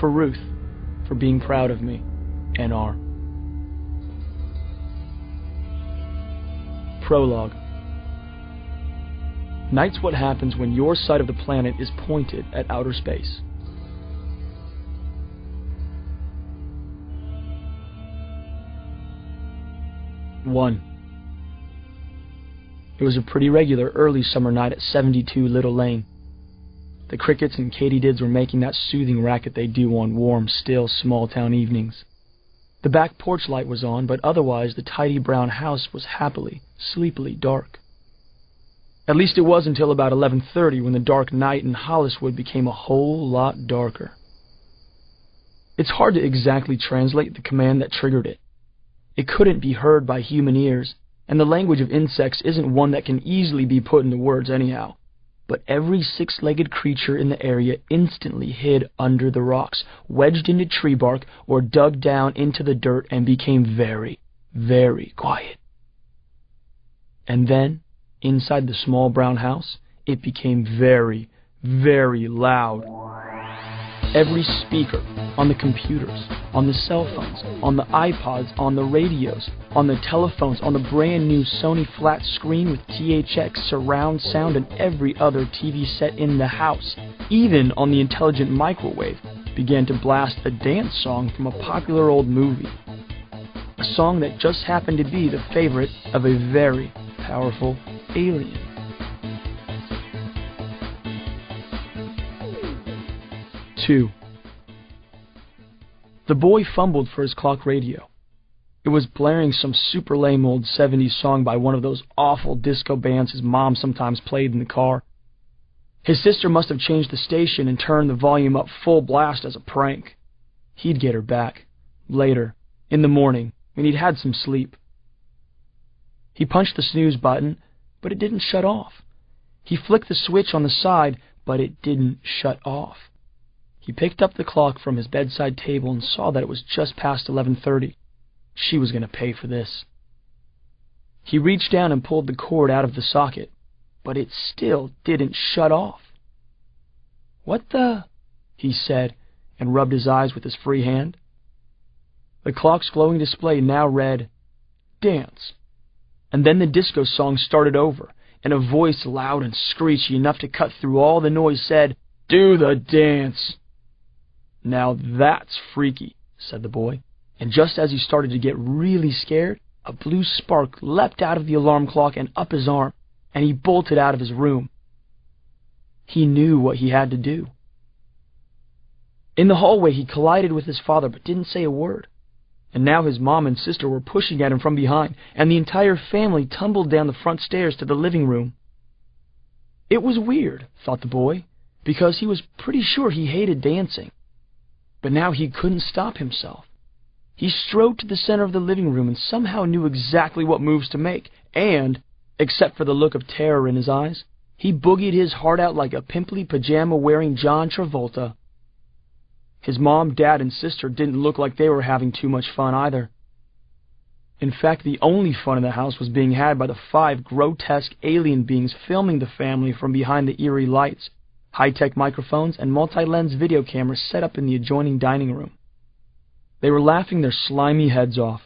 for Ruth, for being proud of me, N.R. Prologue. Night's what happens when your side of the planet is pointed at outer space. One. It was a pretty regular early summer night at 72 Little Lane. The crickets and katydids were making that soothing racket they do on warm, still, small-town evenings. The back porch light was on, but otherwise the tidy brown house was happily, sleepily dark. At least it was until about 11:30, when the dark night in Holliswood became a whole lot darker. It's hard to exactly translate the command that triggered it. It couldn't be heard by human ears, and the language of insects isn't one that can easily be put into words anyhow. But every six-legged creature in the area instantly hid under the rocks, wedged into tree bark, or dug down into the dirt and became very, very quiet. And then, inside the small brown house, it became very, very loud. Every speaker, on the computers, on the cell phones, on the iPods, on the radios, on the telephones, on the brand new Sony flat screen with THX surround sound and every other TV set in the house, even on the intelligent microwave, began to blast a dance song from a popular old movie. A song that just happened to be the favorite of a very powerful alien. 2. The boy fumbled for his clock radio. It was blaring some super lame old 70s song by one of those awful disco bands his mom sometimes played in the car. His sister must have changed the station and turned the volume up full blast as a prank. He'd get her back, later, in the morning, when he'd had some sleep. He punched the snooze button, but it didn't shut off. He flicked the switch on the side, but it didn't shut off. He picked up the clock from his bedside table and saw that it was just past 11:30. She was going to pay for this. He reached down and pulled the cord out of the socket, but it still didn't shut off. "What the?" he said, and rubbed his eyes with his free hand. The clock's glowing display now read, "Dance." And then the disco song started over, and a voice loud and screechy enough to cut through all the noise said, "Do the dance." "Now that's freaky," said the boy, and just as he started to get really scared, a blue spark leapt out of the alarm clock and up his arm, and he bolted out of his room. He knew what he had to do. In the hallway he collided with his father but didn't say a word, and now his mom and sister were pushing at him from behind, and the entire family tumbled down the front stairs to the living room. It was weird, thought the boy, because he was pretty sure he hated dancing. But now he couldn't stop himself. He strode to the center of the living room and somehow knew exactly what moves to make, and, except for the look of terror in his eyes, he boogied his heart out like a pimply pajama-wearing John Travolta. His mom, dad, and sister didn't look like they were having too much fun either. In fact, the only fun in the house was being had by the 5 grotesque alien beings filming the family from behind the eerie lights, high-tech microphones, and multi-lens video cameras set up in the adjoining dining room. They were laughing their slimy heads off.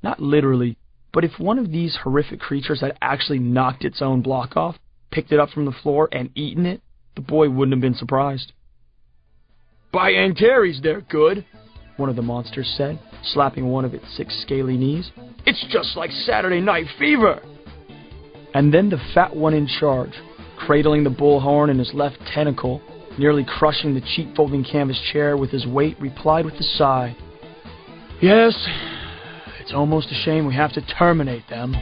Not literally, but if one of these horrific creatures had actually knocked its own block off, picked it up from the floor, and eaten it, the boy wouldn't have been surprised. "By Antares, they're good," one of the monsters said, slapping one of its 6 scaly knees. "It's just like Saturday Night Fever." And then the fat one in charge, cradling the bullhorn in his left tentacle, nearly crushing the cheap folding canvas chair with his weight, replied with a sigh, "Yes, it's almost a shame we have to terminate them."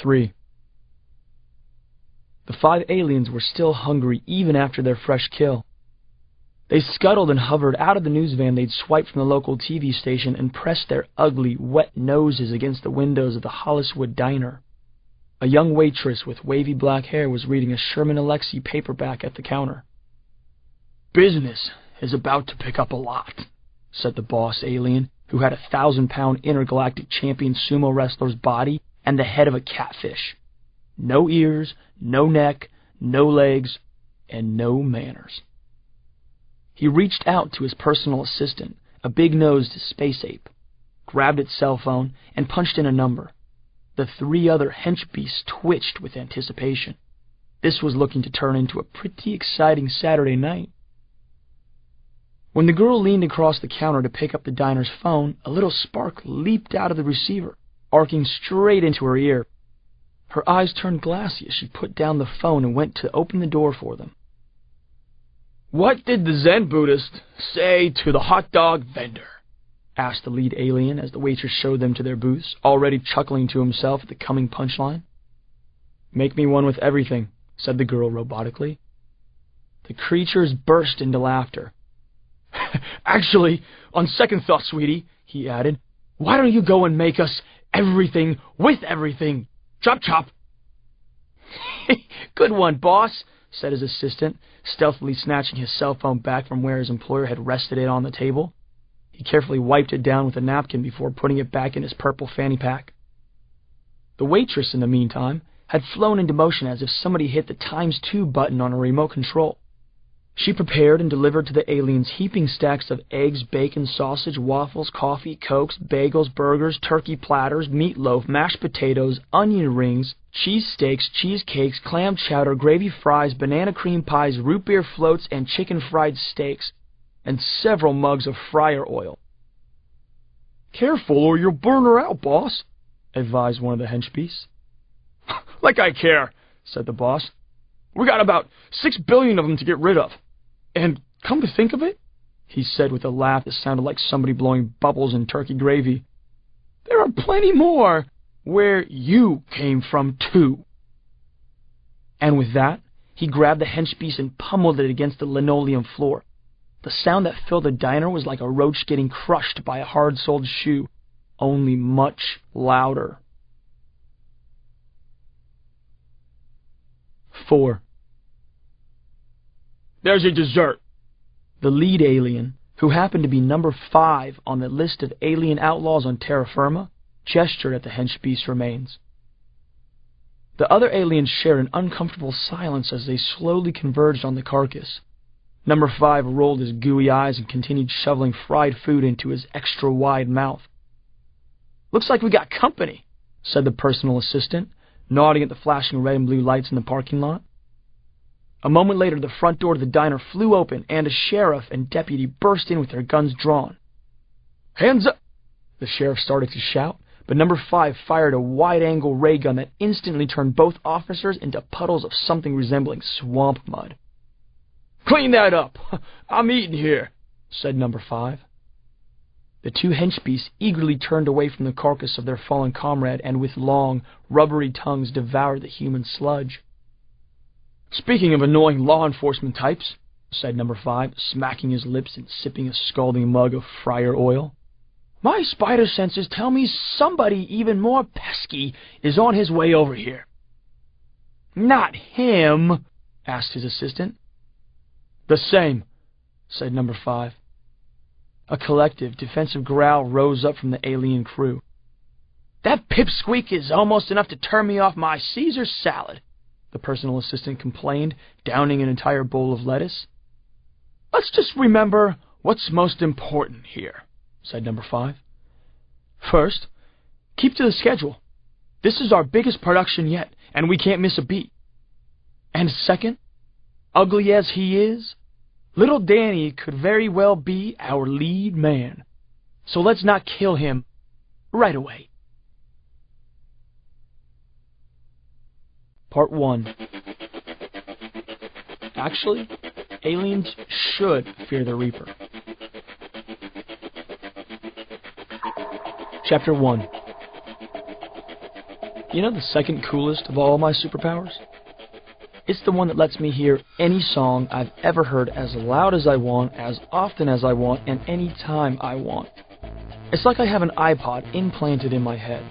3. The 5 aliens were still hungry even after their fresh kill. They scuttled and hovered out of the news van they'd swiped from the local TV station and pressed their ugly, wet noses against the windows of the Holliswood diner. A young waitress with wavy black hair was reading a Sherman Alexie paperback at the counter. "Business is about to pick up a lot," said the boss alien, who had a 1,000-pound intergalactic champion sumo wrestler's body and the head of a catfish. No ears, no neck, no legs, and no manners. He reached out to his personal assistant, a big-nosed space ape, grabbed its cell phone, and punched in a number. The 3 other hench beasts twitched with anticipation. This was looking to turn into a pretty exciting Saturday night. When the girl leaned across the counter to pick up the diner's phone, a little spark leaped out of the receiver, arcing straight into her ear. Her eyes turned glassy as she put down the phone and went to open the door for them. "What did the Zen Buddhist say to the hot dog vendor?" asked the lead alien as the waitress showed them to their booths, already chuckling to himself at the coming punchline. "Make me one with everything," said the girl robotically. The creatures burst into laughter. "Actually, on second thought, sweetie," he added, "why don't you go and make us everything with everything? Chop, chop." "Good one, boss," said his assistant, stealthily snatching his cell phone back from where his employer had rested it on the table. He carefully wiped it down with a napkin before putting it back in his purple fanny pack. The waitress, in the meantime, had flown into motion as if somebody hit the ×2 button on a remote control. She prepared and delivered to the aliens heaping stacks of eggs, bacon, sausage, waffles, coffee, cokes, bagels, burgers, turkey platters, meatloaf, mashed potatoes, onion rings, cheese steaks, cheesecakes, clam chowder, gravy fries, banana cream pies, root beer floats, and chicken fried steaks, and several mugs of fryer oil. "Careful or you'll burn her out, boss," advised one of the hench beasts. "Like I care," said the boss. "We got about 6 billion of them to get rid of. And come to think of it," he said with a laugh that sounded like somebody blowing bubbles in turkey gravy, "there are plenty more where you came from, too." And with that, he grabbed the hench beast and pummeled it against the linoleum floor. The sound that filled the diner was like a roach getting crushed by a hard-soled shoe, only much louder. 4. "There's your dessert." The lead alien, who happened to be number 5 on the list of alien outlaws on terra firma, gestured at the hench beast's remains. The other aliens shared an uncomfortable silence as they slowly converged on the carcass. Number 5 rolled his gooey eyes and continued shoveling fried food into his extra-wide mouth. "Looks like we got company," said the personal assistant, nodding at the flashing red and blue lights in the parking lot. A moment later, the front door to the diner flew open, and a sheriff and deputy burst in with their guns drawn. "Hands up!" the sheriff started to shout, but number 5 fired a wide-angle ray gun that instantly turned both officers into puddles of something resembling swamp mud. "Clean that up! I'm eating here," said number 5. The 2 hench beasts eagerly turned away from the carcass of their fallen comrade and with long, rubbery tongues devoured the human sludge. "Speaking of annoying law enforcement types," said number 5, smacking his lips and sipping a scalding mug of fryer oil, "my spider senses tell me somebody even more pesky is on his way over here." "Not him?" asked his assistant. "The same," said number 5. A collective, defensive growl rose up from the alien crew. "That pipsqueak is almost enough to turn me off my Caesar salad," the personal assistant complained, downing an entire bowl of lettuce. "Let's just remember what's most important here," said number 5. "First, keep to the schedule. This is our biggest production yet, and we can't miss a beat. And second, ugly as he is, little Danny could very well be our lead man. So let's not kill him right away." Part 1. Actually, aliens should fear the Reaper. Chapter 1. You know the second coolest of all my superpowers? It's the one that lets me hear any song I've ever heard as loud as I want, as often as I want, and any time I want. It's like I have an iPod implanted in my head,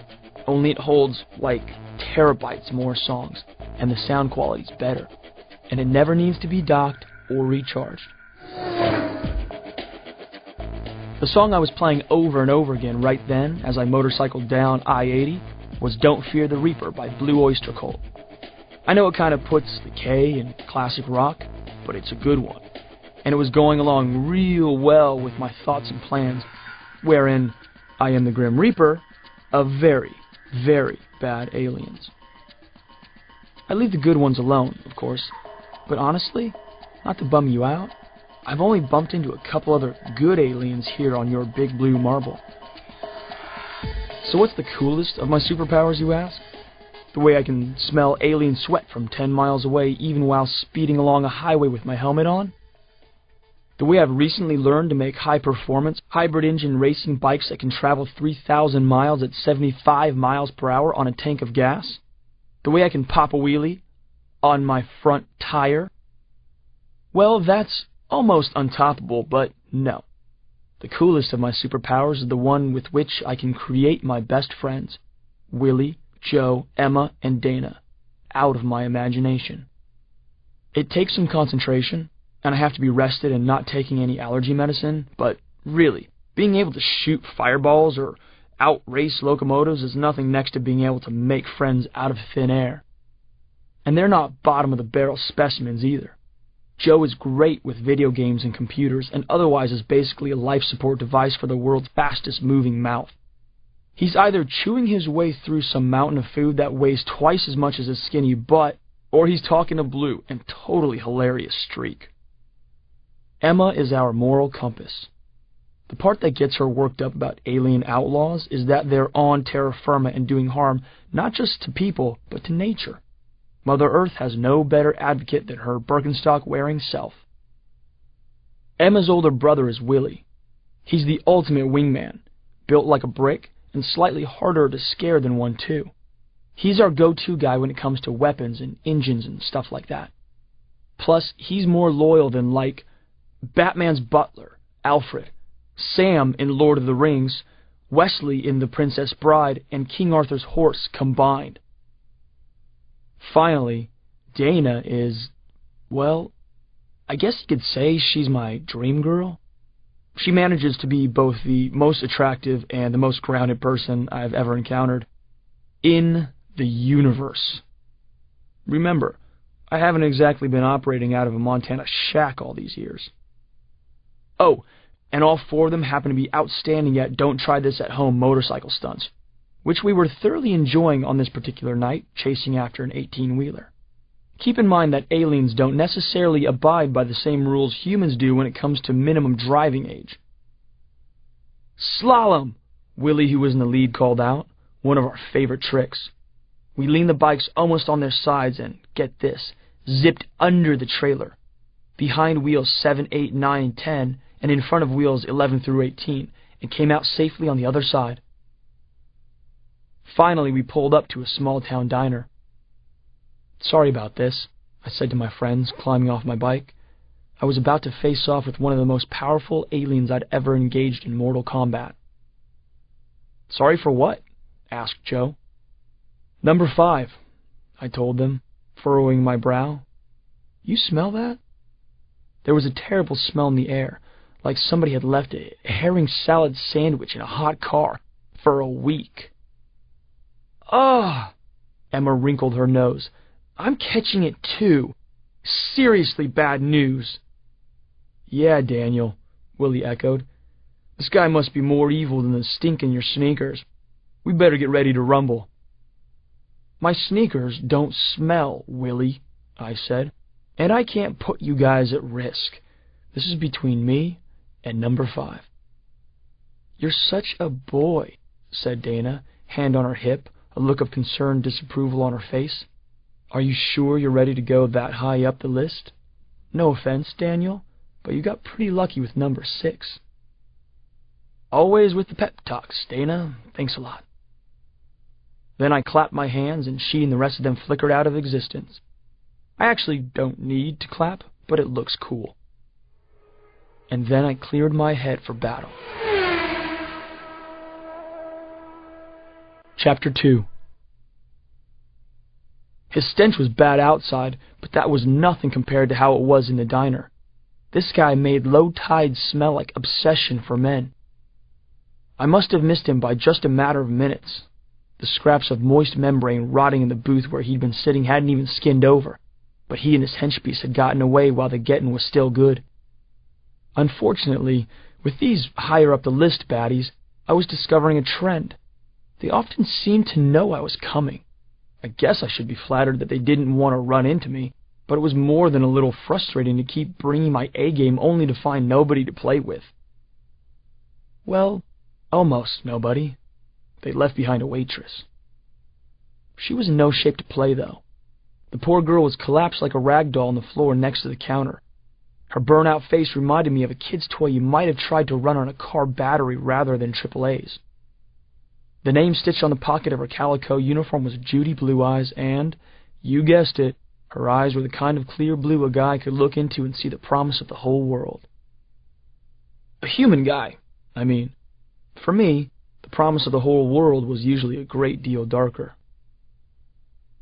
only it holds, like, terabytes more songs, and the sound quality's better, and it never needs to be docked or recharged. The song I was playing over and over again right then, as I motorcycled down I-80, was Don't Fear the Reaper by Blue Oyster Cult. I know it kind of puts the K in classic rock, but it's a good one. and it was going along real well with my thoughts and plans, wherein I am the Grim Reaper of very, very bad aliens. I leave the good ones alone, of course, but honestly, not to bum you out, I've only bumped into a couple other good aliens here on your big blue marble. So what's the coolest of my superpowers, you ask? The way I can smell alien sweat from 10 miles away even while speeding along a highway with my helmet on? The way I've recently learned to make high-performance, hybrid-engine racing bikes that can travel 3,000 miles at 75 miles per hour on a tank of gas? The way I can pop a wheelie on my front tire? Well, that's almost untoppable, but no. The coolest of my superpowers is the one with which I can create my best friends, Willie, Joe, Emma, and Dana, out of my imagination. It takes some concentration, and I have to be rested and not taking any allergy medicine, but really, being able to shoot fireballs or outrace locomotives is nothing next to being able to make friends out of thin air. And they're not bottom-of-the-barrel specimens either. Joe is great with video games and computers, and otherwise is basically a life support device for the world's fastest-moving mouth. He's either chewing his way through some mountain of food that weighs twice as much as his skinny butt, or he's talking to Blue in totally hilarious streak. Emma is our moral compass. The part that gets her worked up about alien outlaws is that they're on terra firma and doing harm not just to people, but to nature. Mother Earth has no better advocate than her Birkenstock-wearing self. Emma's older brother is Willie. He's the ultimate wingman, built like a brick and slightly harder to scare than one too. He's our go-to guy when it comes to weapons and engines and stuff like that. Plus, he's more loyal than, like, Batman's butler, Alfred, Sam in Lord of the Rings, Wesley in The Princess Bride, and King Arthur's horse combined. Finally, Dana is, well, I guess you could say she's my dream girl. She manages to be both the most attractive and the most grounded person I've ever encountered in the universe. Remember, I haven't exactly been operating out of a Montana shack all these years. Oh, and all four of them happen to be outstanding at don't-try-this-at-home motorcycle stunts, which we were thoroughly enjoying on this particular night, chasing after an 18-wheeler. Keep in mind that aliens don't necessarily abide by the same rules humans do when it comes to minimum driving age. Slalom! Willie, who was in the lead, called out, one of our favorite tricks. We leaned the bikes almost on their sides and, get this, zipped under the trailer, behind wheels 7, 8, 9, and 10, and in front of wheels 11 through 18, and came out safely on the other side. Finally, we pulled up to a small-town diner. Sorry about this, I said to my friends, climbing off my bike. I was about to face off with one of the most powerful aliens I'd ever engaged in mortal combat. Sorry for what? Asked Joe. Number 5, I told them, furrowing my brow. You smell that? There was a terrible smell in the air, like somebody had left a herring salad sandwich in a hot car for a week. Ugh! Emma wrinkled her nose. I'm catching it too. Seriously bad news. Yeah, Daniel, Willie echoed. This guy must be more evil than the stink in your sneakers. We better get ready to rumble. My sneakers don't smell, Willie, I said, and I can't put you guys at risk. This is between me and number 5. You're such a boy, said Dana, hand on her hip, a look of concerned disapproval on her face. Are you sure you're ready to go that high up the list? No offense, Daniel, but you got pretty lucky with number 6. Always with the pep talks, Dana. Thanks a lot. Then I clapped my hands, and she and the rest of them flickered out of existence. I actually don't need to clap, but it looks cool. And then I cleared my head for battle. Chapter 2. His stench was bad outside, but that was nothing compared to how it was in the diner. This guy made low tide smell like obsession for men. I must have missed him by just a matter of minutes. The scraps of moist membrane rotting in the booth where he'd been sitting hadn't even skinned over, but he and his henchpiece had gotten away while the getting was still good. Unfortunately, with these higher-up-the-list baddies, I was discovering a trend. They often seemed to know I was coming. I guess I should be flattered that they didn't want to run into me, but it was more than a little frustrating to keep bringing my A-game only to find nobody to play with. Well, almost nobody. They left behind a waitress. She was in no shape to play, though. The poor girl was collapsed like a rag doll on the floor next to the counter. Her burnt-out face reminded me of a kid's toy you might have tried to run on a car battery rather than AAA's. The name stitched on the pocket of her calico uniform was Judy Blue Eyes, and, you guessed it, her eyes were the kind of clear blue a guy could look into and see the promise of the whole world. A human guy, I mean. For me, the promise of the whole world was usually a great deal darker.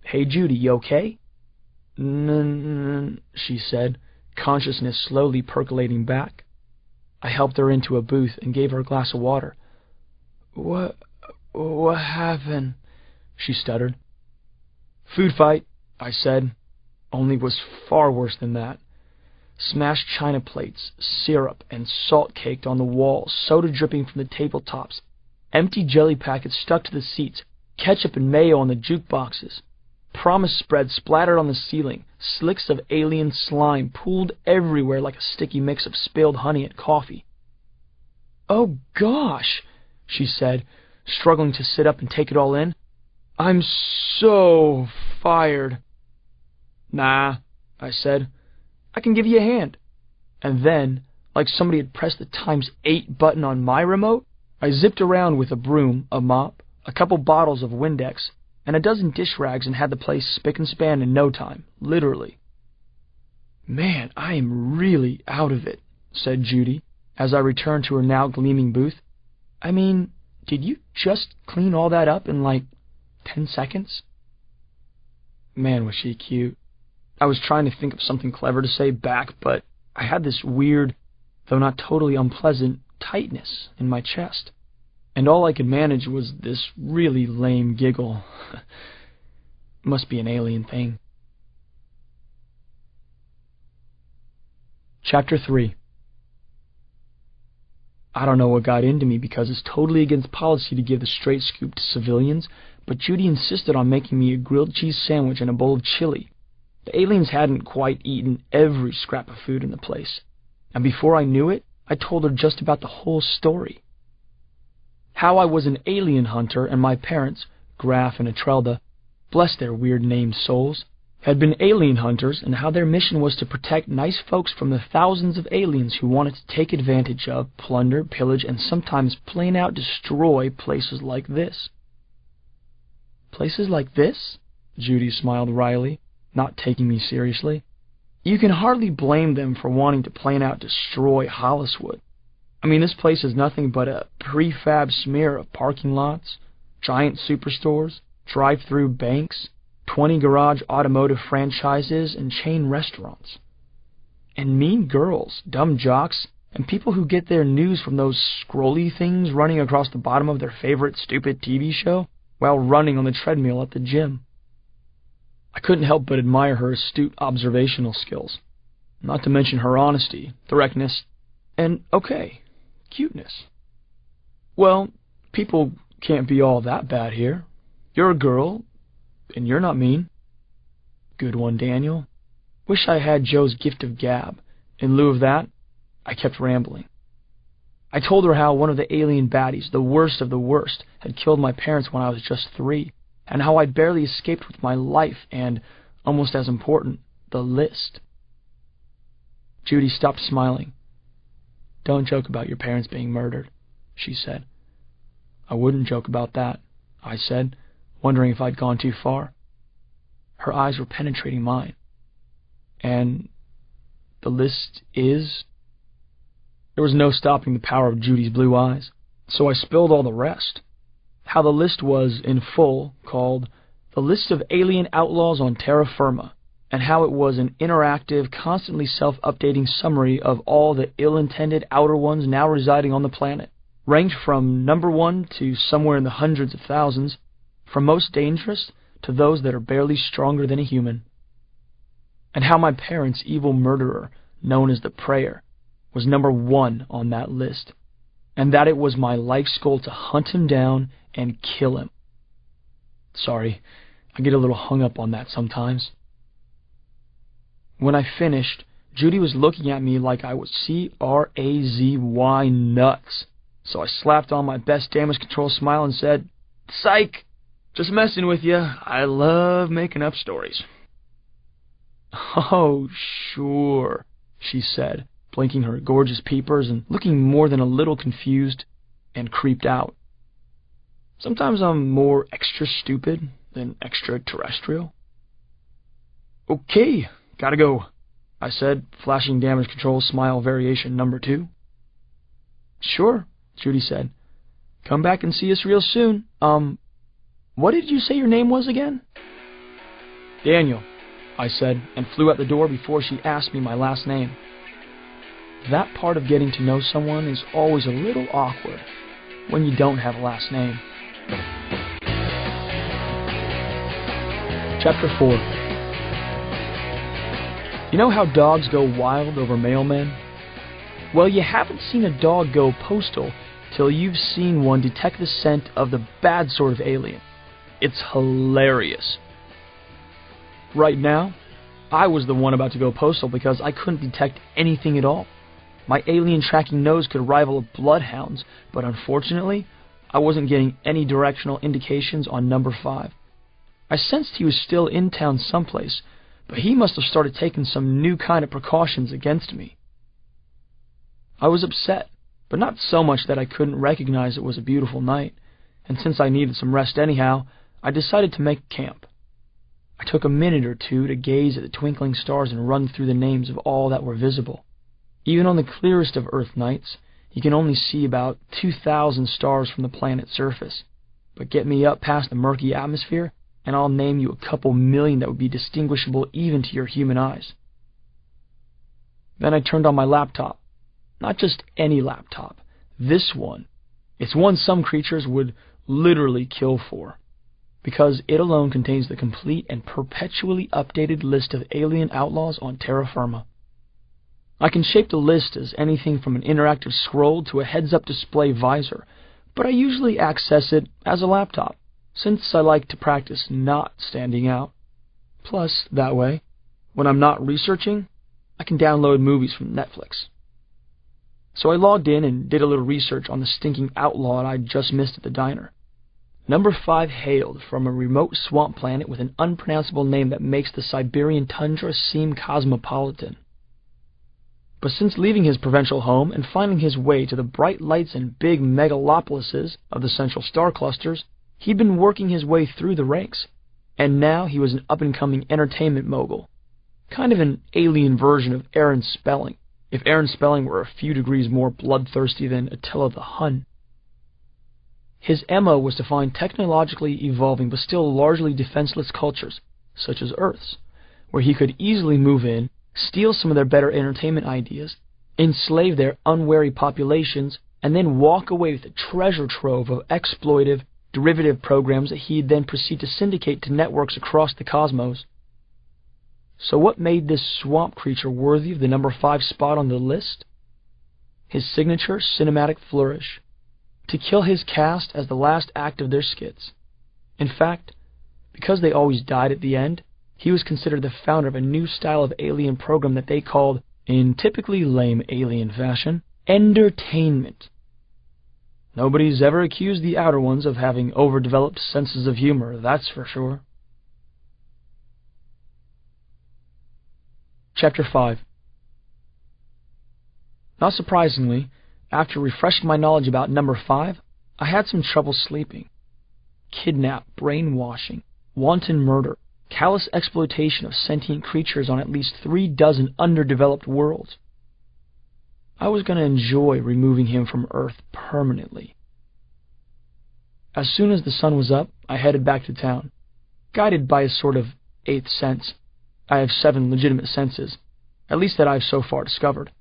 "Hey, Judy, you okay?" She said, consciousness slowly percolating back. I helped her into a booth and gave her a glass of water. What happened?" she stuttered. "Food fight," I said, only it was far worse than that. Smashed china plates, syrup, and salt caked on the walls, soda dripping from the tabletops, empty jelly packets stuck to the seats, ketchup and mayo on the jukeboxes. Promise spread splattered on the ceiling, slicks of alien slime pooled everywhere like a sticky mix of spilled honey and coffee. "Oh, gosh," she said, struggling to sit up and take it all in. "I'm so fired." "Nah," I said. "I can give you a hand." And then, like somebody had pressed the ×8 button on my remote, I zipped around with a broom, a mop, a couple bottles of Windex, and a dozen dish rags and had the place spick and span in no time, literally. "Man, I am really out of it," said Judy, as I returned to her now gleaming booth. "I mean, did you just clean all that up in like 10 seconds? Man, was she cute. I was trying to think of something clever to say back, but I had this weird, though not totally unpleasant, tightness in my chest. And all I could manage was this really lame giggle. Must be an alien thing. Chapter 3. I don't know what got into me because it's totally against policy to give the straight scoop to civilians, but Judy insisted on making me a grilled cheese sandwich and a bowl of chili. The aliens hadn't quite eaten every scrap of food in the place, and before I knew it, I told her just about the whole story. How I was an alien hunter and my parents, Graf and Etrelda, bless their weird-named souls, had been alien hunters, and how their mission was to protect nice folks from the thousands of aliens who wanted to take advantage of, plunder, pillage, and sometimes plain-out destroy places like this. "Places like this?" Judy smiled wryly, not taking me seriously. "You can hardly blame them for wanting to plain-out destroy Holliswood. I mean, this place is nothing but a prefab smear of parking lots, giant superstores, drive-through banks, 20 garage automotive franchises, and chain restaurants. And mean girls, dumb jocks, and people who get their news from those scrolly things running across the bottom of their favorite stupid TV show while running on the treadmill at the gym." I couldn't help but admire her astute observational skills, not to mention her honesty, directness, and, okay, cuteness. "Well, people can't be all that bad here. You're a girl, and you're not mean." "Good one, Daniel. Wish I had Joe's gift of gab. In lieu of that, I kept rambling. I told her how one of the alien baddies, the worst of the worst, had killed my parents when I was just 3, and how I'd barely escaped with my life and, almost as important, the list. Judy stopped smiling. "Don't joke about your parents being murdered," she said. "I wouldn't joke about that," I said, wondering if I'd gone too far. Her eyes were penetrating mine. "And the list is—" There was no stopping the power of Judy's blue eyes, so I spilled all the rest. How the list was, in full, called The List of Alien Outlaws on Terra Firma, and how it was an interactive, constantly self-updating summary of all the ill-intended outer ones now residing on the planet, ranked from number 1 to somewhere in the hundreds of thousands, from most dangerous to those that are barely stronger than a human. And how my parents' evil murderer, known as the Prayer, was number 1 on that list, and that it was my life's goal to hunt him down and kill him. Sorry, I get a little hung up on that sometimes. When I finished, Judy was looking at me like I was crazy nuts, so I slapped on my best damage control smile and said, "Psych! Just messing with you. I love making up stories." "Oh, sure," she said, blinking her gorgeous peepers and looking more than a little confused and creeped out. Sometimes I'm more extra stupid than extraterrestrial. "Okay, gotta go," I said, flashing damage control smile variation number 2. "Sure," Judy said. "Come back and see us real soon. What did you say your name was again?" "Daniel," I said, and flew out the door before she asked me my last name. That part of getting to know someone is always a little awkward when you don't have a last name. Chapter 4. You know how dogs go wild over mailmen? Well, you haven't seen a dog go postal till you've seen one detect the scent of the bad sort of alien. It's hilarious. Right now, I was the one about to go postal because I couldn't detect anything at all. My alien tracking nose could rival a bloodhound's, but unfortunately, I wasn't getting any directional indications on number 5. I sensed he was still in town someplace, but he must have started taking some new kind of precautions against me. I was upset, but not so much that I couldn't recognize it was a beautiful night, and since I needed some rest anyhow, I decided to make camp. I took a minute or 2 to gaze at the twinkling stars and run through the names of all that were visible. Even on the clearest of Earth nights, you can only see about 2,000 stars from the planet's surface, but get me up past the murky atmosphere, and I'll name you a couple million that would be distinguishable even to your human eyes. Then I turned on my laptop. Not just any laptop. This one. It's one some creatures would literally kill for, because it alone contains the complete and perpetually updated list of alien outlaws on terra firma. I can shape the list as anything from an interactive scroll to a heads-up display visor, but I usually access it as a laptop, since I like to practice not standing out. Plus, that way, when I'm not researching, I can download movies from Netflix. So I logged in and did a little research on the stinking outlaw I'd just missed at the diner. Number 5 hailed from a remote swamp planet with an unpronounceable name that makes the Siberian tundra seem cosmopolitan. But since leaving his provincial home and finding his way to the bright lights and big megalopolises of the central star clusters, he'd been working his way through the ranks, and now he was an up-and-coming entertainment mogul. Kind of an alien version of Aaron Spelling, if Aaron Spelling were a few degrees more bloodthirsty than Attila the Hun. His MO was to find technologically evolving but still largely defenseless cultures, such as Earth's, where he could easily move in, steal some of their better entertainment ideas, enslave their unwary populations, and then walk away with a treasure trove of exploitive, derivative programs that he'd then proceed to syndicate to networks across the cosmos. So what made this swamp creature worthy of the number 5 spot on the list? His signature cinematic flourish. To kill his cast as the last act of their skits. In fact, because they always died at the end, he was considered the founder of a new style of alien program that they called, in typically lame alien fashion, entertainment. Nobody's ever accused the outer ones of having overdeveloped senses of humor, that's for sure. Chapter 5. Not surprisingly, after refreshing my knowledge about number 5, I had some trouble sleeping. Kidnap, brainwashing, wanton murder, callous exploitation of sentient creatures on at least 3 dozen underdeveloped worlds. I was going to enjoy removing him from Earth permanently. As soon as the sun was up, I headed back to town, guided by a sort of 8th sense. I have 7 legitimate senses, at least that I've so far discovered,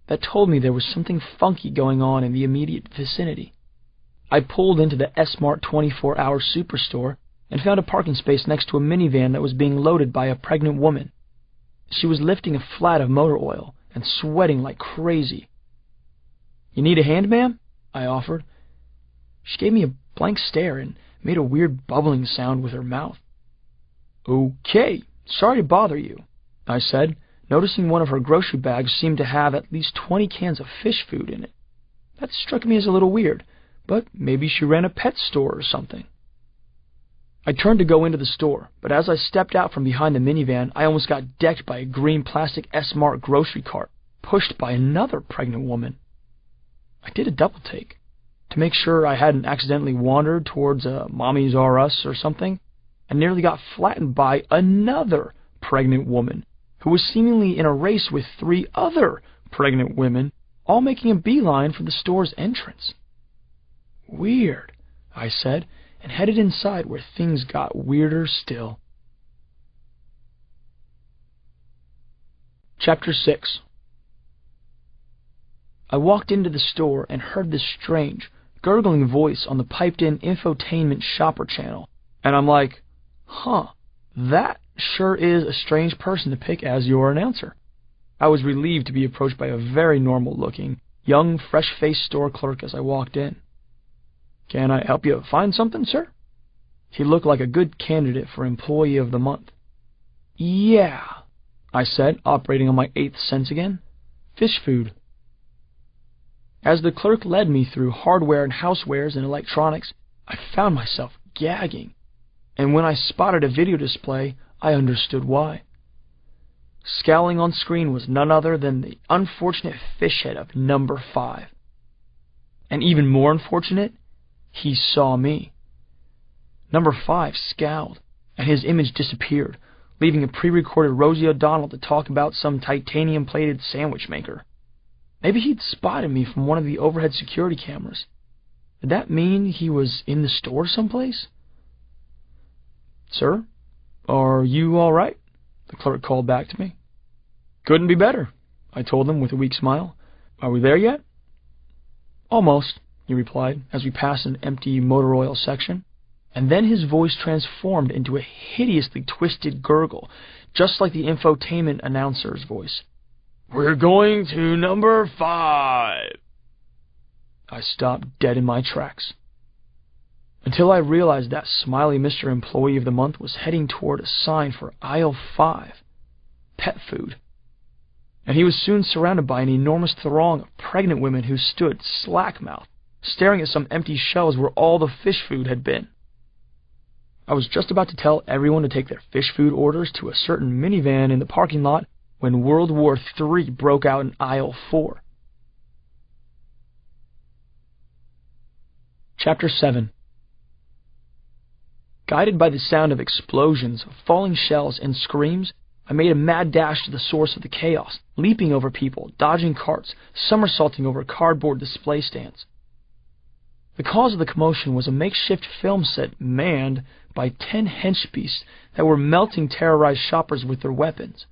that told me there was something funky going on in the immediate vicinity. I pulled into the S-Mart 24-hour superstore and found a parking space next to a minivan that was being loaded by a pregnant woman. She was lifting a flat of motor oil and sweating like crazy, You need a hand, ma'am? I offered. She gave me a blank stare and made a weird bubbling sound with her mouth. Okay, sorry to bother you, I said, noticing one of her grocery bags seemed to have at least 20 cans of fish food in it. That struck me as a little weird, but maybe she ran a pet store or something. I turned to go into the store, but as I stepped out from behind the minivan, I almost got decked by a green plastic S-Mart grocery cart, pushed by another pregnant woman. I did a double take, to make sure I hadn't accidentally wandered towards a Mommy's R Us or something, and nearly got flattened by another pregnant woman, who was seemingly in a race with 3 other pregnant women, all making a beeline for the store's entrance. Weird, I said, and headed inside where things got weirder still. Chapter 6. I walked into the store and heard this strange, gurgling voice on the piped-in infotainment shopper channel, and I'm like, huh, that sure is a strange person to pick as your announcer. I was relieved to be approached by a very normal-looking, young, fresh-faced store clerk as I walked in. Can I help you find something, sir? He looked like a good candidate for Employee of the Month. Yeah, I said, operating on my 8th sense again. Fish food. As the clerk led me through hardware and housewares and electronics, I found myself gagging. And when I spotted a video display, I understood why. Scowling on screen was none other than the unfortunate fish head of number 5. And even more unfortunate, he saw me. Number 5 scowled, and his image disappeared, leaving a pre-recorded Rosie O'Donnell to talk about some titanium-plated sandwich maker. Maybe he'd spotted me from one of the overhead security cameras. Did that mean he was in the store someplace? Sir, are you all right? The clerk called back to me. Couldn't be better, I told him with a weak smile. Are we there yet? Almost, he replied, as we passed an empty motor oil section. And then his voice transformed into a hideously twisted gurgle, just like the infotainment announcer's voice. We're going to number 5. I stopped dead in my tracks, until I realized that smiley Mr. Employee of the Month was heading toward a sign for aisle 5, pet food. And he was soon surrounded by an enormous throng of pregnant women who stood slack-mouthed, staring at some empty shelves where all the fish food had been. I was just about to tell everyone to take their fish food orders to a certain minivan in the parking lot when World War III broke out in aisle 4. Chapter 7. Guided by the sound of explosions, falling shells, and screams, I made a mad dash to the source of the chaos, leaping over people, dodging carts, somersaulting over cardboard display stands. The cause of the commotion was a makeshift film set manned by 10 henchbeasts that were melting terrorized shoppers with their weapons.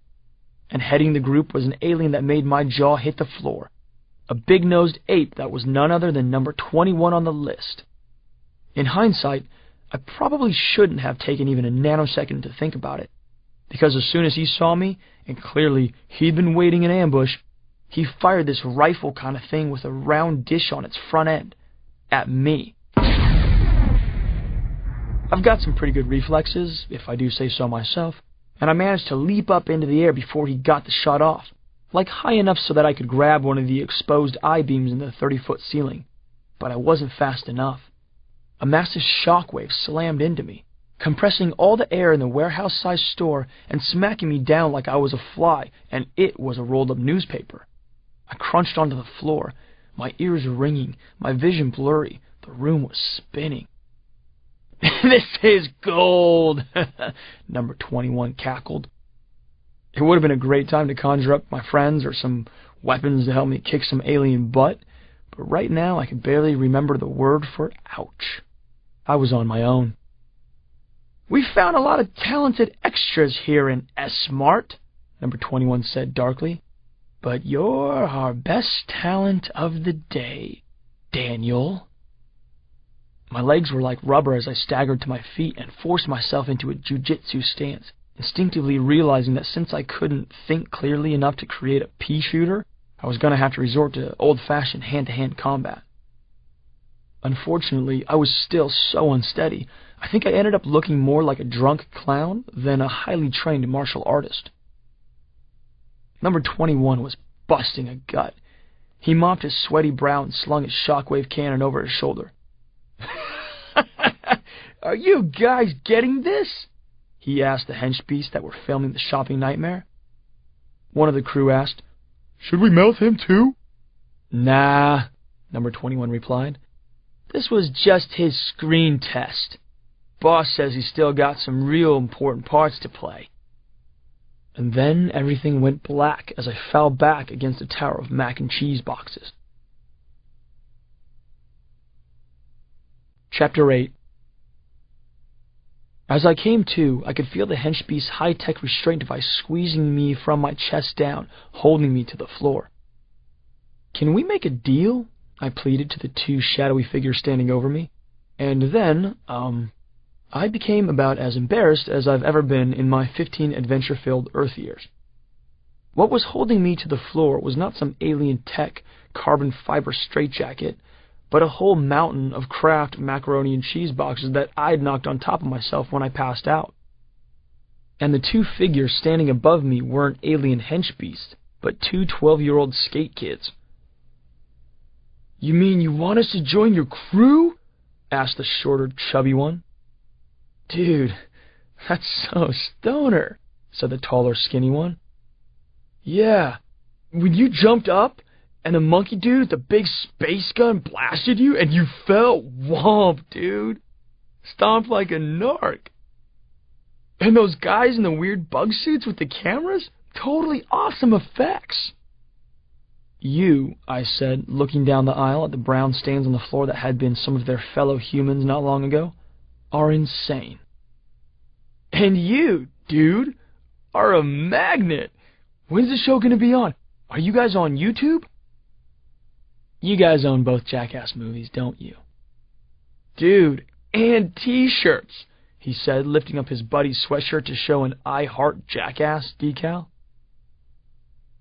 And heading the group was an alien that made my jaw hit the floor, a big-nosed ape that was none other than number 21 on the list. In hindsight, I probably shouldn't have taken even a nanosecond to think about it, because as soon as he saw me, and clearly he'd been waiting in ambush, he fired this rifle kind of thing with a round dish on its front end, at me. I've got some pretty good reflexes, if I do say so myself, and I managed to leap up into the air before he got the shot off, like high enough so that I could grab one of the exposed I-beams in the 30-foot ceiling. But I wasn't fast enough. A massive shockwave slammed into me, compressing all the air in the warehouse-sized store and smacking me down like I was a fly and it was a rolled-up newspaper. I crunched onto the floor, my ears ringing, my vision blurry. The room was spinning. This is gold, number 21 cackled. It would have been a great time to conjure up my friends or some weapons to help me kick some alien butt, but right now I can barely remember the word for ouch. I was on my own. We found a lot of talented extras here in S-Mart, number 21 said darkly, but you're our best talent of the day, Daniel. My legs were like rubber as I staggered to my feet and forced myself into a jiu-jitsu stance, instinctively realizing that since I couldn't think clearly enough to create a pea shooter, I was going to have to resort to old-fashioned hand-to-hand combat. Unfortunately, I was still so unsteady. I think I ended up looking more like a drunk clown than a highly trained martial artist. Number 21 was busting a gut. He mopped his sweaty brow and slung his shockwave cannon over his shoulder. "Are you guys getting this?" he asked the hench beasts that were filming the shopping nightmare. One of the crew asked, "Should we mouth him too?" "Nah," Number 21 replied. "This was just his screen test. Boss says he's still got some real important parts to play." And then everything went black as I fell back against a tower of mac and cheese boxes. Chapter 8. As I came to, I could feel the hench beast's high-tech restraint device squeezing me from my chest down, holding me to the floor. "Can we make a deal?" I pleaded to the two shadowy figures standing over me. And then, I became about as embarrassed as I've ever been in my 15 adventure-filled Earth years. What was holding me to the floor was not some alien tech carbon fiber straitjacket, but a whole mountain of Kraft macaroni and cheese boxes that I'd knocked on top of myself when I passed out. And the two figures standing above me weren't alien hench beasts, but two 12-year-old skate kids. "You mean you want us to join your crew?" asked the shorter, chubby one. "Dude, that's so stoner," said the taller, skinny one. "Yeah, when you jumped up, and the monkey dude with the big space gun blasted you, and you fell, womp, dude. Stomped like a narc. And those guys in the weird bug suits with the cameras? Totally awesome effects." "You," I said, looking down the aisle at the brown stains on the floor that had been some of their fellow humans not long ago, "are insane. And you, dude, are a magnet. When's the show going to be on? Are you guys on YouTube?" "You guys own both Jackass movies, don't you?" "Dude, and T-shirts," he said, lifting up his buddy's sweatshirt to show an I Heart Jackass decal.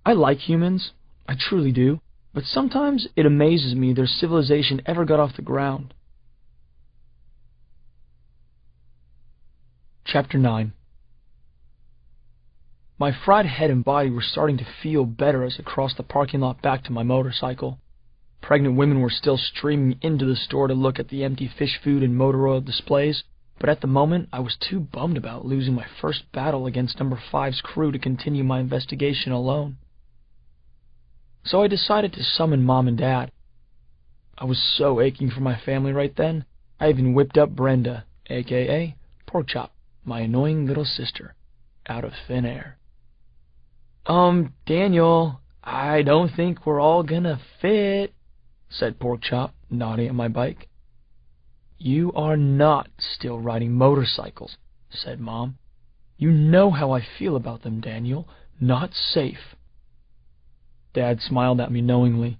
I like humans, I truly do, but sometimes it amazes me their civilization ever got off the ground. Chapter 9. My fried head and body were starting to feel better as I crossed the parking lot back to my motorcycle. Pregnant women were still streaming into the store to look at the empty fish food and motor oil displays, but at the moment I was too bummed about losing my first battle against Number 5's crew to continue my investigation alone. So I decided to summon Mom and Dad. I was so aching for my family right then, I even whipped up Brenda, a.k.a. Porkchop, my annoying little sister, out of thin air. Daniel, I don't think we're all gonna fit," said Porkchop, nodding at my bike. "You are not still riding motorcycles," said Mom. "You know how I feel about them, Daniel. Not safe." Dad smiled at me knowingly.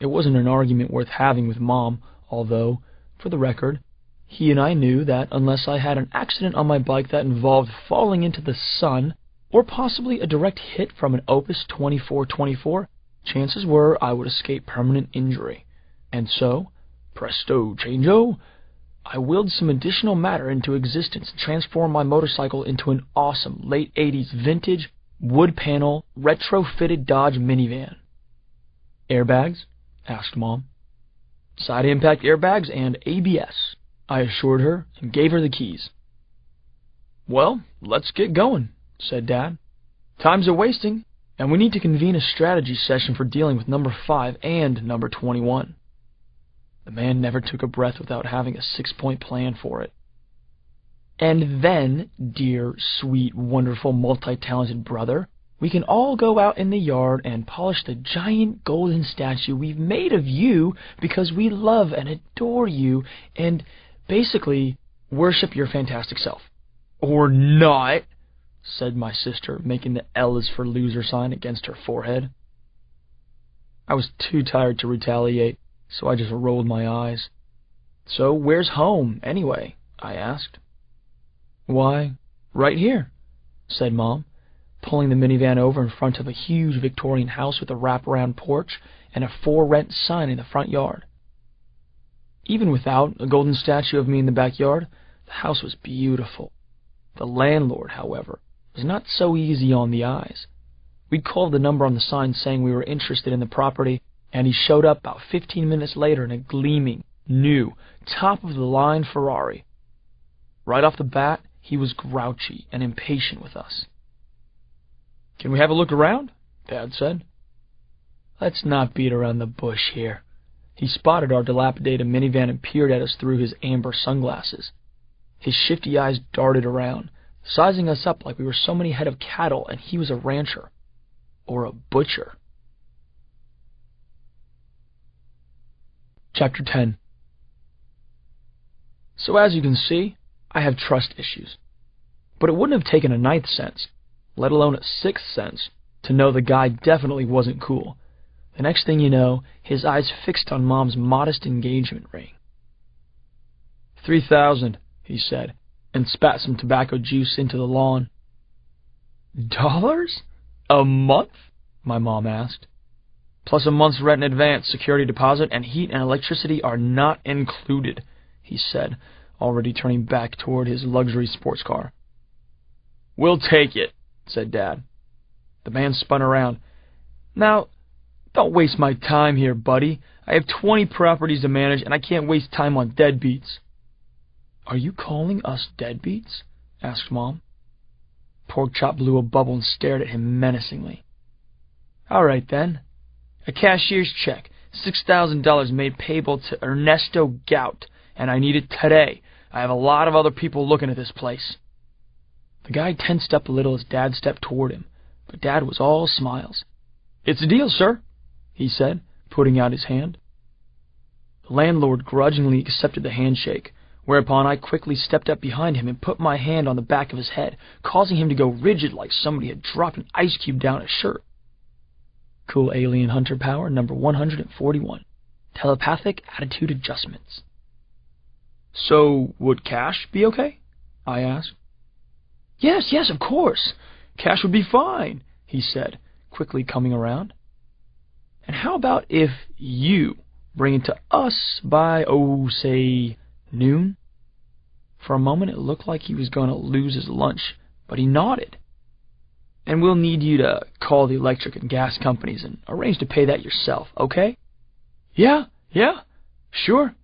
It wasn't an argument worth having with Mom, although, for the record, he and I knew that unless I had an accident on my bike that involved falling into the sun, or possibly a direct hit from an Opus 2424, chances were I would escape permanent injury. And so, presto changeo, I willed some additional matter into existence and transformed my motorcycle into an awesome late 80s vintage, wood panel, retrofitted Dodge minivan. "Airbags?" asked Mom. "Side impact airbags and ABS," I assured her and gave her the keys. "Well, let's get going," said Dad. "Time's a-wasting, and we need to convene a strategy session for dealing with Number 5 and Number 21. The man never took a breath without having a 6-point plan for it. "And then, dear, sweet, wonderful, multi-talented brother, we can all go out in the yard and polish the giant golden statue we've made of you because we love and adore you and, basically, worship your fantastic self." "Or not," said my sister, making the L is for loser sign against her forehead. I was too tired to retaliate, so I just rolled my eyes. "So where's home, anyway?" I asked. "Why, right here," said Mom. pulling the minivan over in front of a huge Victorian house with a wraparound porch and a for rent sign in the front yard. Even without a golden statue of me in the backyard, the house was beautiful. The landlord, however, was not so easy on the eyes. We'd called the number on the sign saying we were interested in the property, and he showed up about 15 minutes later in a gleaming, new, top-of-the-line Ferrari. Right off the bat, he was grouchy and impatient with us. "Can we have a look around?" Dad said. "Let's not beat around the bush here." He spotted our dilapidated minivan and peered at us through his amber sunglasses. His shifty eyes darted around, sizing us up like we were so many head of cattle and he was a rancher. Or a butcher. Chapter 10. So as you can see, I have trust issues. But it wouldn't have taken a ninth sense, let alone a sixth sense, to know the guy definitely wasn't cool. The next thing you know, his eyes fixed on Mom's modest engagement ring. $3,000, he said, and spat some tobacco juice into the lawn. "Dollars? A month?" my mom asked. "Plus a month's rent in advance, security deposit, and heat and electricity are not included," he said, already turning back toward his luxury sports car. "We'll take it," said Dad. The man spun around. "Now, don't waste my time here, buddy. I have 20 properties to manage, and I can't waste time on deadbeats." "Are you calling us deadbeats?" asked Mom. Porkchop blew a bubble and stared at him menacingly. "All right, then. A cashier's check, $6,000 made payable to Ernesto Gout, and I need it today. I have a lot of other people looking at this place." The guy tensed up a little as Dad stepped toward him, but Dad was all smiles. "It's a deal, sir," he said, putting out his hand. The landlord grudgingly accepted the handshake, whereupon I quickly stepped up behind him and put my hand on the back of his head, causing him to go rigid like somebody had dropped an ice cube down his shirt. Cool Alien Hunter Power number 141. Telepathic Attitude Adjustments. "So, would cash be okay?" I asked. Yes, of course. Cash would be fine," he said, quickly coming around. "And how about if you bring it to us by, say, noon?" For a moment it looked like he was going to lose his lunch, but he nodded. "And we'll need you to call the electric and gas companies and arrange to pay that yourself, okay?" Yeah, sure.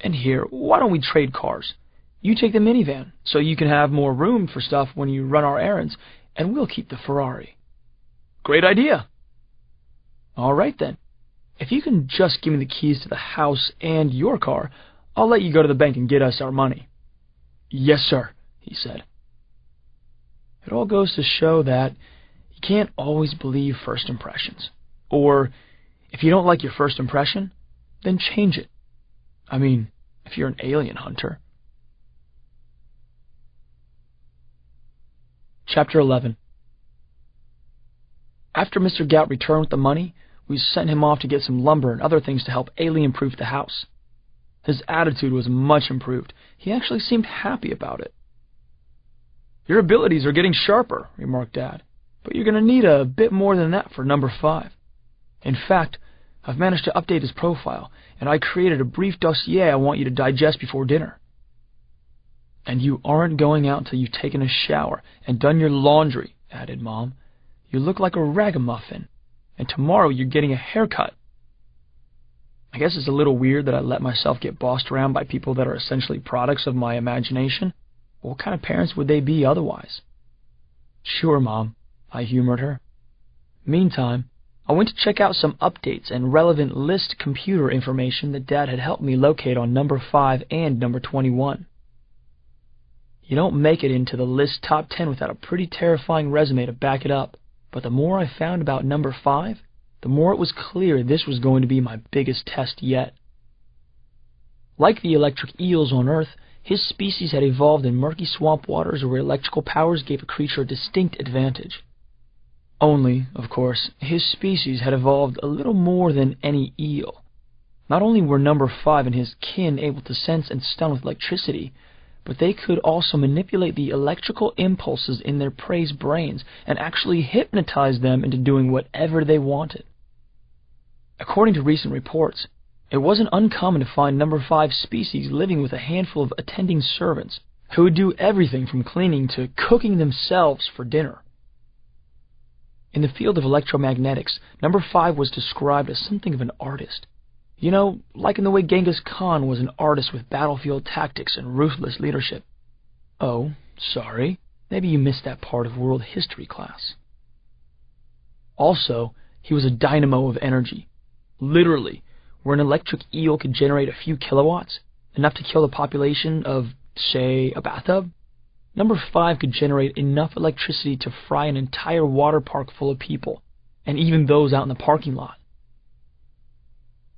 "And here, why don't we trade cars? You take the minivan, so you can have more room for stuff when you run our errands, and we'll keep the Ferrari." "Great idea." "All right, then. If you can just give me the keys to the house and your car, I'll let you go to the bank and get us our money." "Yes, sir," he said. It all goes to show that you can't always believe first impressions. Or, if you don't like your first impression, then change it. I mean, if you're an alien hunter. Chapter 11. After Mr. Gout returned with the money, we sent him off to get some lumber and other things to help alien-proof the house. His attitude was much improved. He actually seemed happy about it. "Your abilities are getting sharper," remarked Dad, "but you're going to need a bit more than that for number 5. In fact, I've managed to update his profile, and I created a brief dossier I want you to digest before dinner." "And you aren't going out until you've taken a shower and done your laundry," added Mom. "You look like a ragamuffin, and tomorrow you're getting a haircut." I guess it's a little weird that I let myself get bossed around by people that are essentially products of my imagination. What kind of parents would they be otherwise? "Sure, Mom," I humored her. Meantime, I went to check out some updates and relevant list computer information that Dad had helped me locate on number 5 and number 21. You don't make it into the list top 10 without a pretty terrifying resume to back it up, but the more I found about number 5, the more it was clear this was going to be my biggest test yet. Like the electric eels on Earth, his species had evolved in murky swamp waters where electrical powers gave a creature a distinct advantage. Only, of course, his species had evolved a little more than any eel. Not only were number 5 and his kin able to sense and stun with electricity, but they could also manipulate the electrical impulses in their prey's brains and actually hypnotize them into doing whatever they wanted. According to recent reports, it wasn't uncommon to find number 5 species living with a handful of attending servants who would do everything from cleaning to cooking themselves for dinner. In the field of electromagnetics, number 5 was described as something of an artist. You know, like in the way Genghis Khan was an artist with battlefield tactics and ruthless leadership. Oh, sorry, maybe you missed that part of world history class. Also, he was a dynamo of energy. Literally, where an electric eel could generate a few kilowatts, enough to kill the population of, say, a bathtub, number 5 could generate enough electricity to fry an entire water park full of people, and even those out in the parking lot.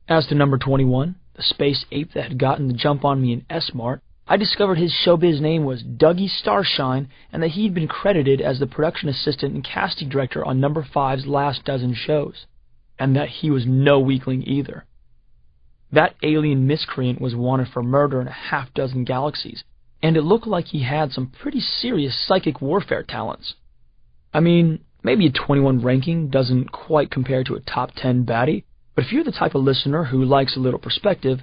As to number 21, the space ape that had gotten the jump on me in S-Mart, I discovered his showbiz name was Dougie Starshine and that he'd been credited as the production assistant and casting director on number 5's last dozen shows, and that he was no weakling either. That alien miscreant was wanted for murder in a half-dozen galaxies, and it looked like he had some pretty serious psychic warfare talents. I mean, maybe a 21 ranking doesn't quite compare to a top 10 baddie, but if you're the type of listener who likes a little perspective,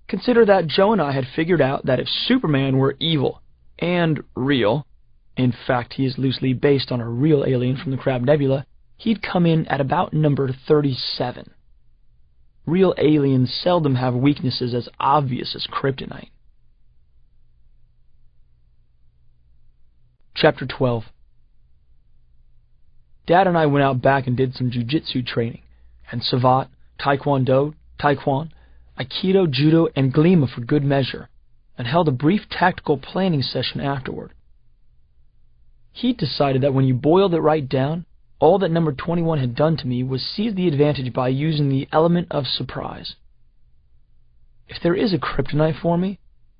consider that Joe and I had figured out that if Superman were evil and real, in fact he is loosely based on a real alien from the Crab Nebula, he'd come in at about number 37. Real aliens seldom have weaknesses as obvious as kryptonite. Chapter 12. Dad and I went out back and did some jiu-jitsu training, and Savate, Taekwondo, Taekwon, Aikido, Judo, and Glima for good measure, and held a brief tactical planning session afterward. He'd decided that when you boiled it right down, all that number 21 had done to me was seize the advantage by using the element of surprise. If there is a kryptonite for me,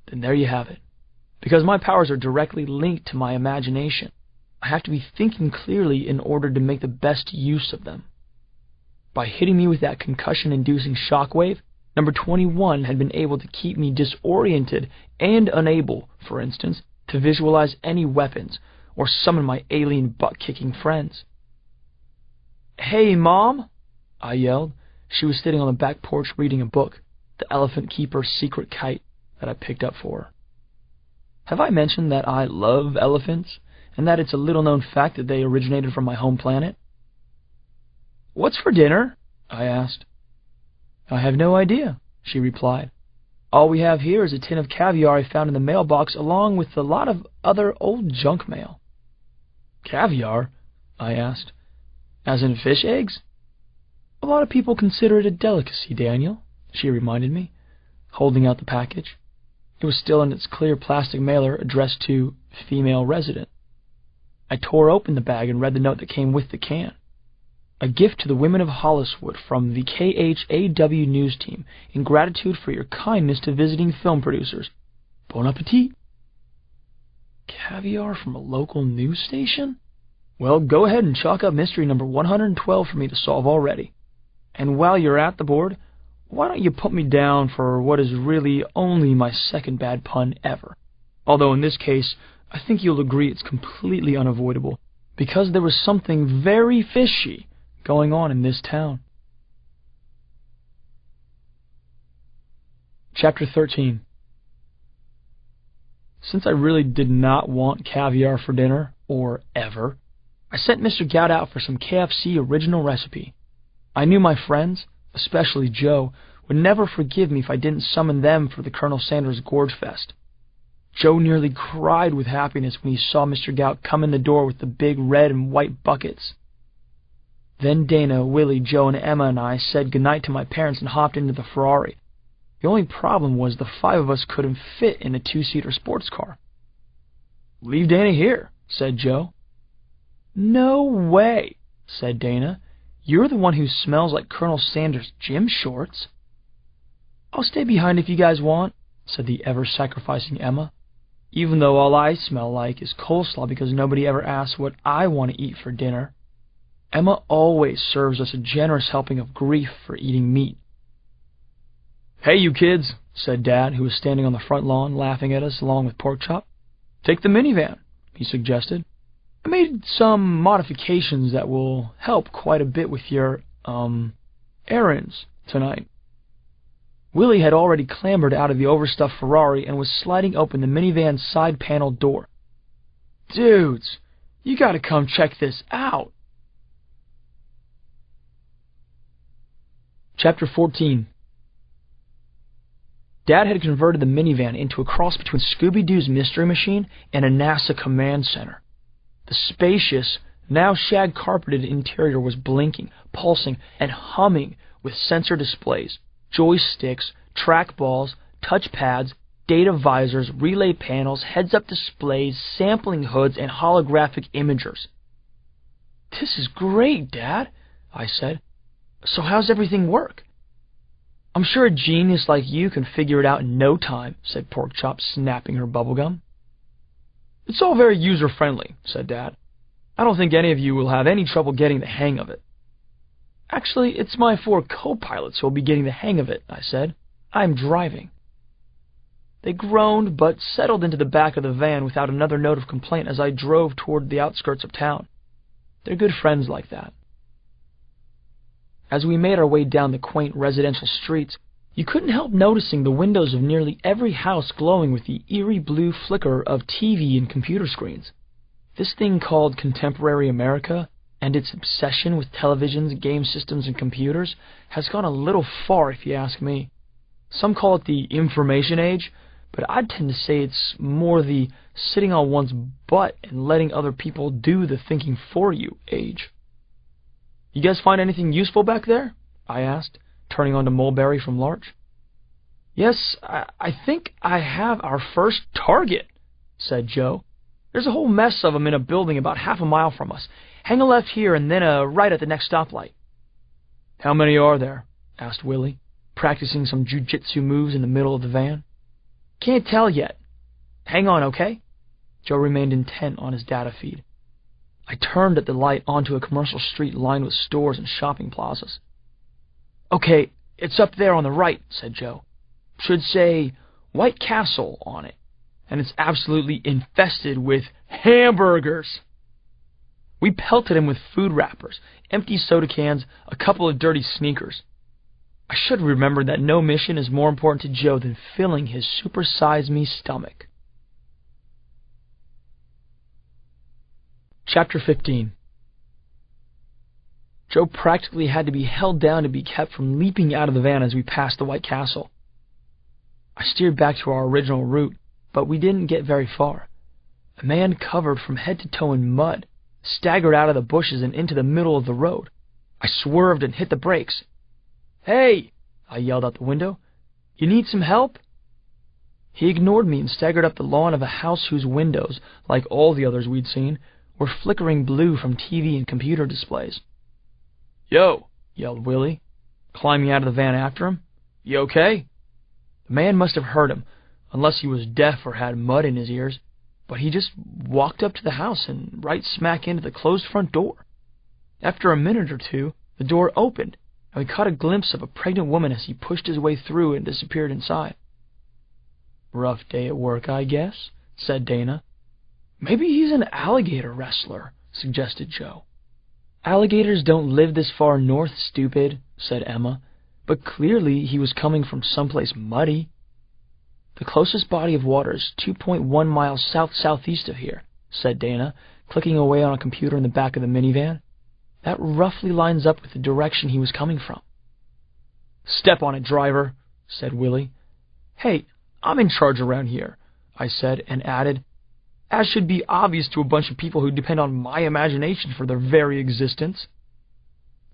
then there you have it. Because my powers are directly linked to my imagination, I have to be thinking clearly in order to make the best use of them. By hitting me with that concussion-inducing shockwave, number 21 had been able to keep me disoriented and unable, for instance, to visualize any weapons or summon my alien butt-kicking friends. "Hey, Mom!" I yelled. She was sitting on the back porch reading a book, The Elephant Keeper's Secret Kite, that I picked up for her. Have I mentioned that I love elephants, and that it's a little-known fact that they originated from my home planet? "What's for dinner?" I asked. "I have no idea," she replied. "All we have here is a tin of caviar I found in the mailbox along with a lot of other old junk mail." "Caviar?" I asked. "As in fish eggs?" "A lot of people consider it a delicacy, Daniel," she reminded me, holding out the package. It was still in its clear plastic mailer addressed to Female Resident. I tore open the bag and read the note that came with the can. "A gift to the women of Holliswood from the KHAW news team in gratitude for your kindness to visiting film producers. Bon appetit." Caviar from a local news station? Well, go ahead and chalk up mystery number 112 for me to solve already. And while you're at the board, why don't you put me down for what is really only my second bad pun ever? Although in this case, I think you'll agree it's completely unavoidable, because there was something very fishy going on in this town. Chapter 13. Since I really did not want caviar for dinner, or ever, I sent Mr. Gout out for some KFC original recipe. I knew my friends, especially Joe, would never forgive me if I didn't summon them for the Colonel Sanders Gorge Fest. Joe nearly cried with happiness when he saw Mr. Gout come in the door with the big red and white buckets. Then Dana, Willie, Joe, and Emma and I said goodnight to my parents and hopped into the Ferrari. The only problem was the 5 of us couldn't fit in a 2-seater sports car. "Leave Dana here," said Joe. "No way," said Dana. "You're the one who smells like Colonel Sanders' gym shorts." "I'll stay behind if you guys want," said the ever-sacrificing Emma, "even though all I smell like is coleslaw because nobody ever asks what I want to eat for dinner." Emma always serves us a generous helping of grief for eating meat. "Hey, you kids," said Dad, who was standing on the front lawn laughing at us along with Porkchop. "Take the minivan," he suggested. "I made some modifications that will help quite a bit with your, errands tonight." Willie had already clambered out of the overstuffed Ferrari and was sliding open the minivan's side panel door. "Dudes, you gotta come check this out." Chapter 14. Dad had converted the minivan into a cross between Scooby-Doo's Mystery Machine and a NASA command center. The spacious, now shag-carpeted interior was blinking, pulsing, and humming with sensor displays, joysticks, trackballs, touchpads, data visors, relay panels, heads-up displays, sampling hoods, and holographic imagers. "This is great, Dad," I said. "So how's everything work?" "I'm sure a genius like you can figure it out in no time," said Porkchop, snapping her bubblegum. "It's all very user-friendly," said Dad. "I don't think any of you will have any trouble getting the hang of it." "Actually, it's my 4 co-pilots who will be getting the hang of it," I said. "I'm driving." They groaned, but settled into the back of the van without another note of complaint as I drove toward the outskirts of town. They're good friends like that. As we made our way down the quaint residential streets, you couldn't help noticing the windows of nearly every house glowing with the eerie blue flicker of TV and computer screens. This thing called contemporary America, and its obsession with televisions, game systems, and computers, has gone a little far if you ask me. Some call it the information age, but I'd tend to say it's more the sitting on one's butt and letting other people do the thinking for you age. "You guys find anything useful back there?" I asked, turning on to Mulberry from Larch. "Yes, I think I have our first target," said Joe. "There's a whole mess of them in a building about half a mile from us. Hang a left here and then a right at the next stoplight." "How many are there?" asked Willie, practicing some jujitsu moves in the middle of the van. "Can't tell yet. Hang on, okay?" Joe remained intent on his data feed. I turned at the light onto a commercial street lined with stores and shopping plazas. "Okay, it's up there on the right," said Joe. "Should say White Castle on it, and it's absolutely infested with hamburgers." We pelted him with food wrappers, empty soda cans, a couple of dirty sneakers. I should remember that no mission is more important to Joe than filling his super-size-me stomach. Chapter 15. Joe practically had to be held down to be kept from leaping out of the van as we passed the White Castle. I steered back to our original route, but we didn't get very far. A man covered from head to toe in mud staggered out of the bushes and into the middle of the road. I swerved and hit the brakes. "Hey!" I yelled out the window. "You need some help?" He ignored me and staggered up the lawn of a house whose windows, like all the others we'd seen, were flickering blue from TV and computer displays. "Yo!" yelled Willie, climbing out of the van after him. "You okay?" The man must have heard him, unless he was deaf or had mud in his ears, but he just walked up to the house and right smack into the closed front door. After a minute or two, the door opened, and we caught a glimpse of a pregnant woman as he pushed his way through and disappeared inside. "Rough day at work, I guess," said Dana. "Maybe he's an alligator wrestler," suggested Joe. "Alligators don't live this far north, stupid," said Emma, but clearly he was coming from someplace muddy. "The closest body of water is 2.1 miles south-southeast of here," said Dana, clicking away on a computer in the back of the minivan. "That roughly lines up with the direction he was coming from." "Step on it, driver," said Willie. "Hey, I'm in charge around here," I said, and added, "as should be obvious to a bunch of people who depend on my imagination for their very existence."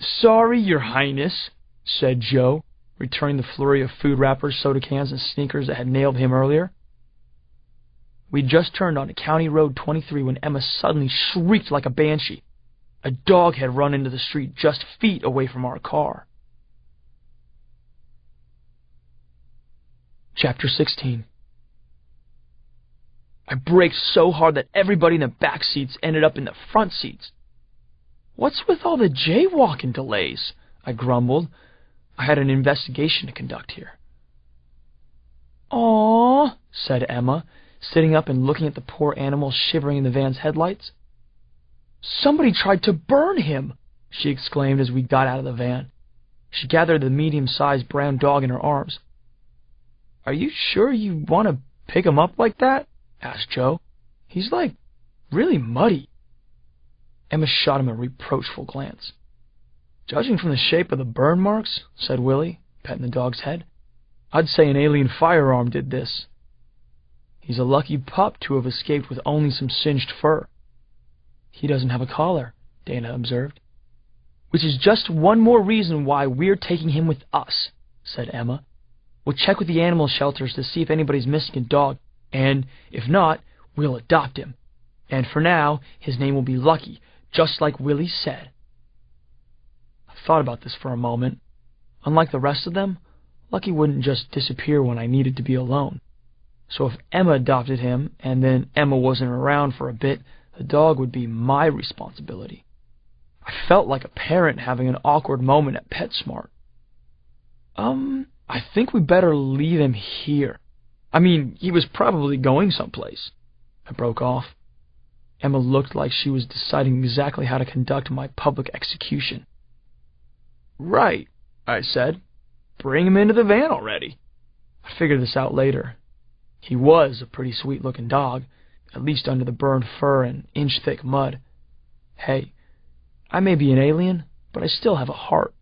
"Sorry, Your Highness," said Joe, returning the flurry of food wrappers, soda cans, and sneakers that had nailed him earlier. We'd just turned onto County Road 23 when Emma suddenly shrieked like a banshee. A dog had run into the street just feet away from our car. Chapter 16. I braked so hard that everybody in the back seats ended up in the front seats. "What's with all the jaywalking delays?" I grumbled. I had an investigation to conduct here. "Aw," said Emma, sitting up and looking at the poor animal shivering in the van's headlights. "Somebody tried to burn him!" she exclaimed as we got out of the van. She gathered the medium-sized brown dog in her arms. "Are you sure you want to pick him up like that?" asked Joe. "He's, really muddy." Emma shot him a reproachful glance. "Judging from the shape of the burn marks," said Willie, petting the dog's head, "I'd say an alien firearm did this." "He's a lucky pup to have escaped with only some singed fur." "He doesn't have a collar," Dana observed. "Which is just one more reason why we're taking him with us," said Emma. "We'll check with the animal shelters to see if anybody's missing a dog, and if not, we'll adopt him. And for now, his name will be Lucky, just like Willie said." I thought about this for a moment. Unlike the rest of them, Lucky wouldn't just disappear when I needed to be alone. So if Emma adopted him, and then Emma wasn't around for a bit, the dog would be my responsibility. I felt like a parent having an awkward moment at PetSmart. I think we better leave him here. I mean, he was probably going someplace." I broke off. Emma looked like she was deciding exactly how to conduct my public execution. "Right," I said. "Bring him into the van already." I figured this out later. He was a pretty sweet-looking dog, at least under the burned fur and inch-thick mud. Hey, I may be an alien, but I still have a heart.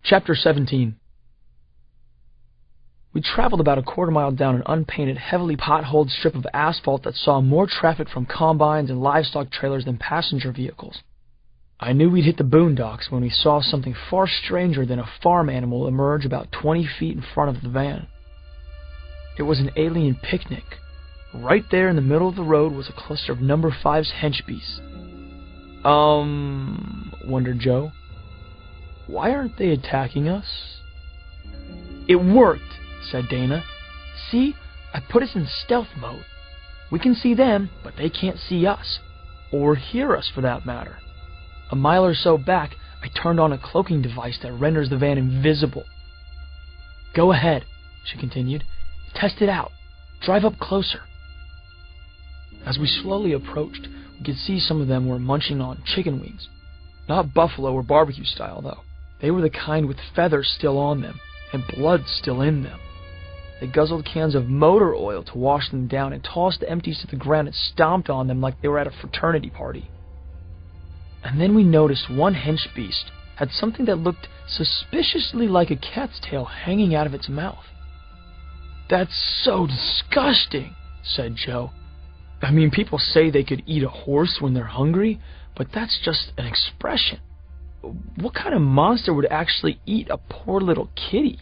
Chapter 17. We traveled about a quarter-mile down an unpainted, heavily potholed strip of asphalt that saw more traffic from combines and livestock trailers than passenger vehicles. I knew we'd hit the boondocks when we saw something far stranger than a farm animal emerge about 20 feet in front of the van. It was an alien picnic. Right there in the middle of the road was a cluster of number 5's henchbeasts. Wondered Joe. Why aren't they attacking us? "It worked," said Dana. "See, I put us in stealth mode. We can see them, but they can't see us. Or hear us, for that matter. A mile or so back, I turned on a cloaking device that renders the van invisible." "Go ahead," she continued. "Test it out. Drive up closer." As we slowly approached, we could see some of them were munching on chicken wings. Not buffalo or barbecue style, though. They were the kind with feathers still on them, and blood still in them. They guzzled cans of motor oil to wash them down and tossed the empties to the ground and stomped on them like they were at a fraternity party. And then we noticed one henchbeast had something that looked suspiciously like a cat's tail hanging out of its mouth. "That's so disgusting," said Joe. "I mean, people say they could eat a horse when they're hungry, but that's just an expression. What kind of monster would actually eat a poor little kitty?"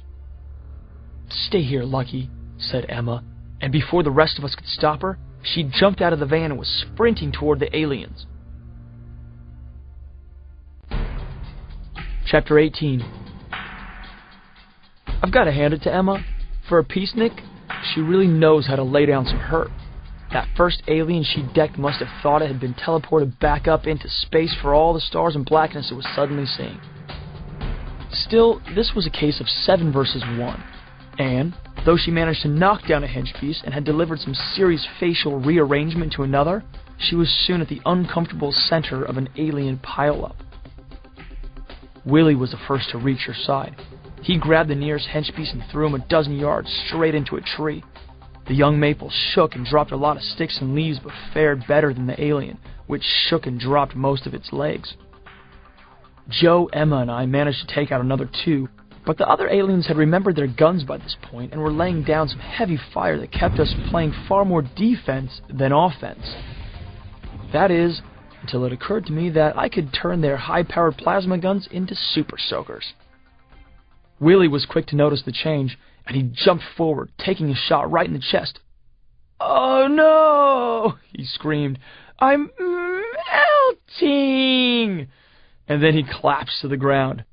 "Stay here, Lucky," said Emma, and before the rest of us could stop her, she jumped out of the van and was sprinting toward the aliens. Chapter 18. I've got to hand it to Emma. For a peacenik, she really knows how to lay down some hurt. That first alien she decked must have thought it had been teleported back up into space for all the stars and blackness it was suddenly seeing. Still, this was a case of 7 versus 1, and, though she managed to knock down a henchbeast and had delivered some serious facial rearrangement to another, she was soon at the uncomfortable center of an alien pileup. Willie was the first to reach her side. He grabbed the nearest henchbeast and threw him a dozen yards straight into a tree. The young maple shook and dropped a lot of sticks and leaves, but fared better than the alien, which shook and dropped most of its legs. Joe, Emma, and I managed to take out another 2, but the other aliens had remembered their guns by this point and were laying down some heavy fire that kept us playing far more defense than offense. That is, until it occurred to me that I could turn their high-powered plasma guns into super soakers. Willie was quick to notice the change, and he jumped forward, taking a shot right in the chest. "Oh no!" he screamed. "I'm melting!" And then he collapsed to the ground.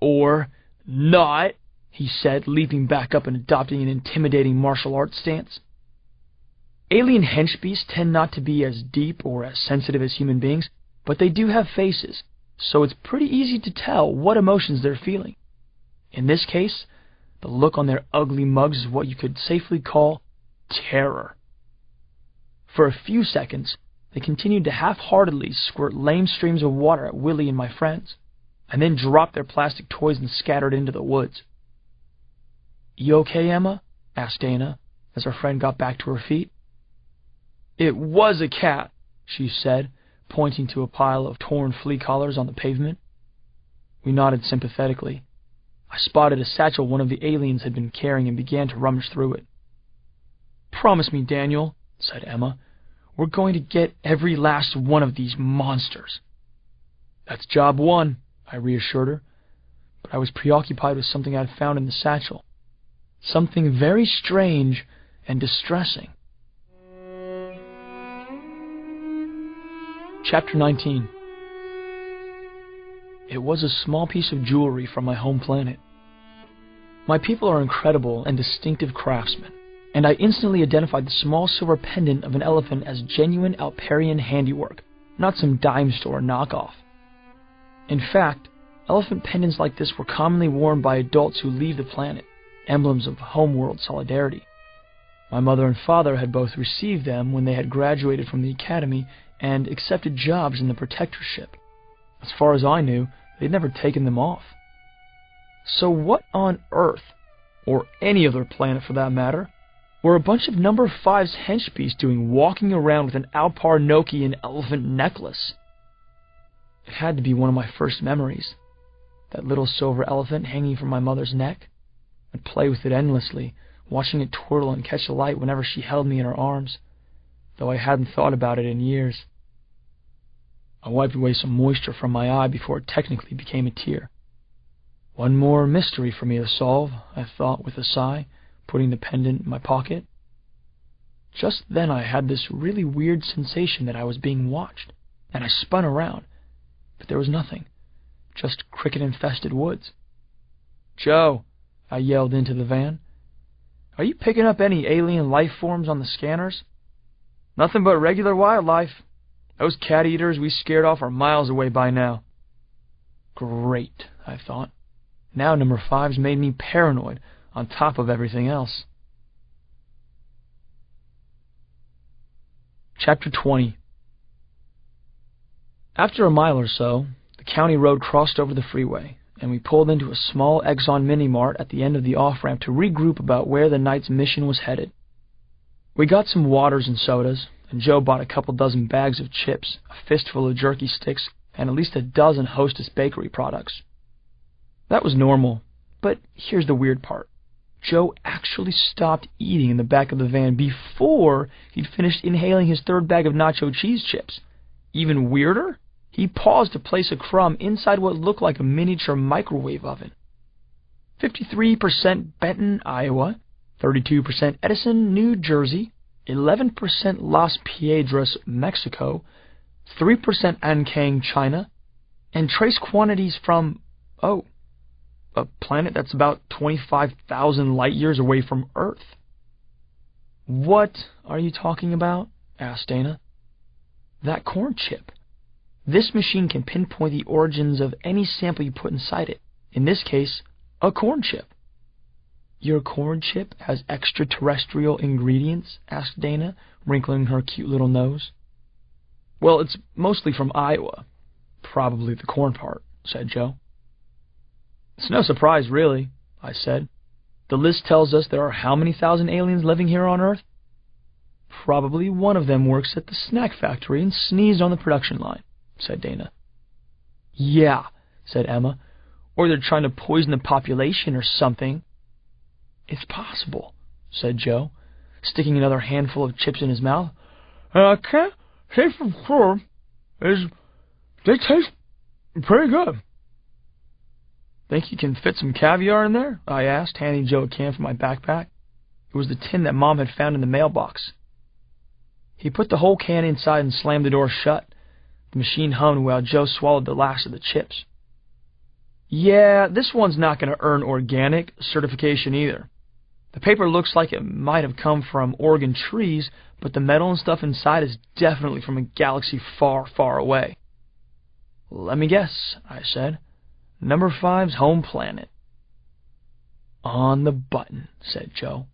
"Or not," he said, leaping back up and adopting an intimidating martial arts stance. Alien henchbeasts tend not to be as deep or as sensitive as human beings, but they do have faces, so it's pretty easy to tell what emotions they're feeling. In this case, The look on their ugly mugs is what you could safely call terror. For a few seconds, they continued to half-heartedly squirt lame streams of water at Willie and my friends, and then dropped their plastic toys and scattered into the woods. "You okay, Emma?" asked Dana, as our friend got back to her feet. "It was a cat," she said, pointing to a pile of torn flea collars on the pavement. We nodded sympathetically. I spotted a satchel one of the aliens had been carrying and began to rummage through it. "Promise me, Daniel," said Emma. "We're going to get every last one of these monsters." "That's job one," I reassured her, but I was preoccupied with something I had found in the satchel. Something very strange and distressing. Chapter 19. It was a small piece of jewelry from my home planet. My people are incredible and distinctive craftsmen, and I instantly identified the small silver pendant of an elephant as genuine Alperian handiwork, not some dime store knockoff. In fact, elephant pendants like this were commonly worn by adults who leave the planet, emblems of homeworld solidarity. My mother and father had both received them when they had graduated from the academy and accepted jobs in the protectorship. As far as I knew, they'd never taken them off. So what on Earth, or any other planet for that matter, were a bunch of number 5's henchbeasts doing walking around with an Alpar Nokian elephant necklace? It had to be one of my first memories. That little silver elephant hanging from my mother's neck. I'd play with it endlessly, watching it twirl and catch the light whenever she held me in her arms, though I hadn't thought about it in years. I wiped away some moisture from my eye before it technically became a tear. One more mystery for me to solve, I thought with a sigh, putting the pendant in my pocket. Just then I had this really weird sensation that I was being watched, and I spun around, but there was nothing, just cricket-infested woods. "Joe," I yelled into the van, "are you picking up any alien life forms on the scanners?" "Nothing but regular wildlife. Those cat-eaters we scared off are miles away by now." Great, I thought. Now number 5's made me paranoid, on top of everything else. Chapter 20. After a mile or so, the county road crossed over the freeway, and we pulled into a small Exxon mini-mart at the end of the off-ramp to regroup about where the night's mission was headed. We got some waters and sodas, and Joe bought a couple dozen bags of chips, a fistful of jerky sticks, and at least a dozen Hostess bakery products. That was normal, but here's the weird part. Joe actually stopped eating in the back of the van before he'd finished inhaling his third bag of nacho cheese chips. Even weirder, he paused to place a crumb inside what looked like a miniature microwave oven. 53% Benton, Iowa, 32% Edison, New Jersey, 11% Las Piedras, Mexico, 3% Ankang, China, and trace quantities from, a planet that's about 25,000 light years away from Earth. "What are you talking about?" asked Dana. "That corn chip. This machine can pinpoint the origins of any sample you put inside it. In this case, a corn chip." "Your corn chip has extraterrestrial ingredients?" asked Dana, wrinkling her cute little nose. "Well, it's mostly from Iowa. Probably the corn part," said Joe. "It's no surprise, really," I said. "The list tells us there are how many thousand aliens living here on Earth?" "Probably one of them works at the snack factory and sneezed on the production line," said Dana. "Yeah," said Emma. "Or they're trying to poison the population or something." "It's possible," said Joe, sticking another handful of chips in his mouth. "And I can't say for sure, they taste pretty good." "Think you can fit some caviar in there?" I asked, handing Joe a can from my backpack. It was the tin that Mom had found in the mailbox. He put the whole can inside and slammed the door shut. The machine hummed while Joe swallowed the last of the chips. "Yeah, this one's not going to earn organic certification either. The paper looks like it might have come from Oregon trees, but the metal and stuff inside is definitely from a galaxy far, far away." "Let me guess," I said. "Number 5's home planet." On the button, said Joe.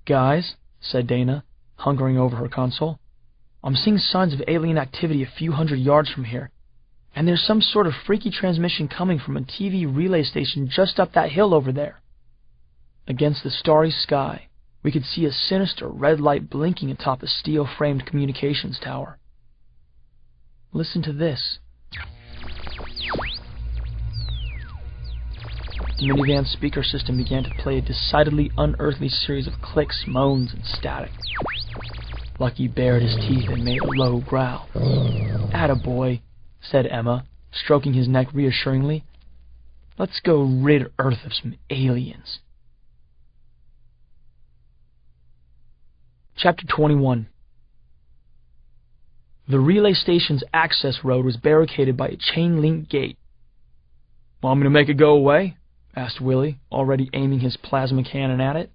Guys, said Dana, hunkering over her console, I'm seeing signs of alien activity a few hundred yards from here, and there's some sort of freaky transmission coming from a TV relay station just up that hill over there. Against the starry sky, we could see a sinister red light blinking atop a steel-framed communications tower. Listen to this. The minivan's speaker system began to play a decidedly unearthly series of clicks, moans, and static. Lucky bared his teeth and made a low growl. "Attaboy," said Emma, stroking his neck reassuringly. "Let's go rid Earth of some aliens." Chapter 21. The relay station's access road was barricaded by a chain-link gate. "Want me to make it go away?" asked Willie, already aiming his plasma cannon at it.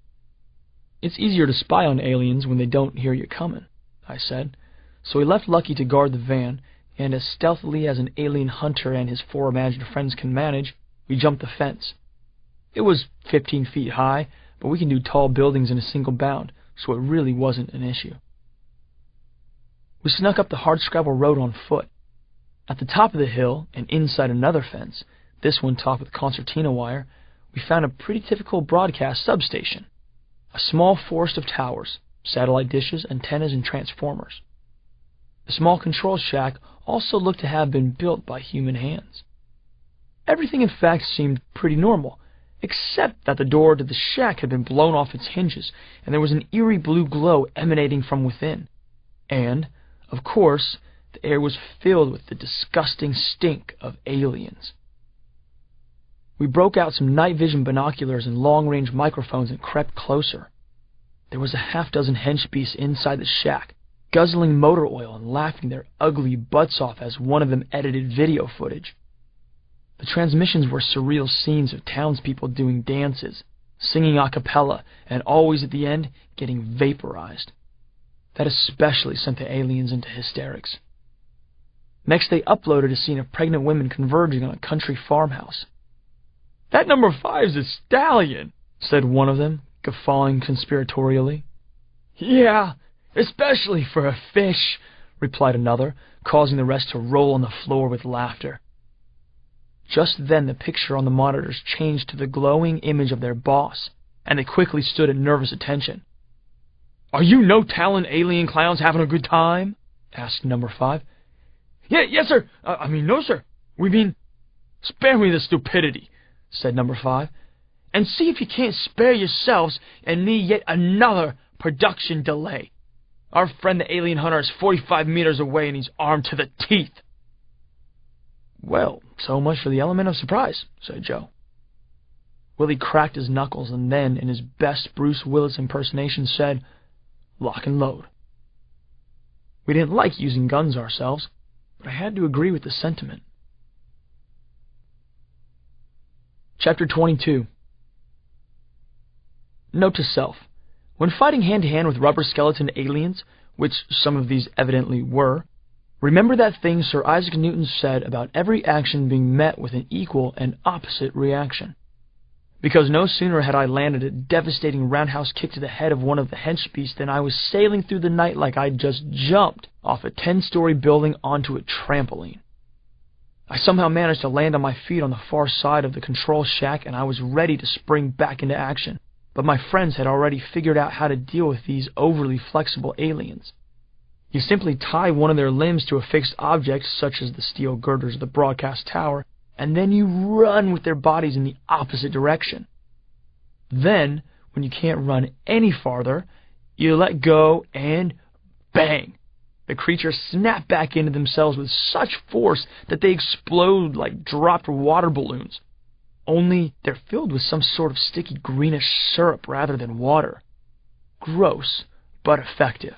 "It's easier to spy on aliens when they don't hear you coming," I said. So we left Lucky to guard the van, and as stealthily as an alien hunter and his 4 imagined friends can manage, we jumped the fence. It was 15 feet high, but we can do tall buildings in a single bound, so it really wasn't an issue. We snuck up the hardscrabble road on foot. At the top of the hill, and inside another fence, this one topped with concertina wire, we found a pretty typical broadcast substation. A small forest of towers, satellite dishes, antennas, and transformers. The small control shack also looked to have been built by human hands. Everything in fact seemed pretty normal, except that the door to the shack had been blown off its hinges, and there was an eerie blue glow emanating from within. And, of course, the air was filled with the disgusting stink of aliens. We broke out some night vision binoculars and long-range microphones and crept closer. There was a half-dozen henchbeasts inside the shack, guzzling motor oil and laughing their ugly butts off as one of them edited video footage. The transmissions were surreal scenes of townspeople doing dances, singing a cappella, and always at the end getting vaporized. That especially sent the aliens into hysterics. Next they uploaded a scene of pregnant women converging on a country farmhouse. "That number 5's a stallion," said one of them, guffawing conspiratorially. "Yeah, especially for a fish," replied another, causing the rest to roll on the floor with laughter. Just then the picture on the monitors changed to the glowing image of their boss, and they quickly stood at nervous attention. "Are you no-talent alien clowns having a good time?" asked number 5. Yes, sir. No, sir. We mean, spare me the stupidity," said number 5, "and see if you can't spare yourselves and me yet another production delay. Our friend the alien hunter is 45 meters away and he's armed to the teeth." "Well, so much for the element of surprise," said Joe. Willie cracked his knuckles and then, in his best Bruce Willis impersonation, said, "Lock and load." We didn't like using guns ourselves, but I had to agree with the sentiment. Chapter 22. Note to self. When fighting hand-to-hand with rubber skeleton aliens, which some of these evidently were, remember that thing Sir Isaac Newton said about every action being met with an equal and opposite reaction. Because no sooner had I landed a devastating roundhouse kick to the head of one of the henchbeasts than I was sailing through the night like I'd just jumped off a 10-story building onto a trampoline. I somehow managed to land on my feet on the far side of the control shack, and I was ready to spring back into action, but my friends had already figured out how to deal with these overly flexible aliens. You simply tie one of their limbs to a fixed object, such as the steel girders of the broadcast tower, and then you run with their bodies in the opposite direction. Then, when you can't run any farther, you let go and bang! The creatures snap back into themselves with such force that they explode like dropped water balloons. Only they're filled with some sort of sticky greenish syrup rather than water. Gross, but effective.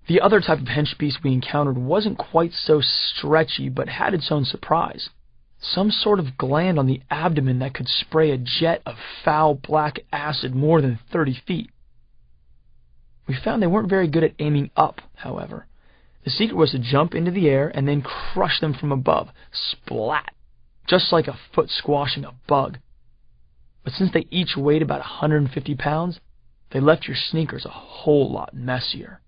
The other type of henchbeast we encountered wasn't quite so stretchy, but had its own surprise. Some sort of gland on the abdomen that could spray a jet of foul black acid more than 30 feet. We found they weren't very good at aiming up, however. The secret was to jump into the air and then crush them from above, splat, just like a foot squashing a bug. but since they each weighed about 150 pounds, they left your sneakers a whole lot messier.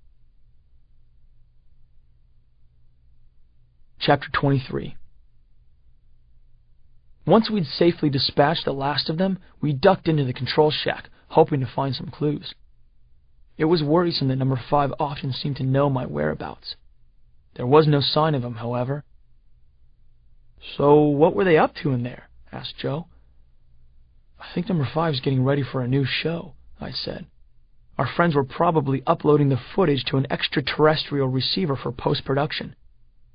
Chapter 23. Once we'd safely dispatched the last of them, we ducked into the control shack, hoping to find some clues. It was worrisome that Number 5 often seemed to know my whereabouts. There was no sign of him, however. "So what were they up to in there?" asked Joe. "I think Number 5's getting ready for a new show," I said. "Our friends were probably uploading the footage to an extraterrestrial receiver for post-production.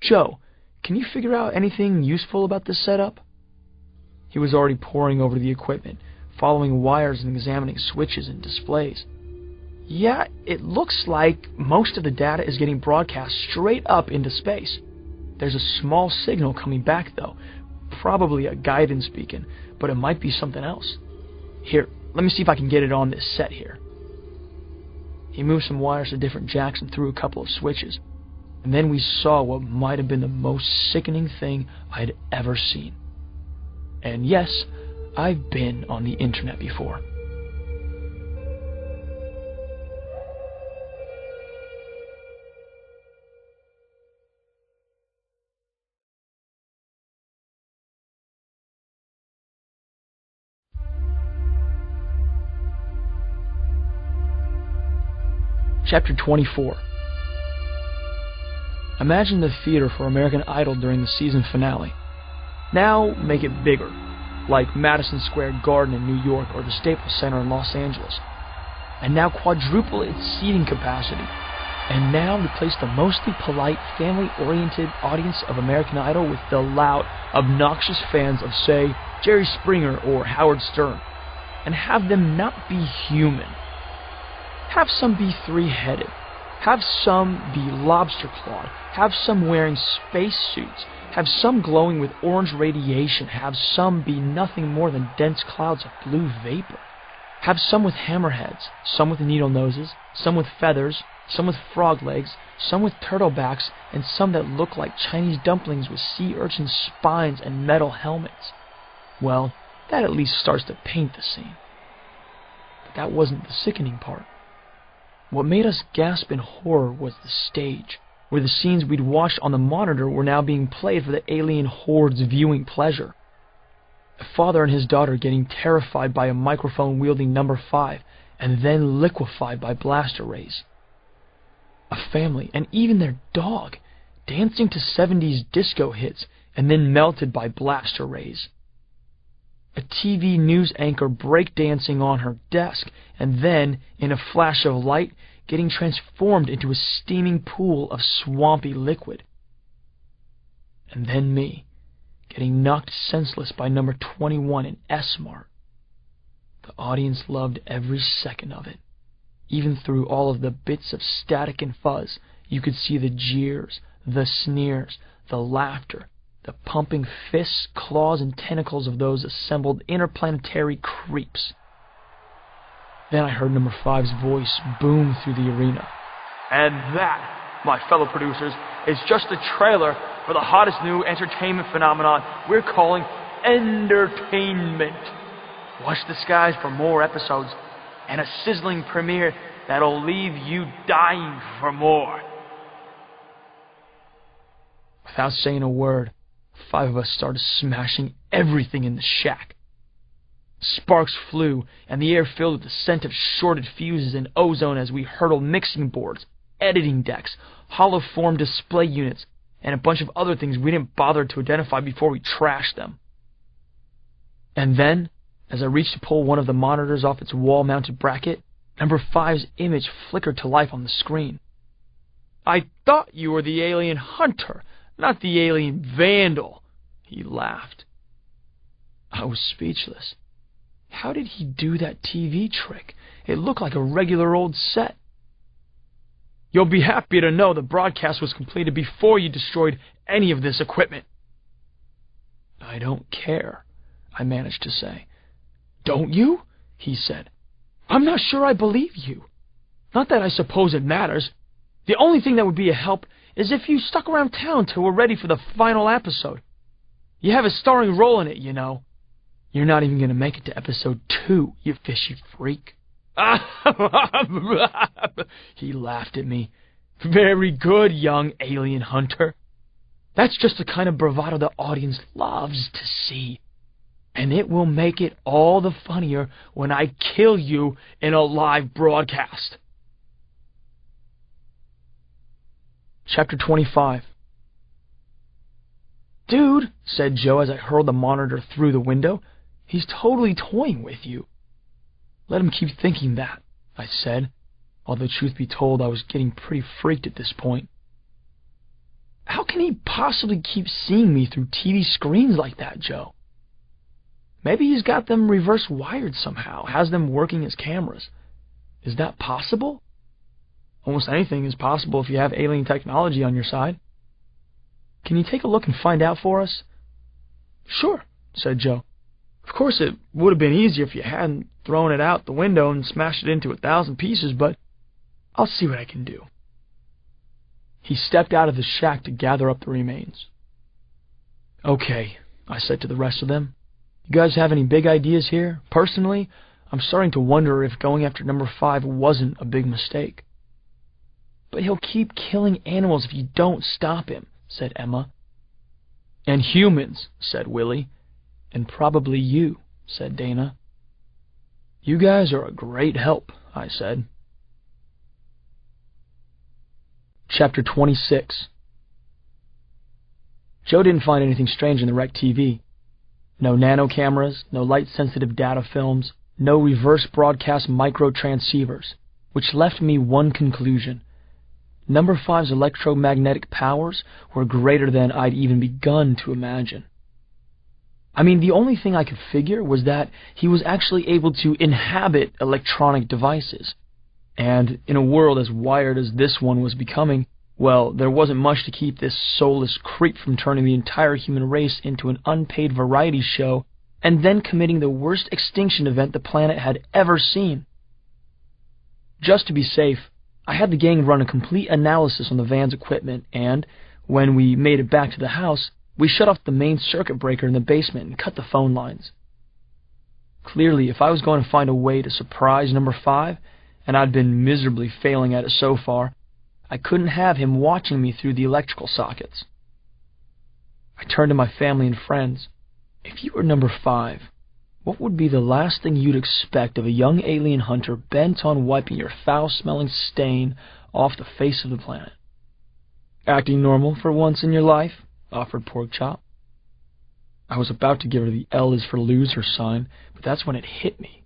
Joe, can you figure out anything useful about this setup?" He was already poring over the equipment, following wires and examining switches and displays. "Yeah, it looks like most of the data is getting broadcast straight up into space. There's a small signal coming back, though. Probably a guidance beacon, but it might be something else. Here, let me see if I can get it on this set here." He moved some wires to different jacks and threw a couple of switches, and then we saw what might have been the most sickening thing I'd ever seen. And yes, I've been on the internet before. Chapter 24. Imagine the theater for American Idol during the season finale. Now make it bigger, like Madison Square Garden in New York or the Staples Center in Los Angeles. And now quadruple its seating capacity. And now replace the mostly polite, family-oriented audience of American Idol with the loud, obnoxious fans of, say, Jerry Springer or Howard Stern. And have them not be human. Have some be three-headed. Have some be lobster-clawed. Have some wearing space suits. Have some glowing with orange radiation. Have some be nothing more than dense clouds of blue vapor. Have some with hammerheads, some with needle noses, some with feathers, some with frog legs, some with turtle backs, and some that look like Chinese dumplings with sea urchin spines and metal helmets. Well, that at least starts to paint the scene. But that wasn't the sickening part. What made us gasp in horror was the stage, where the scenes we'd watched on the monitor were now being played for the alien horde's viewing pleasure. A father and his daughter getting terrified by a microphone-wielding Number 5, and then liquefied by blaster rays. A family, and even their dog, dancing to 70s disco hits, and then melted by blaster rays. A TV news anchor breakdancing on her desk, and then, in a flash of light, getting transformed into a steaming pool of swampy liquid. And then me, getting knocked senseless by Number 21 in S-Mart. The audience loved every second of it. Even through all of the bits of static and fuzz, you could see the jeers, the sneers, the laughter, the pumping fists, claws, and tentacles of those assembled interplanetary creeps. Then I heard Number 5's voice boom through the arena. "And that, my fellow producers, is just a trailer for the hottest new entertainment phenomenon we're calling entertainment. Watch the skies for more episodes, and a sizzling premiere that'll leave you dying for more." Without saying a word, 5 of us started smashing everything in the shack. Sparks flew, and the air filled with the scent of shorted fuses and ozone as we hurtled mixing boards, editing decks, hollow-form display units, and a bunch of other things we didn't bother to identify before we trashed them. And then, as I reached to pull one of the monitors off its wall-mounted bracket, Number 5's image flickered to life on the screen. "I thought you were the alien hunter, not the alien vandal," he laughed. I was speechless. How did he do that TV trick? It looked like a regular old set. "You'll be happy to know the broadcast was completed before you destroyed any of this equipment." "I don't care," I managed to say. "Don't you?" he said. "I'm not sure I believe you. Not that I suppose it matters. The only thing that would be a help is if you stuck around town till we're ready for the final episode. You have a starring role in it, you know. You're not even going to make it to episode 2, you fishy freak. He laughed at me. Very good, young alien hunter. That's just the kind of bravado the audience loves to see. And it will make it all the funnier when I kill you in a live broadcast. Chapter 25. Dude, said Joe as I hurled the monitor through the window, he's totally toying with you. Let him keep thinking that, I said, although truth be told I was getting pretty freaked at this point. How can he possibly keep seeing me through TV screens like that, Joe? Maybe he's got them reverse wired somehow, has them working as cameras. Is that possible? Almost anything is possible if you have alien technology on your side. Can you take a look and find out for us? Sure, said Joe. Of course, it would have been easier if you hadn't thrown it out the window and smashed it into 1,000 pieces, but I'll see what I can do. He stepped out of the shack to gather up the remains. Okay, I said to the rest of them. You guys have any big ideas here? Personally, I'm starting to wonder if going after number 5 wasn't a big mistake. But he'll keep killing animals if you don't stop him, said Emma. And humans, said Willie. And probably you, said Dana. You guys are a great help, I said. Chapter 26. Joe didn't find anything strange in the wrecked TV. No nano cameras, no light-sensitive data films, no reverse broadcast micro-transceivers, which left me one conclusion. Number 5's electromagnetic powers were greater than I'd even begun to imagine. I mean, the only thing I could figure was that he was actually able to inhabit electronic devices. And in a world as wired as this one was becoming, well, there wasn't much to keep this soulless creep from turning the entire human race into an unpaid variety show and then committing the worst extinction event the planet had ever seen. Just to be safe, I had the gang run a complete analysis on the van's equipment, and when we made it back to the house, we shut off the main circuit breaker in the basement and cut the phone lines. Clearly, if I was going to find a way to surprise number 5, and I'd been miserably failing at it so far, I couldn't have him watching me through the electrical sockets. I turned to my family and friends. If you were number 5, what would be the last thing you'd expect of a young alien hunter bent on wiping your foul-smelling stain off the face of the planet? Acting normal for once in your life, offered Porkchop. I was about to give her the L is for loser sign, but that's when it hit me.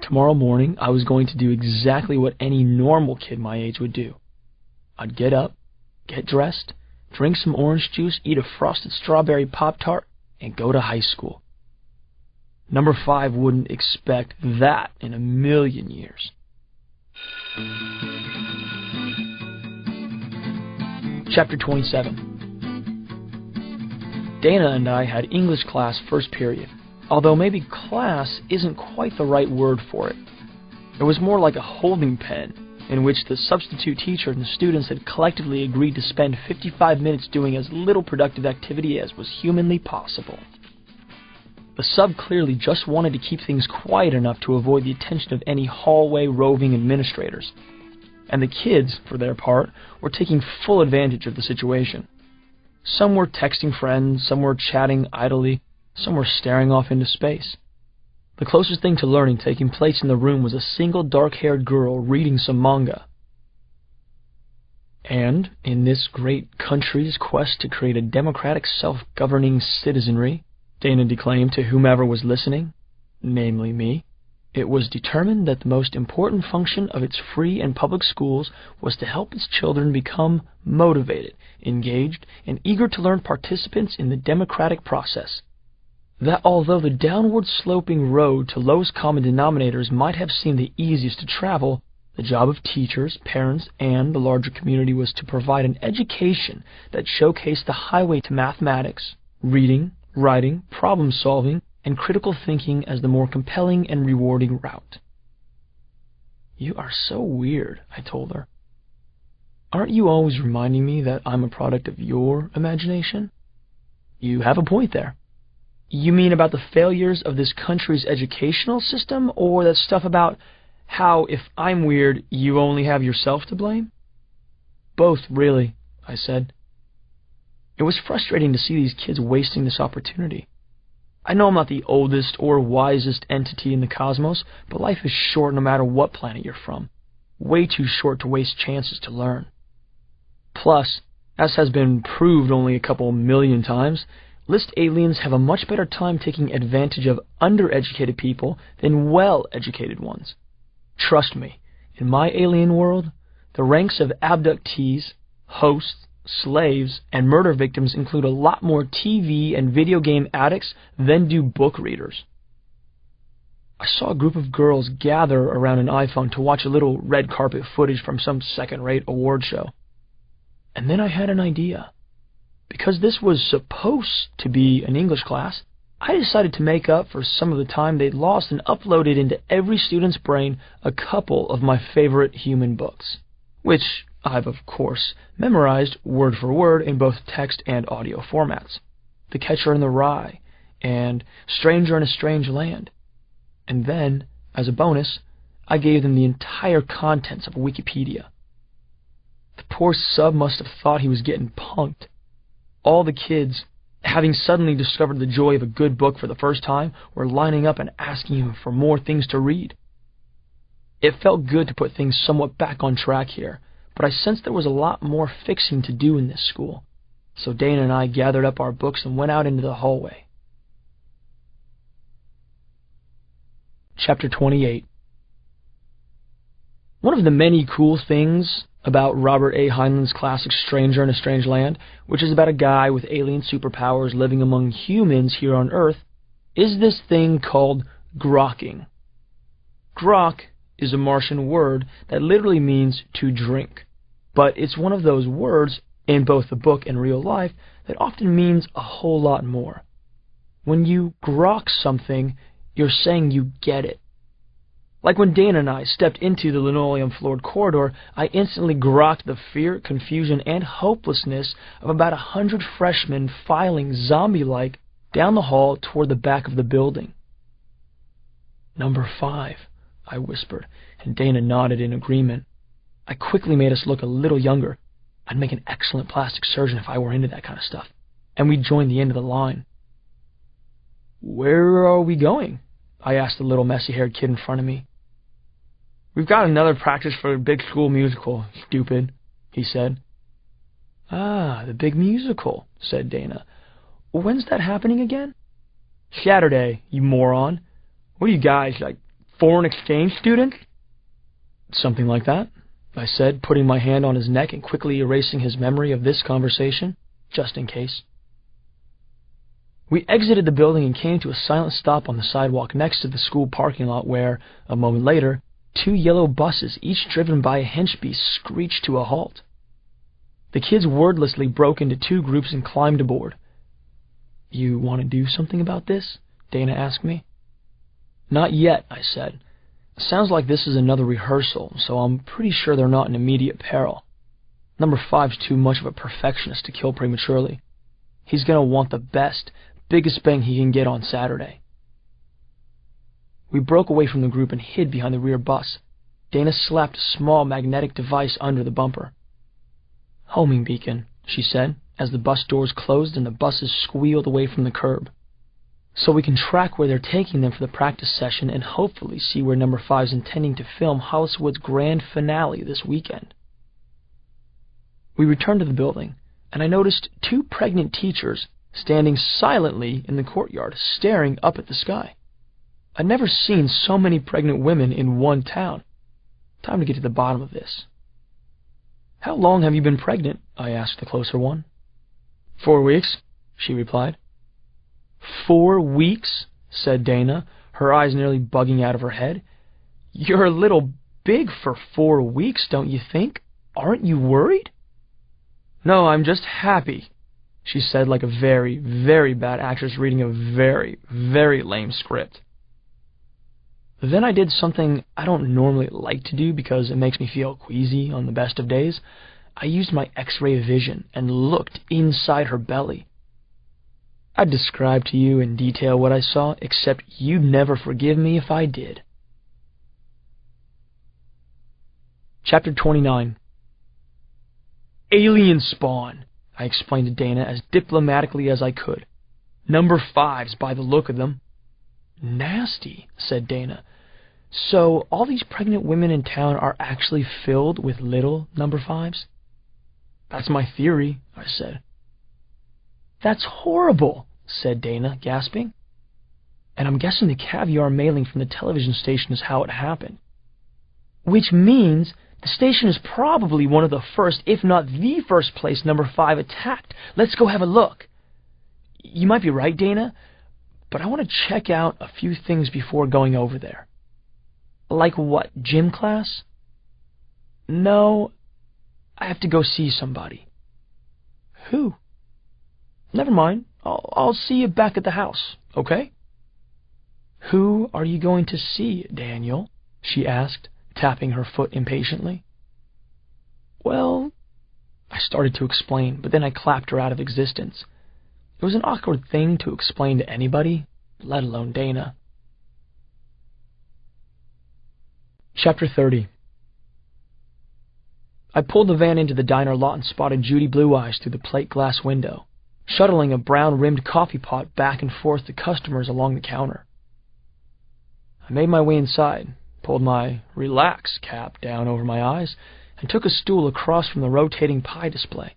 Tomorrow morning, I was going to do exactly what any normal kid my age would do. I'd get up, get dressed, drink some orange juice, eat a frosted strawberry Pop-Tart, and go to high school. Number 5 wouldn't expect that in a million years. Chapter 27. Dana and I had English class first period, although maybe class isn't quite the right word for it. It was more like a holding pen, in which the substitute teacher and the students had collectively agreed to spend 55 minutes doing as little productive activity as was humanly possible. The sub clearly just wanted to keep things quiet enough to avoid the attention of any hallway roving administrators. And the kids, for their part, were taking full advantage of the situation. Some were texting friends, some were chatting idly, some were staring off into space. The closest thing to learning taking place in the room was a single dark-haired girl reading some manga. And, in this great country's quest to create a democratic self-governing citizenry, Dana declaimed to whomever was listening, namely me, it was determined that the most important function of its free and public schools was to help its children become motivated, engaged, and eager to learn participants in the democratic process. That although the downward-sloping road to lowest common denominators might have seemed the easiest to travel, the job of teachers, parents, and the larger community was to provide an education that showcased the highway to mathematics, reading, writing, problem-solving, and critical thinking as the more compelling and rewarding route. You are so weird, I told her. Aren't you always reminding me that I'm a product of your imagination? You have a point there. You mean about the failures of this country's educational system, or that stuff about how if I'm weird, you only have yourself to blame? Both, really, I said. It was frustrating to see these kids wasting this opportunity. I know I'm not the oldest or wisest entity in the cosmos, but life is short no matter what planet you're from. Way too short to waste chances to learn. Plus, as has been proved only a couple million times, list aliens have a much better time taking advantage of undereducated people than well-educated ones. Trust me, in my alien world, the ranks of abductees, hosts, slaves, and murder victims include a lot more TV and video game addicts than do book readers. I saw a group of girls gather around an iPhone to watch a little red carpet footage from some second-rate award show. And then I had an idea. Because this was supposed to be an English class, I decided to make up for some of the time they'd lost and uploaded into every student's brain a couple of my favorite human books, which I've, of course, memorized word for word in both text and audio formats. The Catcher in the Rye and Stranger in a Strange Land. And then, as a bonus, I gave them the entire contents of Wikipedia. The poor sub must have thought he was getting punked. All the kids, having suddenly discovered the joy of a good book for the first time, were lining up and asking him for more things to read. It felt good to put things somewhat back on track here, but I sensed there was a lot more fixing to do in this school. So Dana and I gathered up our books and went out into the hallway. Chapter 28. One of the many cool things about Robert A. Heinlein's classic Stranger in a Strange Land, which is about a guy with alien superpowers living among humans here on Earth, is this thing called grokking. Grok is a Martian word that literally means to drink, but it's one of those words, in both the book and real life, that often means a whole lot more. When you grok something, you're saying you get it. Like when Dana and I stepped into the linoleum-floored corridor, I instantly grokked the fear, confusion, and hopelessness of about 100 freshmen filing zombie-like down the hall toward the back of the building. "Number 5, I whispered, and Dana nodded in agreement. I quickly made us look a little younger. I'd make an excellent plastic surgeon if I were into that kind of stuff. And we joined the end of the line. "Where are we going?" I asked the little messy-haired kid in front of me. "We've got another practice for a big school musical, stupid," he said. "Ah, the big musical," said Dana. "When's that happening again?" "Saturday, you moron. What are you guys, like foreign exchange students?" "Something like that," I said, putting my hand on his neck and quickly erasing his memory of this conversation, just in case. We exited the building and came to a silent stop on the sidewalk next to the school parking lot where, a moment later, 2 yellow buses, each driven by a henchbeast, screeched to a halt. The kids wordlessly broke into 2 groups and climbed aboard. "You want to do something about this?" Dana asked me. "Not yet," I said. "Sounds like this is another rehearsal, so I'm pretty sure they're not in immediate peril. Number 5's too much of a perfectionist to kill prematurely. He's going to want the best, biggest bang he can get on Saturday." We broke away from the group and hid behind the rear bus. Dana slapped a small magnetic device under the bumper. "Homing beacon," she said, as the bus doors closed and the buses squealed away from the curb. "So we can track where they're taking them for the practice session and hopefully see where Number 5's intending to film Hollywood's grand finale this weekend." We returned to the building, and I noticed 2 pregnant teachers standing silently in the courtyard, staring up at the sky. I'd never seen so many pregnant women in one town. Time to get to the bottom of this. "How long have you been pregnant?" I asked the closer one. 4 weeks, she replied. 4 weeks, said Dana, her eyes nearly bugging out of her head. "You're a little big for 4 weeks, don't you think? Aren't you worried?" "No, I'm just happy," she said like a very, very bad actress reading a very, very lame script. Then I did something I don't normally like to do because it makes me feel queasy on the best of days. I used my X-ray vision and looked inside her belly. I'd describe to you in detail what I saw, except you'd never forgive me if I did. Chapter 29. Alien spawn, I explained to Dana as diplomatically as I could. Number 5s by the look of them. Nasty, said Dana. So all these pregnant women in town are actually filled with little number 5s? That's my theory, I said. That's horrible, said Dana, gasping. And I'm guessing the caviar mailing from the television station is how it happened. Which means the station is probably one of the first, if not the first place number 5 attacked. Let's go have a look. You might be right, Dana, but I want to check out a few things before going over there. Like what, gym class? No, I have to go see somebody. Who? Never mind. I'll see you back at the house, okay? Who are you going to see, Daniel? She asked, tapping her foot impatiently. Well, I started to explain, but then I clapped her out of existence. It was an awkward thing to explain to anybody, let alone Dana. Chapter 30. I pulled the van into the diner lot and spotted Judy Blue Eyes through the plate glass window, shuttling a brown-rimmed coffee pot back and forth to customers along the counter. I made my way inside, pulled my relax cap down over my eyes, and took a stool across from the rotating pie display.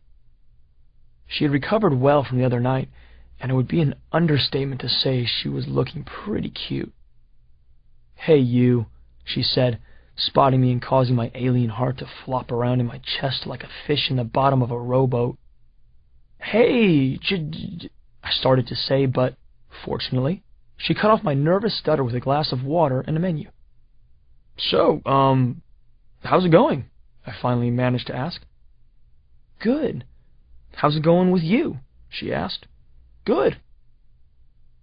She had recovered well from the other night, and it would be an understatement to say she was looking pretty cute. Hey, you, she said, spotting me and causing my alien heart to flop around in my chest like a fish in the bottom of a rowboat. Hey, I started to say, but, fortunately, she cut off my nervous stutter with a glass of water and a menu. So, how's it going? I finally managed to ask. Good. How's it going with you? She asked. Good.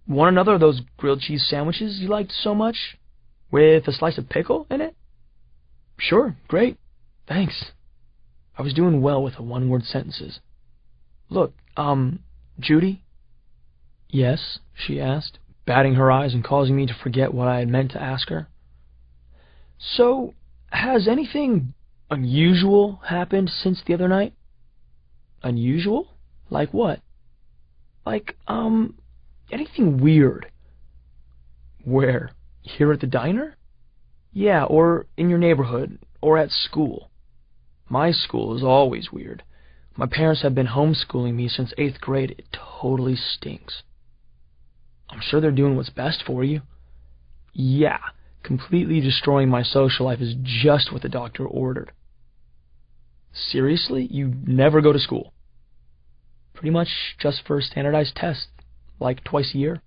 Want another of those grilled cheese sandwiches you liked so much? With a slice of pickle in it? Sure, great. Thanks. I was doing well with the one-word sentences. Look, Judy? Yes, she asked, batting her eyes and causing me to forget what I had meant to ask her. So, has anything unusual happened since the other night? Unusual? Like what? Like, anything weird. Where? Here at the diner? Yeah, or in your neighborhood, or at school. My school is always weird. My parents have been homeschooling me since 8th grade. It totally stinks. I'm sure they're doing what's best for you. Yeah, completely destroying my social life is just what the doctor ordered. Seriously? You never go to school? Pretty much just for standardized tests, like twice a year.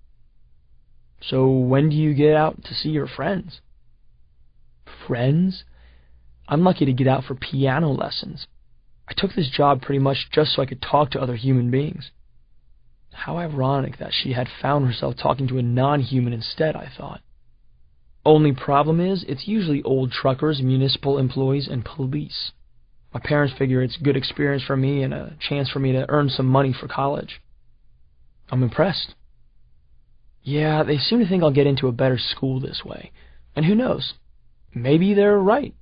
So when do you get out to see your friends? Friends? I'm lucky to get out for piano lessons. I took this job pretty much just so I could talk to other human beings. How ironic that she had found herself talking to a non-human instead, I thought. Only problem is, it's usually old truckers, municipal employees, and police. My parents figure it's good experience for me and a chance for me to earn some money for college. I'm impressed. Yeah, they seem to think I'll get into a better school this way. And who knows? Maybe they're right.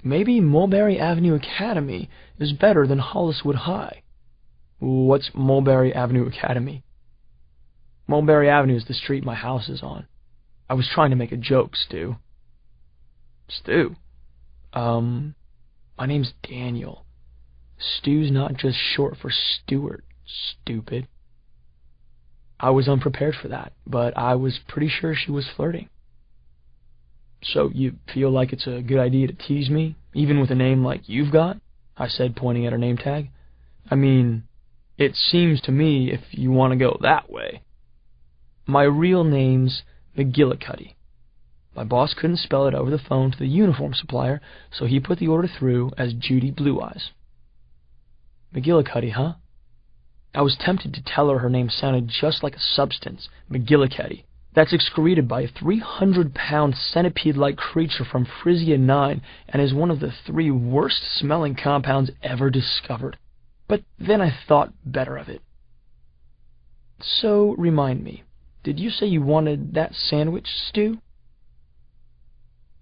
Maybe Mulberry Avenue Academy is better than Holliswood High. What's Mulberry Avenue Academy? Mulberry Avenue is the street my house is on. I was trying to make a joke, Stu. Stu? My name's Daniel. Stu's not just short for Stuart, stupid. I was unprepared for that, but I was pretty sure she was flirting. So you feel like it's a good idea to tease me, even with a name like you've got? I said, pointing at her name tag. I mean, it seems to me if you want to go that way. My real name's McGillicuddy. My boss couldn't spell it over the phone to the uniform supplier, so he put the order through as Judy Blue Eyes. McGillicuddy, huh? I was tempted to tell her name sounded just like a substance, McGillicuddy, that's excreted by a 300-pound centipede-like creature from Frisia 9 and is one of the 3 worst-smelling compounds ever discovered. But then I thought better of it. So, remind me, did you say you wanted that sandwich, Stu?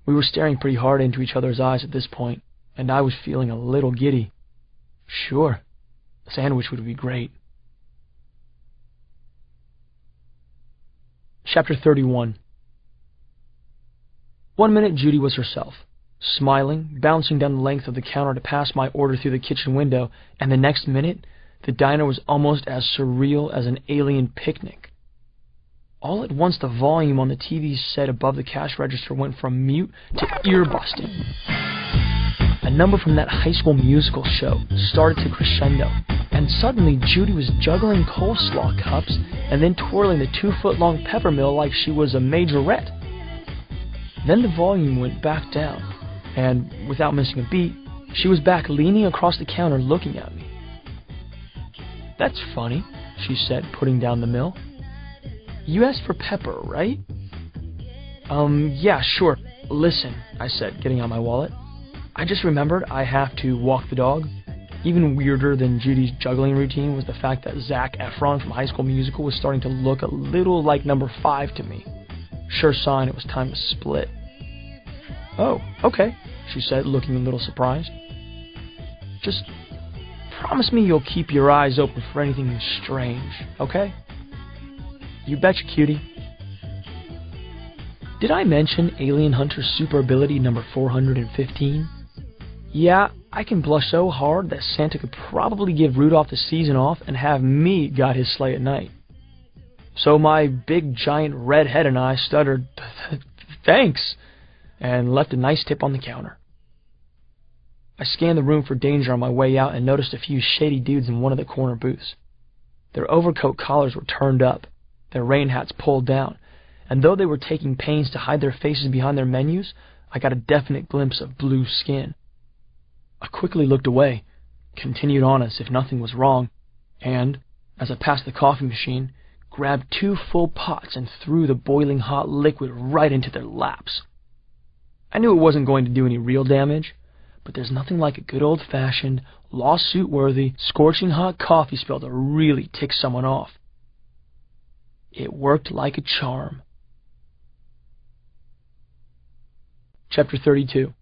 We were staring pretty hard into each other's eyes at this point, and I was feeling a little giddy. Sure, a sandwich would be great. Chapter 31. 1 minute Judy was herself, smiling, bouncing down the length of the counter to pass my order through the kitchen window, and the next minute, the diner was almost as surreal as an alien picnic. All at once, the volume on the TV set above the cash register went from mute to ear-busting. A number from that High School Musical show started to crescendo, and suddenly Judy was juggling coleslaw cups and then twirling the 2-foot-long peppermill like she was a majorette. Then the volume went back down, and without missing a beat, she was back leaning across the counter looking at me. "That's funny," she said, putting down the mill. "You asked for pepper, right?" Yeah, sure. Listen," I said, getting out my wallet. "I just remembered I have to walk the dog." Even weirder than Judy's juggling routine was the fact that Zac Efron from High School Musical was starting to look a little like number 5 to me. Sure sign it was time to split. "Oh, okay," she said, looking a little surprised. "Just promise me you'll keep your eyes open for anything strange, okay?" "You betcha, cutie." Did I mention Alien Hunter Super Ability number 415? Yeah, I can blush so hard that Santa could probably give Rudolph the season off and have me guide his sleigh at night. So my big giant red head and I stuttered, "Thanks," and left a nice tip on the counter. I scanned the room for danger on my way out and noticed a few shady dudes in one of the corner booths. Their overcoat collars were turned up, their rain hats pulled down, and though they were taking pains to hide their faces behind their menus, I got a definite glimpse of blue skin. I quickly looked away, continued on as if nothing was wrong, and, as I passed the coffee machine, grabbed 2 full pots and threw the boiling hot liquid right into their laps. I knew it wasn't going to do any real damage, but there's nothing like a good old-fashioned, lawsuit-worthy, scorching hot coffee spill to really tick someone off. It worked like a charm. Chapter 32.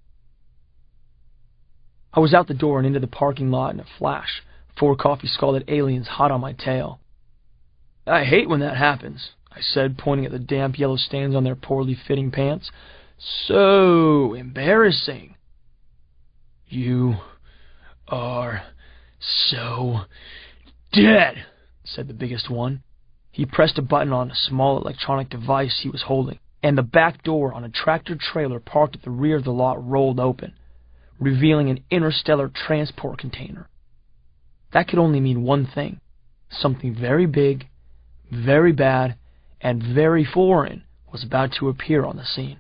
I was out the door and into the parking lot in a flash, 4 coffee-scalded aliens hot on my tail. "I hate when that happens," I said, pointing at the damp yellow stains on their poorly fitting pants. "So embarrassing." "You are so dead," said the biggest one. He pressed a button on a small electronic device he was holding, and the back door on a tractor-trailer parked at the rear of the lot rolled open, revealing an interstellar transport container. That could only mean one thing. Something very big, very bad, and very foreign was about to appear on the scene.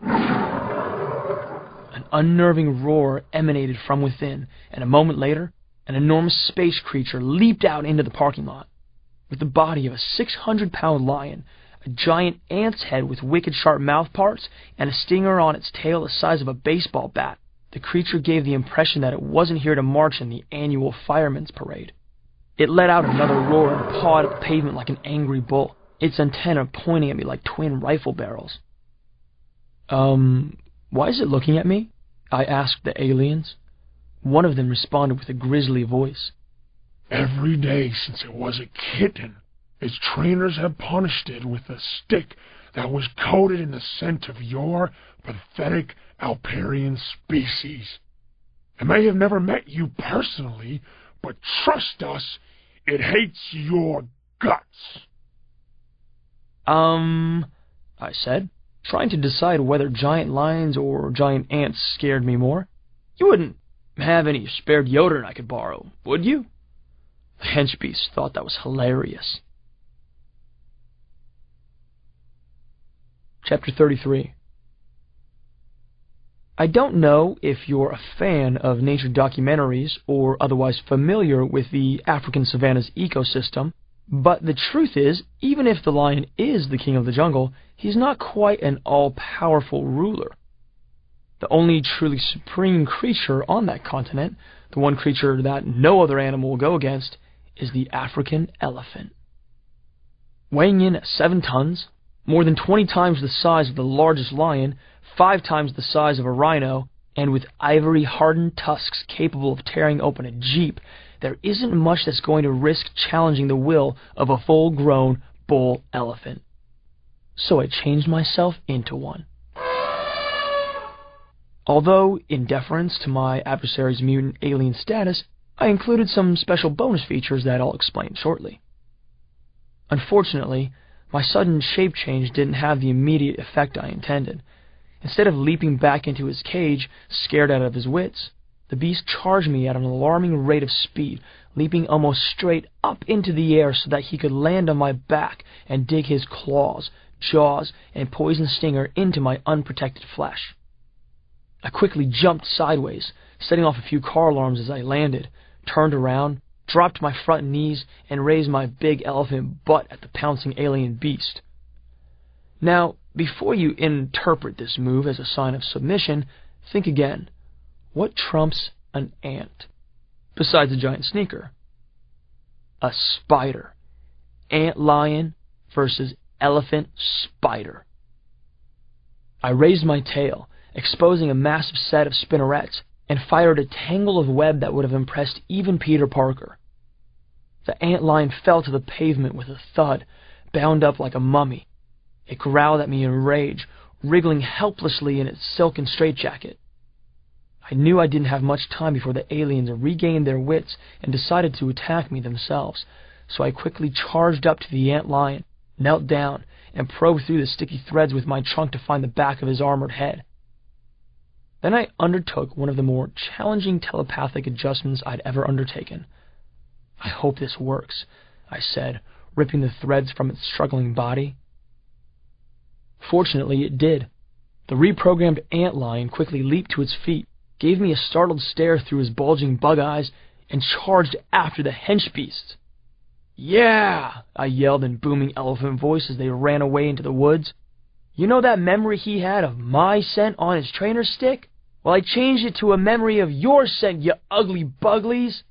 An unnerving roar emanated from within, and a moment later, an enormous space creature leaped out into the parking lot. With the body of a 600-pound lion, a giant ant's head with wicked sharp mouth parts, and a stinger on its tail the size of a baseball bat, the creature gave the impression that it wasn't here to march in the annual firemen's parade. It let out another roar and pawed at the pavement like an angry bull, its antennae pointing at me like twin rifle barrels. Why is it looking at me?" I asked the aliens. One of them responded with a grisly voice. "Every day since it was a kitten, its trainers have punished it with a stick that was coated in the scent of your pathetic Alperian species. It may have never met you personally, but trust us, it hates your guts." I said, trying to decide whether giant lions or giant ants scared me more. "You wouldn't have any spare deodorant I could borrow, would you?" The henchbeast thought that was hilarious. Chapter 33. I don't know if you're a fan of nature documentaries or otherwise familiar with the African savanna's ecosystem, but the truth is, even if the lion is the king of the jungle, he's not quite an all-powerful ruler. The only truly supreme creature on that continent, the one creature that no other animal will go against, is the African elephant. Weighing in at 7 tons, more than 20 times the size of the largest lion, 5 times the size of a rhino, and with ivory-hardened tusks capable of tearing open a jeep, there isn't much that's going to risk challenging the will of a full-grown bull elephant. So I changed myself into one. Although, in deference to my adversary's mutant alien status, I included some special bonus features that I'll explain shortly. Unfortunately, my sudden shape change didn't have the immediate effect I intended. Instead of leaping back into his cage, scared out of his wits, the beast charged me at an alarming rate of speed, leaping almost straight up into the air so that he could land on my back and dig his claws, jaws, and poison stinger into my unprotected flesh. I quickly jumped sideways, setting off a few car alarms as I landed, turned around, dropped my front knees, and raised my big elephant butt at the pouncing alien beast. Now, before you interpret this move as a sign of submission, think again. What trumps an ant? Besides a giant sneaker. A spider. Ant-lion versus elephant-spider. I raised my tail, exposing a massive set of spinnerets, and fired a tangle of web that would have impressed even Peter Parker. The ant-lion fell to the pavement with a thud, bound up like a mummy. It growled at me in rage, wriggling helplessly in its silken straitjacket. I knew I didn't have much time before the aliens regained their wits and decided to attack me themselves, so I quickly charged up to the ant-lion, knelt down, and probed through the sticky threads with my trunk to find the back of his armored head. Then I undertook one of the more challenging telepathic adjustments I'd ever undertaken. "I hope this works," I said, ripping the threads from its struggling body. Fortunately, it did. The reprogrammed ant-lion quickly leaped to its feet, gave me a startled stare through his bulging bug eyes, and charged after the hench beasts. "Yeah!" I yelled in booming elephant voice as they ran away into the woods. "You know that memory he had of my scent on his trainer stick? Well, I changed it to a memory of your scent, you ugly buglies!"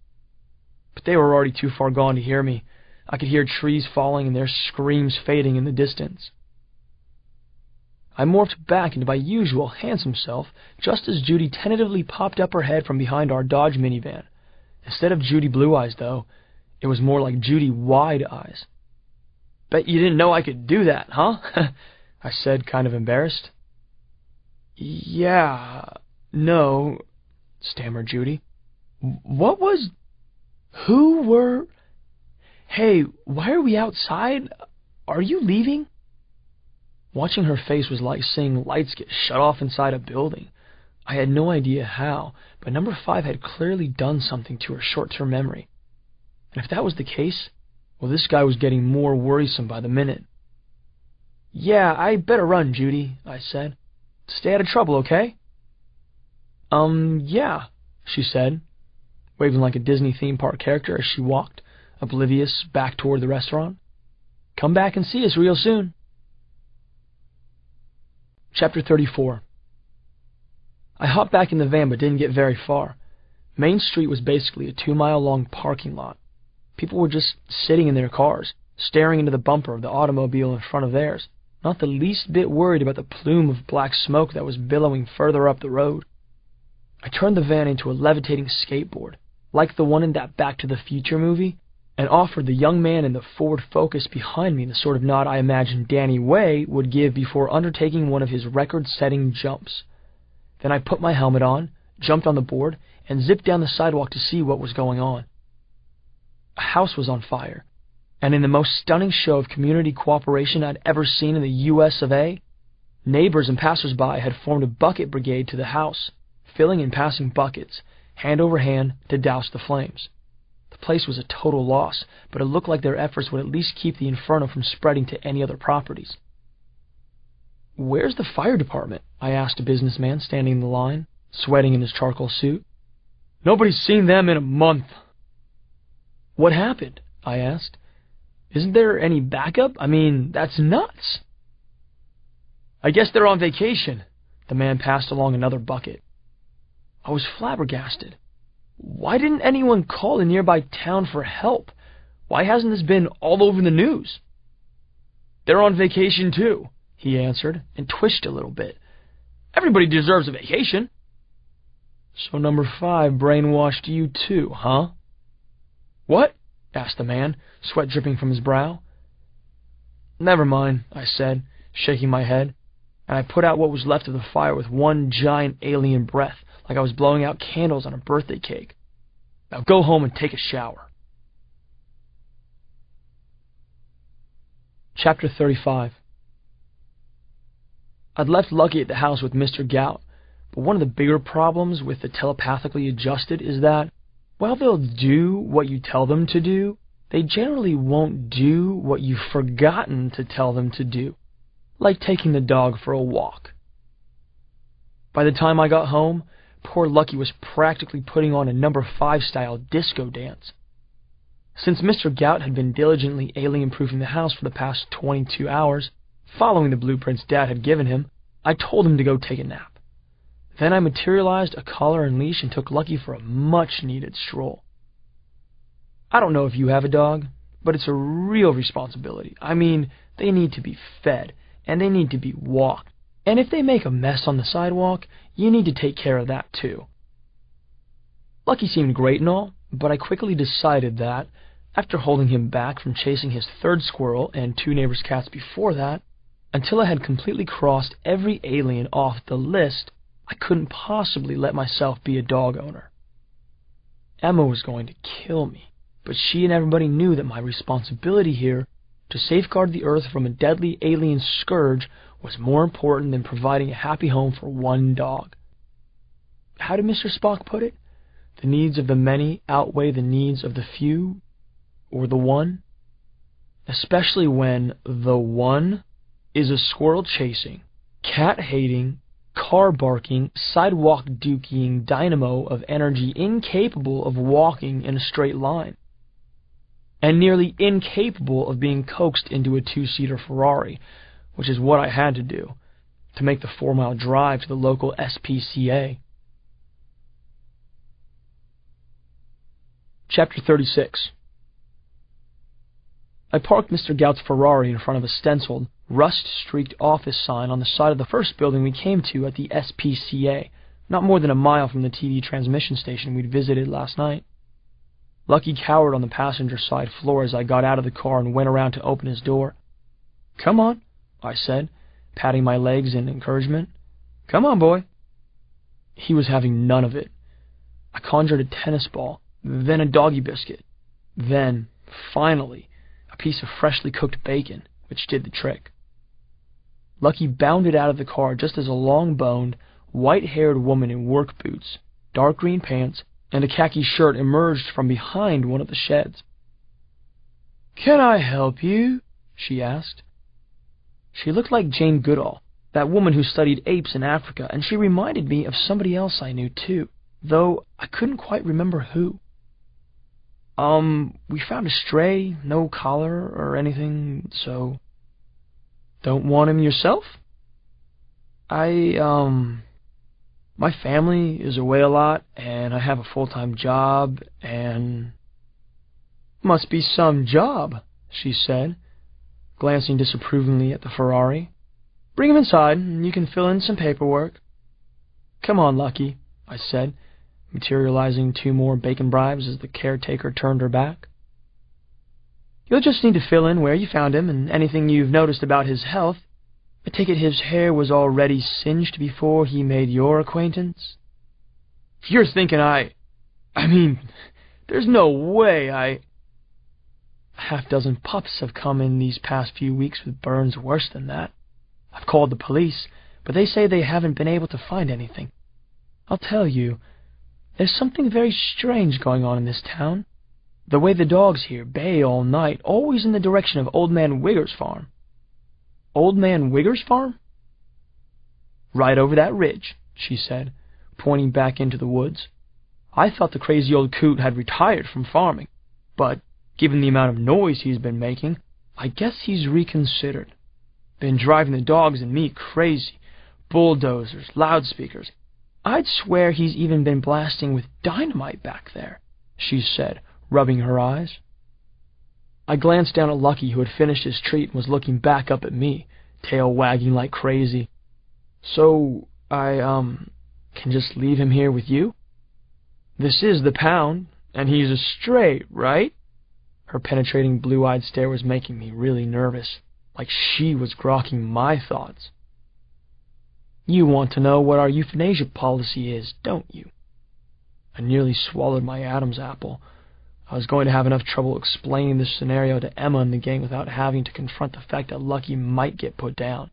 But they were already too far gone to hear me. I could hear trees falling and their screams fading in the distance. I morphed back into my usual handsome self just as Judy tentatively popped up her head from behind our Dodge minivan. Instead of Judy Blue Eyes, though, it was more like Judy Wide Eyes. "Bet you didn't know I could do that, huh?" I said, kind of embarrassed. "Yeah, no," stammered Judy. "What was... who were... Hey, why are we outside? Are you leaving?" Watching her face was like seeing lights get shut off inside a building. I had no idea how, but number 5 had clearly done something to her short-term memory. And if that was the case, well, this guy was getting more worrisome by the minute. "Yeah, I better run, Judy," I said. "Stay out of trouble, okay?" Yeah," she said, waving like a Disney theme park character as she walked, oblivious, back toward the restaurant. "Come back and see us real soon." Chapter 34. I hopped back in the van but didn't get very far. Main Street was basically a 2-mile-long parking lot. People were just sitting in their cars, staring into the bumper of the automobile in front of theirs, not the least bit worried about the plume of black smoke that was billowing further up the road. I turned the van into a levitating skateboard, like the one in that Back to the Future movie, and offered the young man in the Ford Focus behind me the sort of nod I imagined Danny Way would give before undertaking one of his record-setting jumps. Then I put my helmet on, jumped on the board, and zipped down the sidewalk to see what was going on. A house was on fire, and in the most stunning show of community cooperation I'd ever seen in the U.S. of A., neighbors and passers-by had formed a bucket brigade to the house, filling and passing buckets, hand over hand, to douse the flames. The place was a total loss, but it looked like their efforts would at least keep the inferno from spreading to any other properties. "Where's the fire department?" I asked a businessman standing in the line, sweating in his charcoal suit. "Nobody's seen them in a month." "What happened?" I asked. "Isn't there any backup? I mean, that's nuts." "I guess they're on vacation." The man passed along another bucket. I was flabbergasted. Why didn't anyone call the nearby town for help? Why hasn't this been all over the news? They're on vacation too, he answered, and twitched a little bit. Everybody deserves a vacation. So number 5 brainwashed you too, huh? What? Asked the man, sweat dripping from his brow. Never mind, I said, shaking my head, and I put out what was left of the fire with one giant alien breath, like I was blowing out candles on a birthday cake. Now go home and take a shower. Chapter 35. I'd left Lucky at the house with Mr. Gout, but one of the bigger problems with the telepathically adjusted is that, while they'll do what you tell them to do, they generally won't do what you've forgotten to tell them to do, like taking the dog for a walk. By the time I got home, poor Lucky was practically putting on a number 5 style disco dance. Since Mr. Gout had been diligently alien-proofing the house for the past 22 hours, following the blueprints Dad had given him, I told him to go take a nap. Then I materialized a collar and leash and took Lucky for a much-needed stroll. I don't know if you have a dog, but it's a real responsibility. I mean, they need to be fed, and they need to be walked. And if they make a mess on the sidewalk, you need to take care of that too. Lucky seemed great and all, but I quickly decided that, after holding him back from chasing his 3rd squirrel and 2 neighbors' cats before that, until I had completely crossed every alien off the list, I couldn't possibly let myself be a dog owner. Emma was going to kill me, but she and everybody knew that my responsibility here to safeguard the Earth from a deadly alien scourge was more important than providing a happy home for one dog. How did Mr. Spock put it? The needs of the many outweigh the needs of the few, or the one? Especially when the one is a squirrel-chasing, cat-hating, car-barking, sidewalk-dookying dynamo of energy incapable of walking in a straight line, and nearly incapable of being coaxed into a 2-seater Ferrari, which is what I had to do, to make the 4-mile drive to the local SPCA. Chapter 36. I parked Mr. Gout's Ferrari in front of a stenciled, rust-streaked office sign on the side of the first building we came to at the SPCA, not more than a mile from the TV transmission station we'd visited last night. Lucky cowered on the passenger side floor as I got out of the car and went around to open his door. "Come on," I said, patting my legs in encouragement. "Come on, boy." He was having none of it. I conjured a tennis ball, then a doggy biscuit, then, finally, a piece of freshly cooked bacon, which did the trick. Lucky bounded out of the car just as a long-boned, white-haired woman in work boots, dark green pants, and a khaki shirt emerged from behind one of the sheds. "Can I help you?" she asked. She looked like Jane Goodall, that woman who studied apes in Africa, and she reminded me of somebody else I knew too, though I couldn't quite remember who. We found a stray, no collar or anything, so..." "Don't want him yourself?" My family is away a lot, and I have a full-time job, and..." "Must be some job," she said, glancing disapprovingly at the Ferrari. "Bring him inside, and you can fill in some paperwork." "Come on, Lucky," I said, materializing 2 more bacon bribes as the caretaker turned her back. "You'll just need to fill in where you found him and anything you've noticed about his health. I take it his hair was already singed before he made your acquaintance?" "You're thinking I mean, there's no way A half-dozen pups have come in these past few weeks with burns worse than that. I've called the police, but they say they haven't been able to find anything. I'll tell you, there's something very strange going on in this town. The way the dogs here bay all night, always in the direction of Old Man Wigger's farm." "Old Man Wigger's farm?" "Right over that ridge," she said, pointing back into the woods. "I thought the crazy old coot had retired from farming, but, given the amount of noise he's been making, I guess he's reconsidered. Been driving the dogs and me crazy. Bulldozers, loudspeakers. I'd swear he's even been blasting with dynamite back there," she said, rubbing her eyes. I glanced down at Lucky, who had finished his treat and was looking back up at me, tail wagging like crazy. So, I can just leave him here with you? This is the pound, and he's a stray, right? Her penetrating blue-eyed stare was making me really nervous, like she was grokking my thoughts. You want to know what our euthanasia policy is, don't you? I nearly swallowed my Adam's apple. I was going to have enough trouble explaining this scenario to Emma and the gang without having to confront the fact that Lucky might get put down.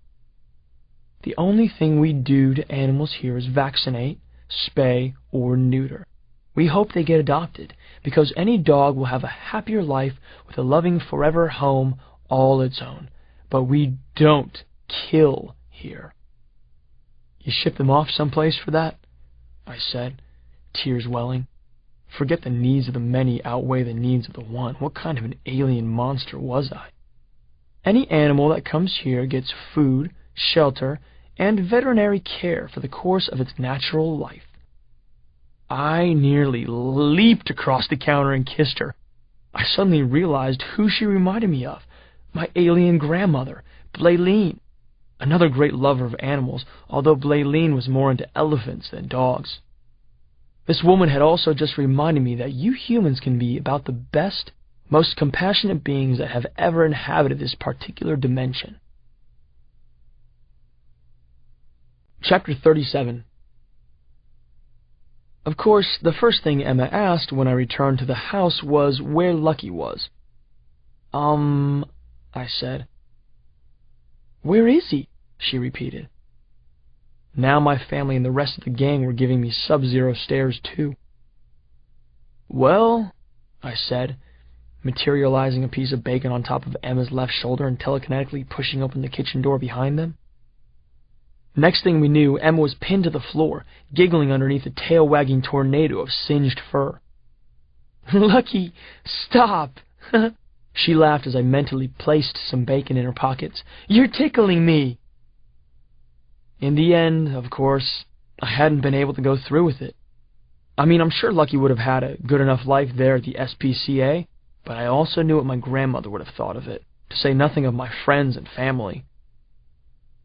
The only thing we do to animals here is vaccinate, spay, or neuter. We hope they get adopted, because any dog will have a happier life with a loving forever home all its own. But we don't kill here. You ship them off someplace for that? I said, tears welling. Forget the needs of the many outweigh the needs of the one. What kind of an alien monster was I? Any animal that comes here gets food, shelter, and veterinary care for the course of its natural life. I nearly leaped across the counter and kissed her. I suddenly realized who she reminded me of. My alien grandmother, Blaylene. Another great lover of animals, although Blaylene was more into elephants than dogs. This woman had also just reminded me that you humans can be about the best, most compassionate beings that have ever inhabited this particular dimension. Chapter 37. Of course, the first thing Emma asked when I returned to the house was where Lucky was. I said. Where is he? She repeated. Now my family and the rest of the gang were giving me sub-zero stares too. Well, I said, materializing a piece of bacon on top of Emma's left shoulder and telekinetically pushing open the kitchen door behind them. Next thing we knew, Emma was pinned to the floor, giggling underneath a tail-wagging tornado of singed fur. Lucky, stop! She laughed as I mentally placed some bacon in her pockets. You're tickling me! In the end, of course, I hadn't been able to go through with it. I mean, I'm sure Lucky would have had a good enough life there at the SPCA, but I also knew what my grandmother would have thought of it, to say nothing of my friends and family.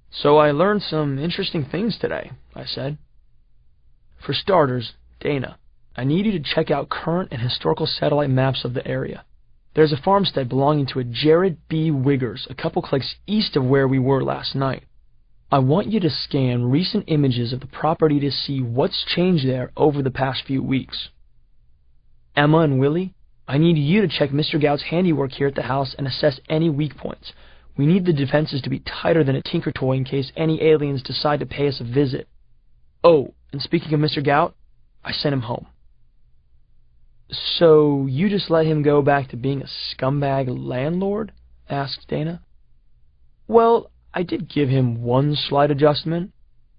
So I learned some interesting things today, I said. For starters, Dana, I need you to check out current and historical satellite maps of the area. There's a farmstead belonging to a Jared B. Wiggers, a couple clicks east of where we were last night. I want you to scan recent images of the property to see what's changed there over the past few weeks. Emma and Willie, I need you to check Mr. Gout's handiwork here at the house and assess any weak points. We need the defenses to be tighter than a tinker toy in case any aliens decide to pay us a visit. Oh, and speaking of Mr. Gout, I sent him home. So you just let him go back to being a scumbag landlord? Asked Dana. Well, I did give him one slight adjustment.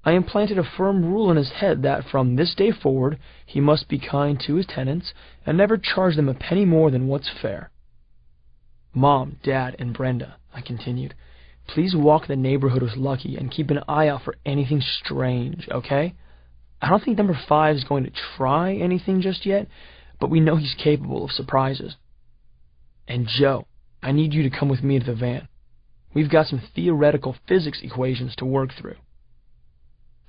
I implanted a firm rule in his head that from this day forward he must be kind to his tenants and never charge them a penny more than what's fair. Mom, Dad, and Brenda, I continued, please walk the neighborhood with Lucky and keep an eye out for anything strange, okay? I don't think number 5 is going to try anything just yet, but we know he's capable of surprises. And Joe, I need you to come with me to the van. We've got some theoretical physics equations to work through.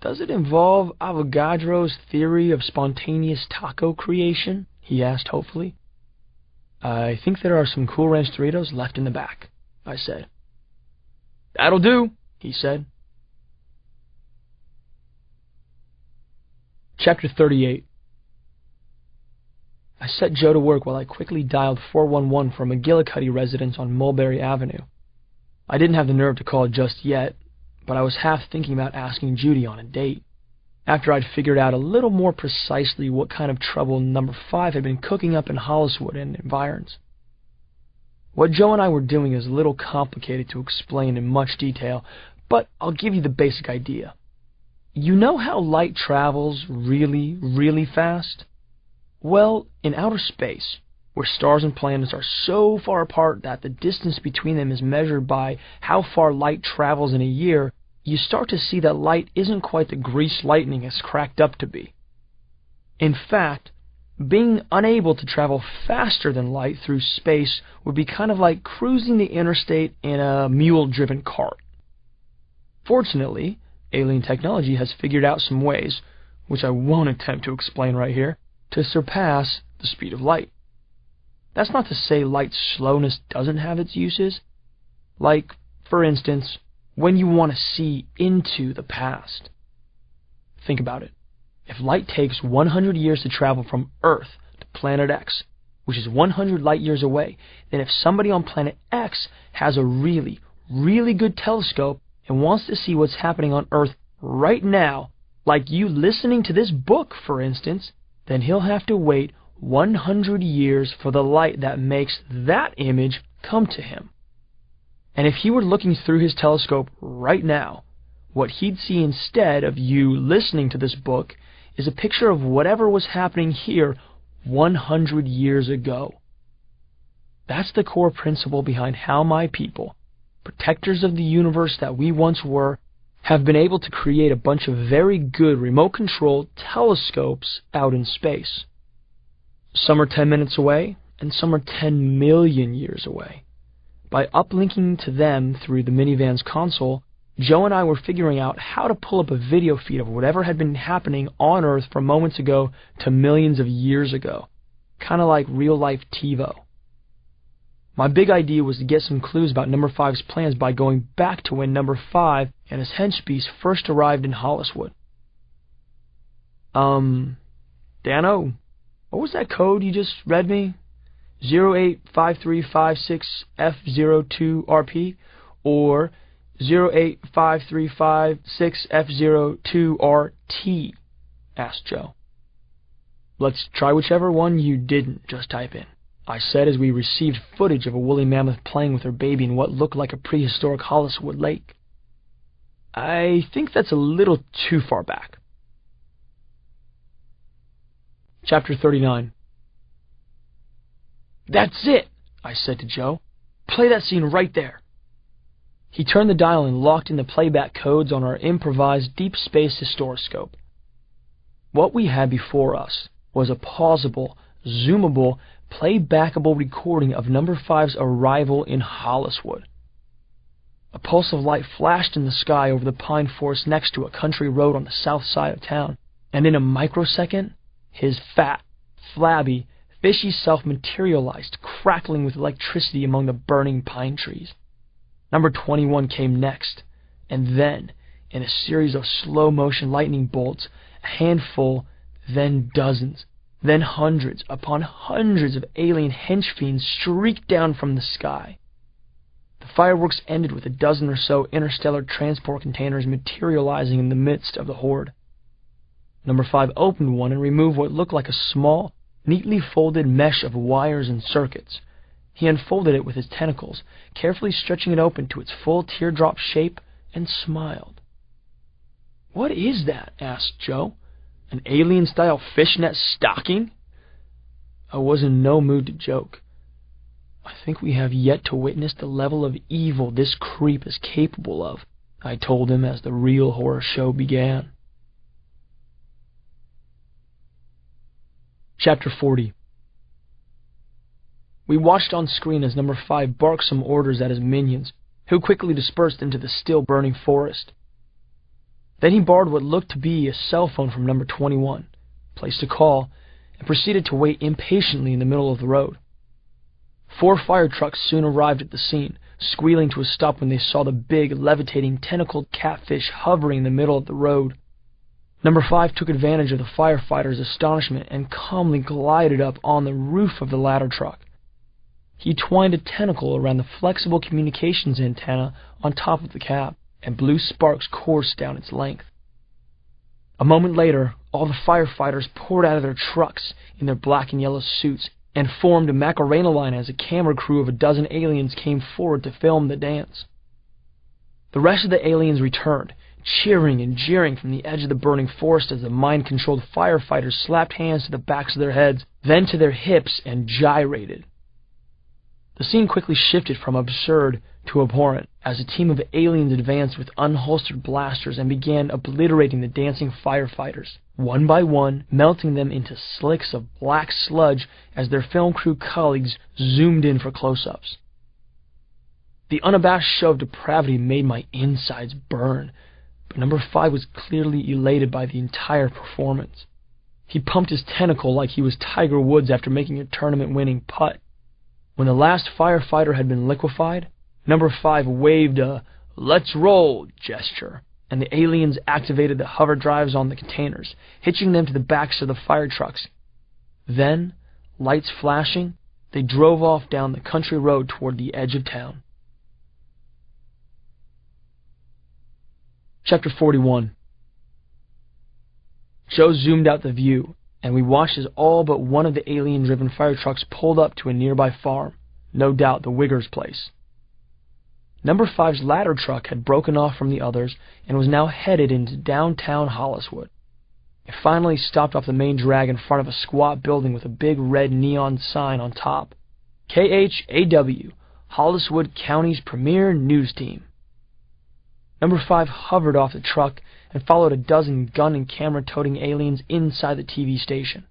Does it involve Avogadro's theory of spontaneous taco creation? He asked hopefully. I think there are some Cool Ranch Doritos left in the back, I said. That'll do, he said. Chapter 38. I set Joe to work while I quickly dialed 411 for a McGillicuddy residence on Mulberry Avenue. I didn't have the nerve to call just yet, but I was half thinking about asking Judy on a date, after I'd figured out a little more precisely what kind of trouble number 5 had been cooking up in Holliswood and environs. What Joe and I were doing is a little complicated to explain in much detail, but I'll give you the basic idea. You know how light travels really, really fast? Well, in outer space, where stars and planets are so far apart that the distance between them is measured by how far light travels in a year, you start to see that light isn't quite the greased lightning it's cracked up to be. In fact, Being unable to travel faster than light through space would be kind of like cruising the interstate in a mule-driven cart. Fortunately, alien technology has figured out some ways, which I won't attempt to explain right here, to surpass the speed of light. That's not to say light's slowness doesn't have its uses. Like, for instance, when you want to see into the past. Think about it. If light takes 100 years to travel from Earth to Planet X, which is 100 light years away, then if somebody on Planet X has a really, really good telescope and wants to see what's happening on Earth right now, like you listening to this book, for instance, then he'll have to wait 100 years for the light that makes that image come to him. And if he were looking through his telescope right now, what he'd see instead of you listening to this book is a picture of whatever was happening here 100 years ago. That's the core principle behind how my people, protectors of the universe that we once were, have been able to create a bunch of very good remote-controlled telescopes out in space. Some are 10 minutes away, and some are 10 million years away. By uplinking to them through the minivan's console, Joe and I were figuring out how to pull up a video feed of whatever had been happening on Earth from moments ago to millions of years ago. Kind of like real-life TiVo. My big idea was to get some clues about Number 5's plans by going back to when Number 5 and his henchbeast first arrived in Hollywood. Dano, what was that code you just read me? 085356F02RP or 085356F02RT? Asked Joe. Let's try whichever one you didn't just type in, I said as we received footage of a woolly mammoth playing with her baby in what looked like a prehistoric Hollywood lake. I think that's a little too far back. Chapter 39. That's it, I said to Joe. Play that scene right there. He turned the dial and locked in the playback codes on our improvised deep space historoscope. What we had before us was a pausable, zoomable, playbackable recording of Number 5's arrival in Hollywood. A pulse of light flashed in the sky over the pine forest next to a country road on the south side of town, and in a microsecond, his fat, flabby, fishy self materialized, crackling with electricity among the burning pine trees. Number 21 came next, and then, in a series of slow-motion lightning bolts, a handful, then dozens, then hundreds upon hundreds of alien henchfiends streaked down from the sky. The fireworks ended with a dozen or so interstellar transport containers materializing in the midst of the horde. Number 5 opened one and removed what looked like a small, neatly folded mesh of wires and circuits. He unfolded it with his tentacles, carefully stretching it open to its full teardrop shape, and smiled. "What is that?" asked Joe. "An alien-style fishnet stocking?" I was in no mood to joke. "I think we have yet to witness the level of evil this creep is capable of," I told him as the real horror show began. Chapter 40. We watched on screen as Number 5 barked some orders at his minions, who quickly dispersed into the still burning forest. Then he borrowed what looked to be a cell phone from Number 21, placed a call, and proceeded to wait impatiently in the middle of the road. 4 fire trucks soon arrived at the scene, squealing to a stop when they saw the big, levitating, tentacled catfish hovering in the middle of the road. Number 5 took advantage of the firefighters' astonishment and calmly glided up on the roof of the ladder truck. He twined a tentacle around the flexible communications antenna on top of the cab, and blue sparks coursed down its length. A moment later, all the firefighters poured out of their trucks in their black and yellow suits and formed a Macarena line as a camera crew of a dozen aliens came forward to film the dance. The rest of the aliens returned, cheering and jeering from the edge of the burning forest as the mind-controlled firefighters slapped hands to the backs of their heads, then to their hips, and gyrated. The scene quickly shifted from absurd to abhorrent as a team of aliens advanced with unholstered blasters and began obliterating the dancing firefighters, one by one, melting them into slicks of black sludge as their film crew colleagues zoomed in for close-ups. The unabashed show of depravity made my insides burn, but number 5 was clearly elated by the entire performance. He pumped his tentacle like he was Tiger Woods after making a tournament-winning putt. When the last firefighter had been liquefied, number 5 waved a "let's roll" gesture, and the aliens activated the hover drives on the containers, hitching them to the backs of the fire trucks. Then, lights flashing, they drove off down the country road toward the edge of town. Chapter 41. Joe zoomed out the view, and we watched as all but one of the alien-driven fire trucks pulled up to a nearby farm, no doubt the Wiggers' place. Number 5's ladder truck had broken off from the others and was now headed into downtown Holliswood. It finally stopped off the main drag in front of a squat building with a big red neon sign on top. KHAW, Holliswood County's premier news team. Number 5 hovered off the truck and followed a dozen gun and camera-toting aliens inside the TV station.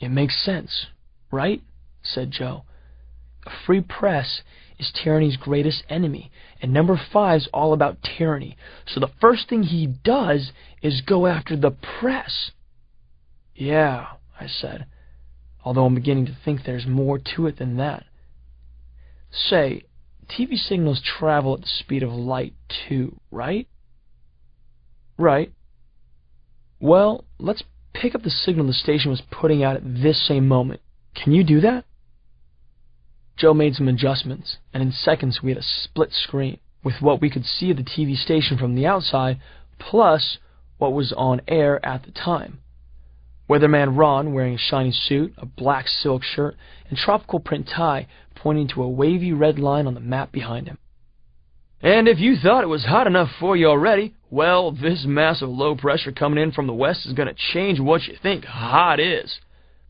"It makes sense, right?" said Joe. "A free press is tyranny's greatest enemy, and number 5's all about tyranny, so the first thing he does is go after the press." "Yeah," I said, although I'm beginning to think there's more to it than that. "Say, TV signals travel at the speed of light, too, right?" "Right." "Well, let's pick up the signal the station was putting out at this same moment. Can you do that?" Joe made some adjustments, and in seconds we had a split screen, with what we could see of the TV station from the outside, plus what was on air at the time. Weatherman Ron, wearing a shiny suit, a black silk shirt, and tropical print tie, pointing to a wavy red line on the map behind him. "And if you thought it was hot enough for you already, well, this massive low pressure coming in from the west is going to change what you think hot is.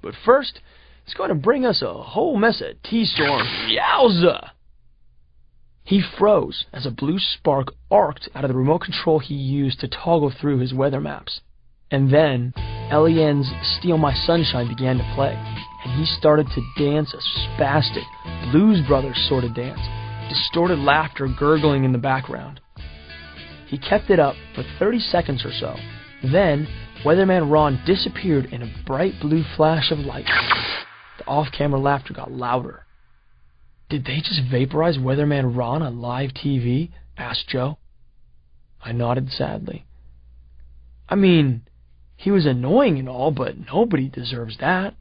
But first, it's going to bring us a whole mess of T-storms. Yowza!" He froze as a blue spark arced out of the remote control he used to toggle through his weather maps. And then, Elien's Steal My Sunshine began to play, and he started to dance a spastic, Blues Brothers sort of dance, distorted laughter gurgling in the background. He kept it up for 30 seconds or so. Then, Weatherman Ron disappeared in a bright blue flash of light. The off-camera laughter got louder. "Did they just vaporize Weatherman Ron on live TV?" asked Joe. I nodded sadly. "I mean, he was annoying and all, but nobody deserves that."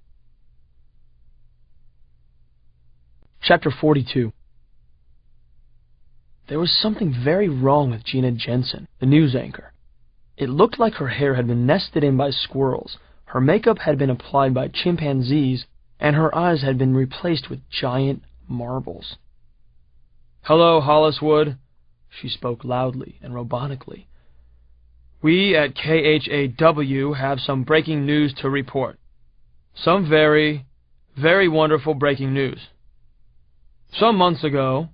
Chapter 42. There was something very wrong with Gina Jensen, the news anchor. It looked like her hair had been nested in by squirrels, her makeup had been applied by chimpanzees, and her eyes had been replaced with giant marbles. "Hello, Holliswood," she spoke loudly and robotically. "We at KHAW have some breaking news to report. Some very, very wonderful breaking news. Some months ago,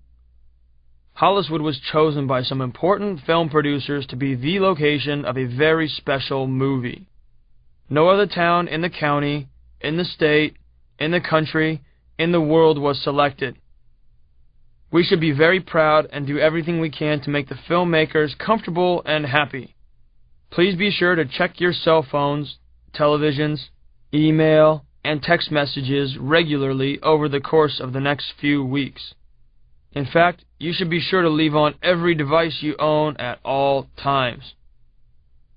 Holliswood was chosen by some important film producers to be the location of a very special movie. No other town in the county, in the state, in the country, in the world was selected. We should be very proud and do everything we can to make the filmmakers comfortable and happy. Please be sure to check your cell phones, televisions, email, and text messages regularly over the course of the next few weeks. In fact, you should be sure to leave on every device you own at all times."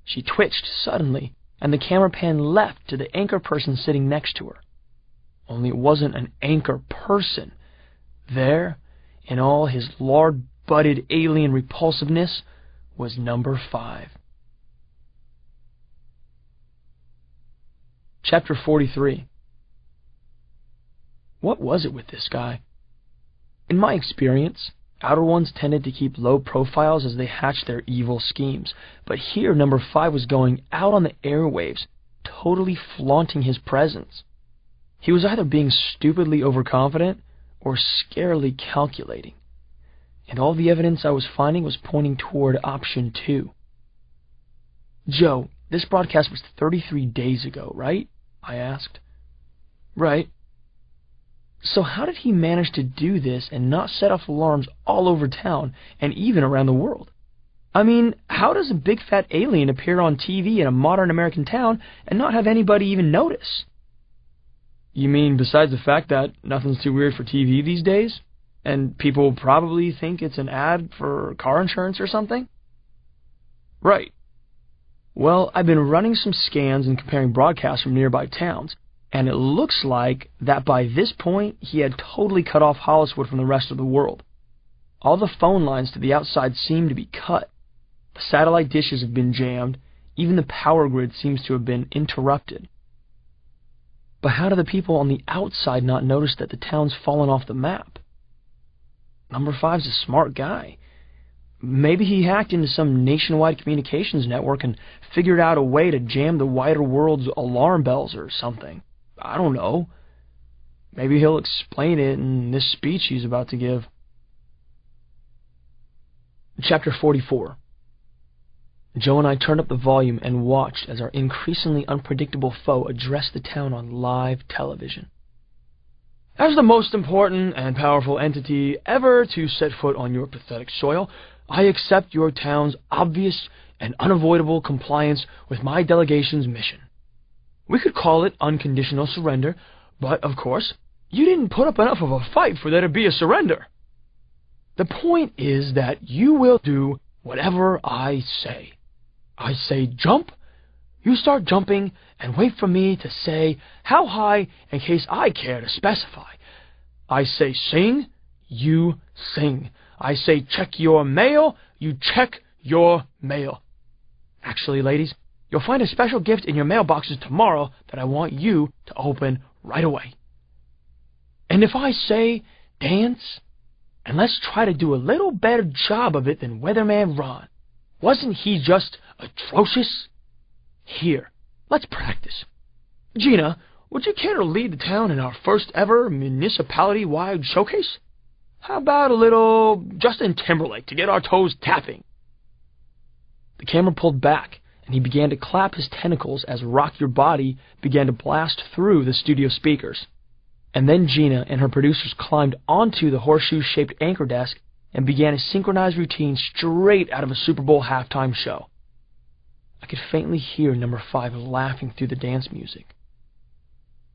She twitched suddenly, and the camera pan left to the anchor person sitting next to her. Only it wasn't an anchor person. There, in all his lard-butted alien repulsiveness, was number 5. Chapter 43. What was it with this guy? In my experience, outer ones tended to keep low profiles as they hatched their evil schemes, but here number 5 was going out on the airwaves, totally flaunting his presence. He was either being stupidly overconfident or scarily calculating. and all the evidence I was finding was pointing toward option 2. Joe, this broadcast was 33 days ago, right? I asked. Right. So how did he manage to do this and not set off alarms all over town and even around the world? I mean, how does a big fat alien appear on TV in a modern American town and not have anybody even notice? You mean besides the fact that nothing's too weird for TV these days? And people probably think it's an ad for car insurance or something? Right. Well, I've been running some scans and comparing broadcasts from nearby towns, and it looks like that by this point he had totally cut off Holliswood from the rest of the world. All the phone lines to the outside seem to be cut. The satellite dishes have been jammed. Even the power grid seems to have been interrupted. But how do the people on the outside not notice that the town's fallen off the map? Number 5's a smart guy. Maybe he hacked into some nationwide communications network and figured out a way to jam the wider world's alarm bells or something. I don't know. Maybe he'll explain it in this speech he's about to give. Chapter 44. Joe and I turned up the volume and watched as our increasingly unpredictable foe addressed the town on live television. As the most important and powerful entity ever to set foot on your pathetic soil, I accept your town's obvious and unavoidable compliance with my delegation's mission. We could call it unconditional surrender, but, of course, you didn't put up enough of a fight for there to be a surrender. The point is that you will do whatever I say. I say jump, you start jumping, and wait for me to say how high in case I care to specify. I say sing, you sing. I say check your mail, you check your mail. Actually, ladies, you'll find a special gift in your mailboxes tomorrow that I want you to open right away. And if I say dance, and let's try to do a little better job of it than Weatherman Ron. Wasn't he just atrocious? Here, let's practice. Gina, would you care to lead the town in our first ever municipality-wide showcase? How about a little Justin Timberlake to get our toes tapping? The camera pulled back, and he began to clap his tentacles as Rock Your Body began to blast through the studio speakers. And then Gina and her producers climbed onto the horseshoe-shaped anchor desk and began a synchronized routine straight out of a Super Bowl halftime show. I could faintly hear number 5 laughing through the dance music.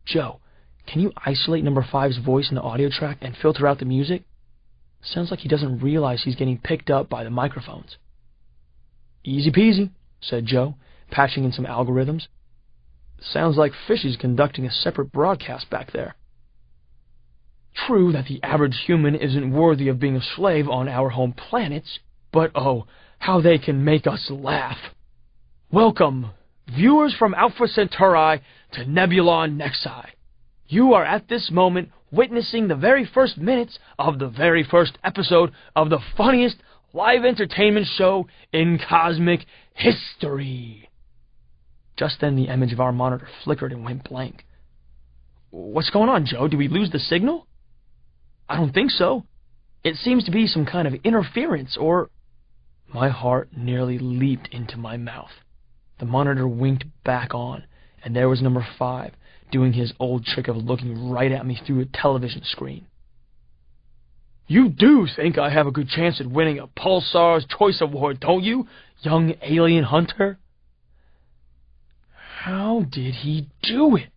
Joe, can you isolate number 5's voice in the audio track and filter out the music? Sounds like he doesn't realize he's getting picked up by the microphones. Easy peasy, said Joe, patching in some algorithms. Sounds like Fishy's conducting a separate broadcast back there. True that the average human isn't worthy of being a slave on our home planets, but oh, how they can make us laugh. Welcome, viewers from Alpha Centauri to Nebulon Nexi. You are at this moment witnessing the very first minutes of the very first episode of the funniest live entertainment show in cosmic history. Just then the image of our monitor flickered and went blank. What's going on, Joe? Did we lose the signal? I don't think so. It seems to be some kind of interference, or... My heart nearly leaped into my mouth. The monitor winked back on, and there was number 5, doing his old trick of looking right at me through a television screen. You do think I have a good chance at winning a Pulsar's Choice Award, don't you, young alien hunter? How did he do it?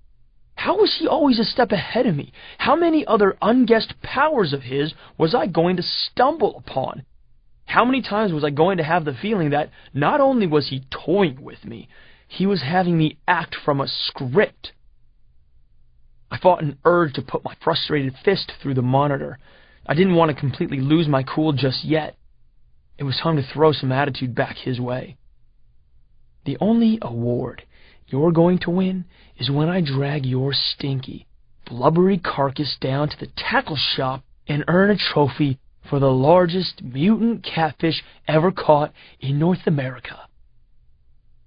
How was he always a step ahead of me? How many other unguessed powers of his was I going to stumble upon? How many times was I going to have the feeling that not only was he toying with me, he was having me act from a script? I fought an urge to put my frustrated fist through the monitor. I didn't want to completely lose my cool just yet. It was time to throw some attitude back his way. The only award you're going to win is when I drag your stinky, blubbery carcass down to the tackle shop and earn a trophy for the largest mutant catfish ever caught in North America.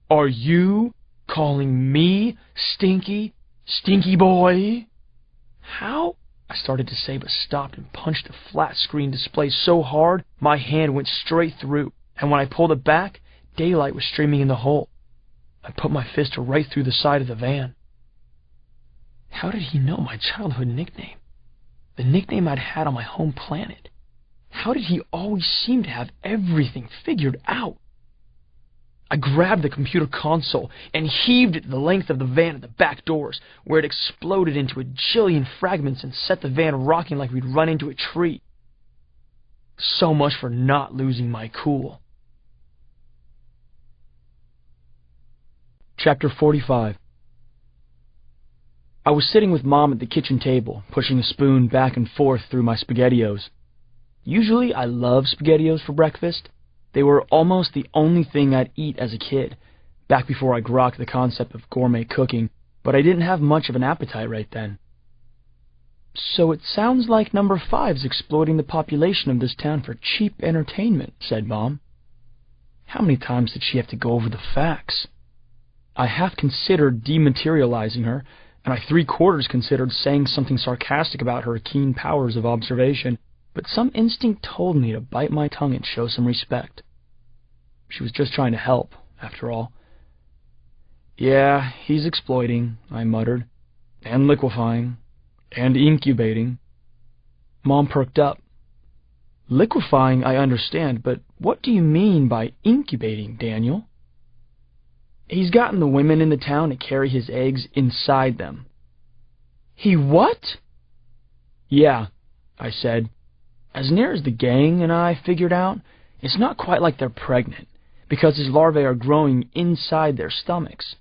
Are you calling me stinky boy? How I started to say, but stopped and punched the flat screen display so hard my hand went straight through, and when I pulled it back, daylight was streaming in the hole. I put my fist right through the side of the van. How did he know my childhood nickname? The nickname I'd had on my home planet. How did he always seem to have everything figured out? I grabbed the computer console and heaved it the length of the van at the back doors, where it exploded into a jillion fragments and set the van rocking like we'd run into a tree. So much for not losing my cool. Chapter 45. I was sitting with Mom at the kitchen table, pushing a spoon back and forth through my SpaghettiOs. Usually I love SpaghettiOs for breakfast. They were almost the only thing I'd eat as a kid, back before I grokked the concept of gourmet cooking, but I didn't have much of an appetite right then. So it sounds like Number 5's exploiting the population of this town for cheap entertainment, said Mom. How many times did she have to go over the facts? I half considered dematerializing her, and I 3/4 considered saying something sarcastic about her keen powers of observation, but some instinct told me to bite my tongue and show some respect. She was just trying to help, after all. Yeah, he's exploiting, I muttered, and liquefying, and incubating. Mom perked up. Liquefying I understand, but what do you mean by incubating, Daniel? He's gotten the women in the town to carry his eggs inside them. He what? Yeah, I said. As near as the gang and I figured out, it's not quite like they're pregnant, because his larvae are growing inside their stomachs.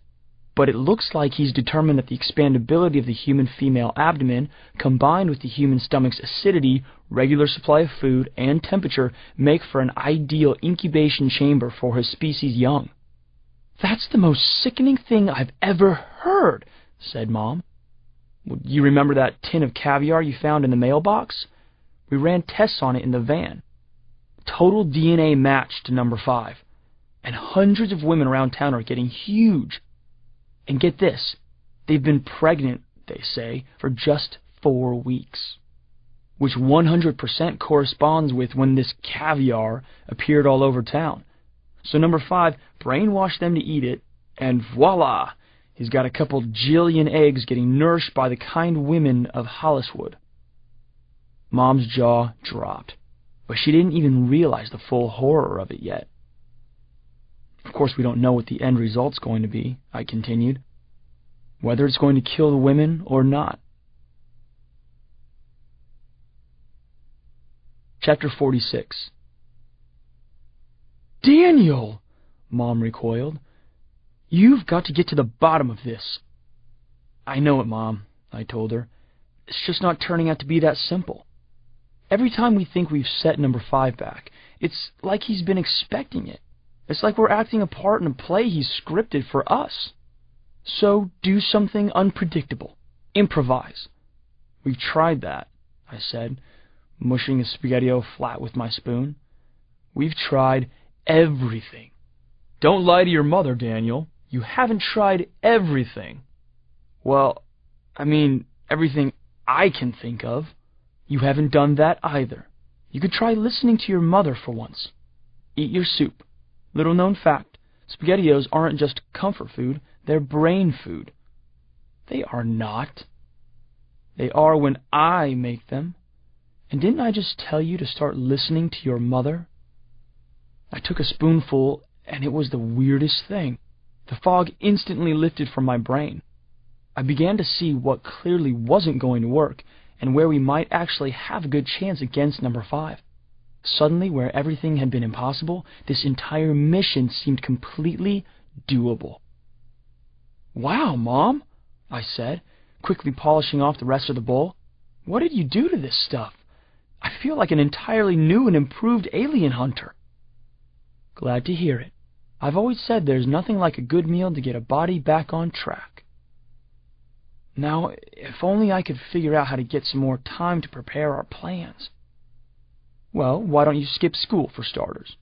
But it looks like he's determined that the expandability of the human female abdomen, combined with the human stomach's acidity, regular supply of food, and temperature, make for an ideal incubation chamber for his species' young. That's the most sickening thing I've ever heard, said Mom. Well, you remember that tin of caviar you found in the mailbox? We ran tests on it in the van. Total DNA match to Number 5. And hundreds of women around town are getting huge. And get this, they've been pregnant, they say, for just 4 weeks. Which 100% corresponds with when this caviar appeared all over town. So Number 5 brainwashed them to eat it, and voila! He's got a couple jillion eggs getting nourished by the kind women of Holliswood. Mom's jaw dropped, but she didn't even realize the full horror of it yet. Of course, we don't know what the end result's going to be, I continued. Whether it's going to kill the women or not. Chapter 46. Daniel! Mom recoiled. You've got to get to the bottom of this. I know it, Mom, I told her. It's just not turning out to be that simple. Every time we think we've set Number 5 back, it's like he's been expecting it. It's like we're acting a part in a play he's scripted for us. So do something unpredictable. Improvise. We've tried that, I said, mushing a SpaghettiO flat with my spoon. We've tried everything. Don't lie to your mother, Daniel. You haven't tried everything. Well, I mean, everything I can think of. You haven't done that either. You could try listening to your mother for once. Eat your soup. Little known fact, SpaghettiOs aren't just comfort food, they're brain food. They are not. They are when I make them. And didn't I just tell you to start listening to your mother? I took a spoonful, and it was the weirdest thing. The fog instantly lifted from my brain. I began to see what clearly wasn't going to work, and where we might actually have a good chance against Number 5. Suddenly, where everything had been impossible, this entire mission seemed completely doable. Wow, Mom, I said, quickly polishing off the rest of the bowl. What did you do to this stuff? I feel like an entirely new and improved alien hunter. Glad to hear it. I've always said there's nothing like a good meal to get a body back on track. Now, if only I could figure out how to get some more time to prepare our plans. Well, why don't you skip school, for starters?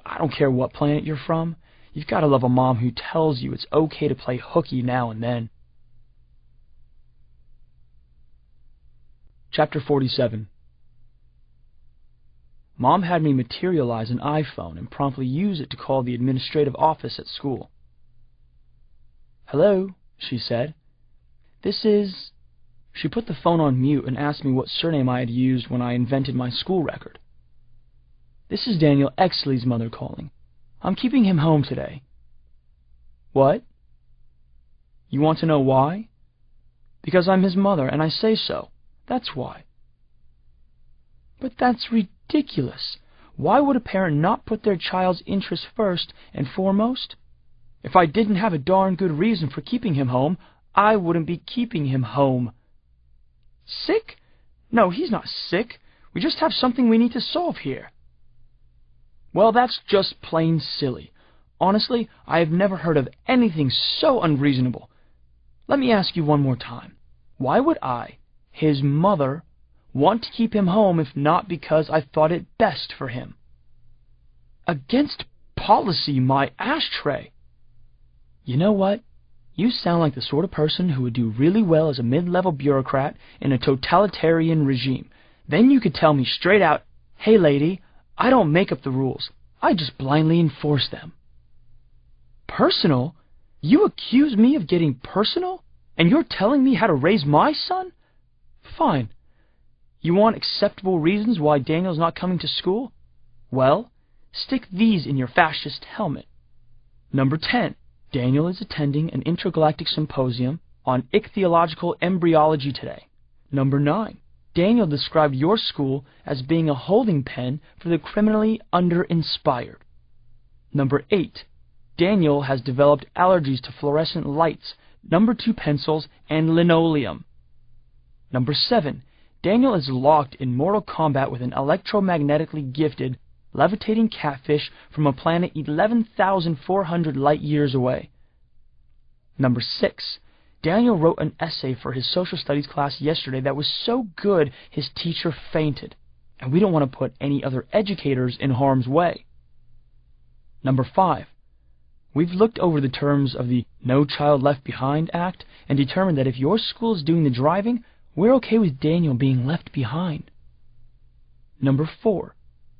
I don't care what planet you're from. You've got to love a mom who tells you it's okay to play hooky now and then. Chapter 47. Mom had me materialize an iPhone and promptly use it to call the administrative office at school. "Hello," she said. "This is—" She put the phone on mute and asked me what surname I had used when I invented my school record. "This is Daniel Exley's mother calling. I'm keeping him home today." "What? You want to know why?" "Because I'm his mother, and I say so. That's why." "But that's ridiculous. Why would a parent not put their child's interests first and foremost? If I didn't have a darn good reason for keeping him home, I wouldn't be keeping him home." "Sick? No, he's not sick. We just have something we need to solve here." "Well, that's just plain silly. Honestly, I have never heard of anything so unreasonable. Let me ask you one more time. Why would I, his mother, want to keep him home if not because I thought it best for him?" "Against policy, my ashtray." "You know what? You sound like the sort of person who would do really well as a mid-level bureaucrat in a totalitarian regime. Then you could tell me straight out, 'Hey, lady, I don't make up the rules. I just blindly enforce them.'" "Personal? You accuse me of getting personal? And you're telling me how to raise my son? Fine. You want acceptable reasons why Daniel's not coming to school? Well, stick these in your fascist helmet. Number 10. Daniel is attending an intergalactic symposium on ichthyological embryology today. Number 9. Daniel described your school as being a holding pen for the criminally under-inspired. Number 8. Daniel has developed allergies to fluorescent lights, number 2 pencils, and linoleum. Number 7. Daniel is locked in mortal combat with an electromagnetically gifted, levitating catfish from a planet 11,400 light-years away. Number 6. Daniel wrote an essay for his social studies class yesterday that was so good his teacher fainted, and we don't want to put any other educators in harm's way. Number 5. We've looked over the terms of the No Child Left Behind Act and determined that if your school is doing the driving, we're okay with Daniel being left behind. Number 4.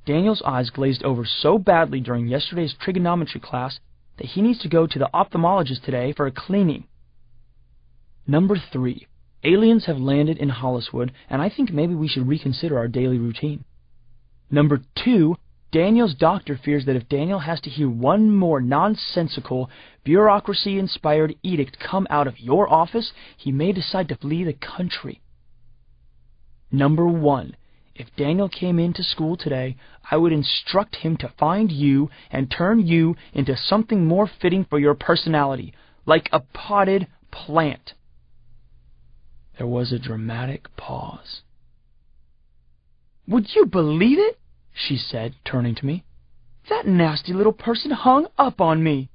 Daniel's eyes glazed over so badly during yesterday's trigonometry class that he needs to go to the ophthalmologist today for a cleaning. Number 3. Aliens have landed in Holliswood, and I think maybe we should reconsider our daily routine. Number 2. Daniel's doctor fears that if Daniel has to hear one more nonsensical, bureaucracy-inspired edict come out of your office, he may decide to flee the country. Number 1. If Daniel came into school today, I would instruct him to find you and turn you into something more fitting for your personality, like a potted plant. There was a dramatic pause. "Would you believe it?" she said, turning to me. "That nasty little person hung up on me."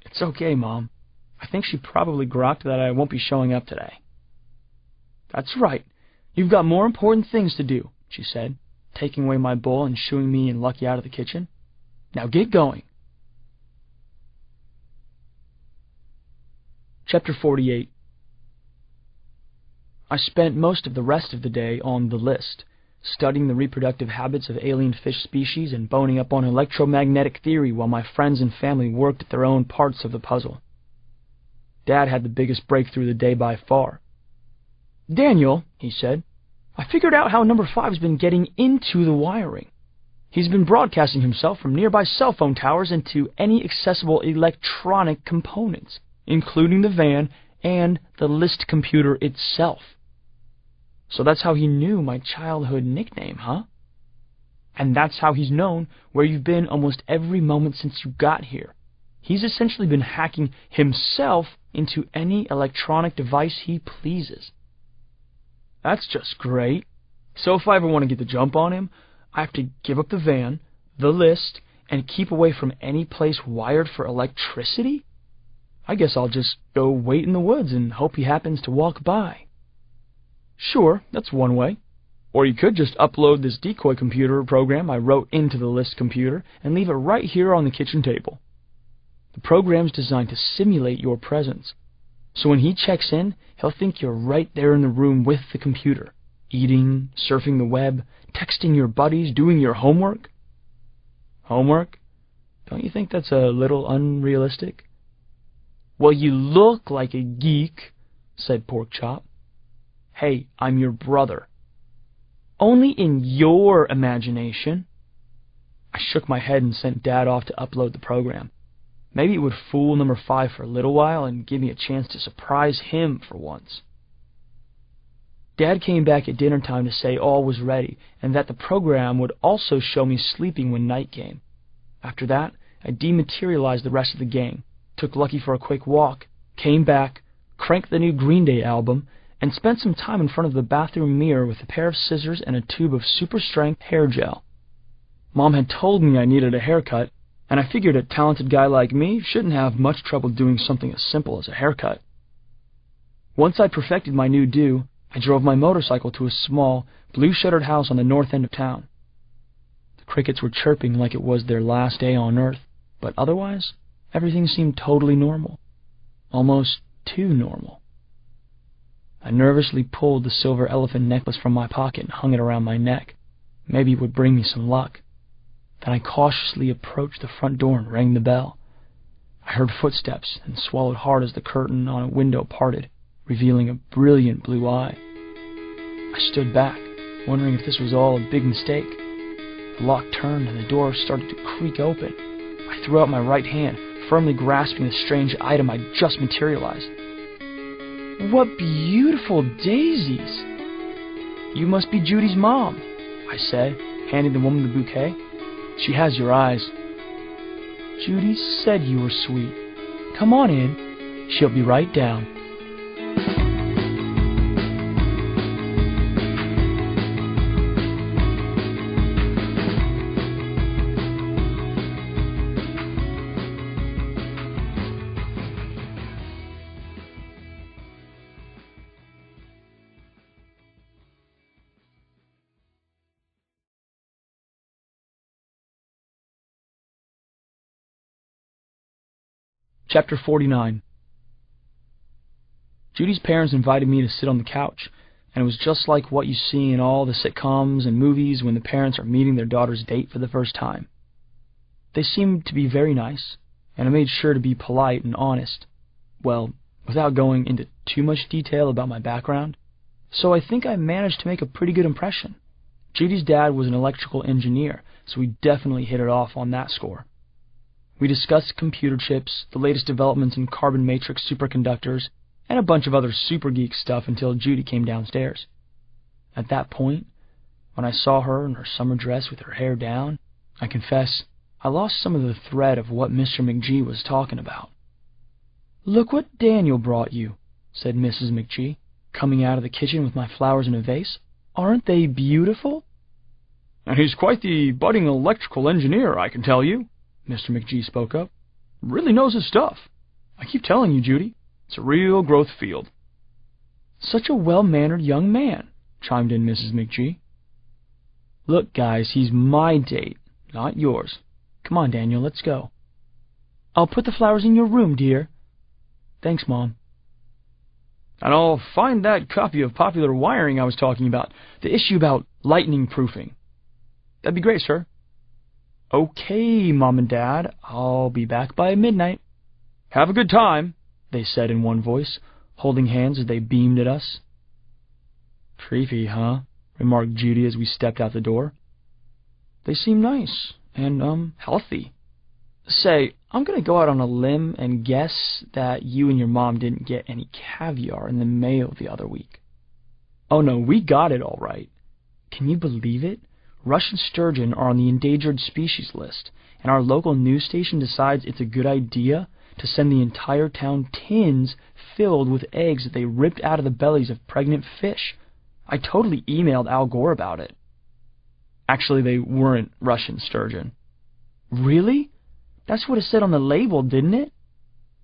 "It's okay, Mom. I think she probably grokked that I won't be showing up today." "That's right. You've got more important things to do," she said, taking away my bowl and shooing me and Lucky out of the kitchen. "Now get going." Chapter 48. I spent most of the rest of the day on the list, studying the reproductive habits of alien fish species and boning up on electromagnetic theory while my friends and family worked at their own parts of the puzzle. Dad had the biggest breakthrough of the day by far. "Daniel," he said, "I figured out how number 5's been getting into the wiring. He's been broadcasting himself from nearby cell phone towers into any accessible electronic components, including the van and the list computer itself. So that's how he knew my childhood nickname, huh? And that's how he's known where you've been almost every moment since you got here. He's essentially been hacking himself into any electronic device he pleases." "That's just great. So if I ever want to get the jump on him, I have to give up the van, the list, and keep away from any place wired for electricity? I guess I'll just go wait in the woods and hope he happens to walk by." "Sure, that's one way. Or you could just upload this decoy computer program I wrote into the list computer and leave it right here on the kitchen table. The program's designed to simulate your presence. So when he checks in, he'll think you're right there in the room with the computer, Eating, surfing the web, texting your buddies, doing your homework. Homework? Don't you think that's a little unrealistic? Well, you look like a geek, said Porkchop. Hey, I'm your brother. Only in your imagination. I shook my head and sent Dad off to upload the program. Maybe it would fool number 5 for a little while and give me a chance to surprise him for once. Dad came back at dinner time to say all was ready and that the program would also show me sleeping when night came. After that, I dematerialized the rest of the gang, took Lucky for a quick walk, came back, cranked the new Green Day album, and spent some time in front of the bathroom mirror with a pair of scissors and a tube of super-strength hair gel. Mom had told me I needed a haircut, and I figured a talented guy like me shouldn't have much trouble doing something as simple as a haircut. Once I'd perfected my new do, I drove my motorcycle to a small, blue-shuttered house on the north end of town. The crickets were chirping like it was their last day on Earth, but otherwise, everything seemed totally normal. Almost too normal. I nervously pulled the silver elephant necklace from my pocket and hung it around my neck. Maybe it would bring me some luck. Then I cautiously approached the front door and rang the bell. I heard footsteps and swallowed hard as the curtain on a window parted, revealing a brilliant blue eye. I stood back, wondering if this was all a big mistake. The lock turned and the door started to creak open. I threw out my right hand, firmly grasping the strange item I'd just materialized. What beautiful daisies! You must be Judy's mom, I said, handing the woman the bouquet. She has your eyes. Judy said you were sweet. Come on in. She'll be right down. Chapter 49. Judy's parents invited me to sit on the couch, and it was just like what you see in all the sitcoms and movies when the parents are meeting their daughter's date for the first time. They seemed to be very nice, and I made sure to be polite and honest. Well, without going into too much detail about my background, so I think I managed to make a pretty good impression. Judy's dad was an electrical engineer, so we definitely hit it off on that score. We discussed computer chips, the latest developments in carbon matrix superconductors, and a bunch of other super geek stuff until Judy came downstairs. At that point, when I saw her in her summer dress with her hair down, I confess, I lost some of the thread of what Mr. McGee was talking about. "Look what Daniel brought you," said Mrs. McGee, coming out of the kitchen with my flowers in a vase. "Aren't they beautiful?" "And he's quite the budding electrical engineer, I can tell you," Mr. McGee spoke up. "Really knows his stuff. I keep telling you, Judy, it's a real growth field." "Such a well-mannered young man," chimed in Mrs. McGee. "Look, guys, he's my date, not yours. Come on, Daniel, let's go." "I'll put the flowers in your room, dear." "Thanks, Mom." "And I'll find that copy of Popular Wiring I was talking about, the issue about lightning proofing." "That'd be great, sir." "Okay, Mom and Dad, I'll be back by midnight." "Have a good time," they said in one voice, holding hands as they beamed at us. "Creepy, huh?" remarked Judy as we stepped out the door. "They seem nice and, healthy. Say, I'm going to go out on a limb and guess that you and your mom didn't get any caviar in the mail the other week." "Oh no, we got it all right. Can you believe it? Russian sturgeon are on the endangered species list, and our local news station decides it's a good idea to send the entire town tins filled with eggs that they ripped out of the bellies of pregnant fish. I totally emailed Al Gore about it." "Actually, they weren't Russian sturgeon." "Really? That's what it said on the label, didn't it?"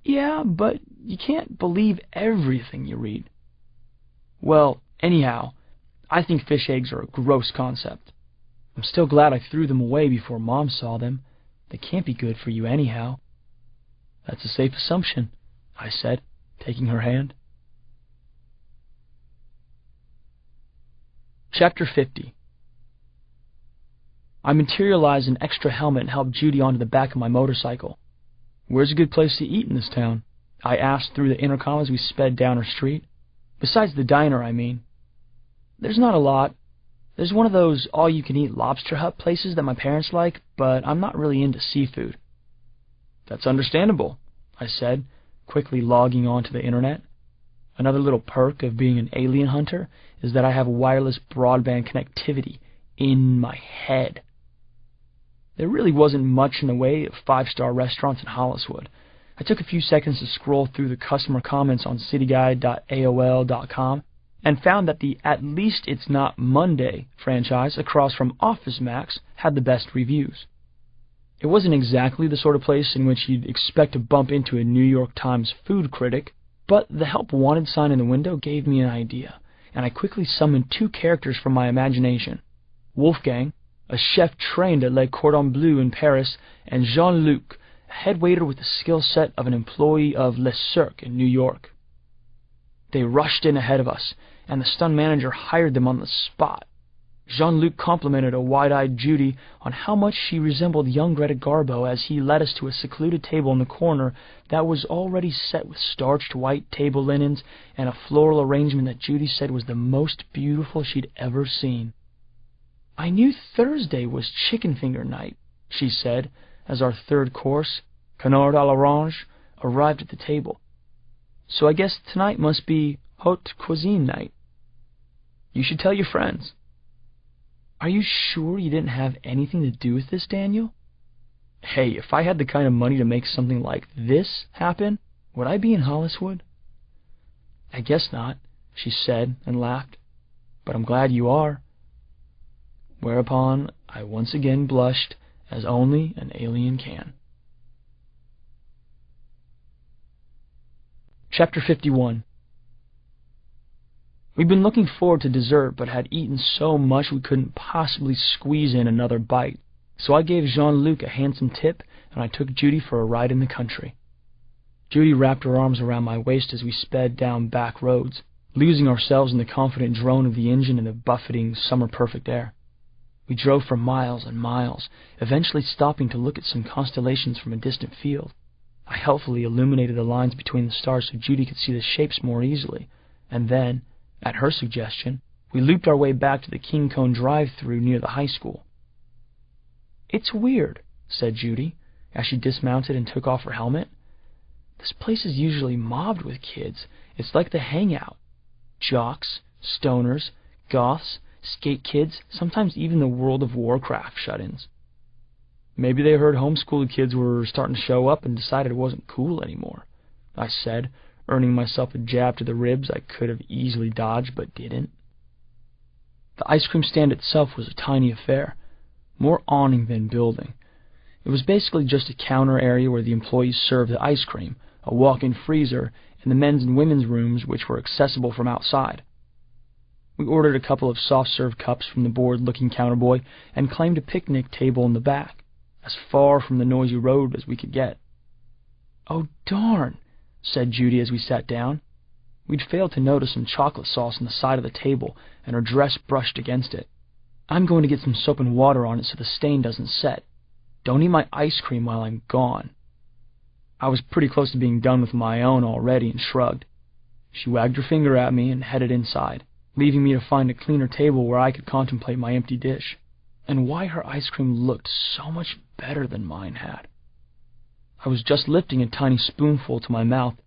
"Yeah, but you can't believe everything you read." "Well, anyhow, I think fish eggs are a gross concept. I'm still glad I threw them away before Mom saw them. They can't be good for you anyhow." "That's a safe assumption," I said, taking her hand. Chapter 50. I materialized an extra helmet and helped Judy onto the back of my motorcycle. "Where's a good place to eat in this town?" I asked through the intercom as we sped down our street. "Besides the diner, I mean." "There's not a lot. There's one of those all-you-can-eat lobster hut places that my parents like, but I'm not really into seafood." "That's understandable," I said, quickly logging onto the internet. Another little perk of being an alien hunter is that I have wireless broadband connectivity in my head. There really wasn't much in the way of five-star restaurants in Hollywood. I took a few seconds to scroll through the customer comments on cityguide.aol.com and found that the At Least It's Not Monday franchise across from Office Max had the best reviews. It wasn't exactly the sort of place in which you'd expect to bump into a New York Times food critic, but the Help Wanted sign in the window gave me an idea, and I quickly summoned two characters from my imagination: Wolfgang, a chef trained at Le Cordon Bleu in Paris, and Jean-Luc, a head waiter with the skill set of an employee of Le Cirque in New York. They rushed in ahead of us, and the stunned manager hired them on the spot. Jean-Luc complimented a wide-eyed Judy on how much she resembled young Greta Garbo as he led us to a secluded table in the corner that was already set with starched white table linens and a floral arrangement that Judy said was the most beautiful she'd ever seen. "I knew Thursday was chicken finger night," she said, as our third course, canard à l'orange, arrived at the table. "So I guess tonight must be haute cuisine night. You should tell your friends." "Are you sure you didn't have anything to do with this, Daniel?" Hey, if I had the kind of money to make something like this happen, would I be in Hollywood? "I guess not," she said and laughed. "But I'm glad you are." Whereupon I once again blushed, as only an alien can. Chapter 51. We'd been looking forward to dessert, but had eaten so much we couldn't possibly squeeze in another bite, so I gave Jean-Luc a handsome tip, and I took Judy for a ride in the country. Judy wrapped her arms around my waist as we sped down back roads, losing ourselves in the confident drone of the engine and the buffeting summer-perfect air. We drove for miles and miles, eventually stopping to look at some constellations from a distant field. I helpfully illuminated the lines between the stars so Judy could see the shapes more easily, and then, at her suggestion, we looped our way back to the King Cone drive-thru near the high school. "It's weird," said Judy, as she dismounted and took off her helmet. "This place is usually mobbed with kids. It's like the hangout. Jocks, stoners, goths, skate kids, sometimes even the World of Warcraft shut-ins." "Maybe they heard homeschooled kids were starting to show up and decided it wasn't cool anymore," I said, earning myself a jab to the ribs I could have easily dodged but didn't. The ice cream stand itself was a tiny affair, more awning than building. It was basically just a counter area where the employees served the ice cream, a walk-in freezer, and the men's and women's rooms which were accessible from outside. We ordered a couple of soft-serve cups from the bored-looking counterboy and claimed a picnic table in the back, as far from the noisy road as we could get. "Oh, darn," said Judy as we sat down. We'd failed to notice some chocolate sauce on the side of the table, and her dress brushed against it. "I'm going to get some soap and water on it so the stain doesn't set. Don't eat my ice cream while I'm gone." I was pretty close to being done with my own already and shrugged. She wagged her finger at me and headed inside, leaving me to find a cleaner table where I could contemplate my empty dish, and why her ice cream looked so much better than mine had. I was just lifting a tiny spoonful to my mouth,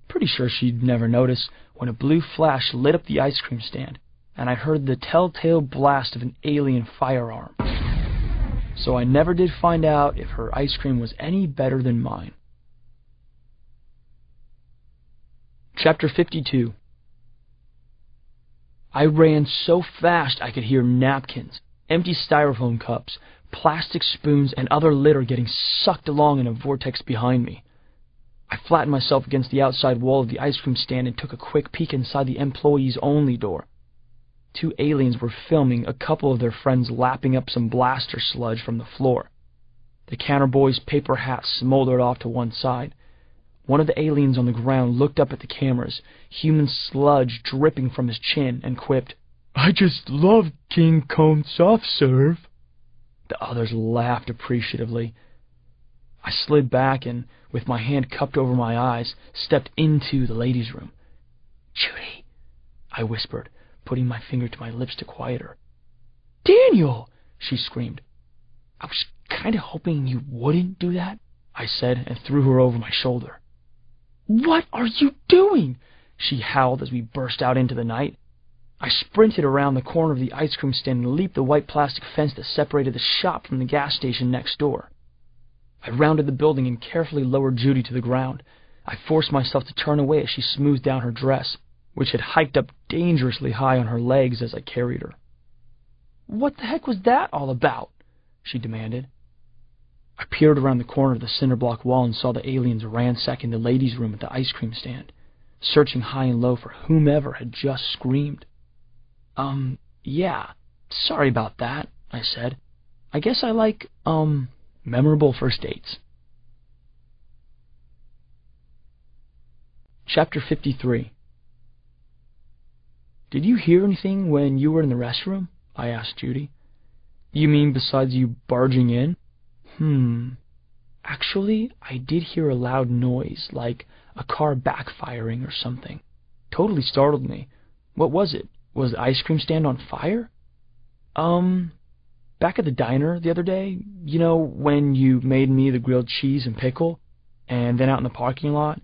pretty sure she'd never notice, when a blue flash lit up the ice cream stand, and I heard the telltale blast of an alien firearm. So I never did find out if her ice cream was any better than mine. Chapter 52. I ran so fast I could hear napkins, empty styrofoam cups, plastic spoons, and other litter getting sucked along in a vortex behind me. I flattened myself against the outside wall of the ice cream stand and took a quick peek inside the employees-only door. Two aliens were filming a couple of their friends lapping up some blaster sludge from the floor. The counterboy's paper hat smoldered off to one side. One of the aliens on the ground looked up at the cameras, human sludge dripping from his chin, and quipped, I just love King Cone soft serve. The others laughed appreciatively. I slid back and, with my hand cupped over my eyes, stepped into the ladies' room. "Judy," I whispered, putting my finger to my lips to quiet her. "Daniel!" she screamed. "I was kind of hoping you wouldn't do that," I said, and threw her over my shoulder. "What are you doing?" she howled as we burst out into the night. I sprinted around the corner of the ice cream stand and leaped the white plastic fence that separated the shop from the gas station next door. I rounded the building and carefully lowered Judy to the ground. I forced myself to turn away as she smoothed down her dress, which had hiked up dangerously high on her legs as I carried her. "What the heck was that all about?" she demanded. I peered around the corner of the cinder block wall and saw the aliens ransacking the ladies' room at the ice cream stand, searching high and low for whomever had just screamed. Yeah, sorry about that," I said. "I guess I like, memorable first dates." Chapter 53. "Did you hear anything when you were in the restroom?" I asked Judy. "You mean besides you barging in?" Actually, I did hear a loud noise, like a car backfiring or something. Totally startled me. What was it? Was the ice cream stand on fire?" Back at the diner the other day, you know, when you made me the grilled cheese and pickle, and then out in the parking lot,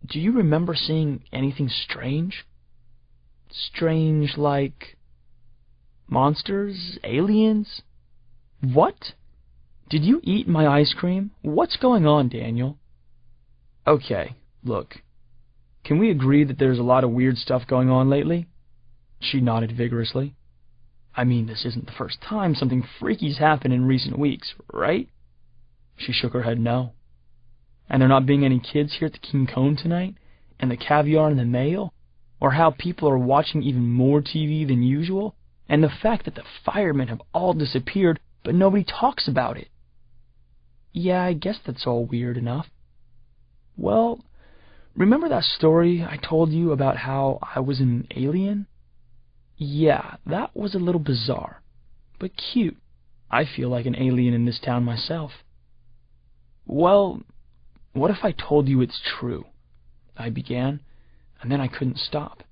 do you remember seeing anything strange? Strange like monsters? Aliens? What? Did you eat my ice cream? What's going on, Daniel? Okay, look. Can we agree that there's a lot of weird stuff going on lately? She nodded vigorously. I mean, this isn't the first time something freaky's happened in recent weeks, right? She shook her head no. And there not being any kids here at the King Cone tonight? And the caviar in the mail? Or how people are watching even more TV than usual? And the fact that the firemen have all disappeared, but nobody talks about it? Yeah, I guess that's all weird enough. Well, remember that story I told you about how I was an alien? Yeah, that was a little bizarre, but cute. I feel like an alien in this town myself. Well, what if I told you it's true? I began, and then I couldn't stop.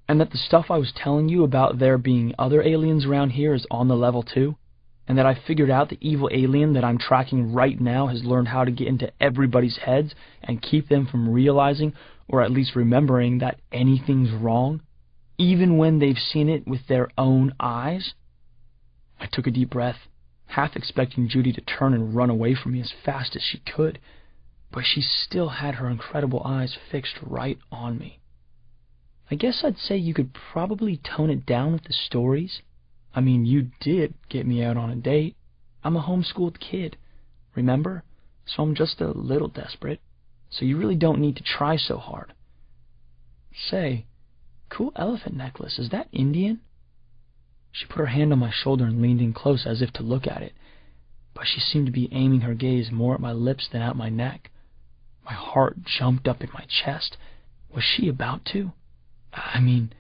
And that the stuff I was telling you about there being other aliens around here is on the level too? And that I figured out the evil alien that I'm tracking right now has learned how to get into everybody's heads and keep them from realizing, or at least remembering, that anything's wrong, even when they've seen it with their own eyes? I took a deep breath, half expecting Judy to turn and run away from me as fast as she could, but she still had her incredible eyes fixed right on me. I guess I'd say you could probably tone it down with the stories. I mean, you did get me out on a date. I'm a homeschooled kid, remember? So I'm just a little desperate. So you really don't need to try so hard. Say, cool elephant necklace. Is that Indian? She put her hand on my shoulder and leaned in close as if to look at it, but she seemed to be aiming her gaze more at my lips than at my neck. My heart jumped up in my chest. Was she about to? I mean,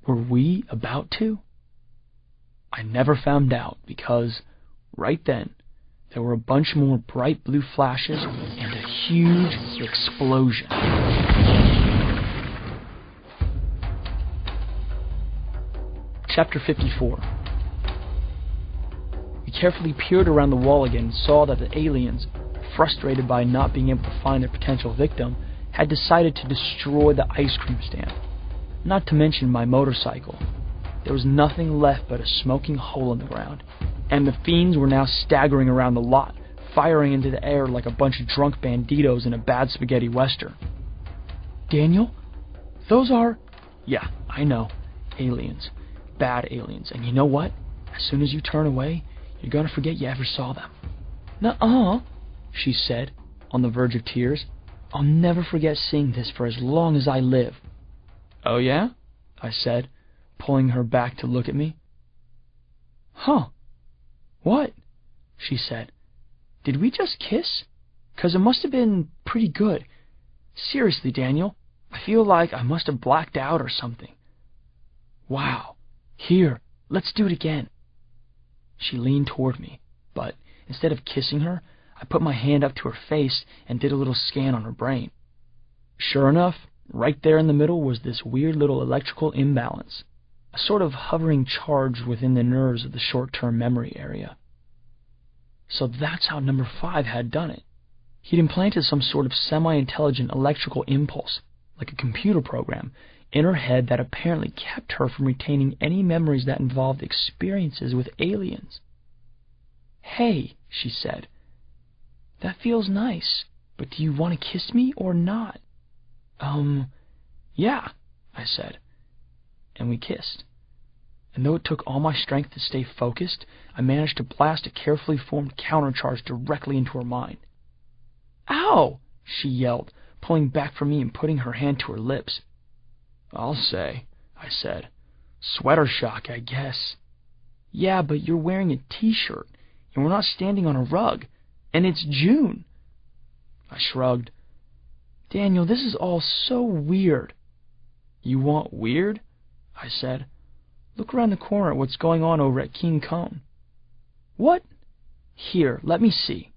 were we about to? I never found out because, right then, there were a bunch more bright blue flashes and a huge explosion. Chapter 54. We carefully peered around the wall again and saw that the aliens, frustrated by not being able to find their potential victim, had decided to destroy the ice cream stand. Not to mention my motorcycle. There was nothing left but a smoking hole in the ground, and the fiends were now staggering around the lot, firing into the air like a bunch of drunk banditos in a bad spaghetti western. Daniel? Those are... Yeah, I know. Aliens. Bad aliens. And you know what? As soon as you turn away, you're gonna forget you ever saw them. Nuh-uh, she said, on the verge of tears. I'll never forget seeing this for as long as I live. Oh yeah? I said, pulling her back to look at me. Huh. What? She said. Did we just kiss? 'Cause it must have been pretty good. Seriously, Daniel, I feel like I must have blacked out or something. Wow, Here, let's do it again. She leaned toward me, but instead of kissing her, I put my hand up to her face and did a little scan on her brain. Sure enough, right there in the middle was this weird little electrical imbalance, a sort of hovering charge within the nerves of the short-term memory area. So that's how number 5 had done it. He'd implanted some sort of semi-intelligent electrical impulse, like a computer program, in her head that apparently kept her from retaining any memories that involved experiences with aliens. "Hey," she said, "that feels nice, but do you want to kiss me or not?" Yeah, I said, and we kissed. And though it took all my strength to stay focused, I managed to blast a carefully formed countercharge directly into her mind. "Ow!" she yelled, pulling back from me and putting her hand to her lips. "I'll say," I said. "Sweater shock, I guess." "Yeah, but you're wearing a t-shirt, and we're not standing on a rug, and it's June." I shrugged. "Daniel, this is all so weird." "You want weird?" I said. "Look around the corner at what's going on over at King Cone." "What?" "Here, let me see."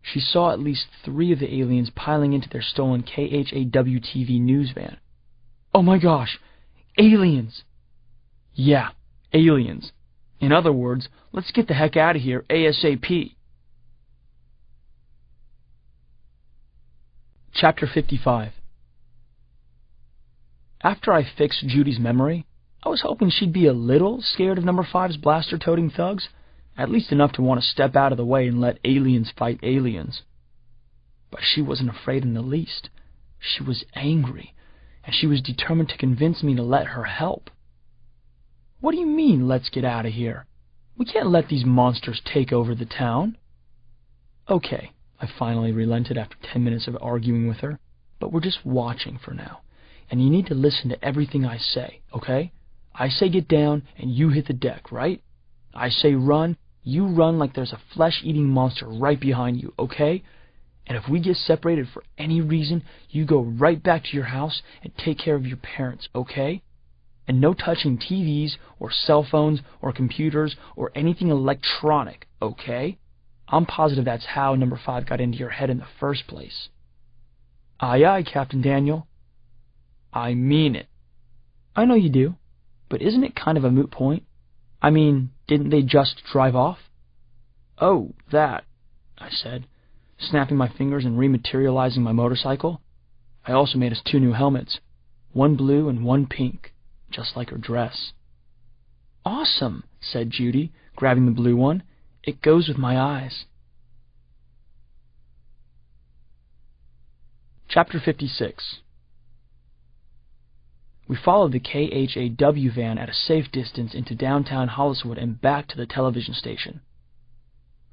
She saw at least 3 of the aliens piling into their stolen KHAW-TV news van. "Oh my gosh! Aliens!" "Yeah, aliens. In other words, let's get the heck out of here ASAP. Chapter 55. After I fixed Judy's memory, I was hoping she'd be a little scared of number 5's blaster-toting thugs, at least enough to want to step out of the way and let aliens fight aliens. But she wasn't afraid in the least. She was angry, and she was determined to convince me to let her help. "What do you mean, let's get out of here? We can't let these monsters take over the town." "Okay," I finally relented after 10 minutes of arguing with her, "but we're just watching for now, and you need to listen to everything I say, okay? I say get down, and you hit the deck, right? I say run, you run like there's a flesh-eating monster right behind you, okay? And if we get separated for any reason, you go right back to your house and take care of your parents, okay? And no touching TVs or cell phones or computers or anything electronic, okay? I'm positive that's how number 5 got into your head in the first place." "Aye, aye, Captain Daniel." "I mean it." "I know you do, but isn't it kind of a moot point? I mean, didn't they just drive off?" "Oh, that," I said, snapping my fingers and rematerializing my motorcycle. I also made us 2 new helmets, one blue and one pink, just like her dress. "Awesome," said Judy, grabbing the blue one. "It goes with my eyes." Chapter 56. We followed the KHAW van at a safe distance into downtown Holliswood and back to the television station.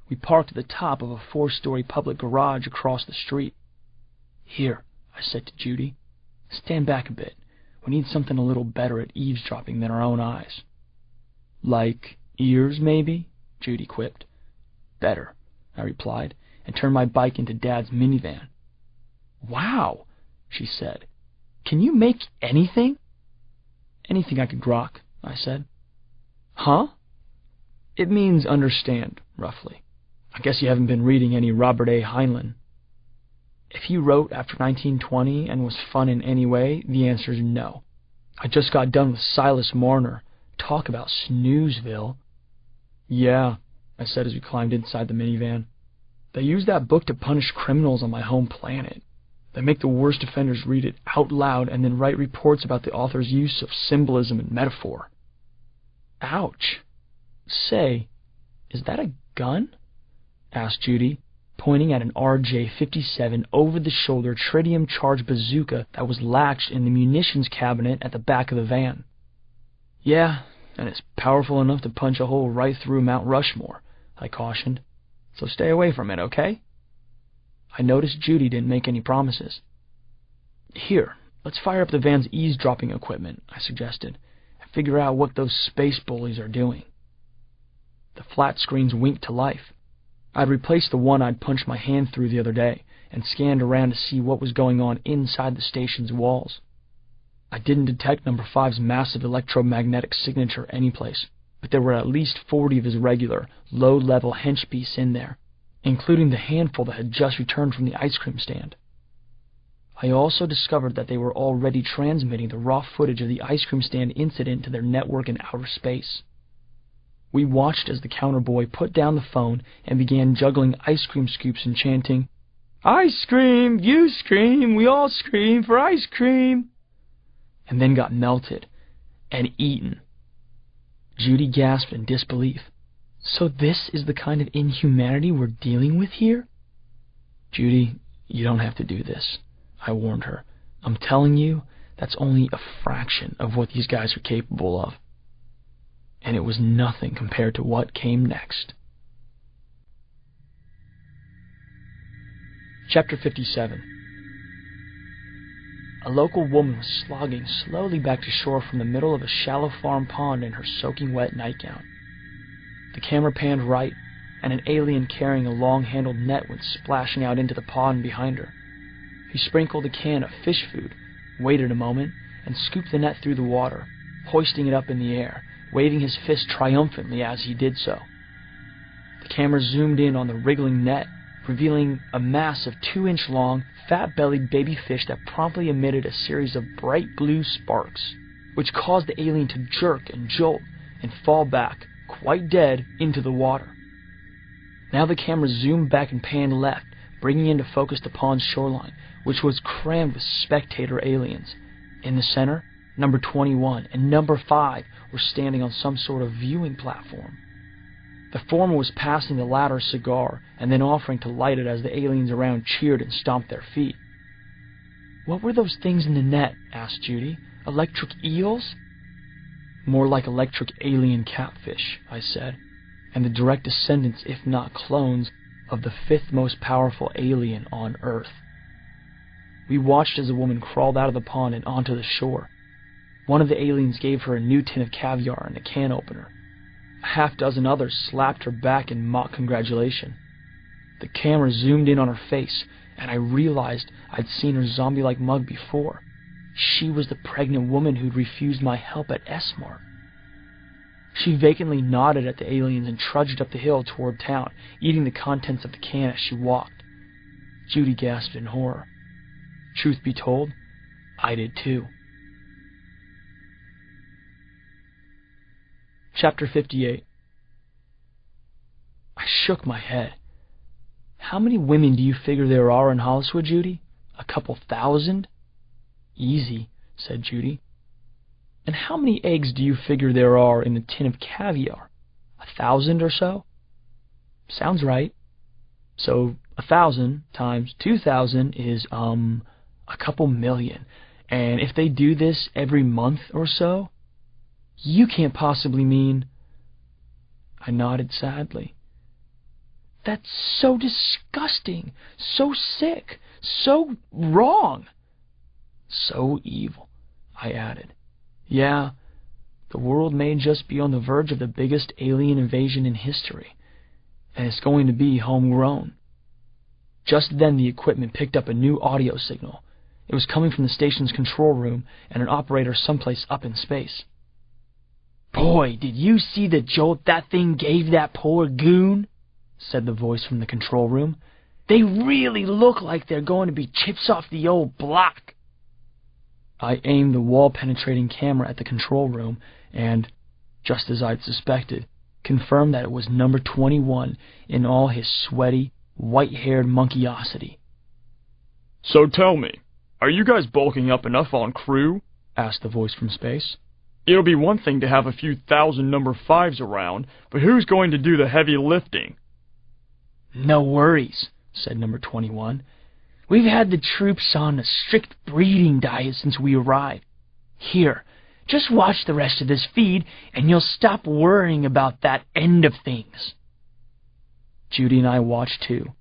We parked at the top of a 4-story public garage across the street. "Here," I said to Judy, "stand back a bit. We need something a little better at eavesdropping than our own eyes." "Like ears, maybe?" Judy quipped. "Better," I replied, and turned my bike into Dad's minivan. "Wow," she said. "Can you make anything?" "Anything I could grok," I said. "Huh?" "It means understand, roughly. I guess you haven't been reading any Robert A. Heinlein." If he wrote after 1920 and was fun in any way, the answer is no. I just got done with Silas Marner. Talk about snoozeville. "Yeah," I said as we climbed inside the minivan. "They use that book to punish criminals on my home planet. They make the worst offenders read it out loud and then write reports about the author's use of symbolism and metaphor." "Ouch. Say, is that a gun?" asked Judy, pointing at an RJ-57 over-the-shoulder tritium-charged bazooka that was latched in the munitions cabinet at the back of the van. "Yeah, and it's powerful enough to punch a hole right through Mount Rushmore," I cautioned. "So stay away from it, okay?" I noticed Judy didn't make any promises. "Here, let's fire up the van's eavesdropping equipment," I suggested, "and figure out what those space bullies are doing." The flat screens winked to life. I'd replaced the one I'd punched my hand through the other day, and scanned around to see what was going on inside the station's walls. I didn't detect number 5's massive electromagnetic signature anyplace, but there were at least 40 of his regular, low-level henchbeasts in there, including the handful that had just returned from the ice cream stand. I also discovered that they were already transmitting the raw footage of the ice cream stand incident to their network in outer space. We watched as the counterboy put down the phone and began juggling ice cream scoops and chanting, "Ice cream! You scream! We all scream for ice cream!" and then got melted and eaten. Judy gasped in disbelief. "So this is the kind of inhumanity we're dealing with here?" "Judy, you don't have to do this," I warned her. "I'm telling you, that's only a fraction of what these guys are capable of." And it was nothing compared to what came next. Chapter 57. A local woman was slogging slowly back to shore from the middle of a shallow farm pond in her soaking wet nightgown. The camera panned right, and an alien carrying a long-handled net went splashing out into the pond behind her. He sprinkled a can of fish food, waited a moment, and scooped the net through the water, hoisting it up in the air, waving his fist triumphantly as he did so. The camera zoomed in on the wriggling net, revealing a mass of 2-inch-long, fat-bellied baby fish that promptly emitted a series of bright blue sparks, which caused the alien to jerk and jolt and fall back, quite dead, into the water. Now the camera zoomed back and panned left, bringing into focus the pond's shoreline, which was crammed with spectator aliens. In the center, number 21 and number 5 were standing on some sort of viewing platform. The former was passing the latter a cigar and then offering to light it as the aliens around cheered and stomped their feet. "What were those things in the net?" asked Judy. "Electric eels?" "More like electric alien catfish," I said, "and the direct descendants, if not clones, of the 5th most powerful alien on Earth." We watched as the woman crawled out of the pond and onto the shore. One of the aliens gave her a new tin of caviar and a can opener. A half-dozen others slapped her back in mock congratulation. The camera zoomed in on her face, and I realized I'd seen her zombie-like mug before. She was the pregnant woman who'd refused my help at S-Mart. She vacantly nodded at the aliens and trudged up the hill toward town, eating the contents of the can as she walked. Judy gasped in horror. Truth be told, I did too. Chapter 58. I shook my head. "How many women do you figure there are in Hollywood, Judy? A couple thousand?" "Easy," said Judy. "And how many eggs do you figure there are in the tin of caviar? 1,000 or so?" "Sounds right. So 1,000 times 2,000 is, a couple million. And if they do this every month or so, you can't possibly mean..." I nodded sadly. "That's so disgusting, so sick, so wrong." "So evil," I added. "Yeah, the world may just be on the verge of the biggest alien invasion in history, and it's going to be homegrown." Just then the equipment picked up a new audio signal. It was coming from the station's control room and an operator someplace up in space. "Boy, did you see the jolt that thing gave that poor goon?" said the voice from the control room. "They really look like they're going to be chips off the old block." I aimed the wall-penetrating camera at the control room and, just as I'd suspected, confirmed that it was number 21 in all his sweaty, white-haired monkeysity. "So tell me, are you guys bulking up enough on crew?" asked the voice from space. "It'll be one thing to have a few thousand number 5s around, but who's going to do the heavy lifting?" "No worries," said number 21. "We've had the troops on a strict breeding diet since we arrived. Here, just watch the rest of this feed, and you'll stop worrying about that end of things." Judy and I watched too,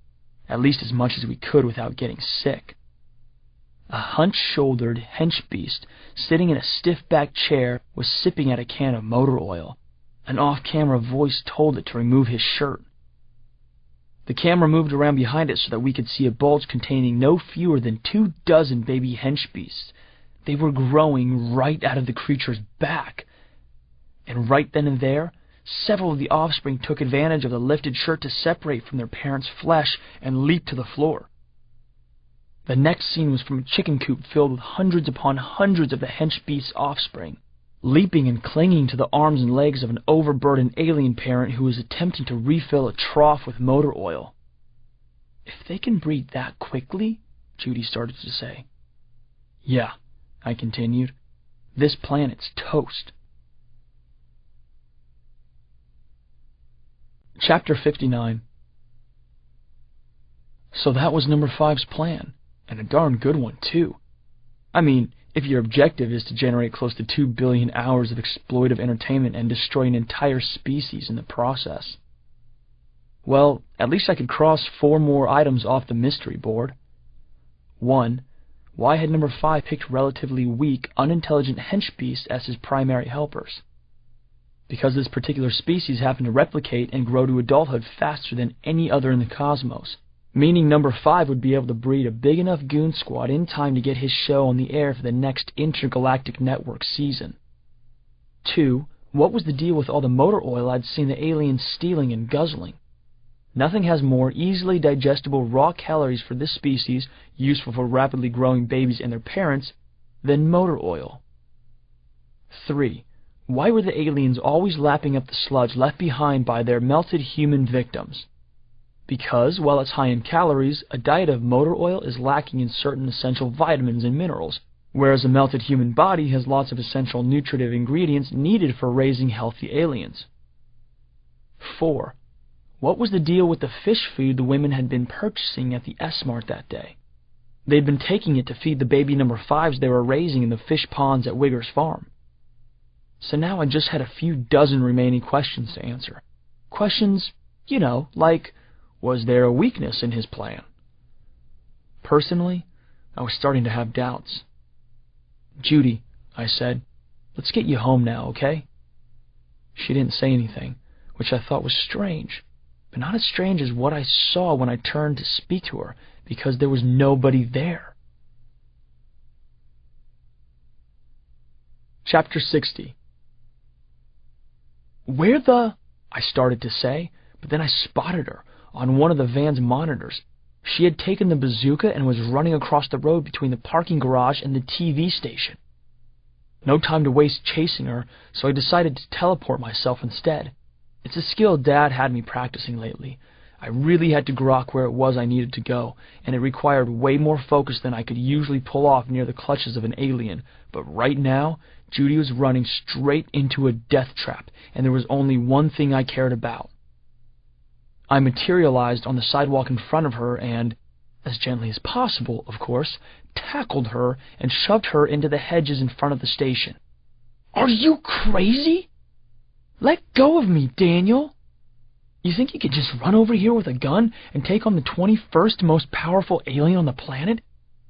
at least as much as we could without getting sick. A hunch-shouldered henchbeast sitting in a stiff-backed chair was sipping at a can of motor oil. An off-camera voice told it to remove his shirt. The camera moved around behind it so that we could see a bulge containing no fewer than 24 baby henchbeasts, They were growing right out of the creature's back. And right then and there, several of the offspring took advantage of the lifted shirt to separate from their parents' flesh and leap to the floor. The next scene was from a chicken coop filled with hundreds upon hundreds of the hench beast's offspring, leaping and clinging to the arms and legs of an overburdened alien parent who was attempting to refill a trough with motor oil. "If they can breed that quickly," Judy started to say. "Yeah," I continued, "this planet's toast." Chapter 59. So that was Number 5's plan, and a darn good one, too. I mean, if your objective is to generate close to 2 billion hours of exploitive entertainment and destroy an entire species in the process. Well, at least I could cross 4 more items off the mystery board. 1. Why had Number 5 picked relatively weak, unintelligent hench beasts as his primary helpers? Because this particular species happened to replicate and grow to adulthood faster than any other in the cosmos, meaning Number 5 would be able to breed a big enough goon squad in time to get his show on the air for the next intergalactic network season. 2. What was the deal with all the motor oil I'd seen the aliens stealing and guzzling? Nothing has more easily digestible raw calories for this species, useful for rapidly growing babies and their parents, than motor oil. 3. Why were the aliens always lapping up the sludge left behind by their melted human victims? Because, while it's high in calories, a diet of motor oil is lacking in certain essential vitamins and minerals, whereas a melted human body has lots of essential nutritive ingredients needed for raising healthy aliens. 4. What was the deal with the fish food the women had been purchasing at the S-Mart that day? They'd been taking it to feed the baby Number 5s they were raising in the fish ponds at Wigger's farm. So now I just had a few dozen remaining questions to answer. Questions, like, was there a weakness in his plan? Personally, I was starting to have doubts. "Judy," I said, "let's get you home now, okay?" She didn't say anything, which I thought was strange, but not as strange as what I saw when I turned to speak to her, because there was nobody there. Chapter 60. "Where the—" I started to say, but then I spotted her on one of the van's monitors. She had taken the bazooka and was running across the road between the parking garage and the TV station. No time to waste chasing her, so I decided to teleport myself instead. It's a skill Dad had me practicing lately. I really had to grok where it was I needed to go, and it required way more focus than I could usually pull off near the clutches of an alien. But right now, Judy was running straight into a death trap, and there was only one thing I cared about. I materialized on the sidewalk in front of her and, as gently as possible, of course, tackled her and shoved her into the hedges in front of the station. "Are you crazy? Let go of me, Daniel! You think you could just run over here with a gun and take on the 21st most powerful alien on the planet?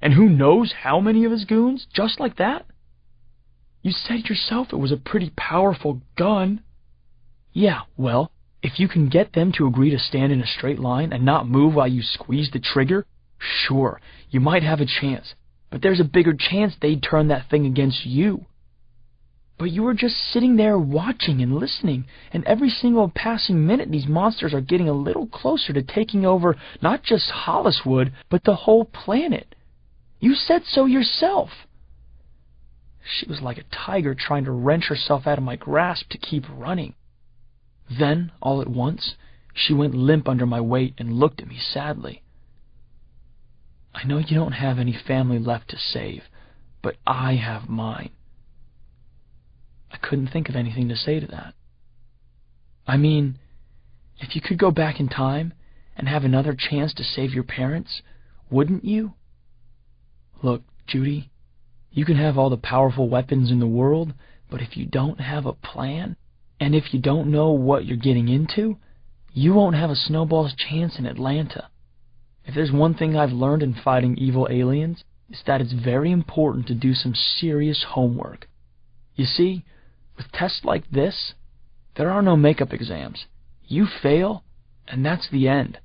And who knows how many of his goons, just like that? You said yourself it was a pretty powerful gun." "Yeah, well, if you can get them to agree to stand in a straight line and not move while you squeeze the trigger, sure, you might have a chance, but there's a bigger chance they'd turn that thing against you." "But you were just sitting there watching and listening, and every single passing minute these monsters are getting a little closer to taking over not just Holliswood, but the whole planet. You said so yourself." She was like a tiger trying to wrench herself out of my grasp to keep running. Then, all at once, she went limp under my weight and looked at me sadly. "I know you don't have any family left to save, but I have mine." I couldn't think of anything to say to that. "I mean, if you could go back in time and have another chance to save your parents, wouldn't you? Look, Judy, you can have all the powerful weapons in the world, but if you don't have a plan, and if you don't know what you're getting into, you won't have a snowball's chance in Atlanta. If there's one thing I've learned in fighting evil aliens, it's that it's very important to do some serious homework. You see, with tests like this, there are no makeup exams. You fail, and that's the end."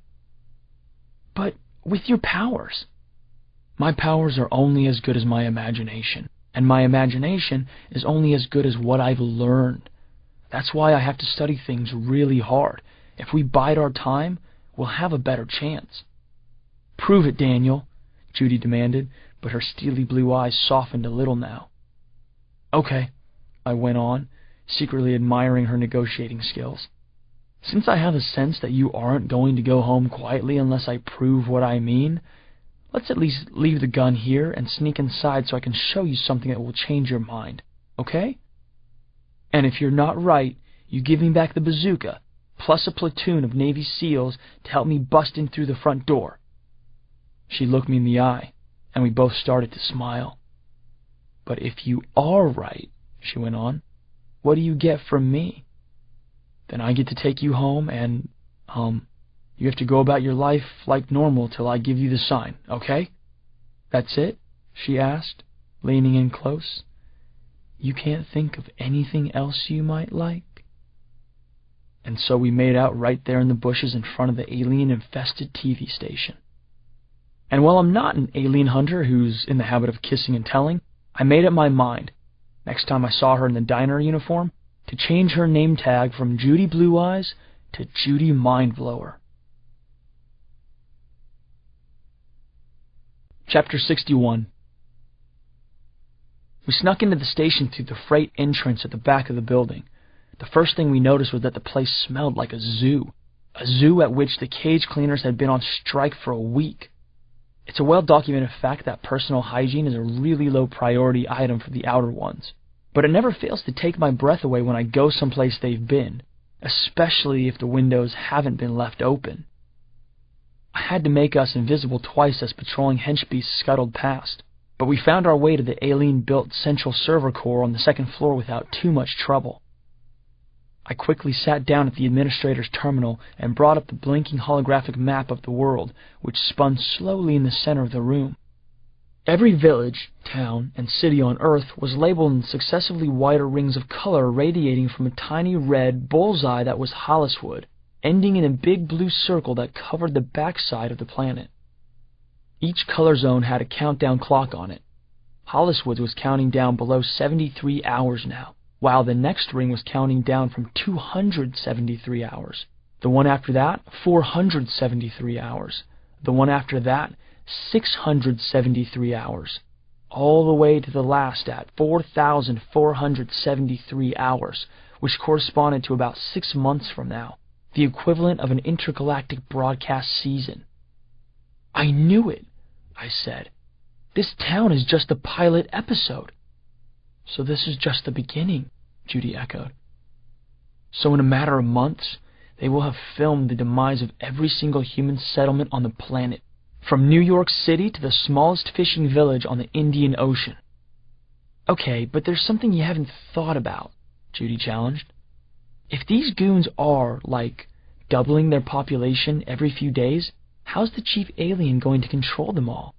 "But with your powers—" "My powers are only as good as my imagination, and my imagination is only as good as what I've learned. That's why I have to study things really hard. If we bide our time, we'll have a better chance." "Prove it, Daniel," Judy demanded, but her steely blue eyes softened a little now. "Okay," I went on, secretly admiring her negotiating skills. "Since I have a sense that you aren't going to go home quietly unless I prove what I mean, let's at least leave the gun here and sneak inside so I can show you something that will change your mind, okay? And if you're not right, you give me back the bazooka, plus a platoon of Navy SEALs to help me bust in through the front door." She looked me in the eye, and we both started to smile. "But if you are right," she went on, "what do you get from me?" "Then I get to take you home and, you have to go about your life like normal till I give you the sign, okay?" "That's it?" she asked, leaning in close. "You can't think of anything else you might like?" And so we made out right there in the bushes in front of the alien-infested TV station. And while I'm not an alien hunter who's in the habit of kissing and telling, I made up my mind, next time I saw her in the diner uniform, to change her name tag from Judy Blue Eyes to Judy Mindblower. Chapter 61. We snuck into the station through the freight entrance at the back of the building. The first thing we noticed was that the place smelled like a zoo at which the cage cleaners had been on strike for a week. It's a well-documented fact that personal hygiene is a really low priority item for the outer ones, but it never fails to take my breath away when I go someplace they've been, especially if the windows haven't been left open. I had to make us invisible twice as patrolling henchbeasts scuttled past, but we found our way to the alien-built central server core on the second floor without too much trouble. I quickly sat down at the administrator's terminal and brought up the blinking holographic map of the world, which spun slowly in the center of the room. Every village, town, and city on Earth was labeled in successively wider rings of color radiating from a tiny red bullseye that was Holliswood, ending in a big blue circle that covered the backside of the planet. Each color zone had a countdown clock on it. Holliswood was counting down below 73 hours now, while the next ring was counting down from 273 hours. The one after that, 473 hours. The one after that, 673 hours. All the way to the last at 4,473 hours, which corresponded to about 6 months from now, the equivalent of an intergalactic broadcast season. "I knew it," I said. "This town is just the pilot episode." "So this is just the beginning," Judy echoed. "So in a matter of months, they will have filmed the demise of every single human settlement on the planet, from New York City to the smallest fishing village on the Indian Ocean." "Okay, but there's something you haven't thought about," Judy challenged. "If these goons are, doubling their population every few days, how's the chief alien going to control them all?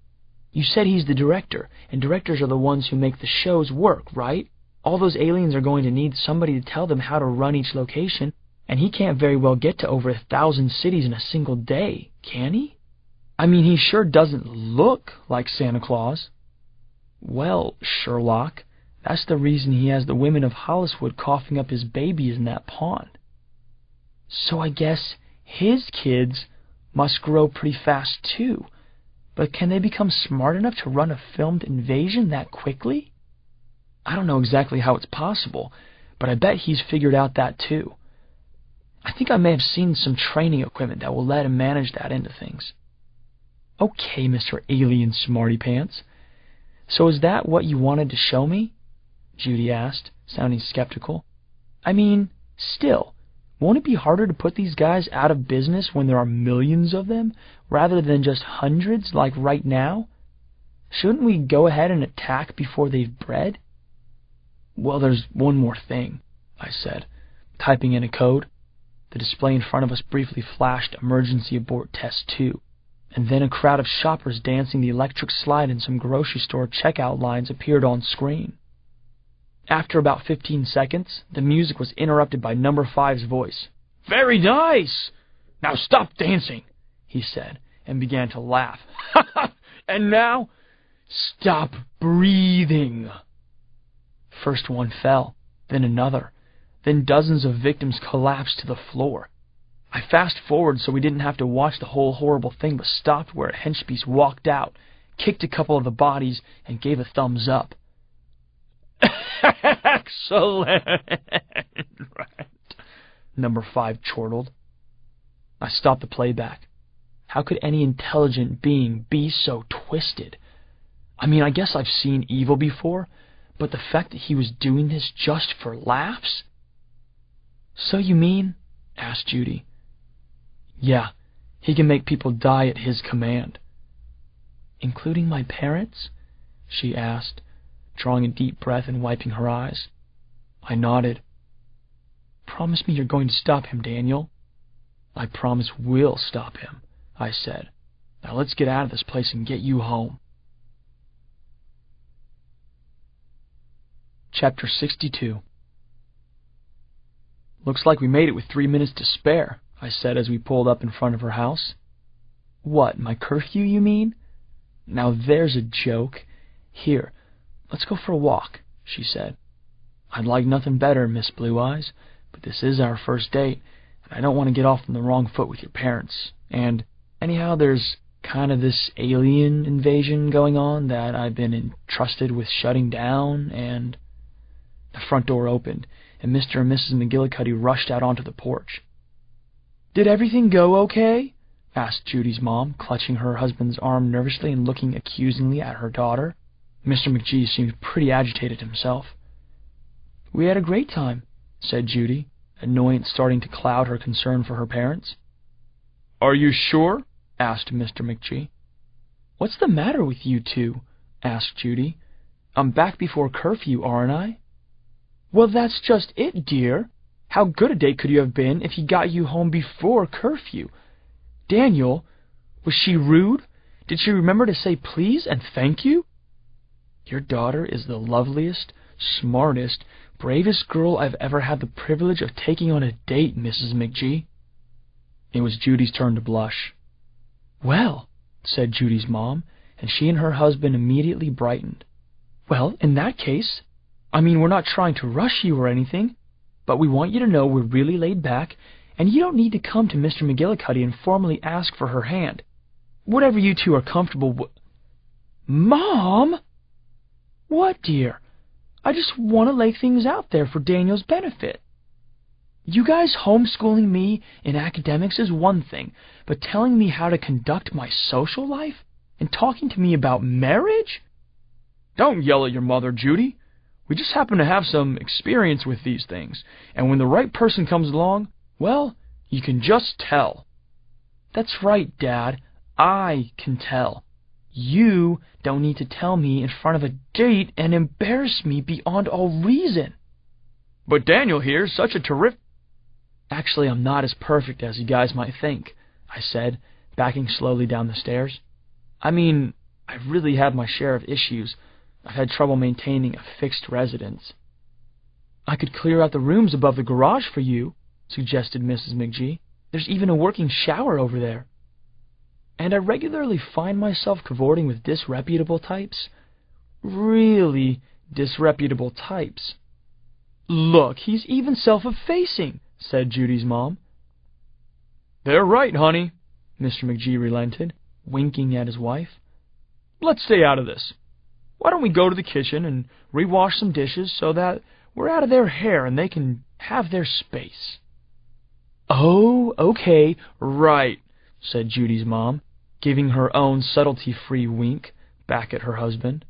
You said he's the director, and directors are the ones who make the shows work, right? All those aliens are going to need somebody to tell them how to run each location, and he can't very well get to over 1,000 cities in a single day, can he? I mean, he sure doesn't look like Santa Claus." "Well, Sherlock, that's the reason he has the women of Holliswood coughing up his babies in that pond. So I guess his kids must grow pretty fast too. But can they become smart enough to run a filmed invasion that quickly? I don't know exactly how it's possible, but I bet he's figured out that too. I think I may have seen some training equipment that will let him manage that end of things." "Okay, Mr. Alien Smarty Pants. So is that what you wanted to show me?" Judy asked, sounding skeptical. "I mean, still, won't it be harder to put these guys out of business when there are millions of them, rather than just hundreds like right now? Shouldn't we go ahead and attack before they've bred?" "Well, there's one more thing," I said, typing in a code. The display in front of us briefly flashed "Emergency Abort Test 2," and then a crowd of shoppers dancing the electric slide in some grocery store checkout lines appeared on screen. After about 15 seconds, the music was interrupted by Number 5's voice. "Very nice! Now stop dancing," he said, and began to laugh. "And now, stop breathing." First one fell, then another, then dozens of victims collapsed to the floor. I fast-forwarded so we didn't have to watch the whole horrible thing, but stopped where a henchpiece walked out, kicked a couple of the bodies, and gave a thumbs up. Excellent! Right. Number 5 chortled. I stopped the playback. How could any intelligent being be so twisted? I mean, I guess I've seen evil before, but the fact that he was doing this just for laughs? So you mean? Asked Judy. Yeah, he can make people die at his command. Including my parents? She asked, drawing a deep breath and wiping her eyes. I nodded. Promise me you're going to stop him, Daniel. I promise we'll stop him, I said. Now let's get out of this place and get you home. Chapter 62. Looks like we made it with 3 minutes to spare, I said as we pulled up in front of her house. What, my curfew, you mean? Now there's a joke. Here, let's go for a walk, she said. I'd like nothing better, Miss Blue Eyes, but this is our first date, and I don't want to get off on the wrong foot with your parents. And, anyhow, there's kind of this alien invasion going on that I've been entrusted with shutting down, and... The front door opened, and Mr. and Mrs. McGillicuddy rushed out onto the porch. Did everything go okay? Asked Judy's mom, clutching her husband's arm nervously and looking accusingly at her daughter. Mr. McGee seemed pretty agitated himself. We had a great time, said Judy, annoyance starting to cloud her concern for her parents. Are you sure? Asked Mr. McGee. What's the matter with you two? Asked Judy. I'm back before curfew, aren't I? Well, that's just it, dear. How good a date could you have been if he got you home before curfew? Daniel, was she rude? Did she remember to say please and thank you? Your daughter is the loveliest, smartest, bravest girl I've ever had the privilege of taking on a date, Mrs. McGee. It was Judy's turn to blush. Well, said Judy's mom, and she and her husband immediately brightened. Well, in that case, I mean, we're not trying to rush you or anything, but we want you to know we're really laid back, and you don't need to come to Mr. McGillicuddy and formally ask for her hand. Whatever you two are comfortable with... Mom! What, dear? I just want to lay things out there for Daniel's benefit. You guys homeschooling me in academics is one thing, but telling me how to conduct my social life? And talking to me about marriage? Don't yell at your mother, Judy. We just happen to have some experience with these things, and when the right person comes along, well, you can just tell. That's right, Dad. I can tell. You don't need to tell me in front of a date and embarrass me beyond all reason. But Daniel here's such a terrific... Actually, I'm not as perfect as you guys might think, I said, backing slowly down the stairs. I mean, I've really had my share of issues. I've had trouble maintaining a fixed residence. I could clear out the rooms above the garage for you, suggested Mrs. McGee. There's even a working shower over there. And I regularly find myself cavorting with disreputable types. Really disreputable types. Look, he's even self-effacing, said Judy's mom. They're right, honey, Mr. McGee relented, winking at his wife. Let's stay out of this. Why don't we go to the kitchen and rewash some dishes so that we're out of their hair and they can have their space? Oh, okay, right, said Judy's mom, giving her own subtlety-free wink back at her husband.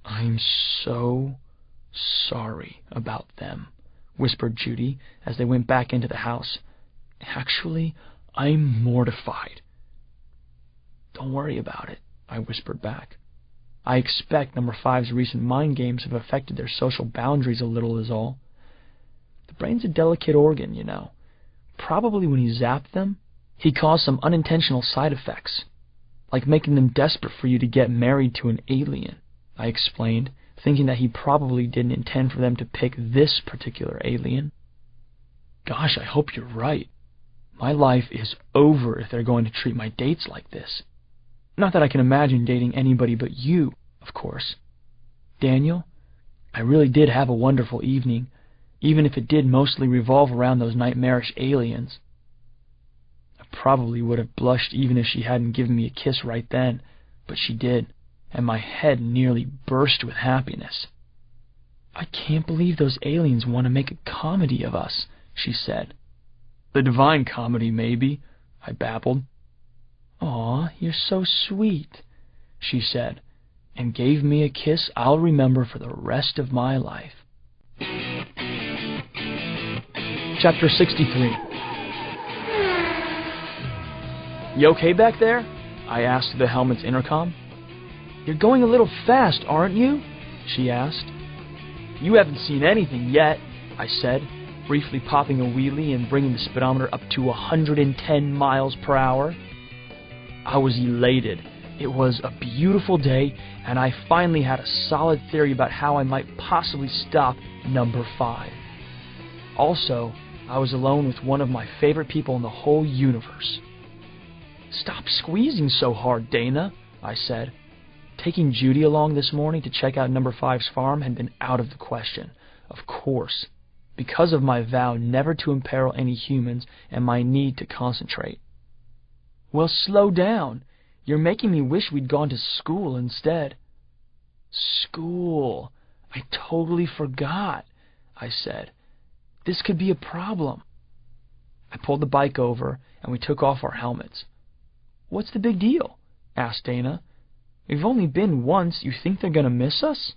I'm so sorry about them, whispered Judy as they went back into the house. Actually, I'm mortified. Don't worry about it, I whispered back. I expect number 5's recent mind games have affected their social boundaries a little is all. The brain's a delicate organ, you know. Probably when he zapped them, he caused some unintentional side effects, like making them desperate for you to get married to an alien, I explained, thinking that he probably didn't intend for them to pick this particular alien. Gosh, I hope you're right. My life is over if they're going to treat my dates like this. Not that I can imagine dating anybody but you, of course. Daniel, I really did have a wonderful evening, even if it did mostly revolve around those nightmarish aliens. I probably would have blushed even if she hadn't given me a kiss right then, but she did, and my head nearly burst with happiness. "I can't believe those aliens want to make a comedy of us," she said. "The Divine Comedy, maybe," I babbled. "Aw, you're so sweet," she said, and gave me a kiss I'll remember for the rest of my life. Chapter 63. "You okay back there?" I asked through the helmet's intercom. "You're going a little fast, aren't you?" she asked. "You haven't seen anything yet," I said, briefly popping a wheelie and bringing the speedometer up to 110 miles per hour. I was elated. It was a beautiful day, and I finally had a solid theory about how I might possibly stop number 5. Also, I was alone with one of my favorite people in the whole universe. "Stop squeezing so hard, Dana," I said. Taking Judy along this morning to check out number 5's farm had been out of the question, of course, because of my vow never to imperil any humans and my need to concentrate. "Well, slow down. You're making me wish we'd gone to school instead." "School. I totally forgot," I said. "This could be a problem." I pulled the bike over, and we took off our helmets. "What's the big deal?" asked Dana. "We've only been once. You think they're going to miss us?"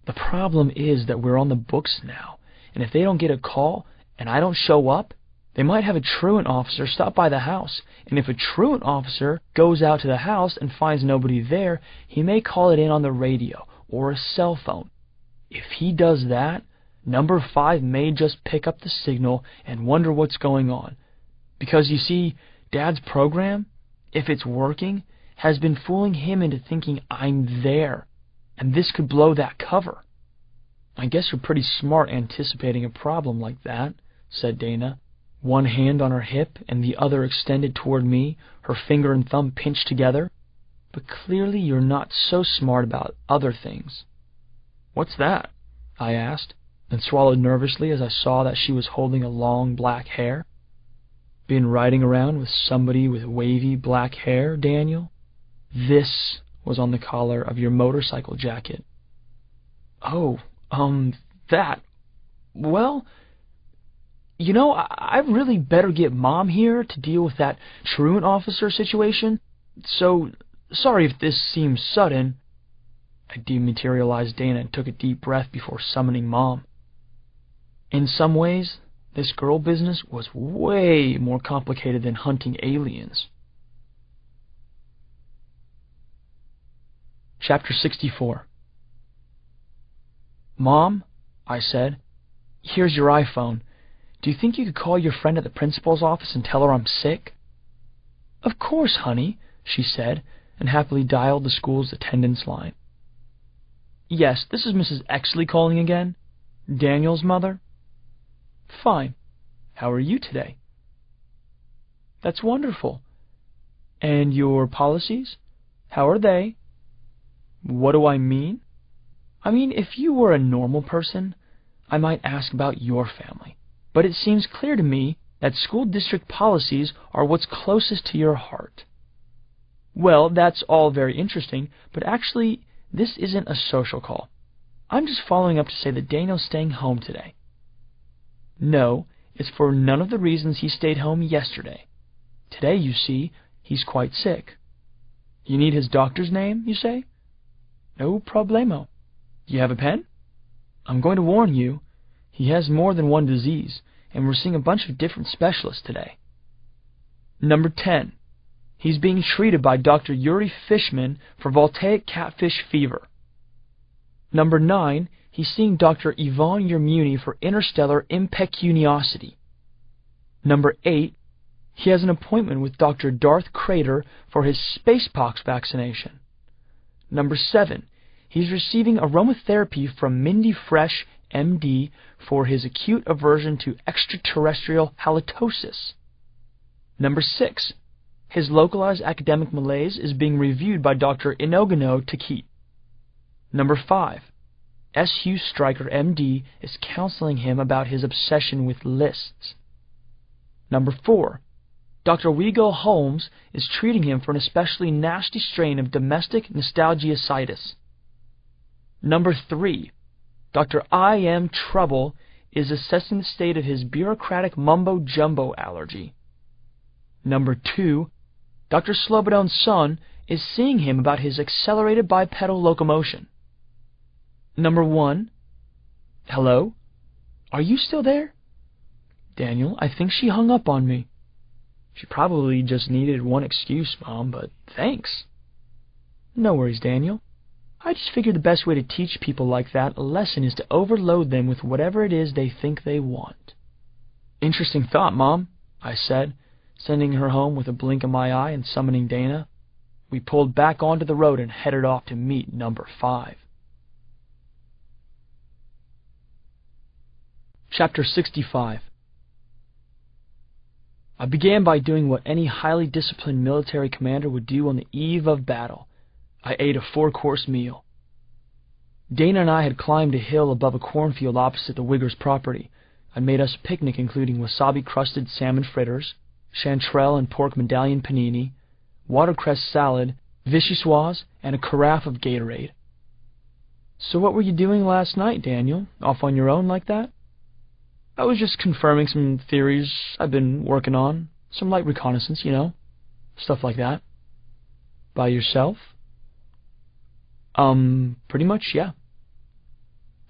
"The problem is that we're on the books now, and if they don't get a call and I don't show up, they might have a truant officer stop by the house, and if a truant officer goes out to the house and finds nobody there, he may call it in on the radio or a cell phone. If he does that, number 5 may just pick up the signal and wonder what's going on. Because, you see, Dad's program, if it's working, has been fooling him into thinking I'm there, and this could blow that cover." "I guess you're pretty smart anticipating a problem like that," said Dana, one hand on her hip and the other extended toward me, her finger and thumb pinched together. "But clearly you're not so smart about other things." "What's that?" I asked, and swallowed nervously as I saw that she was holding a long black hair. "Been riding around with somebody with wavy black hair, Daniel? This was on the collar of your motorcycle jacket." "Oh, that. Well, you know, I'd really better get Mom here to deal with that truant officer situation, so sorry if this seems sudden." I dematerialized Dana and took a deep breath before summoning Mom. In some ways, this girl business was way more complicated than hunting aliens. Chapter 64. "Mom," I said, "here's your iPhone. Do you think you could call your friend at the principal's office and tell her I'm sick?" "Of course, honey," she said, and happily dialed the school's attendance line. "Yes, this is Mrs. Exley calling again. Daniel's mother?" "Fine. How are you today?" "That's wonderful. And your policies? How are they?" "What do I mean?" "I mean, if you were a normal person, I might ask about your family. But it seems clear to me that school district policies are what's closest to your heart." "Well, that's all very interesting, but actually, this isn't a social call. I'm just following up to say that Daniel's staying home today." "No, it's for none of the reasons he stayed home yesterday. Today, you see, he's quite sick." "You need his doctor's name, you say?" "No problemo. You have a pen?" "I'm going to warn you. He has more than one disease, and we're seeing a bunch of different specialists today. Number 10. He's being treated by Dr. Yuri Fishman for voltaic catfish fever. Number 9. He's seeing Dr. Yvonne Yermuni for interstellar impecuniosity. Number 8. He has an appointment with Dr. Darth Crater for his spacepox vaccination. Number 7. He's receiving aromatherapy from Mindy Fresh, MD, for his acute aversion to extraterrestrial halitosis. Number 6. His localized academic malaise is being reviewed by Dr. Inogano Takit. Number 5. S.U. Stryker, M.D., is counseling him about his obsession with lists. Number 4. Dr. Wego Holmes is treating him for an especially nasty strain of domestic nostalgiacitis. Number 3. Dr. I.M. Trouble is assessing the state of his bureaucratic mumbo-jumbo allergy. Number 2. Dr. Slobodon's son is seeing him about his accelerated bipedal locomotion. Number 1. Hello? Are you still there? Daniel, I think she hung up on me. She probably just needed one excuse, Mom, but thanks. No worries, Daniel. I just figured the best way to teach people like that a lesson is to overload them with whatever it is they think they want. Interesting thought, Mom, I said, sending her home with a blink of my eye and summoning Dana. We pulled back onto the road and headed off to meet number 5. Chapter 65. I began by doing what any highly disciplined military commander would do on the eve of battle. I ate a 4-course meal. Dana and I had climbed a hill above a cornfield opposite the Wiggers' property. I'd made us a picnic including wasabi-crusted salmon fritters, chanterelle and pork medallion panini, watercress salad, vichyssoise, and a carafe of Gatorade. So what were you doing last night, Daniel? Off on your own like that? I was just confirming some theories I've been working on. Some light reconnaissance, you know. Stuff like that. By yourself? Pretty much, yeah.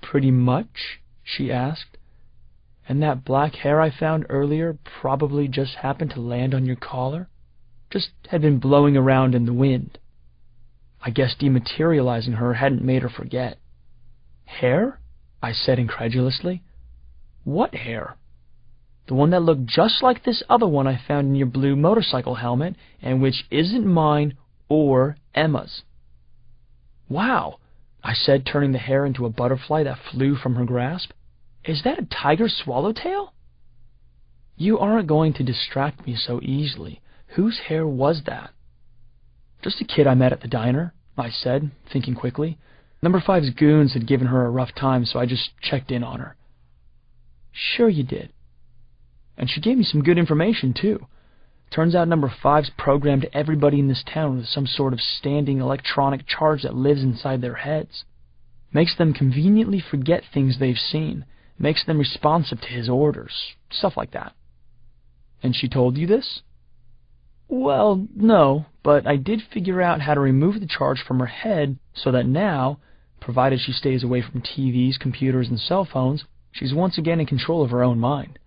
Pretty much? She asked. And that black hair I found earlier probably just happened to land on your collar? Just had been blowing around in the wind. I guess dematerializing her hadn't made her forget. Hair? I said incredulously. What hair? The one that looked just like this other one I found in your blue motorcycle helmet, and which isn't mine or Emma's. Wow, I said, turning the hair into a butterfly that flew from her grasp. Is that a tiger swallowtail? You aren't going to distract me so easily. Whose hair was that? Just a kid I met at the diner, I said, thinking quickly. Number 5's goons had given her a rough time, so I just checked in on her. Sure you did. And she gave me some good information, too. Turns out Number 5's programmed everybody in this town with some sort of standing electronic charge that lives inside their heads. Makes them conveniently forget things they've seen. Makes them responsive to his orders. Stuff like that. And she told you this? Well, no, but I did figure out how to remove the charge from her head so that now, provided she stays away from TVs, computers, and cell phones, she's once again in control of her own mind.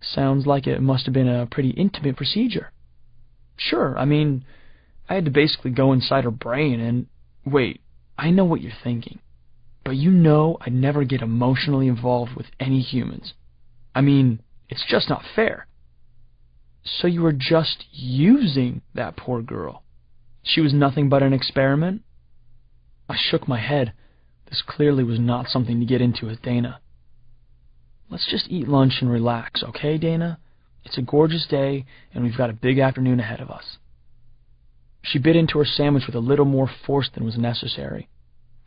Sounds like it must have been a pretty intimate procedure. Sure, I mean, I had to basically go inside her brain and... Wait, I know what you're thinking. But you know I'd never get emotionally involved with any humans. I mean, it's just not fair. So you were just using that poor girl. She was nothing but an experiment? I shook my head. This clearly was not something to get into with Dana. Let's just eat lunch and relax, okay, Dana? It's a gorgeous day, and we've got a big afternoon ahead of us. She bit into her sandwich with a little more force than was necessary.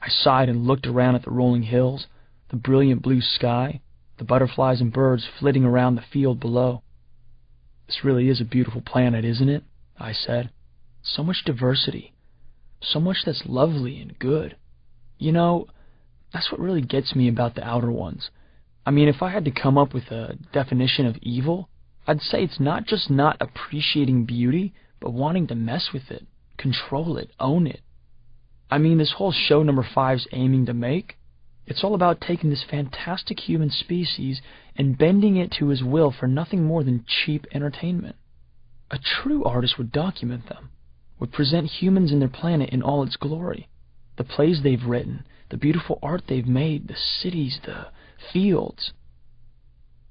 I sighed and looked around at the rolling hills, the brilliant blue sky, the butterflies and birds flitting around the field below. This really is a beautiful planet, isn't it? I said. So much diversity. So much that's lovely and good. You know, that's what really gets me about the Outer Ones. I mean, if I had to come up with a definition of evil, I'd say it's not just not appreciating beauty, but wanting to mess with it, control it, own it. I mean, this whole show Number 5's aiming to make, it's all about taking this fantastic human species and bending it to his will for nothing more than cheap entertainment. A true artist would document them, would present humans and their planet in all its glory. The plays they've written, the beautiful art they've made, the cities, the fields.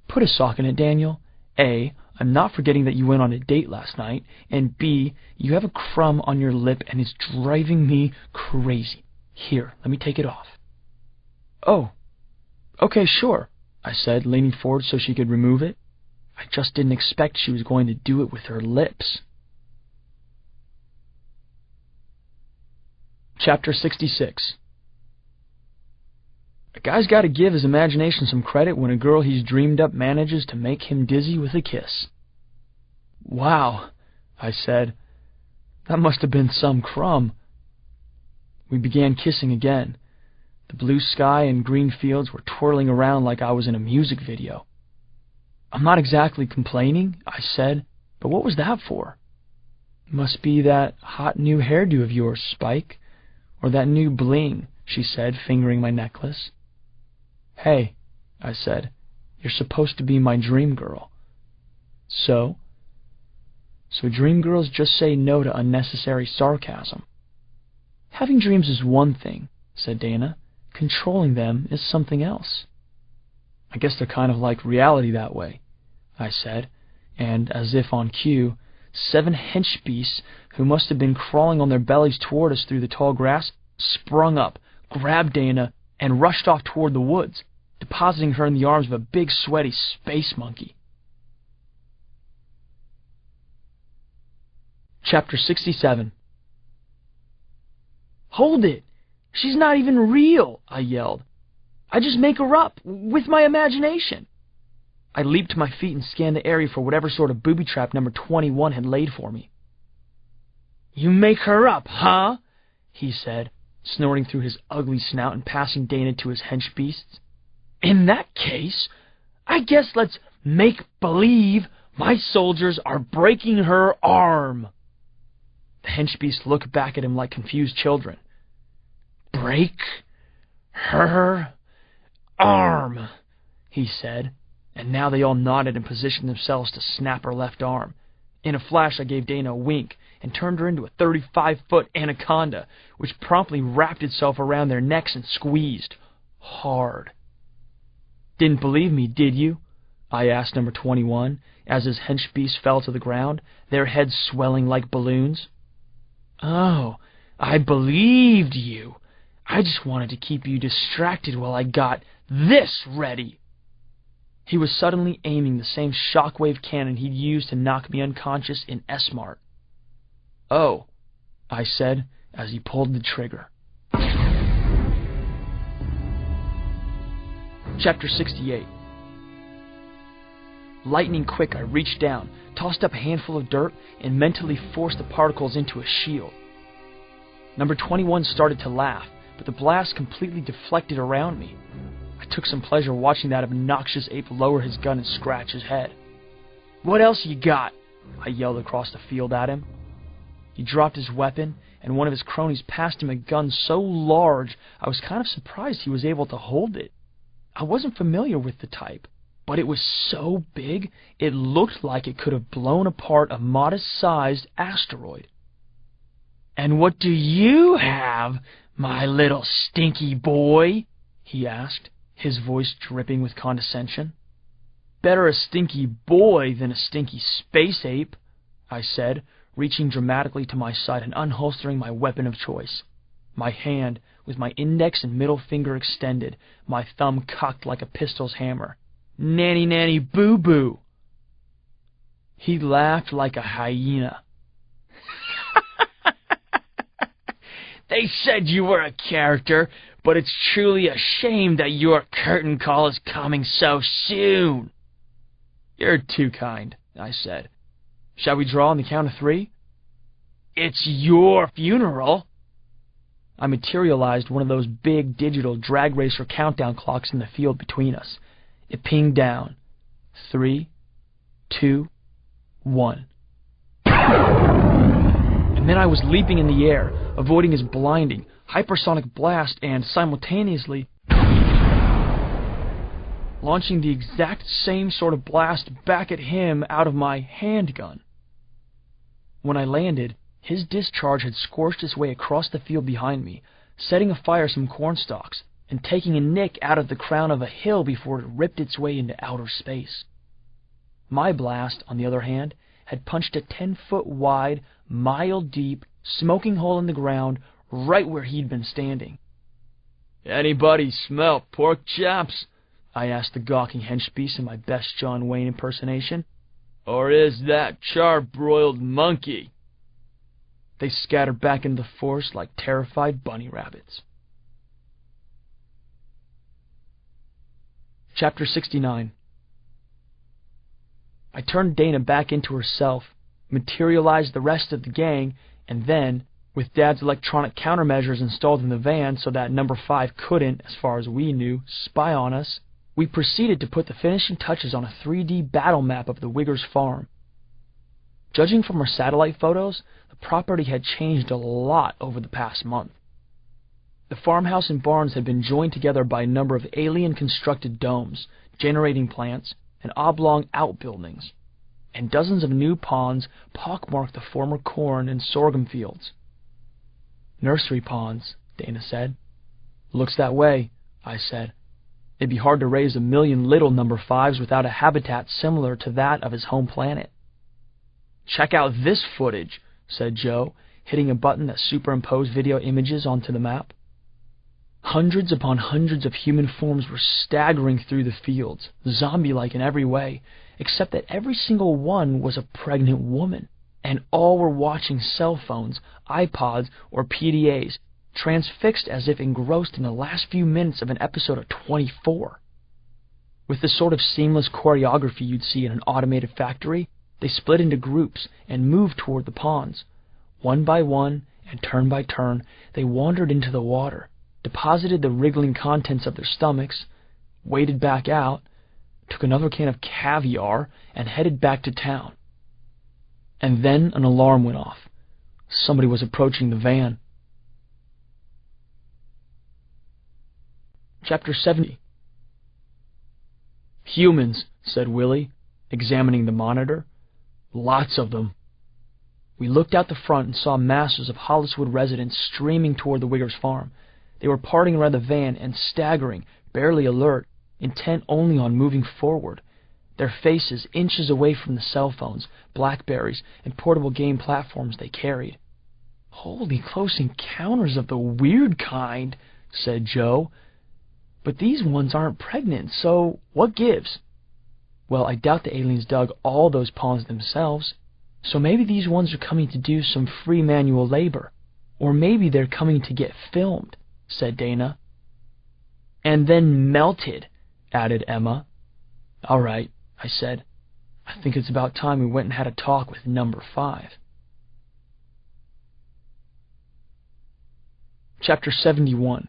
Put a sock in it, Daniel. A, I'm not forgetting that you went on a date last night, and B, you have a crumb on your lip and it's driving me crazy. Here, let me take it off. Oh, okay, sure, I said, leaning forward so she could remove it. I just didn't expect she was going to do it with her lips. Chapter 66. A guy's got to give his imagination some credit when a girl he's dreamed up manages to make him dizzy with a kiss. Wow, I said. That must have been some crumb. We began kissing again. The blue sky and green fields were twirling around like I was in a music video. I'm not exactly complaining, I said, but what was that for? Must be that hot new hairdo of yours, Spike, or that new bling, she said, fingering my necklace. Hey, I said, you're supposed to be my dream girl. So dream girls just say no to unnecessary sarcasm. Having dreams is one thing, said Dana. Controlling them is something else. I guess they're kind of like reality that way, I said, and as if on cue, 7 hench beasts who must have been crawling on their bellies toward us through the tall grass sprung up, grabbed Dana, and rushed off toward the woods, depositing her in the arms of a big, sweaty space monkey. Chapter 67. Hold it! She's not even real, I yelled. I just make her up, with my imagination. I leaped to my feet and scanned the area for whatever sort of booby trap number 21 had laid for me. You make her up, huh? He said, snorting through his ugly snout and passing Dana to his hench beasts. In that case, I guess let's make believe my soldiers are breaking her arm. The hench beasts looked back at him like confused children. Break her arm, he said, and now they all nodded and positioned themselves to snap her left arm. In a flash, I gave Dana a wink and turned her into a 35-foot anaconda, which promptly wrapped itself around their necks and squeezed hard. Didn't believe me, did you? I asked number 21, as his hench beasts fell to the ground, their heads swelling like balloons. Oh, I believed you. I just wanted to keep you distracted while I got this ready. He was suddenly aiming the same shockwave cannon he'd used to knock me unconscious in S-Mart. Oh, I said as he pulled the trigger. Chapter 68. Lightning quick, I reached down, tossed up a handful of dirt, and mentally forced the particles into a shield. Number 21 started to laugh, but the blast completely deflected around me. I took some pleasure watching that obnoxious ape lower his gun and scratch his head. What else you got? I yelled across the field at him. He dropped his weapon, and one of his cronies passed him a gun so large I was kind of surprised he was able to hold it. I wasn't familiar with the type, but it was so big it looked like it could have blown apart a modest-sized asteroid. And what do you have, my little stinky boy? He asked, his voice dripping with condescension. Better a stinky boy than a stinky space ape, I said, reaching dramatically to my side and unholstering my weapon of choice. My hand, with my index and middle finger extended, my thumb cocked like a pistol's hammer. Nanny, nanny, boo-boo. He laughed like a hyena. They said you were a character, but it's truly a shame that your curtain call is coming so soon. You're too kind, I said. Shall we draw on the count of 3? It's your funeral. I materialized one of those big digital drag racer countdown clocks in the field between us. It pinged down. 3, 2, 1. And then I was leaping in the air, avoiding his blinding, hypersonic blast and, simultaneously, launching the exact same sort of blast back at him out of my handgun. When I landed, his discharge had scorched its way across the field behind me, setting afire some corn stalks, and taking a nick out of the crown of a hill before it ripped its way into outer space. My blast, on the other hand, had punched a 10-foot wide, mile-deep, smoking hole in the ground right where he'd been standing. "Anybody smell pork chops?" I asked the gawking henchbeast in my best John Wayne impersonation. "Or is that charbroiled monkey?" They scattered back into the forest like terrified bunny rabbits. Chapter 69. I turned Dana back into herself, materialized the rest of the gang, and then, with Dad's electronic countermeasures installed in the van so that number 5 couldn't, as far as we knew, spy on us, we proceeded to put the finishing touches on a 3D battle map of the Wiggers farm. Judging from our satellite photos, the property had changed a lot over the past month. The farmhouse and barns had been joined together by a number of alien-constructed domes, generating plants, and oblong outbuildings, and dozens of new ponds pockmarked the former corn and sorghum fields. "Nursery ponds," Dana said. "Looks that way," I said. "It'd be hard to raise 1,000,000 little number 5s without a habitat similar to that of his home planet." "Check out this footage," said Joe, hitting a button that superimposed video images onto the map. Hundreds upon hundreds of human forms were staggering through the fields, zombie-like in every way, except that every single one was a pregnant woman, and all were watching cell phones, iPods, or PDAs, transfixed as if engrossed in the last few minutes of an episode of 24. With the sort of seamless choreography you'd see in an automated factory, they split into groups and moved toward the ponds. One by one, and turn by turn, they wandered into the water, deposited the wriggling contents of their stomachs, waded back out, took another can of caviar, and headed back to town. And then an alarm went off. Somebody was approaching the van. Chapter 70. "Humans," said Willie, examining the monitor. "Lots of them." We looked out the front and saw masses of Holliswood residents streaming toward the Wiggers farm. They were parting around the van and staggering, barely alert, intent only on moving forward, their faces inches away from the cell phones, BlackBerries, and portable game platforms they carried. "Holy close encounters of the weird kind," said Joe. "But these ones aren't pregnant, so what gives?" "Well, I doubt the aliens dug all those ponds themselves, so maybe these ones are coming to do some free manual labor, or maybe they're coming to get filmed," said Dana. "And then melted," added Emma. "All right," I said. "I think it's about time we went and had a talk with number 5. Chapter 71.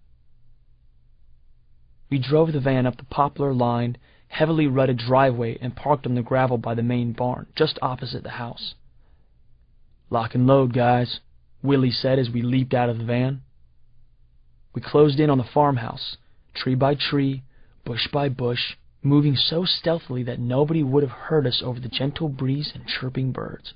We drove the van up the poplar-lined, heavily rutted driveway and parked on the gravel by the main barn, just opposite the house. "Lock and load, guys," Willie said as we leaped out of the van. We closed in on the farmhouse, tree by tree, bush by bush, moving so stealthily that nobody would have heard us over the gentle breeze and chirping birds.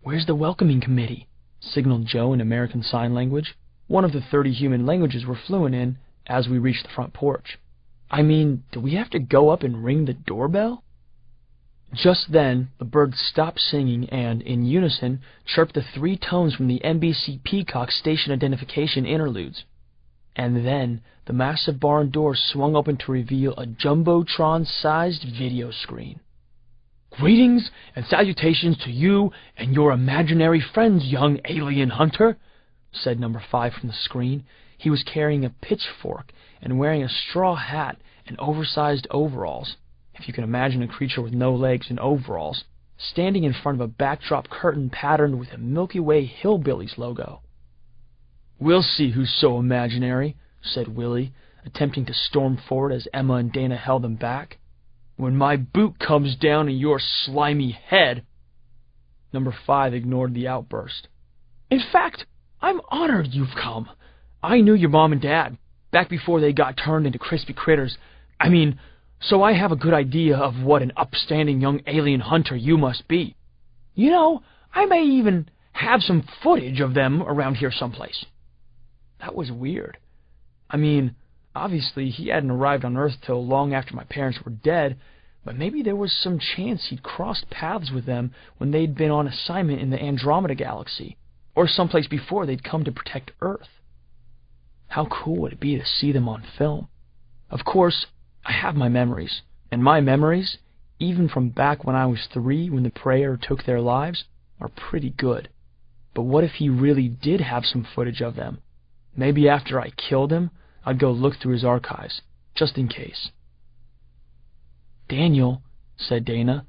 "Where's the welcoming committee?" signaled Joe in American Sign Language, one of the 30 human languages we're fluent in, as we reached the front porch. "I mean, do we have to go up and ring the doorbell?" Just then, the birds stopped singing and, in unison, chirped the 3 tones from the NBC Peacock station identification interludes. And then, the massive barn door swung open to reveal a Jumbotron-sized video screen. "Greetings and salutations to you and your imaginary friends, young alien hunter," said number 5 from the screen. He was carrying a pitchfork and wearing a straw hat and oversized overalls, if you can imagine a creature with no legs in overalls, standing in front of a backdrop curtain patterned with a Milky Way Hillbillies logo. "We'll see who's so imaginary," said Willie, attempting to storm forward as Emma and Dana held him back. "When my boot comes down in your slimy head." Number 5 ignored the outburst. "In fact, I'm honored you've come. I knew your mom and dad, back before they got turned into crispy critters. So I have a good idea of what an upstanding young alien hunter you must be. You know, I may even have some footage of them around here someplace." That was weird. Obviously he hadn't arrived on Earth till long after my parents were dead, but maybe there was some chance he'd crossed paths with them when they'd been on assignment in the Andromeda Galaxy, or someplace before they'd come to protect Earth. How cool would it be to see them on film? Of course, I have my memories, and my memories, even from back when I was 3 when the prayer took their lives, are pretty good. But what if he really did have some footage of them? Maybe after I killed him, I'd go look through his archives, just in case. "Daniel," said Dana,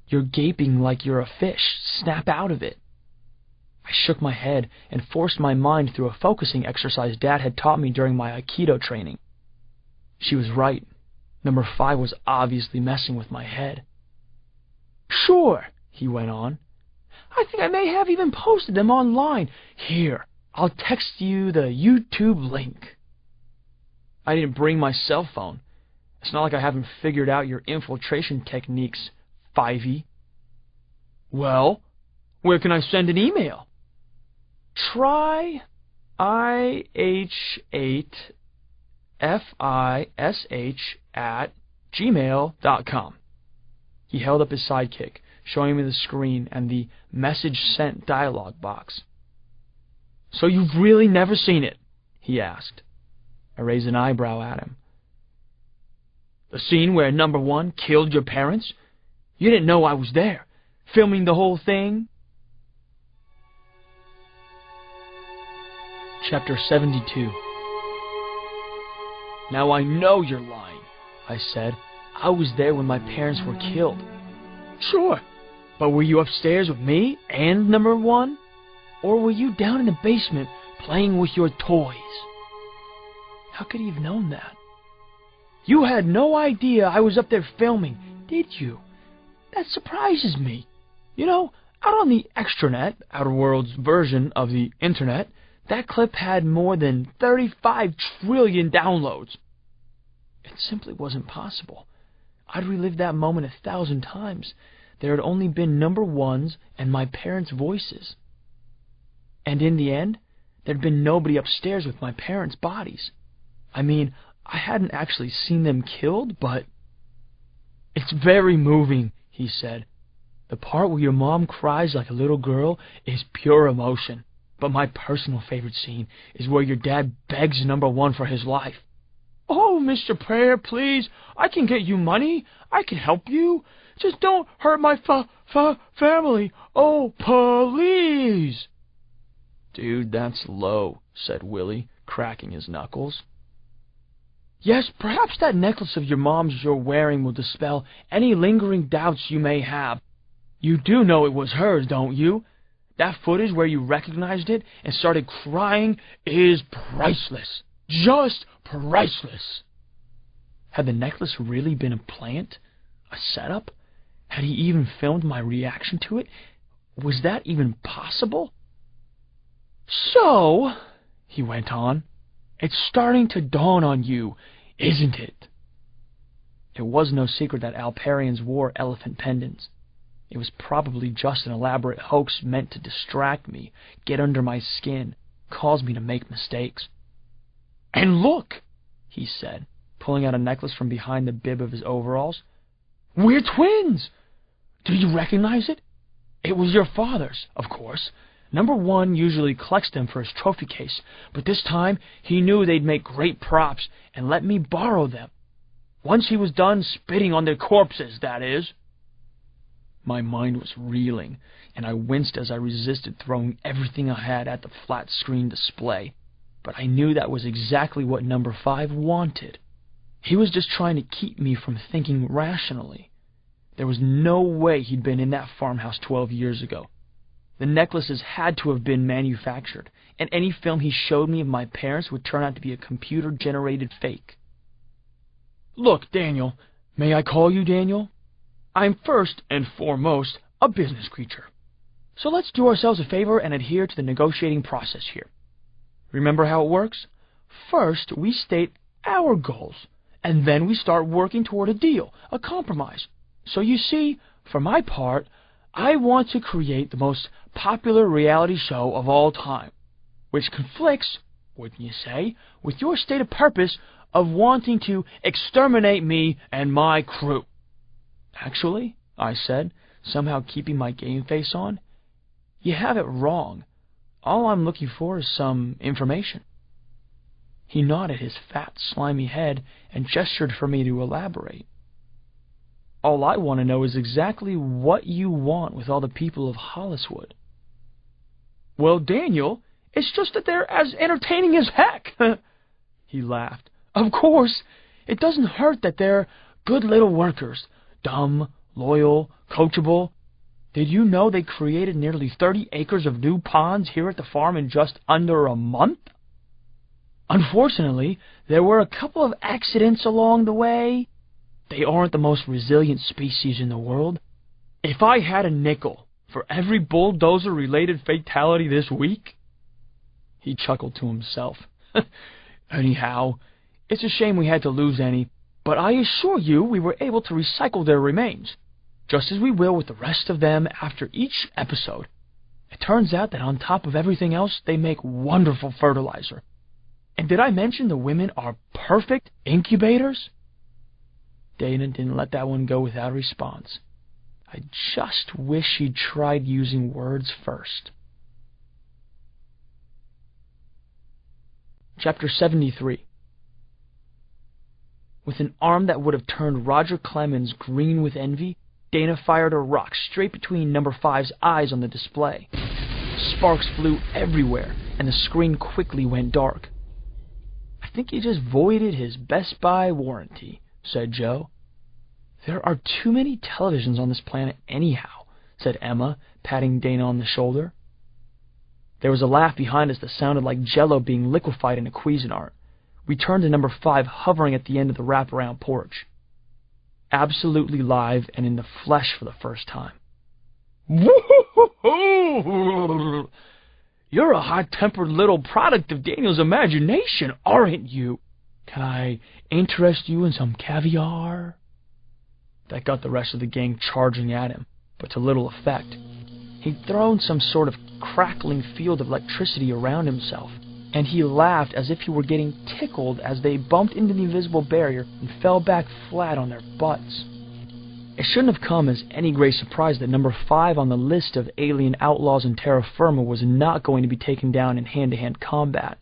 "you're gaping like you're a fish. Snap out of it." I shook my head and forced my mind through a focusing exercise Dad had taught me during my Aikido training. She was right. Number 5 was obviously messing with my head. "Sure," he went on. "I think I may have even posted them online. Here, I'll text you the YouTube link." I didn't bring my cell phone. It's not like I haven't figured out your infiltration techniques, Fivey. "Well, where can I send an email?" "Try ih8fish@gmail.com. He held up his sidekick, showing me the screen and the message sent dialog box. "So you've really never seen it?" he asked. I raised an eyebrow at him. "The scene where number 1 killed your parents? You didn't know I was there, filming the whole thing?" Chapter 72. "Now I know you're lying," I said. "I was there when my parents were killed." "Sure, but were you upstairs with me and number 1? Or were you down in the basement playing with your toys?" How could he have known that? "You had no idea I was up there filming, did you? That surprises me. You know, out on the extranet, Outer Worlds version of the internet, that clip had more than 35 trillion downloads. It simply wasn't possible. I'd relived that moment 1,000 times. There had only been number 1's and my parents' voices. And in the end, there'd been nobody upstairs with my parents' bodies. I mean, I hadn't actually seen them killed, but... "It's very moving," he said. "The part where your mom cries like a little girl is pure emotion. But my personal favorite scene is where your dad begs number 1 for his life. 'Oh, Mr. Prayer, please, I can get you money. I can help you. Just don't hurt my family. Oh, please.'" "Dude, that's low," said Willie, cracking his knuckles. "Yes, perhaps that necklace of your mom's you're wearing will dispel any lingering doubts you may have. You do know it was hers, don't you? That footage where you recognized it and started crying is priceless. Just priceless." Had the necklace really been a plant? A setup? Had he even filmed my reaction to it? Was that even possible? "So," he went on, "it's starting to dawn on you, isn't it?" It was no secret that Alparians wore elephant pendants. It was probably just an elaborate hoax meant to distract me, get under my skin, cause me to make mistakes. "And look," he said, pulling out a necklace from behind the bib of his overalls. "We're twins! Do you recognize it? It was your father's, of course. Number 1 usually collects them for his trophy case, but this time he knew they'd make great props and let me borrow them. Once he was done spitting on their corpses, that is." My mind was reeling, and I winced as I resisted throwing everything I had at the flat-screen display. But I knew that was exactly what number 5 wanted. He was just trying to keep me from thinking rationally. There was no way he'd been in that farmhouse 12 years ago. The necklaces had to have been manufactured, and any film he showed me of my parents would turn out to be a computer-generated fake. "Look, Daniel, may I call you Daniel? I'm first and foremost a business creature. So let's do ourselves a favor and adhere to the negotiating process here. Remember how it works? First, we state our goals, and then we start working toward a deal, a compromise. So you see, for my part, I want to create the most popular reality show of all time, which conflicts, wouldn't you say, with your stated purpose of wanting to exterminate me and my crew." "Actually," I said, somehow keeping my game face on, "you have it wrong. All I'm looking for is some information." He nodded his fat, slimy head and gestured for me to elaborate. "All I want to know is exactly what you want with all the people of Holliswood." "Well, Daniel, it's just that they're as entertaining as heck." He laughed. "Of course, it doesn't hurt that they're good little workers. dumb, loyal, coachable. Did you know they created nearly 30 acres of new ponds here at the farm in just under a month? Unfortunately, there were a couple of accidents along the way. They aren't the most resilient species in the world. If I had a nickel for every bulldozer-related fatality this week... He chuckled to himself. Anyhow, it's a shame we had to lose any, but I assure you we were able to recycle their remains, just as we will with the rest of them after each episode. It turns out that on top of everything else, they make wonderful fertilizer. And did I mention the women are perfect incubators? Dana didn't let that one go without a response. I just wish she'd tried using words first. Chapter 73. With an arm that would have turned Roger Clemens green with envy, Dana fired a rock straight between Number 5's eyes on the display. Sparks flew everywhere, and the screen quickly went dark. I think he just voided his Best Buy warranty, said Joe. There are too many televisions on this planet anyhow, said Emma, patting Dana on the shoulder. There was a laugh behind us that sounded like Jell-O being liquefied in a Cuisinart. We turned to Number 5 hovering at the end of the wraparound porch. Absolutely live and in the flesh for the first time. Woo-hoo-hoo! You're a hot-tempered little product of Daniel's imagination, aren't you? Can I interest you in some caviar? That got the rest of the gang charging at him, but to little effect. He'd thrown some sort of crackling field of electricity around himself, and he laughed as if he were getting tickled as they bumped into the invisible barrier and fell back flat on their butts. It shouldn't have come as any great surprise that Number 5 on the list of alien outlaws in terra firma was not going to be taken down in hand-to-hand combat.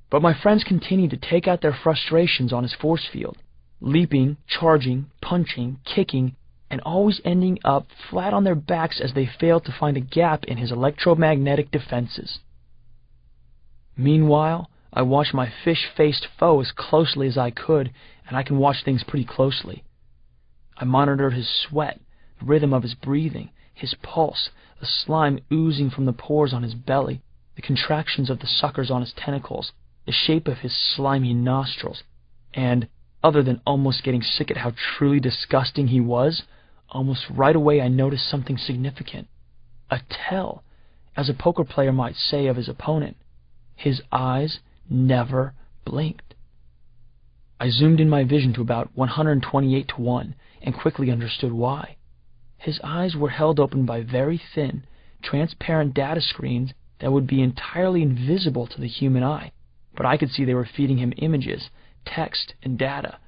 But my friends continued to take out their frustrations on his force field, leaping, charging, punching, kicking, and always ending up flat on their backs as they failed to find a gap in his electromagnetic defenses. Meanwhile, I watched my fish-faced foe as closely as I could, and I can watch things pretty closely. I monitored his sweat, the rhythm of his breathing, his pulse, the slime oozing from the pores on his belly, the contractions of the suckers on his tentacles, the shape of his slimy nostrils, and, other than almost getting sick at how truly disgusting he was, almost right away I noticed something significant. A tell, as a poker player might say of his opponent. His eyes never blinked. I zoomed in my vision to about 128 to 1 and quickly understood why. His eyes were held open by very thin, transparent data screens that would be entirely invisible to the human eye, but I could see they were feeding him images, text, and data.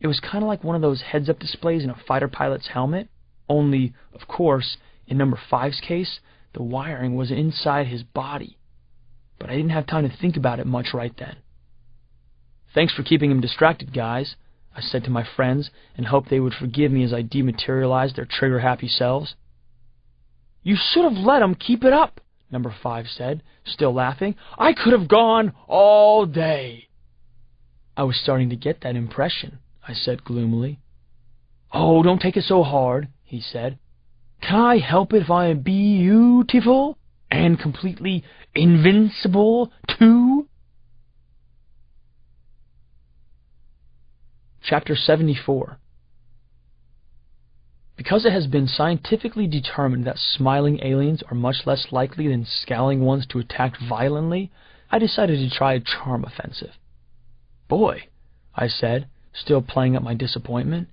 It was kind of like one of those heads-up displays in a fighter pilot's helmet, only, of course, in Number 5's case, the wiring was inside his body. But I didn't have time to think about it much right then. Thanks for keeping him distracted, guys, I said to my friends, and hoped they would forgive me as I dematerialized their trigger-happy selves. You should have let him keep it up, Number 5 said, still laughing. I could have gone all day. I was starting to get that impression, I said gloomily. Oh, don't take it so hard, he said. Can I help it if I am beautiful and completely invincible, too? Chapter 74. Because it has been scientifically determined that smiling aliens are much less likely than scowling ones to attack violently, I decided to try a charm offensive. Boy, I said, still playing up my disappointment,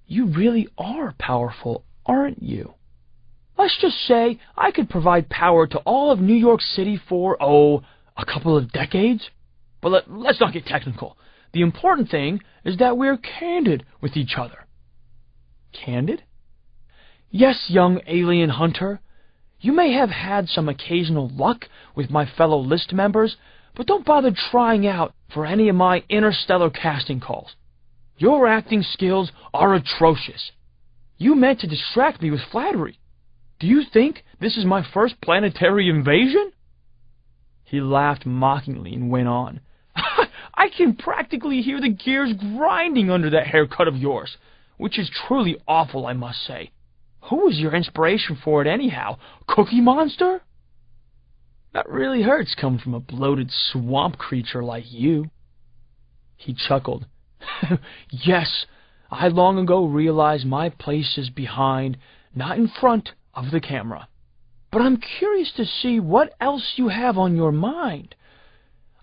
you really are powerful, aren't you? Let's just say I could provide power to all of New York City for, a couple of decades. But let's not get technical. The important thing is that we're candid with each other. Candid? Yes, young alien hunter. You may have had some occasional luck with my fellow list members, but don't bother trying out for any of my interstellar casting calls. Your acting skills are atrocious. You meant to distract me with flattery. Do you think this is my first planetary invasion? He laughed mockingly and went on. I can practically hear the gears grinding under that haircut of yours. which is truly awful, I must say. Who was your inspiration for it anyhow? Cookie Monster? That really hurts coming from a bloated swamp creature like you. He chuckled. Yes, I long ago realized my place is behind, not in front of the camera. But I'm curious to see what else you have on your mind.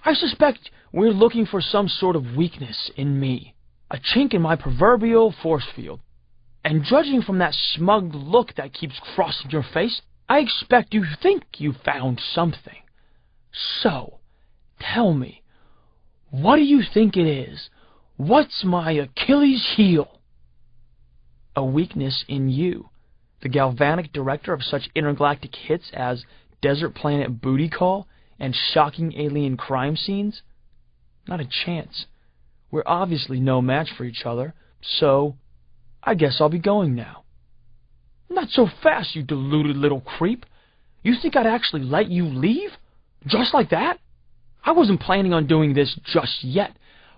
I suspect we're looking for some sort of weakness in me, a chink in my proverbial force field. And judging from that smug look that keeps crossing your face, I expect you think you found something. So, tell me, what do you think it is? What's my Achilles heel? A weakness in you, the galvanic director of such intergalactic hits as Desert Planet Booty Call and shocking alien crime scenes? Not a chance. We're obviously no match for each other, so I guess I'll be going now. Not so fast, you deluded little creep. You think I'd actually let you leave? Just like that? I wasn't planning on doing this just yet,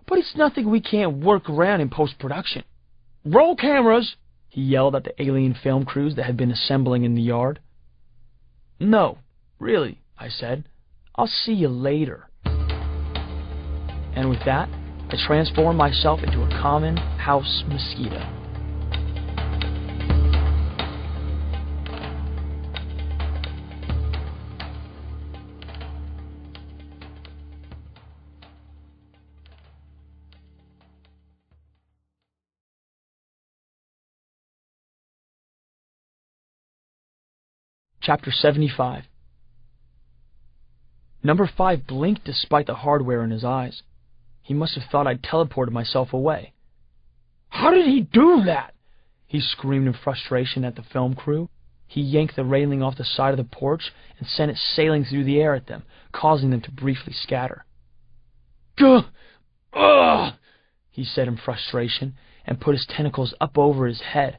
but it's nothing we can't work around in post-production. Roll cameras! He yelled at the alien film crews that had been assembling in the yard. No, really, I said. I'll see you later. And with that, I transformed myself into a common house mosquito. Chapter 75. Number 5 blinked despite the hardware in his eyes. He must have thought I'd teleported myself away. How did he do that? He screamed in frustration at the film crew. He yanked the railing off the side of the porch and sent it sailing through the air at them, causing them to briefly scatter. Gah! Ugh! He said in frustration, and put his tentacles up over his head.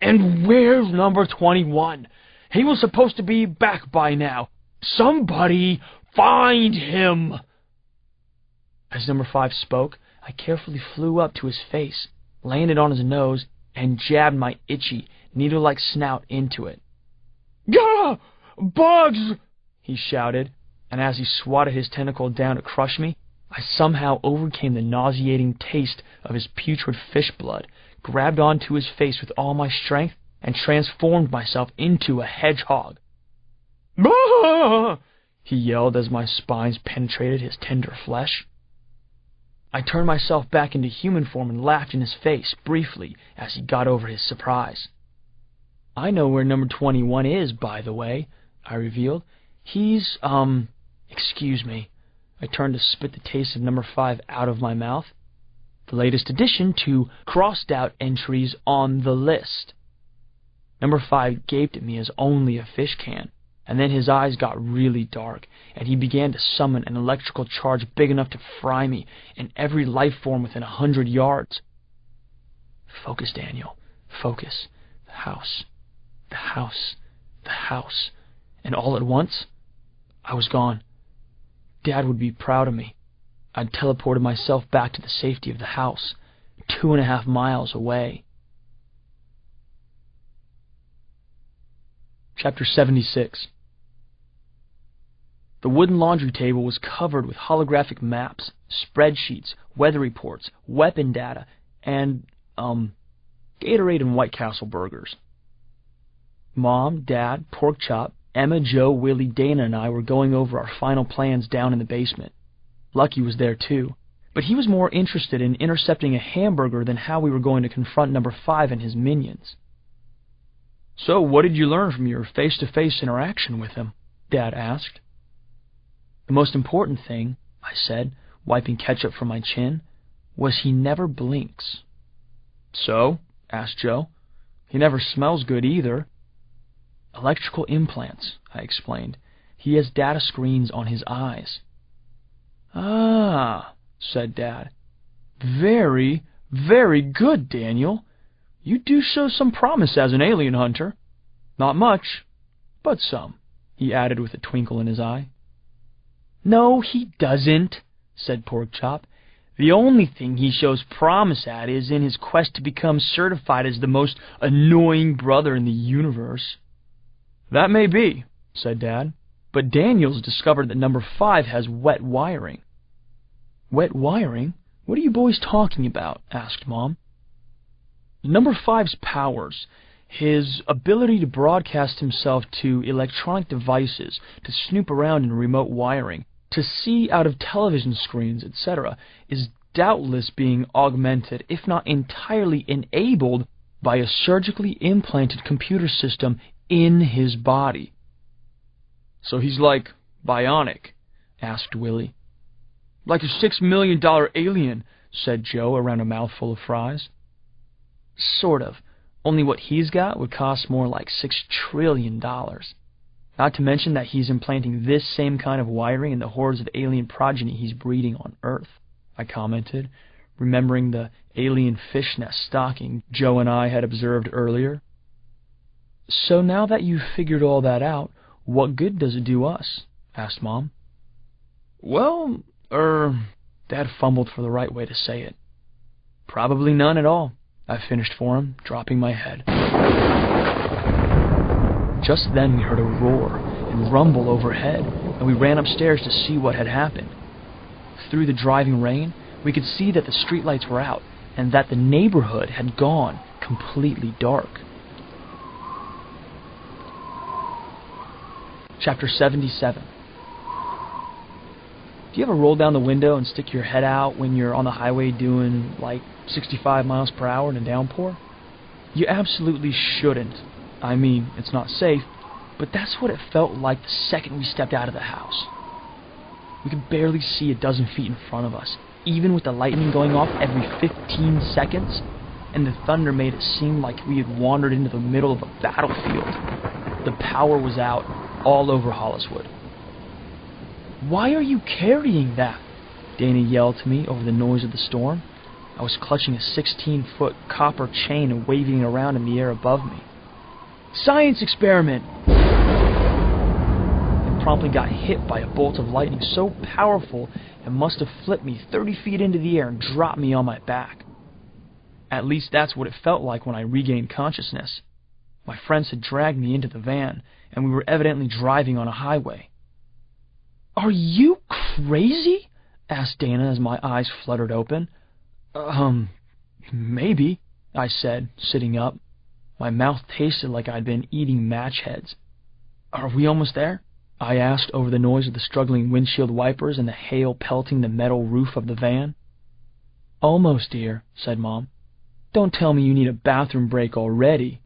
And where's number 21? He was supposed to be back by now. Somebody find him! As number 5 spoke, I carefully flew up to his face, landed on his nose, and jabbed my itchy, needle-like snout into it. Gah! Bugs! He shouted, and as he swatted his tentacle down to crush me, I somehow overcame the nauseating taste of his putrid fish blood, grabbed onto his face with all my strength, and transformed myself into a hedgehog. Ah! He yelled as my spines penetrated his tender flesh. I turned myself back into human form and laughed in his face briefly as he got over his surprise. I know where number 21 is, by the way, I revealed. He's, excuse me. I turned to spit the taste of number 5 out of my mouth. The latest addition to crossed-out entries on the list. Number 5 gaped at me as only a fish can, and then his eyes got really dark, and he began to summon an electrical charge big enough to fry me and every life form within 100 yards. Focus, Daniel. Focus. The house. The house. The house. And all at once, I was gone. Dad would be proud of me. I'd teleported myself back to the safety of the house, 2.5 miles away. Chapter 76. The wooden laundry table was covered with holographic maps, spreadsheets, weather reports, weapon data, and, Gatorade and White Castle burgers. Mom, Dad, Porkchop, Emma, Joe, Willie, Dana, and I were going over our final plans down in the basement. Lucky was there too, but he was more interested in intercepting a hamburger than how we were going to confront number 5 and his minions. So, what did you learn from your face-to-face interaction with him? Dad asked. The most important thing, I said, wiping ketchup from my chin, was he never blinks. So? Asked Joe. He never smells good either. Electrical implants, I explained. He has data screens on his eyes. Ah, said Dad. Very, very good, Daniel. You do show some promise as an alien hunter. Not much, but some, he added with a twinkle in his eye. No, he doesn't, said Porkchop. The only thing he shows promise at is in his quest to become certified as the most annoying brother in the universe." "That may be," said Dad, "but Daniel's discovered that number 5 has wet wiring." "Wet wiring? What are you boys talking about?" asked Mom. "Number 5's powers, his ability to broadcast himself to electronic devices, to snoop around in remote wiring, to see out of television screens, etc., is doubtless being augmented, if not entirely enabled, by a surgically implanted computer system in his body." "So he's like bionic?" asked Willie. "Like a $6 million alien," said Joe around a mouthful of fries. "Sort of. Only what he's got would cost more like $6 trillion. Not to mention that he's implanting this same kind of wiring in the hordes of alien progeny he's breeding on Earth," I commented, remembering the alien fishnet stocking Joe and I had observed earlier. "So now that you've figured all that out, what good does it do us?" asked Mom. "Well, Dad fumbled for the right way to say it. "Probably none at all," I finished for him, dropping my head. Just then we heard a roar and rumble overhead, and we ran upstairs to see what had happened. Through the driving rain, we could see that the streetlights were out, and that the neighborhood had gone completely dark. Chapter 77. Do you ever roll down the window and stick your head out when you're on the highway doing, like, 65 miles per hour in a downpour? You absolutely shouldn't. I mean, it's not safe, but that's what it felt like the second we stepped out of the house. We could barely see a dozen feet in front of us, even with the lightning going off every 15 seconds, and the thunder made it seem like we had wandered into the middle of a battlefield. The power was out all over Holliswood. "Why are you carrying that?" Dana yelled to me over the noise of the storm. I was clutching a 16-foot copper chain and waving it around in the air above me. "Science experiment!" And promptly got hit by a bolt of lightning so powerful it must have flipped me 30 feet into the air and dropped me on my back. At least that's what it felt like when I regained consciousness. My friends had dragged me into the van, and we were evidently driving on a highway. "Are you crazy?" asked Dana as my eyes fluttered open. Maybe," I said, sitting up. My mouth tasted like I'd been eating match heads. "Are we almost there?" I asked over the noise of the struggling windshield wipers and the hail pelting the metal roof of the van. "Almost, dear," said Mom. "Don't tell me you need a bathroom break already."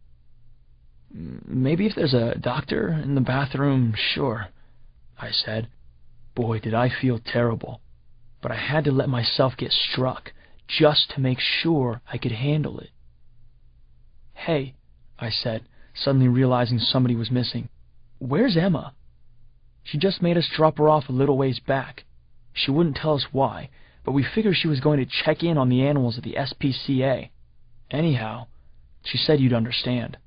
"Maybe if there's a doctor in the bathroom, sure," I said. Boy, did I feel terrible. But I had to let myself get struck, just to make sure I could handle it. "Hey," I said, suddenly realizing somebody was missing. "Where's Emma?" "She just made us drop her off a little ways back. She wouldn't tell us why, but we figured she was going to check in on the animals at the SPCA. Anyhow, she said you'd understand."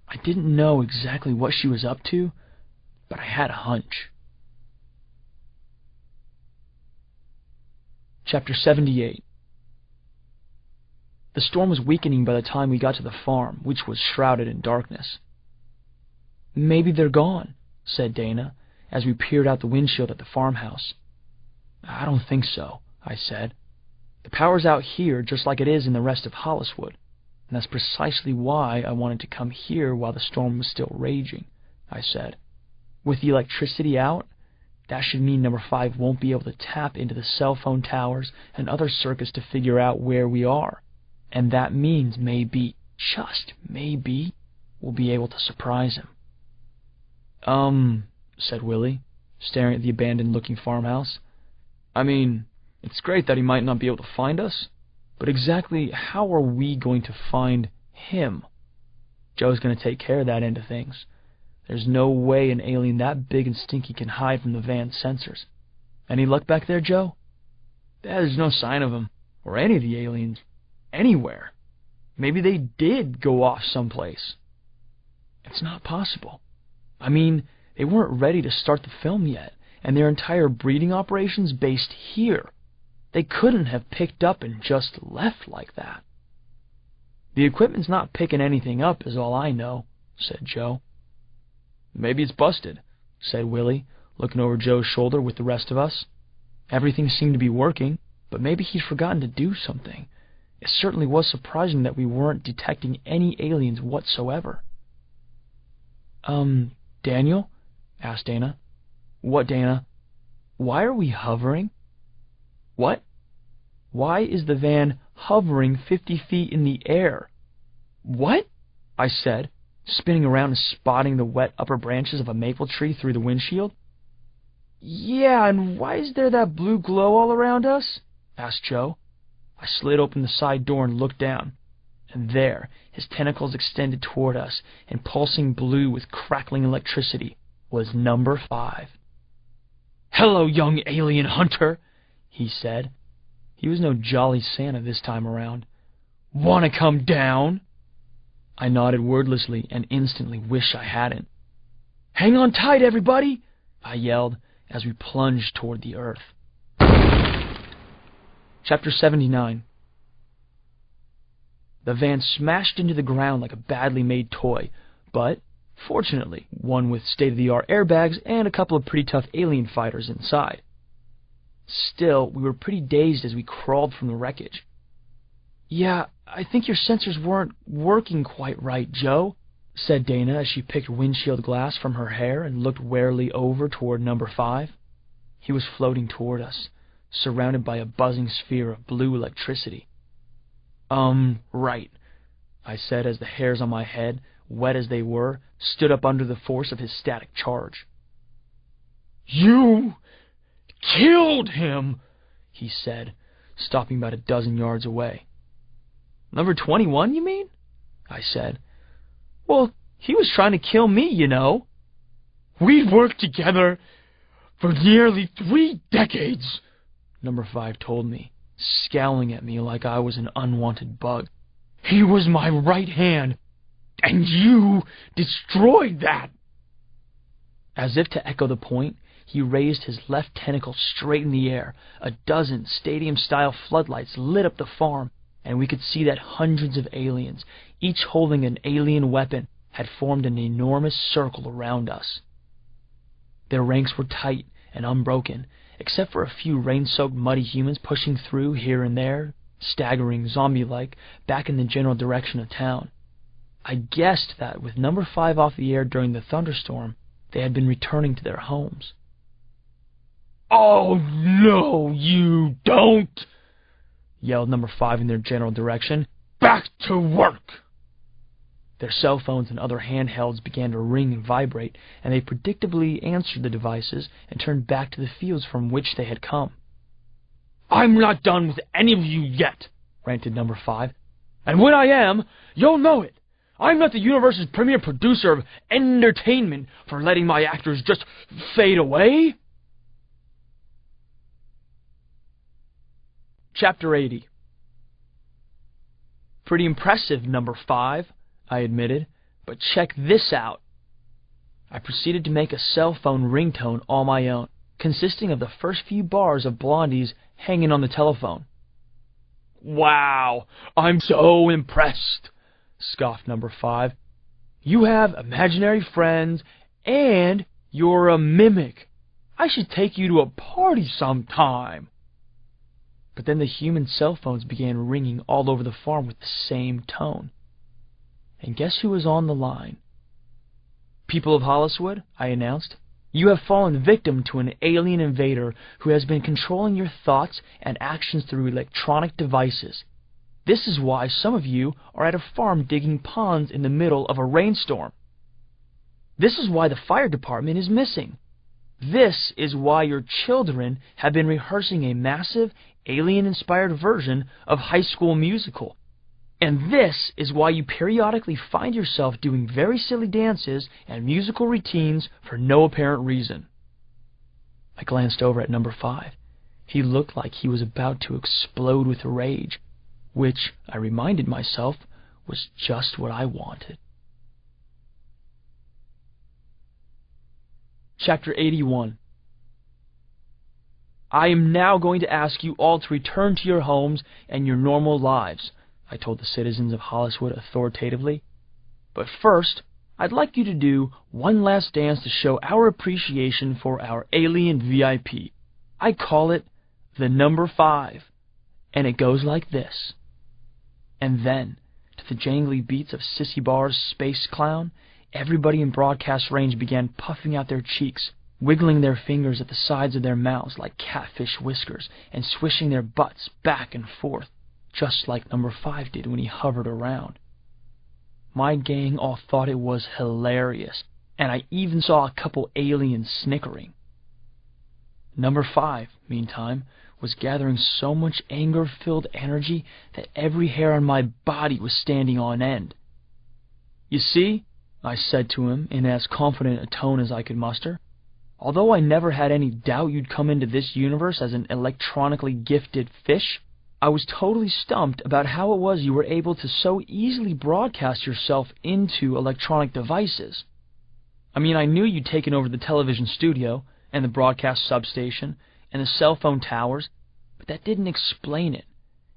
I didn't know exactly what she was up to, but I had a hunch. Chapter 78. The storm was weakening by the time we got to the farm, which was shrouded in darkness. "Maybe they're gone," said Dana, as we peered out the windshield at the farmhouse. "I don't think so," I said. "The power's out here just like it is in the rest of Holliswood, and that's precisely why I wanted to come here while the storm was still raging," I said. "With the electricity out, that should mean number 5 won't be able to tap into the cell phone towers and other circuits to figure out where we are. And that means maybe, just maybe, we'll be able to surprise him." Said Willie, staring at the abandoned-looking farmhouse. "I mean, it's great that he might not be able to find us, but exactly how are we going to find him? Joe's going to take care of that end of things. There's no way an alien that big and stinky can hide from the van's sensors. Any luck back there, Joe?" "There's no sign of him, or any of the aliens, anywhere. Maybe they did go off someplace." "It's not possible. I mean, they weren't ready to start the film yet, and their entire breeding operation's based here. They couldn't have picked up and just left like that. The equipment's not picking anything up is all I know, said Joe. Maybe it's busted, said Willie, looking over Joe's shoulder with the rest of us. Everything seemed to be working, but maybe he'd forgotten to do something. It certainly was surprising that we weren't detecting any aliens whatsoever. Daniel? Asked Dana. What, Dana? Why are we hovering? What? Why is the van hovering 50 feet in the air? What? I said, spinning around and spotting the wet upper branches of a maple tree through the windshield. Yeah, and why is there that blue glow all around us? Asked Joe. I slid open the side door and looked down, and there, his tentacles extended toward us, and pulsing blue with crackling electricity, was number 5. "Hello, young alien hunter," he said. He was no jolly Santa this time around. "Wanna come down?" I nodded wordlessly and instantly wish I hadn't. "Hang on tight, everybody!" I yelled as we plunged toward the earth. Chapter 79. The van smashed into the ground like a badly made toy, but, fortunately, one with state-of-the-art airbags and a couple of pretty tough alien fighters inside. Still, we were pretty dazed as we crawled from the wreckage. "Yeah, I think your sensors weren't working quite right, Joe," said Dana as she picked windshield glass from her hair and looked warily over toward number 5. He was floating toward us, surrounded by a buzzing sphere of blue electricity. Right," I said as the hairs on my head, wet as they were, stood up under the force of his static charge. "You killed him," he said, stopping about a dozen yards away. "Number 21, you mean?" I said. "Well, he was trying to kill me, you know." "We'd worked together for nearly 3 decades, number 5 told me, scowling at me like I was an unwanted bug. "He was my right hand, and you destroyed that." As if to echo the point, he raised his left tentacle straight in the air. A dozen stadium-style floodlights lit up the farm, and we could see that hundreds of aliens, each holding an alien weapon, had formed an enormous circle around us. Their ranks were tight and unbroken, except for a few rain-soaked muddy humans pushing through here and there, staggering zombie-like back in the general direction of town. I guessed that with number 5 off the air during the thunderstorm, they had been returning to their homes. "Oh, no, you don't!" yelled number 5 in their general direction. "Back to work!" Their cell phones and other handhelds began to ring and vibrate, and they predictably answered the devices and turned back to the fields from which they had come. "I'm not done with any of you yet," ranted number 5. "And when I am, you'll know it. I'm not the universe's premier producer of entertainment for letting my actors just fade away." Chapter 80. "Pretty impressive, number 5, I admitted, "but check this out." I proceeded to make a cell phone ringtone all my own, consisting of the first few bars of Blondie's Hanging on the Telephone. "Wow, I'm so impressed," scoffed number 5. "You have imaginary friends, and you're a mimic. I should take you to a party sometime." But then the human cell phones began ringing all over the farm with the same tone. And guess who was on the line? "People of Holliswood," I announced, "you have fallen victim to an alien invader who has been controlling your thoughts and actions through electronic devices. This is why some of you are at a farm digging ponds in the middle of a rainstorm. This is why the fire department is missing. This is why your children have been rehearsing a massive, alien-inspired version of High School Musical. And this is why you periodically find yourself doing very silly dances and musical routines for no apparent reason." I glanced over at number 5. He looked like he was about to explode with rage, which, I reminded myself, was just what I wanted. Chapter 81. I am now going to ask you all to return to your homes and your normal lives, I told the citizens of Holliswood authoritatively. But first, I'd like you to do one last dance to show our appreciation for our alien VIP. I call it the number 5, and it goes like this. And then, to the jangly beats of Sissy Barr's Space Clown, everybody in broadcast range began puffing out their cheeks, wiggling their fingers at the sides of their mouths like catfish whiskers, and swishing their butts back and forth, just like number 5 did when he hovered around. My gang all thought it was hilarious, and I even saw a couple aliens snickering. Number 5, meantime, was gathering so much anger-filled energy that every hair on my body was standing on end. You see, I said to him in as confident a tone as I could muster, although I never had any doubt you'd come into this universe as an electronically gifted fish, I was totally stumped about how it was you were able to so easily broadcast yourself into electronic devices. I mean, I knew you'd taken over the television studio, and the broadcast substation, and the cell phone towers, but that didn't explain it.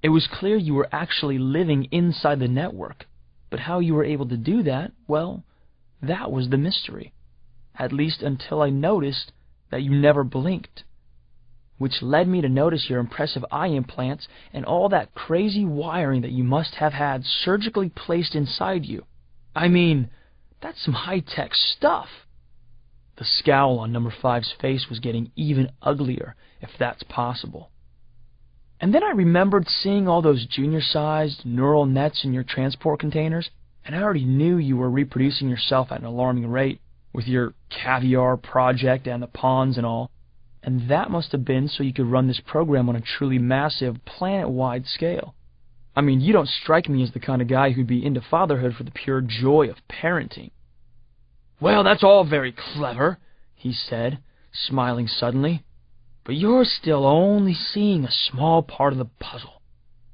It was clear you were actually living inside the network, but how you were able to do that, well, that was the mystery. At least until I noticed that you never blinked, which led me to notice your impressive eye implants and all that crazy wiring that you must have had surgically placed inside you. I mean, that's some high-tech stuff. The scowl on number 5's face was getting even uglier, if that's possible. And then I remembered seeing all those junior-sized neural nets in your transport containers, and I already knew you were reproducing yourself at an alarming rate, with your caviar project and the pawns and all. And that must have been so you could run this program on a truly massive, planet-wide scale. I mean, you don't strike me as the kind of guy who'd be into fatherhood for the pure joy of parenting. Well, that's all very clever, he said, smiling suddenly. But you're still only seeing a small part of the puzzle.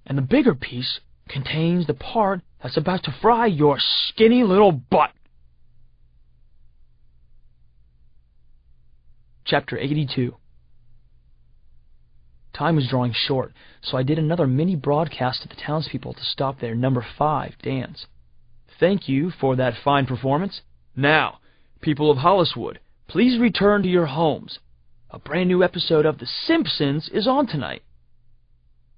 And the bigger piece contains the part that's about to fry your skinny little butt. Chapter 82. Time was drawing short, so I did another mini-broadcast to the townspeople to stop their number 5 dance. Thank you for that fine performance. Now, people of Holliswood, please return to your homes. A brand new episode of The Simpsons is on tonight.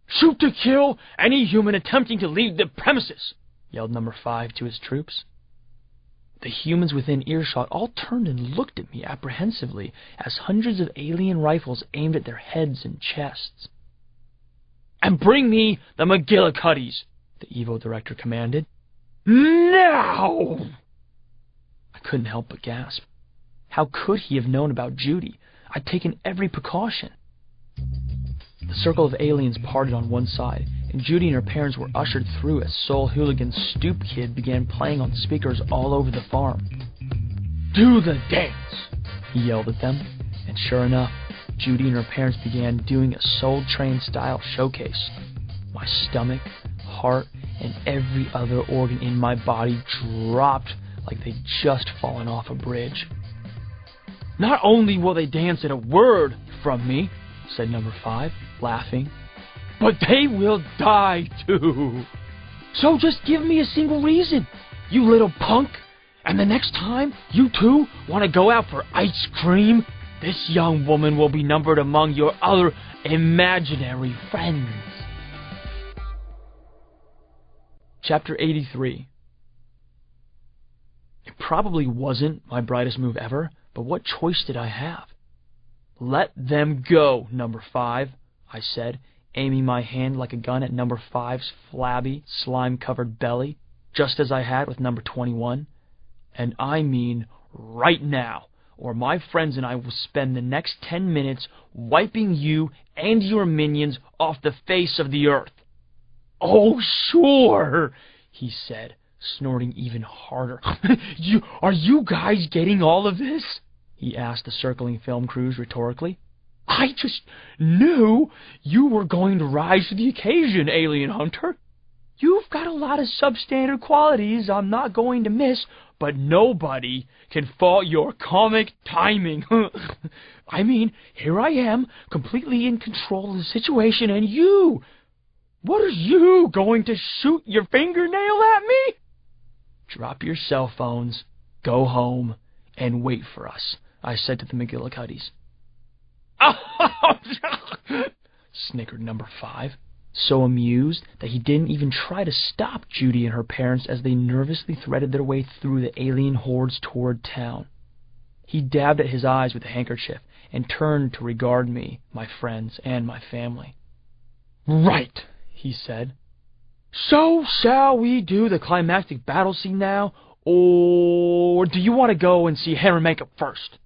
Shoot to kill any human attempting to leave the premises, yelled number 5 to his troops. The humans within earshot all turned and looked at me apprehensively as hundreds of alien rifles aimed at their heads and chests. And bring me the McGillicuddies, the Evo director commanded. Now! I couldn't help but gasp. How could he have known about Judy? I'd taken every precaution. The circle of aliens parted on one side, and Judy and her parents were ushered through as Soul Hooligan's Stoop Kid began playing on speakers all over the farm. Do the dance! He yelled at them, and sure enough, Judy and her parents began doing a Soul Train-style showcase. My stomach, heart, and every other organ in my body dropped like they'd just fallen off a bridge. Not only will they dance at a word from me, said number 5, laughing, but they will die too. So just give me a single reason, you little punk, and the next time you two want to go out for ice cream, this young woman will be numbered among your other imaginary friends. Chapter 83. It probably wasn't my brightest move ever, but what choice did I have? Let them go, number 5, I said, aiming my hand like a gun at number 5's flabby, slime-covered belly, just as I had with number 21. And I mean right now, or my friends and I will spend the next 10 minutes wiping you and your minions off the face of the earth. Oh, sure, he said, snorting even harder. Are you guys getting all of this? He asked the circling film crews rhetorically. I just knew you were going to rise to the occasion, alien hunter. You've got a lot of substandard qualities I'm not going to miss, but nobody can fault your comic timing. I mean, here I am, completely in control of the situation, and you... What are you going to shoot your fingernail at me? Drop your cell phones, go home, and wait for us, I said to the McGillicuddies. Snickered number 5, so amused that he didn't even try to stop Judy and her parents as they nervously threaded their way through the alien hordes toward town. He dabbed at his eyes with a handkerchief and turned to regard me, my friends, and my family. Right, he said. So, shall we do the climactic battle scene now, or do you want to go and see hair and makeup first?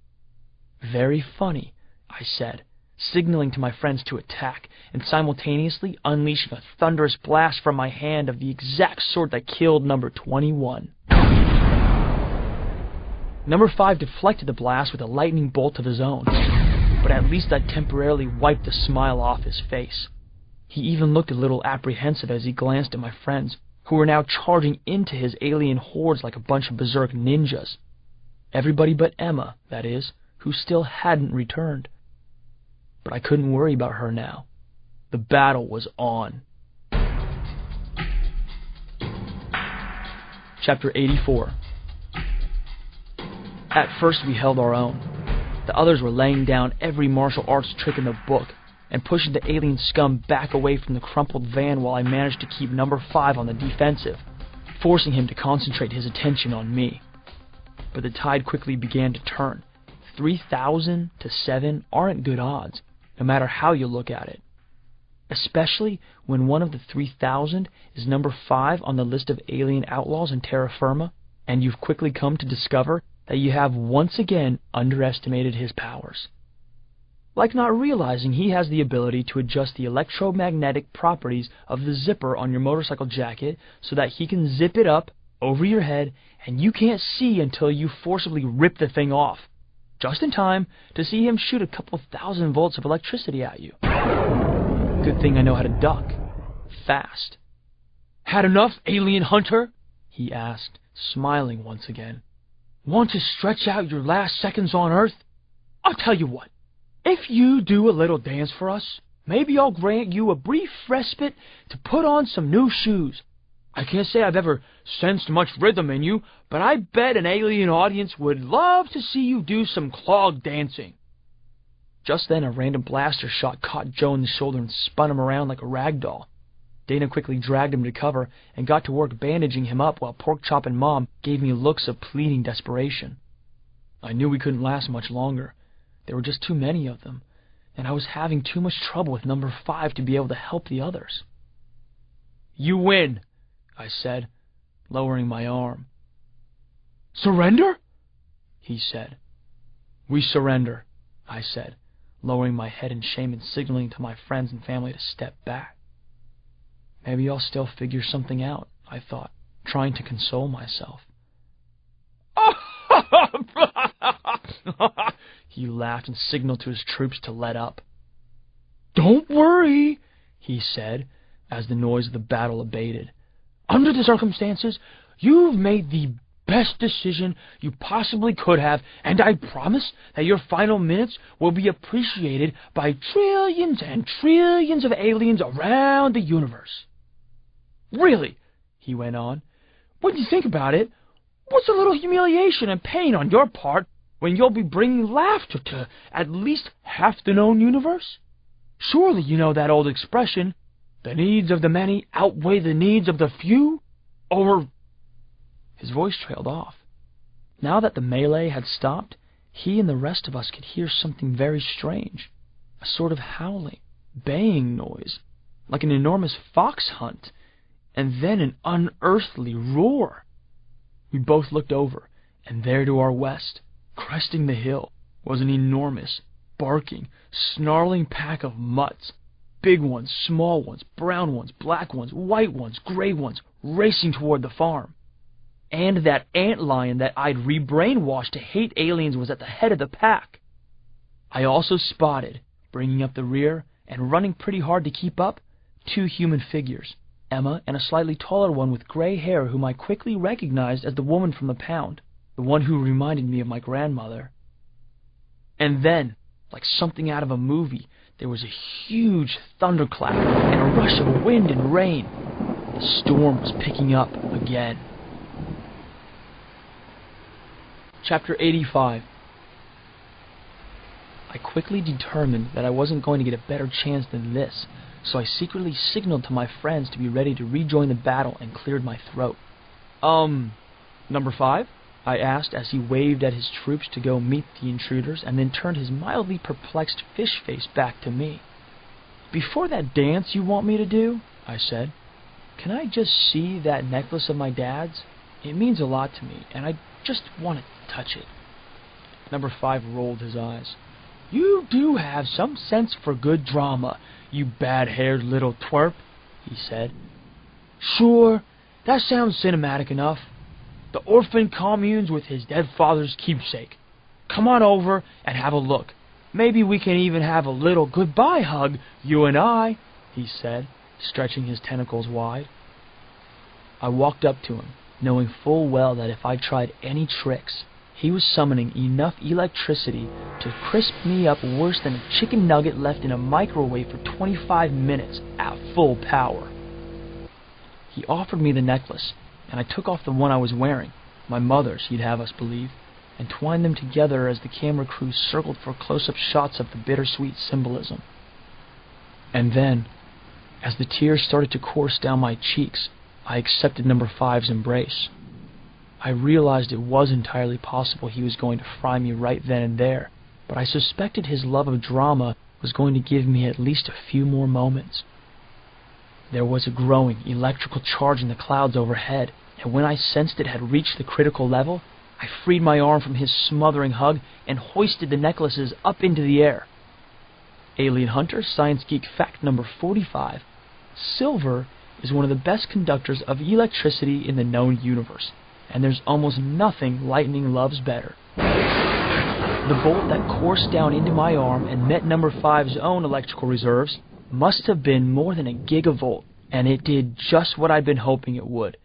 Very funny, I said, signaling to my friends to attack, and simultaneously unleashing a thunderous blast from my hand of the exact sort that killed number 21. Number 5 deflected the blast with a lightning bolt of his own, but at least I temporarily wiped the smile off his face. He even looked a little apprehensive as he glanced at my friends, who were now charging into his alien hordes like a bunch of berserk ninjas. Everybody but Emma, that is, who still hadn't returned. But I couldn't worry about her now. The battle was on. Chapter 84. At first we held our own. The others were laying down every martial arts trick in the book and pushing the alien scum back away from the crumpled van while I managed to keep number 5 on the defensive, forcing him to concentrate his attention on me. But the tide quickly began to turn. 3,000 to 7 aren't good odds, no matter how you look at it. Especially when one of the 3,000 is number 5 on the list of alien outlaws in terra firma, and you've quickly come to discover that you have once again underestimated his powers. Like not realizing he has the ability to adjust the electromagnetic properties of the zipper on your motorcycle jacket so that he can zip it up over your head and you can't see until you forcibly rip the thing off, just in time to see him shoot a couple 1,000 volts of electricity at you. Good thing I know how to duck. Fast. Had enough, alien hunter? He asked, smiling once again. Want to stretch out your last seconds on Earth? I'll tell you what. If you do a little dance for us, maybe I'll grant you a brief respite to put on some new shoes. I can't say I've ever sensed much rhythm in you, but I bet an alien audience would love to see you do some clog dancing. Just then a random blaster shot caught Joe in the shoulder and spun him around like a rag doll. Dana quickly dragged him to cover and got to work bandaging him up while Porkchop and Mom gave me looks of pleading desperation. I knew we couldn't last much longer. There were just too many of them, and I was having too much trouble with number 5 to be able to help the others. You win, I said, lowering my arm. Surrender? He said. We surrender, I said, lowering my head in shame and signaling to my friends and family to step back. Maybe I'll still figure something out, I thought, trying to console myself. He laughed and signaled to his troops to let up. Don't worry, he said, as the noise of the battle abated. Under the circumstances, you've made the best decision you possibly could have, and I promise that your final minutes will be appreciated by trillions and trillions of aliens around the universe. Really, he went on, when you think about it, what's a little humiliation and pain on your part when you'll be bringing laughter to at least half the known universe? Surely you know that old expression, the needs of the many outweigh the needs of the few? Or... His voice trailed off. Now that the melee had stopped, he and the rest of us could hear something very strange, a sort of howling, baying noise, like an enormous fox hunt, and then an unearthly roar. We both looked over, and there to our west, cresting the hill, was an enormous, barking, snarling pack of mutts, big ones, small ones, brown ones, black ones, white ones, gray ones, racing toward the farm. And that antlion that I'd re-brainwashed to hate aliens was at the head of the pack. I also spotted, bringing up the rear and running pretty hard to keep up, 2 human figures, Emma, and a slightly taller one with gray hair whom I quickly recognized as the woman from the pound, the one who reminded me of my grandmother. And then, like something out of a movie, there was a huge thunderclap and a rush of wind and rain. The storm was picking up again. Chapter 85. I quickly determined that I wasn't going to get a better chance than this, so I secretly signaled to my friends to be ready to rejoin the battle and cleared my throat. Number 5? I asked as he waved at his troops to go meet the intruders and then turned his mildly perplexed fish face back to me. "Before that dance you want me to do," I said, "can I just see that necklace of my dad's? It means a lot to me, and I just want to touch it." Number 5 rolled his eyes. "You do have some sense for good drama, you bad-haired little twerp," he said. "Sure, that sounds cinematic enough. The orphan communes with his dead father's keepsake. Come on over and have a look. Maybe we can even have a little goodbye hug, you and I," he said, stretching his tentacles wide. I walked up to him, knowing full well that if I tried any tricks, he was summoning enough electricity to crisp me up worse than a chicken nugget left in a microwave for 25 minutes at full power. He offered me the necklace, and I took off the one I was wearing, my mother's, he'd have us believe, and twined them together as the camera crew circled for close-up shots of the bittersweet symbolism. And then, as the tears started to course down my cheeks, I accepted Number 5's embrace. I realized it was entirely possible he was going to fry me right then and there, but I suspected his love of drama was going to give me at least a few more moments. There was a growing electrical charge in the clouds overhead, and when I sensed it had reached the critical level, I freed my arm from his smothering hug and hoisted the necklaces up into the air. Alien Hunter Science Geek Fact Number 45. Silver is one of the best conductors of electricity in the known universe, and there's almost nothing lightning loves better. The bolt that coursed down into my arm and met Number 5's own electrical reserves must have been more than a gigavolt, and it did just what I'd been hoping it would.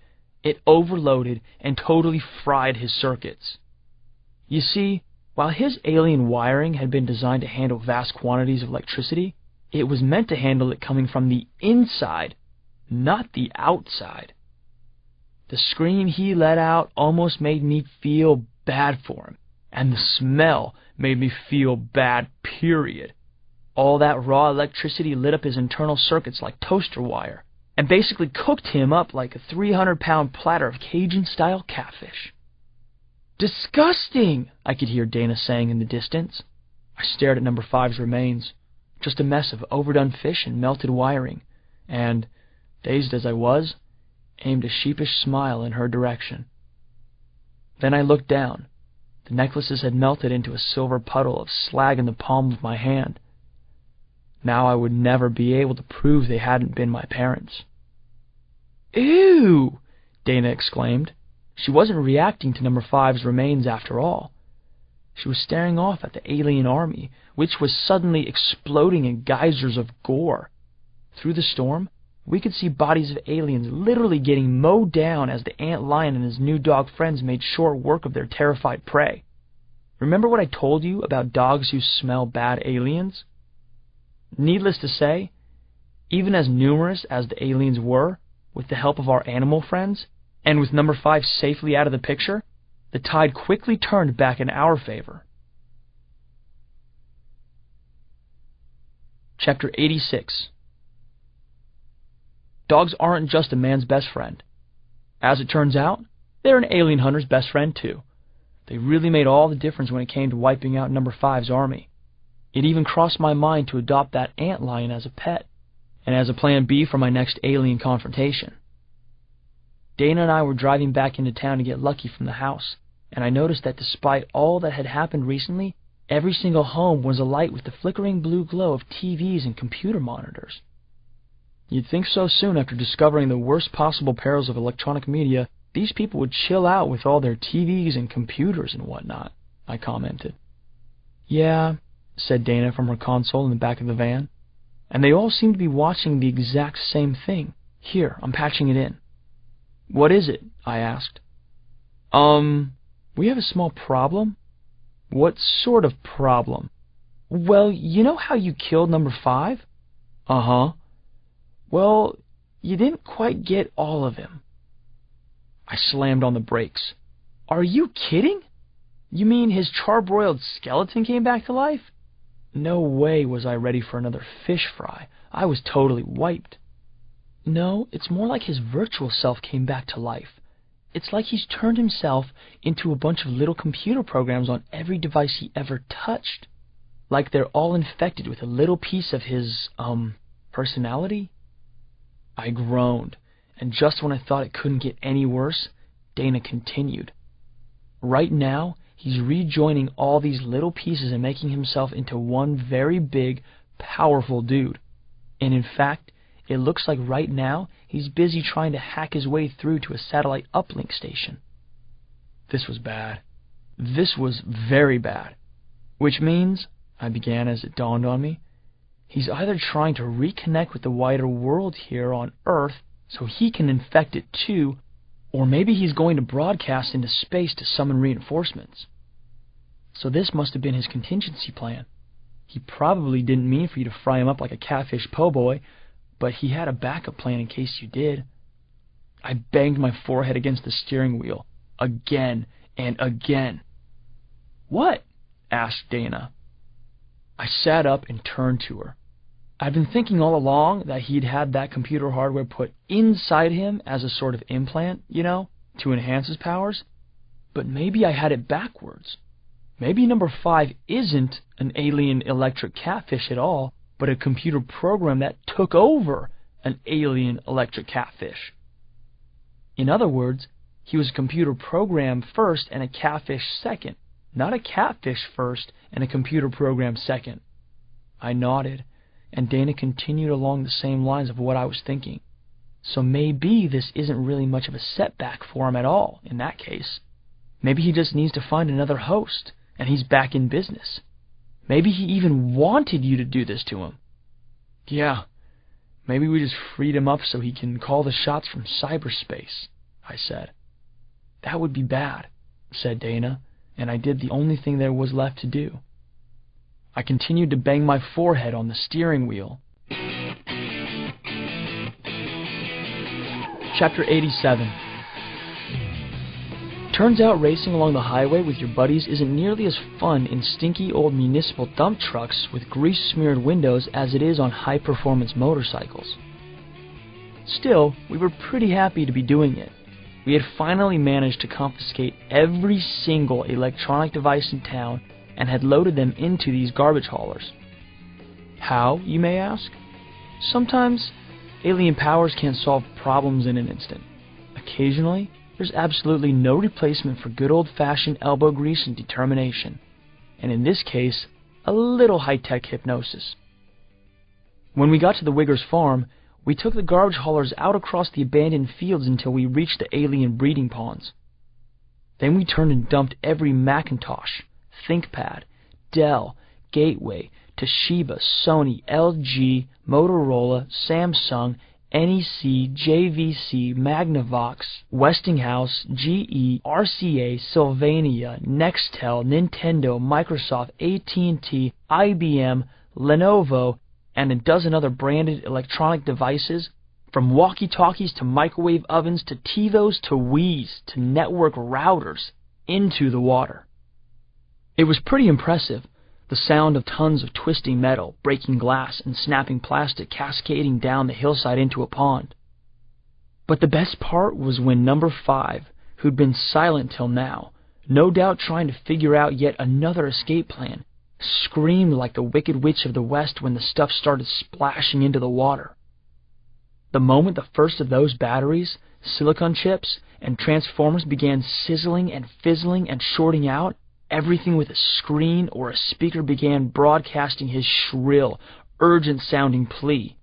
It overloaded and totally fried his circuits. You see, while his alien wiring had been designed to handle vast quantities of electricity, it was meant to handle it coming from the inside, not the outside. The scream he let out almost made me feel bad for him, and the smell made me feel bad, period. All that raw electricity lit up his internal circuits like toaster wire, and basically cooked him up like a 300-pound platter of Cajun-style catfish. "Disgusting!" I could hear Dana saying in the distance. I stared at Number 5's remains, just a mess of overdone fish and melted wiring, and, dazed as I was, aimed a sheepish smile in her direction. Then I looked down. The necklaces had melted into a silver puddle of slag in the palm of my hand. Now I would never be able to prove they hadn't been my parents. "Ew!" Dana exclaimed. She wasn't reacting to Number 5's remains after all. She was staring off at the alien army, which was suddenly exploding in geysers of gore. Through the storm, we could see bodies of aliens literally getting mowed down as the ant lion and his new dog friends made short work of their terrified prey. Remember what I told you about dogs who smell bad aliens? Needless to say, even as numerous as the aliens were, with the help of our animal friends, and with Number 5 safely out of the picture, the tide quickly turned back in our favor. Chapter 86. Dogs aren't just a man's best friend. As it turns out, they're an alien hunter's best friend too. They really made all the difference when it came to wiping out Number 5's army. It even crossed my mind to adopt that ant lion as a pet, and as a plan B for my next alien confrontation. Dana and I were driving back into town to get Lucky from the house, and I noticed that despite all that had happened recently, every single home was alight with the flickering blue glow of TVs and computer monitors. You'd think so soon after discovering the worst possible perils of electronic media, these people would chill out with all their TVs and computers and whatnot, I commented. "Yeah," said Dana from her console in the back of the van, "and they all seem to be watching the exact same thing, Here, I'm patching it in. What is it? I asked. We have a small problem. What sort of problem? Well, you know how you killed number 5? Uh-huh. Well, you didn't quite get all of him. I slammed on the brakes. Are you kidding? You mean his charbroiled skeleton came back to life? No way was I ready for another fish fry. I was totally wiped. No, it's more like his virtual self came back to life. It's like he's turned himself into a bunch of little computer programs on every device he ever touched. Like they're all infected with a little piece of his, personality? I groaned, and just when I thought it couldn't get any worse, Dana continued. Right now, he's rejoining all these little pieces and making himself into one very big, powerful dude. And in fact, it looks like right now he's busy trying to hack his way through to a satellite uplink station. This was bad. This was very bad. Which means, I began as it dawned on me, he's either trying to reconnect with the wider world here on Earth so he can infect it too, or maybe he's going to broadcast into space to summon reinforcements. So this must have been his contingency plan. He probably didn't mean for you to fry him up like a catfish po' boy, but he had a backup plan in case you did. I banged my forehead against the steering wheel, again and again. What? Asked Dana. I sat up and turned to her. I'd been thinking all along that he'd had that computer hardware put inside him as a sort of implant, to enhance his powers. But maybe I had it backwards. Maybe number 5 isn't an alien electric catfish at all, but a computer program that took over an alien electric catfish. In other words, he was a computer program first and a catfish second, not a catfish first and a computer program second. I nodded, and Dana continued along the same lines of what I was thinking. So maybe this isn't really much of a setback for him at all, in that case. Maybe he just needs to find another host, and he's back in business. Maybe he even wanted you to do this to him. Yeah, maybe we just freed him up so he can call the shots from cyberspace, I said. That would be bad, said Dana, and I did the only thing there was left to do. I continued to bang my forehead on the steering wheel. Chapter 87. Turns out racing along the highway with your buddies isn't nearly as fun in stinky old municipal dump trucks with grease-smeared windows as it is on high-performance motorcycles. Still, we were pretty happy to be doing it. We had finally managed to confiscate every single electronic device in town and had loaded them into these garbage haulers. How, you may ask? Sometimes, alien powers can't solve problems in an instant. Occasionally, there's absolutely no replacement for good old-fashioned elbow grease and determination, and in this case, a little high-tech hypnosis. When we got to the Wiggers' farm, we took the garbage haulers out across the abandoned fields until we reached the alien breeding ponds. Then we turned and dumped every Macintosh, ThinkPad, Dell, Gateway, Toshiba, Sony, LG, Motorola, Samsung, NEC, JVC, Magnavox, Westinghouse, GE, RCA, Sylvania, Nextel, Nintendo, Microsoft, AT&T, IBM, Lenovo, and a dozen other branded electronic devices, from walkie-talkies to microwave ovens to TiVos to Wii's to network routers, into the water. It was pretty impressive. The sound of tons of twisting metal, breaking glass, and snapping plastic cascading down the hillside into a pond. But the best part was when number 5, who'd been silent till now, no doubt trying to figure out yet another escape plan, screamed like the Wicked Witch of the West when the stuff started splashing into the water. The moment the first of those batteries, silicon chips, and transformers began sizzling and fizzling and shorting out, everything with a screen or a speaker began broadcasting his shrill, urgent-sounding plea.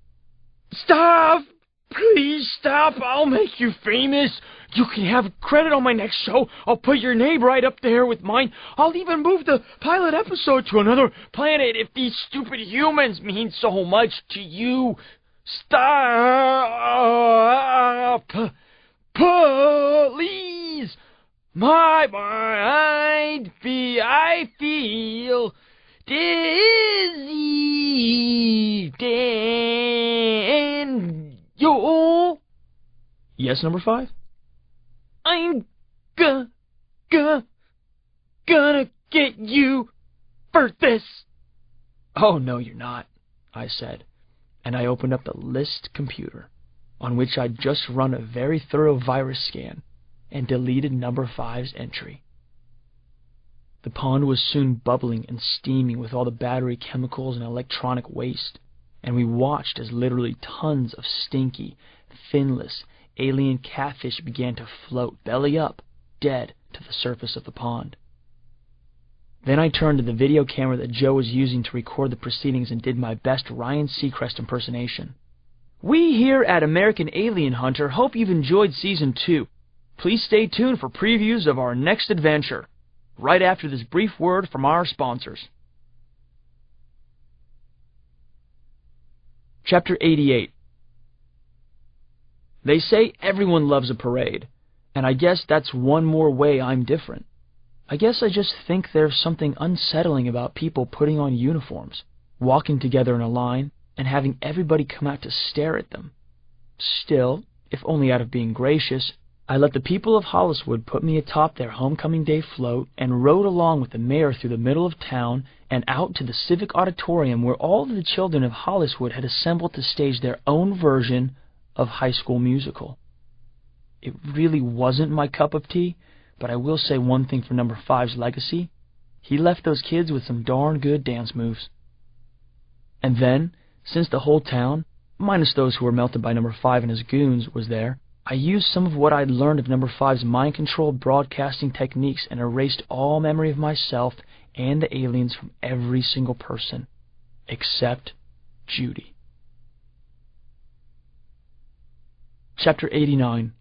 "Stop! Please stop! I'll make you famous! You can have credit on my next show! I'll put your name right up there with mine! I'll even move the pilot episode to another planet if these stupid humans mean so much to you! Stop! Please! My mind, I feel dizzy. Daniel? Yes, number 5? I'm gonna get you for this. Oh, no, you're not, I said, and I opened up the list computer, on which I'd just run a very thorough virus scan, and deleted number 5's entry. The pond was soon bubbling and steaming with all the battery chemicals and electronic waste, and we watched as literally tons of stinky, finless, alien catfish began to float belly up, dead, to the surface of the pond. Then I turned to the video camera that Joe was using to record the proceedings and did my best Ryan Seacrest impersonation. We here at American Alien Hunter hope you've enjoyed Season 2. Please stay tuned for previews of our next adventure, right after this brief word from our sponsors. Chapter 88. They say everyone loves a parade, and I guess that's one more way I'm different. I guess I just think there's something unsettling about people putting on uniforms, walking together in a line, and having everybody come out to stare at them. Still, if only out of being gracious, I let the people of Holliswood put me atop their homecoming day float and rode along with the mayor through the middle of town and out to the civic auditorium where all of the children of Holliswood had assembled to stage their own version of High School Musical. It really wasn't my cup of tea, but I will say one thing for number 5's legacy. He left those kids with some darn good dance moves. And then, since the whole town, minus those who were melted by number 5 and his goons, was there, I used some of what I'd learned of number 5's mind-controlled broadcasting techniques and erased all memory of myself and the aliens from every single person, except Judy. Chapter 89.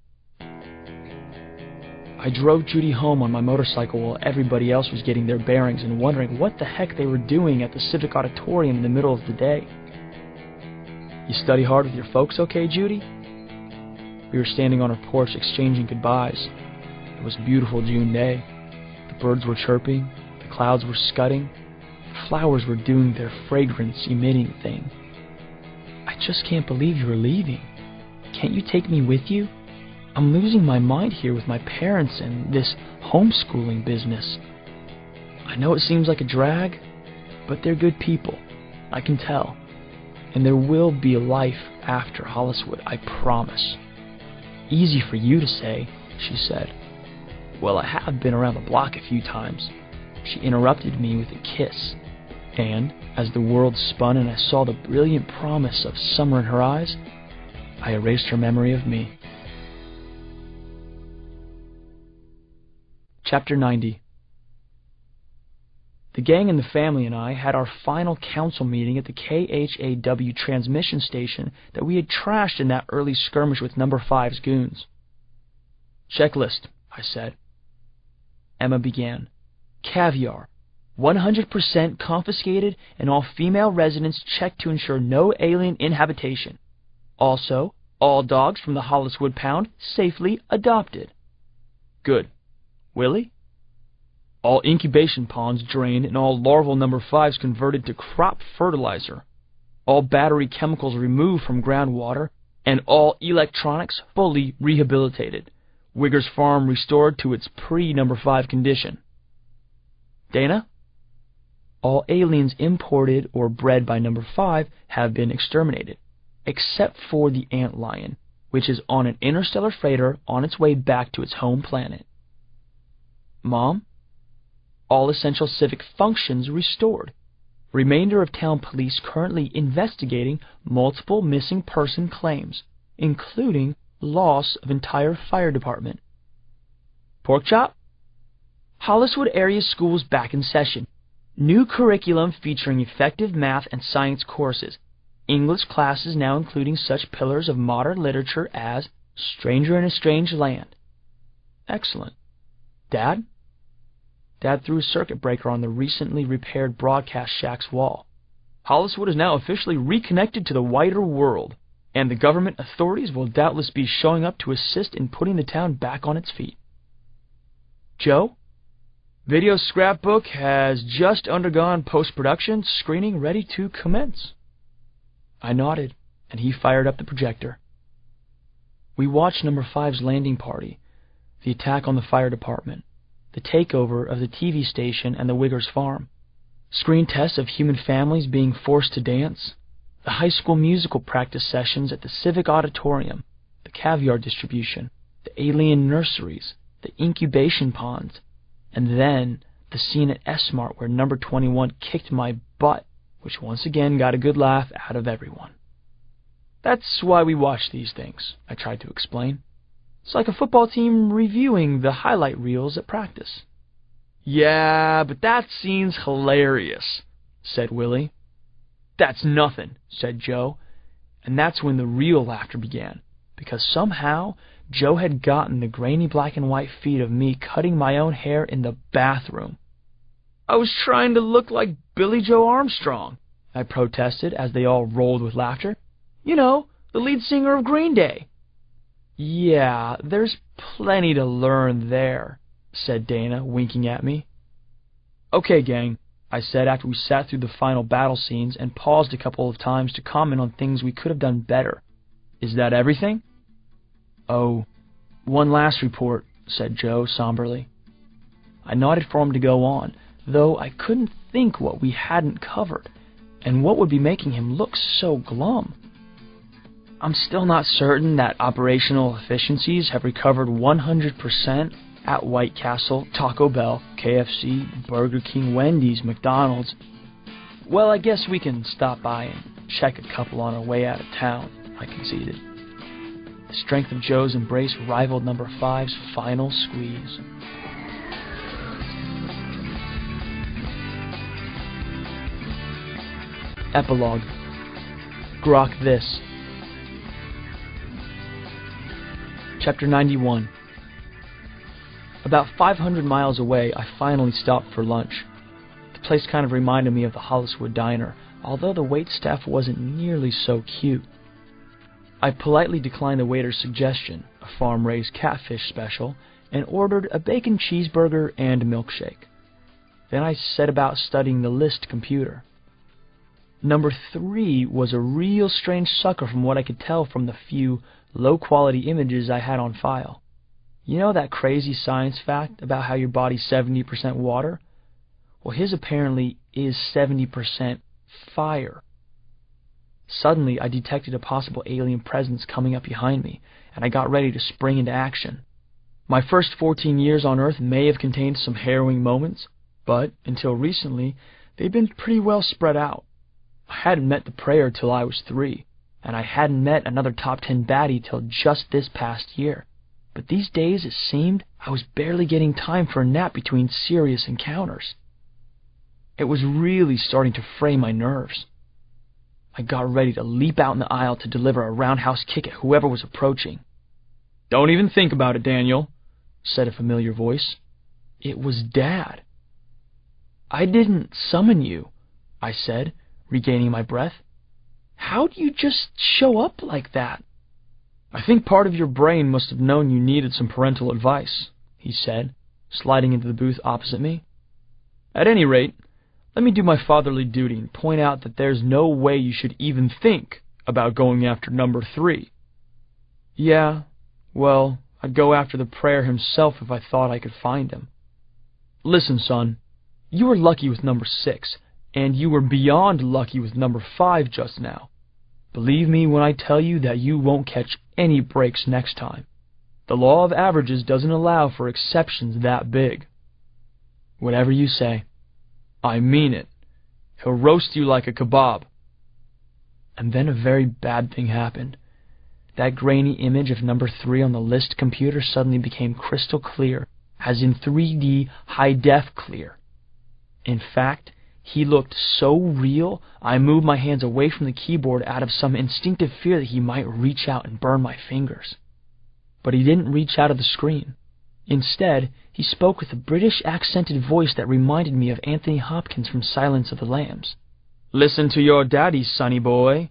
I drove Judy home on my motorcycle while everybody else was getting their bearings and wondering what the heck they were doing at the civic auditorium in the middle of the day. You study hard with your folks okay, Judy? We were standing on her porch exchanging goodbyes. It was a beautiful June day. The birds were chirping, the clouds were scudding, the flowers were doing their fragrance-emitting thing. I just can't believe you were leaving. Can't you take me with you? I'm losing my mind here with my parents and this homeschooling business. I know it seems like a drag, but they're good people. I can tell. And there will be a life after Holliswood, I promise. Easy for you to say, she said. Well, I have been around the block a few times. She interrupted me with a kiss, and as the world spun and I saw the brilliant promise of summer in her eyes, I erased her memory of me. Chapter 90. The gang and the family and I had our final council meeting at the KHAW transmission station that we had trashed in that early skirmish with number 5's goons. Checklist, I said. Emma began. Caviar. 100% confiscated and all female residents checked to ensure no alien inhabitation. Also, all dogs from the Holliswood Pound safely adopted. Good. Willie? All incubation ponds drained and all larval number 5s converted to crop fertilizer. All battery chemicals removed from groundwater and all electronics fully rehabilitated. Wigger's farm restored to its pre-number 5 condition. Dana? All aliens imported or bred by number 5 have been exterminated, except for the antlion, which is on an interstellar freighter on its way back to its home planet. Mom? All essential civic functions restored. Remainder of town police currently investigating multiple missing person claims, including loss of entire fire department. Porkchop? Holliswood area schools back in session. New curriculum featuring effective math and science courses. English classes now including such pillars of modern literature as Stranger in a Strange Land. Excellent. Dad? Dad threw a circuit breaker on the recently repaired broadcast shack's wall. Holliswood is now officially reconnected to the wider world. and the government authorities will doubtless be showing up to assist in putting the town back on its feet. Joe? Video scrapbook has just undergone post-production, screening ready to commence. I nodded, and he fired up the projector. We watched Number 5's landing party, the attack on the fire department, the takeover of the TV station and the Wiggers farm, screen tests of human families being forced to dance, the high school musical practice sessions at the civic auditorium, the caviar distribution, the alien nurseries, the incubation ponds, and then the scene at S-Mart where Number 21 kicked my butt, which once again got a good laugh out of everyone. That's why we watch these things, I tried to explain. It's like a football team reviewing the highlight reels at practice. Yeah, but that scene's hilarious, said Willie. That's nothing, said Joe, and that's when the real laughter began, because somehow Joe had gotten the grainy black and white feed of me cutting my own hair in the bathroom. I was trying to look like Billy Joe Armstrong, I protested as they all rolled with laughter. You know, the lead singer of Green Day. Yeah, there's plenty to learn there, said Dana, winking at me. Okay, gang, I said after we sat through the final battle scenes and paused a couple of times to comment on things we could have done better. Is that everything? Oh, one last report, said Joe somberly. I nodded for him to go on, though I couldn't think what we hadn't covered, and what would be making him look so glum. I'm still not certain that operational efficiencies have recovered 100% at White Castle, Taco Bell, KFC, Burger King, Wendy's, McDonald's. Well, I guess we can stop by and check a couple on our way out of town, I conceded. The strength of Joe's embrace rivaled Number 5's final squeeze. Epilogue. Grok this. Chapter 91. About 500 miles away, I finally stopped for lunch. The place kind of reminded me of the Holliswood Diner, although the waitstaff wasn't nearly so cute. I politely declined the waiter's suggestion, a farm-raised catfish special, and ordered a bacon cheeseburger and milkshake. Then I set about studying the list computer. Number 3 was a real strange sucker from what I could tell from the few low-quality images I had on file. You know that crazy science fact about how your body's 70% water? Well, his apparently is 70% fire. Suddenly, I detected a possible alien presence coming up behind me, and I got ready to spring into action. My first 14 years on Earth may have contained some harrowing moments, but until recently, they'd been pretty well spread out. I hadn't met the Prayer till I was 3, and I hadn't met another top 10 baddie till just this past year. But these days it seemed I was barely getting time for a nap between serious encounters. It was really starting to fray my nerves. I got ready to leap out in the aisle to deliver a roundhouse kick at whoever was approaching. "Don't even think about it, Daniel," said a familiar voice. It was Dad. "I didn't summon you," I said, regaining my breath. "How'd you just show up like that?" "I think part of your brain must have known you needed some parental advice," he said, sliding into the booth opposite me. "At any rate, let me do my fatherly duty and point out that there's no way you should even think about going after Number 3. Yeah, well, I'd go after the Prayer himself if I thought I could find him. Listen, son, you were lucky with Number 6, and you were beyond lucky with Number 5 just now. Believe me when I tell you that you won't catch any breaks next time. The law of averages doesn't allow for exceptions that big." "Whatever you say." "I mean it. He'll roast you like a kebab." And then a very bad thing happened. That grainy image of Number 3 on the list computer suddenly became crystal clear, as in 3D high-def clear. In fact, he looked so real, I moved my hands away from the keyboard out of some instinctive fear that he might reach out and burn my fingers. But he didn't reach out of the screen. Instead, he spoke with a British accented voice that reminded me of Anthony Hopkins from Silence of the Lambs. "Listen to your daddy, sonny boy.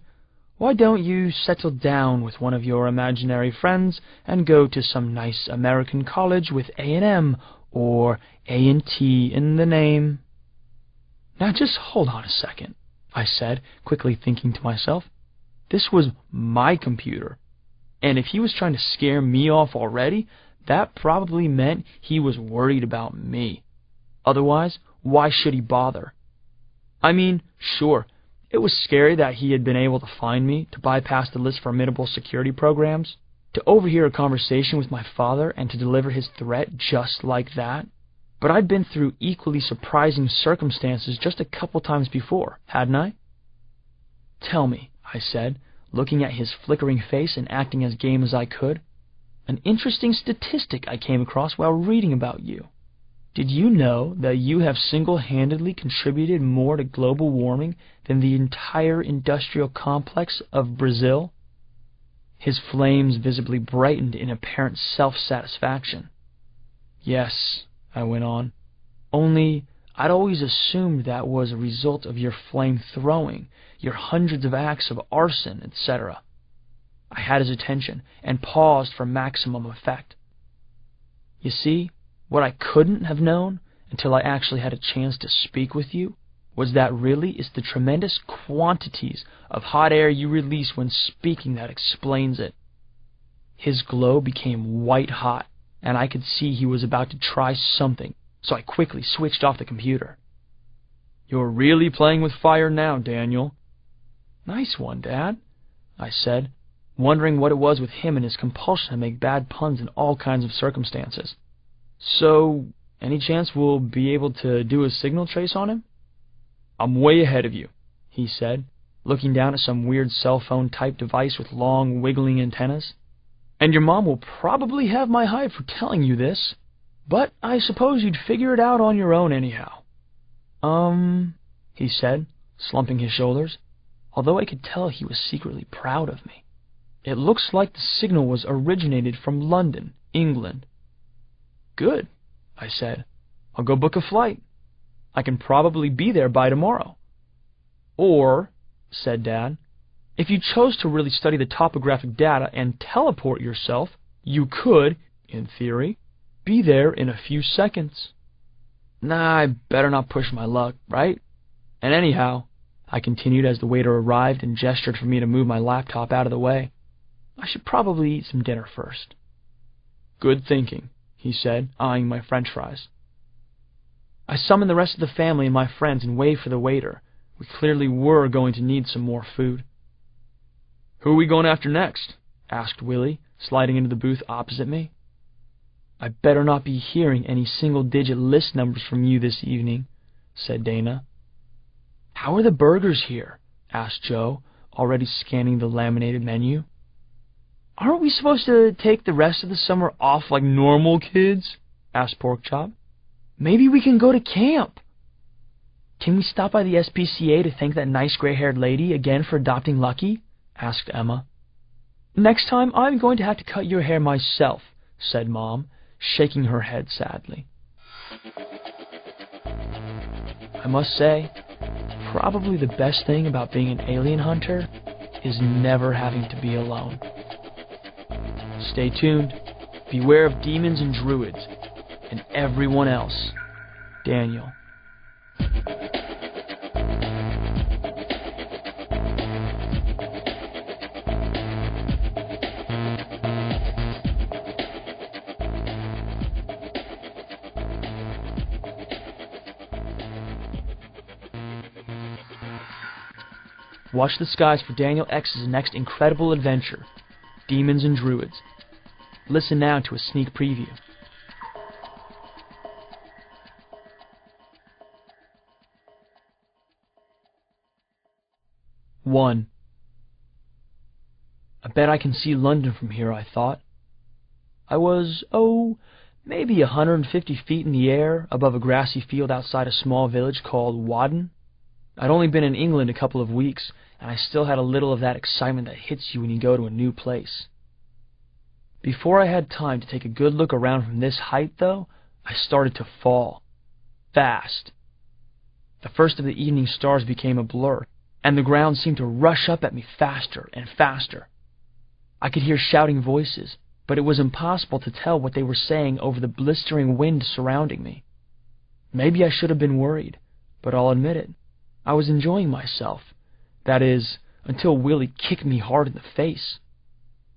Why don't you settle down with one of your imaginary friends and go to some nice American college with A&M or A&T in the name? Now just hold on a second, I said, quickly thinking to myself. This was my computer, and if he was trying to scare me off already, that probably meant he was worried about me. Otherwise, why should he bother? I mean, sure, it was scary that he had been able to find me, to bypass the list formidable security programs, to overhear a conversation with my father and to deliver his threat just like that. But I'd been through equally surprising circumstances just a couple times before, hadn't I? Tell me, I said, looking at his flickering face and acting as game as I could, an interesting statistic I came across while reading about you. Did you know that you have single-handedly contributed more to global warming than the entire industrial complex of Brazil? His flames visibly brightened in apparent self-satisfaction. Yes, I went on, only I'd always assumed that was a result of your flame-throwing, your hundreds of acts of arson, etc. I had his attention and paused for maximum effect. You see, what I couldn't have known until I actually had a chance to speak with you was that really it's the tremendous quantities of hot air you release when speaking that explains it. His glow became white hot, and I could see he was about to try something, so I quickly switched off the computer. You're really playing with fire now, Daniel. Nice one, Dad, I said, wondering what it was with him and his compulsion to make bad puns in all kinds of circumstances. So, any chance we'll be able to do a signal trace on him? I'm way ahead of you, he said, looking down at some weird cell phone-type device with long, wiggling antennas. And your mom will probably have my hide for telling you this, but I suppose you'd figure it out on your own anyhow. He said, slumping his shoulders, although I could tell he was secretly proud of me. It looks like the signal was originated from London, England. Good, I said. I'll go book a flight. I can probably be there by tomorrow. Or, said Dad, if you chose to really study the topographic data and teleport yourself, you could, in theory, be there in a few seconds. Nah, I better not push my luck, right? And anyhow, I continued as the waiter arrived and gestured for me to move my laptop out of the way, I should probably eat some dinner first. Good thinking, he said, eyeing my French fries. I summoned the rest of the family and my friends and waved for the waiter. We clearly were going to need some more food. Who are we going after next? Asked Willie, sliding into the booth opposite me. I better not be hearing any single-digit list numbers from you this evening, said Dana. How are the burgers here? Asked Joe, already scanning the laminated menu. Aren't we supposed to take the rest of the summer off like normal kids? Asked Porkchop. Maybe we can go to camp. Can we stop by the SPCA to thank that nice gray-haired lady again for adopting Lucky? Asked Emma. Next time I'm going to have to cut your hair myself, said Mom, shaking her head sadly. I must say, probably the best thing about being an alien hunter is never having to be alone. Stay tuned. Beware of demons and druids, and everyone else. Daniel. Watch the skies for Daniel X's next incredible adventure, Demons and Druids. Listen now to a sneak preview. One. I bet I can see London from here, I thought. I was, maybe 150 feet in the air above a grassy field outside a small village called Wadden. I'd only been in England a couple of weeks, and I still had a little of that excitement that hits you when you go to a new place. Before I had time to take a good look around from this height, though, I started to fall. Fast. The first of the evening stars became a blur, and the ground seemed to rush up at me faster and faster. I could hear shouting voices, but it was impossible to tell what they were saying over the blistering wind surrounding me. Maybe I should have been worried, but I'll admit it. I was enjoying myself. That is, until Willie kicked me hard in the face.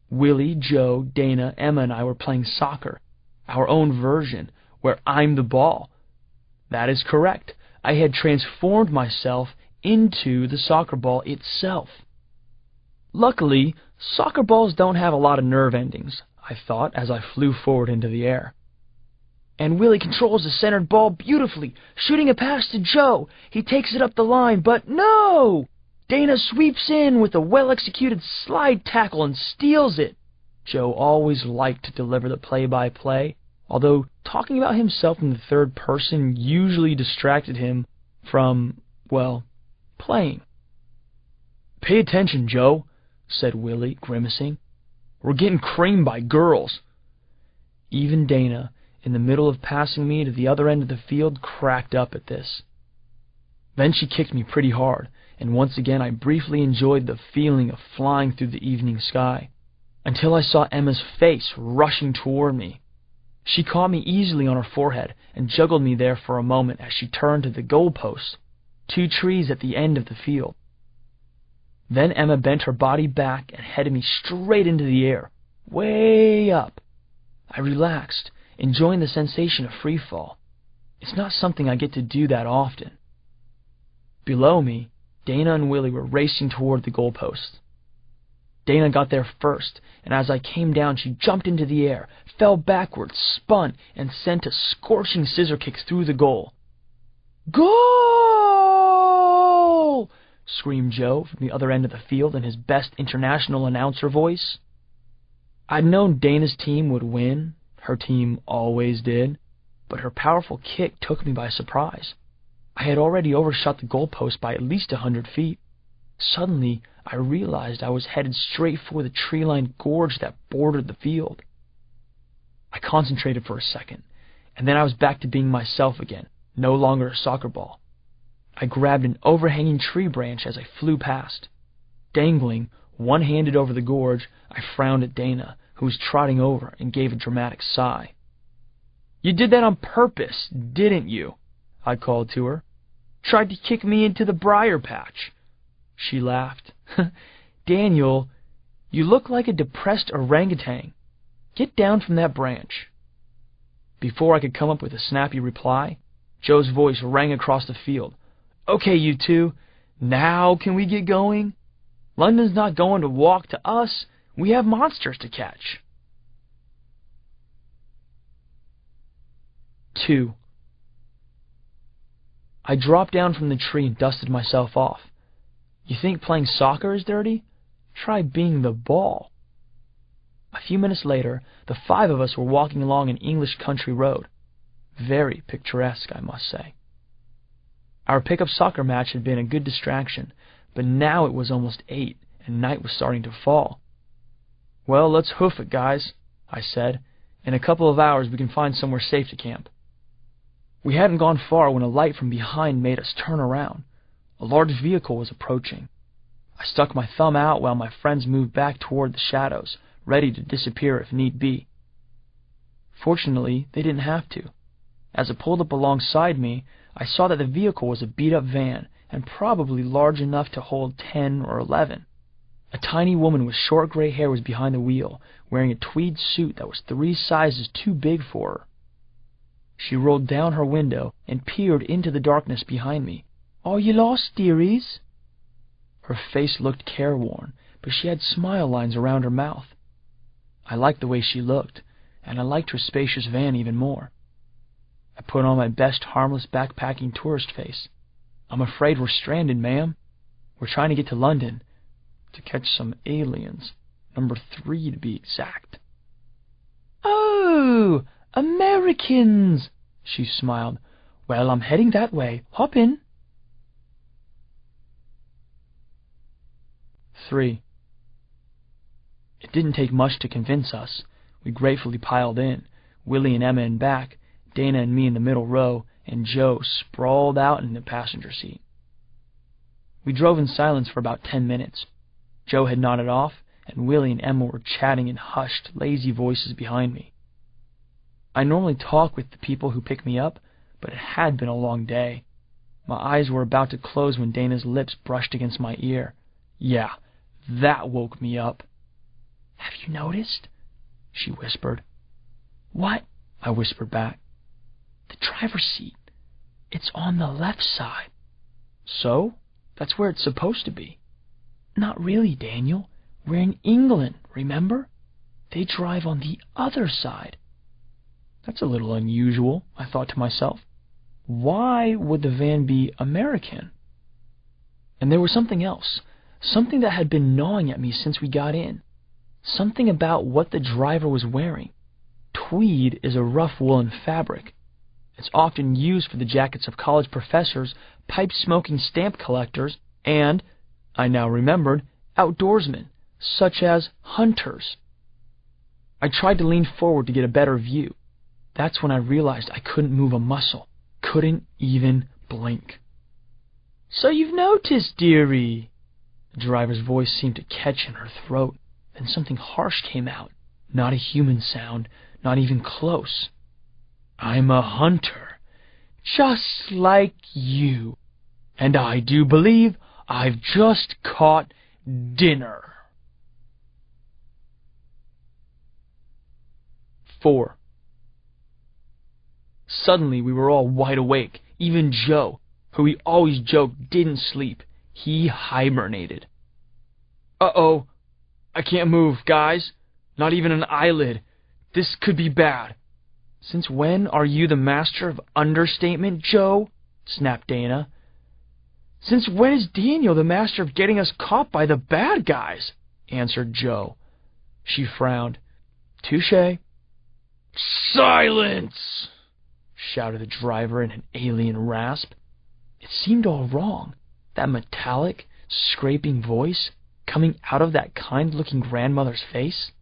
Willie, Joe, Dana, Emma, and I were playing soccer, our own version, where I'm the ball. That is correct. I had transformed myself into the soccer ball itself. Luckily, soccer balls don't have a lot of nerve endings, I thought as I flew forward into the air. And Willie controls the centered ball beautifully, shooting a pass to Joe. He takes it up the line, but no! Dana sweeps in with a well-executed slide tackle and steals it. Joe always liked to deliver the play-by-play, although talking about himself in the third person usually distracted him from, well, playing. "Pay attention, Joe," said Willie, grimacing. "We're getting creamed by girls." Even Dana, in the middle of passing me to the other end of the field, cracked up at this. Then she kicked me pretty hard, and once again I briefly enjoyed the feeling of flying through the evening sky, until I saw Emma's face rushing toward me. She caught me easily on her forehead and juggled me there for a moment as she turned to the goalposts, 2 trees at the end of the field. Then Emma bent her body back and headed me straight into the air, way up. I relaxed, enjoying the sensation of free fall. It's not something I get to do that often. Below me, Dana and Willie were racing toward the goalposts. Dana got there first, and as I came down, she jumped into the air, fell backwards, spun, and sent a scorching scissor kick through the goal. "Goal!" screamed Joe from the other end of the field in his best international announcer voice. I'd known Dana's team would win. Her team always did. But her powerful kick took me by surprise. I had already overshot the goalpost by at least 100 feet. Suddenly, I realized I was headed straight for the tree-lined gorge that bordered the field. I concentrated for a second, and then I was back to being myself again, no longer a soccer ball. I grabbed an overhanging tree branch as I flew past. Dangling, one-handed over the gorge, I frowned at Dana, who was trotting over, and gave a dramatic sigh. "You did that on purpose, didn't you?" I called to her. "Tried to kick me into the briar patch." She laughed. "Daniel, you look like a depressed orangutan. Get down from that branch." Before I could come up with a snappy reply, Joe's voice rang across the field. "Okay, you two, now can we get going? London's not going to walk to us. We have monsters to catch." 2. I dropped down from the tree and dusted myself off. You think playing soccer is dirty? Try being the ball. A few minutes later, the 5 of us were walking along an English country road. Very picturesque, I must say. Our pickup soccer match had been a good distraction, but now it was almost 8, and night was starting to fall. "Well, let's hoof it, guys," I said. "In a couple of hours we can find somewhere safe to camp." We hadn't gone far when a light from behind made us turn around. A large vehicle was approaching. I stuck my thumb out while my friends moved back toward the shadows, ready to disappear if need be. Fortunately, they didn't have to. As it pulled up alongside me, I saw that the vehicle was a beat-up van, and probably large enough to hold 10 or 11. A tiny woman with short gray hair was behind the wheel, wearing a tweed suit that was 3 sizes too big for her. She rolled down her window and peered into the darkness behind me. "Are you lost, dearies?" Her face looked careworn, but she had smile lines around her mouth. I liked the way she looked, and I liked her spacious van even more. I put on my best harmless backpacking tourist face. "I'm afraid we're stranded, ma'am. We're trying to get to London, to catch some aliens. Number 3 to be exact." "Oh, Americans!" she smiled. "Well, I'm heading that way. Hop in." 3. It didn't take much to convince us. We gratefully piled in, Willie and Emma in back, Dana and me in the middle row, and Joe sprawled out in the passenger seat. We drove in silence for about 10 minutes. Joe had nodded off, and Willie and Emma were chatting in hushed, lazy voices behind me. I normally talk with the people who pick me up, but it had been a long day. My eyes were about to close when Dana's lips brushed against my ear. Yeah, that woke me up. "Have you noticed?" she whispered. "What?" I whispered back. "The driver's seat. It's on the left side." "So? That's where it's supposed to be." "Not really, Daniel. We're in England, remember? They drive on the other side." That's a little unusual, I thought to myself. Why would the van be American? And there was something else, something that had been gnawing at me since we got in. Something about what the driver was wearing. Tweed is a rough woolen fabric. It's often used for the jackets of college professors, pipe-smoking stamp collectors, and, I now remembered, outdoorsmen, such as hunters. I tried to lean forward to get a better view. That's when I realized I couldn't move a muscle, couldn't even blink. "So you've noticed, dearie?" The driver's voice seemed to catch in her throat. Then something harsh came out. Not a human sound, not even close. "I'm a hunter, just like you. And I do believe I've just caught dinner." 4. Suddenly we were all wide awake. Even Joe, who we always joked didn't sleep. He hibernated. "Uh-oh. I can't move, guys. Not even an eyelid. This could be bad." "Since when are you the master of understatement, Joe?" snapped Dana. "Since when is Daniel the master of getting us caught by the bad guys?" answered Joe. She frowned. "Touché." "Silence!" shouted the driver in an alien rasp. It seemed all wrong, that metallic, scraping voice coming out of that kind-looking grandmother's face.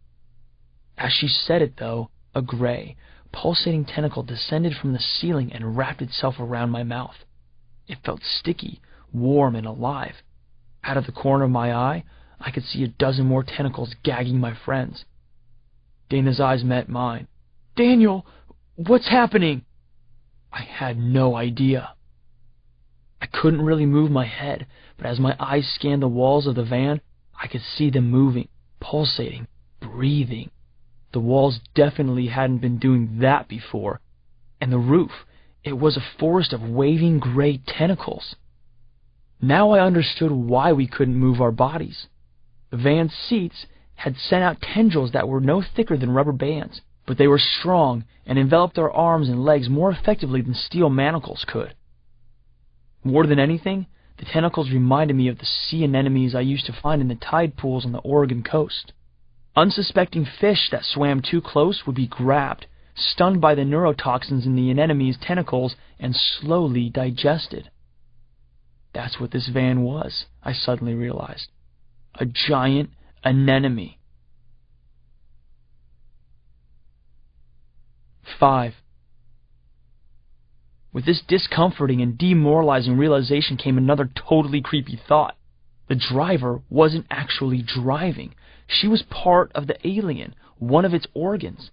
As she said it, though, a gray, pulsating tentacle descended from the ceiling and wrapped itself around my mouth. It felt sticky, warm, and alive. Out of the corner of my eye, I could see a dozen more tentacles gagging my friends. Dana's eyes met mine. "Daniel, what's happening?" I had no idea. I couldn't really move my head, but as my eyes scanned the walls of the van, I could see them moving, pulsating, breathing. The walls definitely hadn't been doing that before. And the roof, it was a forest of waving gray tentacles. Now I understood why we couldn't move our bodies. The van's seats had sent out tendrils that were no thicker than rubber bands, but they were strong and enveloped our arms and legs more effectively than steel manacles could. More than anything, the tentacles reminded me of the sea anemones I used to find in the tide pools on the Oregon coast. Unsuspecting fish that swam too close would be grabbed, stunned by the neurotoxins in the anemone's tentacles, and slowly digested. That's what this van was, I suddenly realized. A giant anemone. 5. With this discomforting and demoralizing realization came another totally creepy thought. The driver wasn't actually driving. She was part of the alien, one of its organs.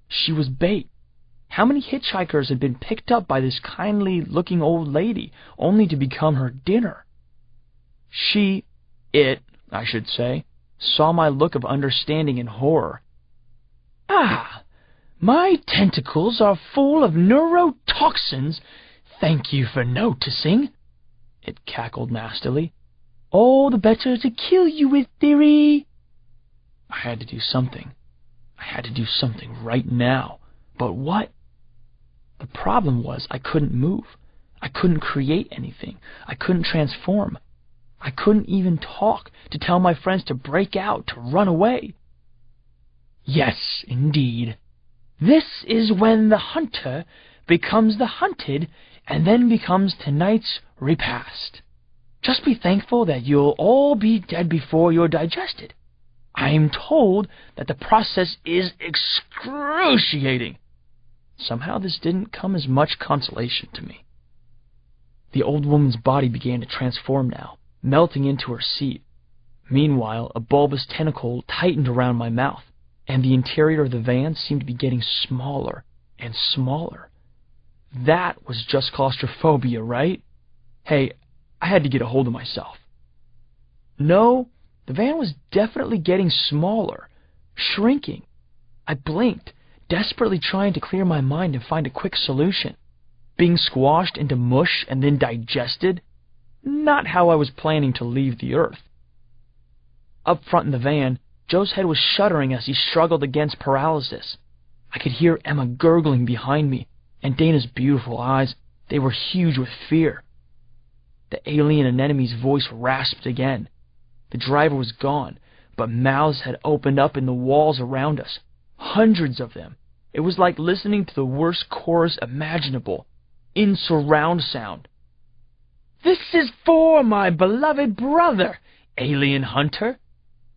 She was bait. How many hitchhikers had been picked up by this kindly-looking old lady, only to become her dinner? It, I should say, saw my look of understanding and horror. "Ah! My tentacles are full of neurotoxins. Thank you for noticing," it cackled nastily. "All the better to kill you with, dearie." I had to do something. I had to do something right now. But what? The problem was I couldn't move. I couldn't create anything. I couldn't transform. I couldn't even talk to tell my friends to break out, to run away. Yes, indeed. This is when the hunter becomes the hunted and then becomes tonight's repast. Just be thankful that you'll all be dead before you're digested. I'm told that the process is excruciating. Somehow this didn't come as much consolation to me. The old woman's body began to transform now. melting into her seat. Meanwhile, a bulbous tentacle tightened around my mouth, and the interior of the van seemed to be getting smaller and smaller. That was just claustrophobia, right? Hey, I had to get a hold of myself. No, the van was definitely getting smaller, shrinking. I blinked, desperately trying to clear my mind and find a quick solution. Being squashed into mush and then digested? Not how I was planning to leave the earth. Up front in the van, Joe's head was shuddering as he struggled against paralysis. I could hear Emma gurgling behind me, and Dana's beautiful eyes, they were huge with fear. The alien anemone's voice rasped again. The driver was gone, but mouths had opened up in the walls around us. Hundreds of them. It was like listening to the worst chorus imaginable, in surround sound. "This is for my beloved brother, alien hunter.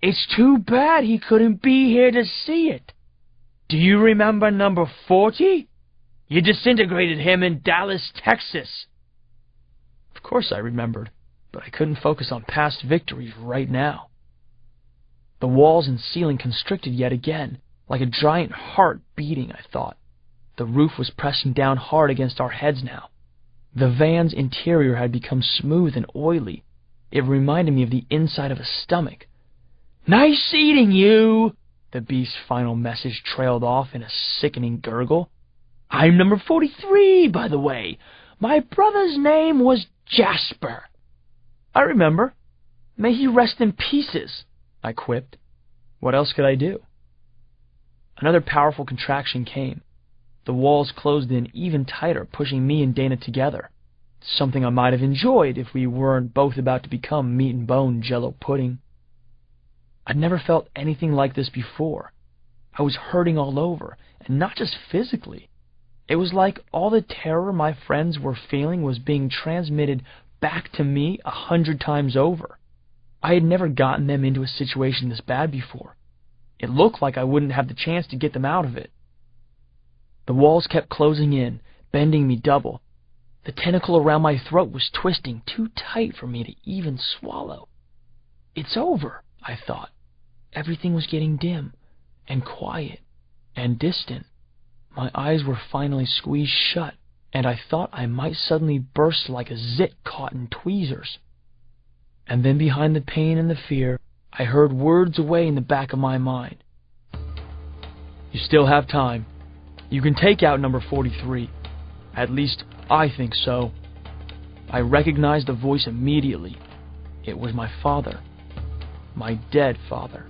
It's too bad he couldn't be here to see it. Do you remember number 40? You disintegrated him in Dallas, Texas." Of course I remembered, but I couldn't focus on past victories right now. The walls and ceiling constricted yet again, like a giant heart beating, I thought. The roof was pressing down hard against our heads now. The van's interior had become smooth and oily. It reminded me of the inside of a stomach. "Nice eating you!" The beast's final message trailed off in a sickening gurgle. "I'm number 43, by the way. My brother's name was Jasper." "I remember. May he rest in pieces," I quipped. What else could I do? Another powerful contraction came. The walls closed in even tighter, pushing me and Dana together. Something I might have enjoyed if we weren't both about to become meat and bone Jell-O pudding. I'd never felt anything like this before. I was hurting all over, and not just physically. It was like all the terror my friends were feeling was being transmitted back to me 100 times over. I had never gotten them into a situation this bad before. It looked like I wouldn't have the chance to get them out of it. The walls kept closing in, bending me double. The tentacle around my throat was twisting too tight for me to even swallow. "It's over," I thought. Everything was getting dim, and quiet, and distant. My eyes were finally squeezed shut, and I thought I might suddenly burst like a zit caught in tweezers. And then behind the pain and the fear, I heard words away in the back of my mind. "You still have time. You can take out number 43. At least, I think so." I recognized the voice immediately. It was my father. My dead father.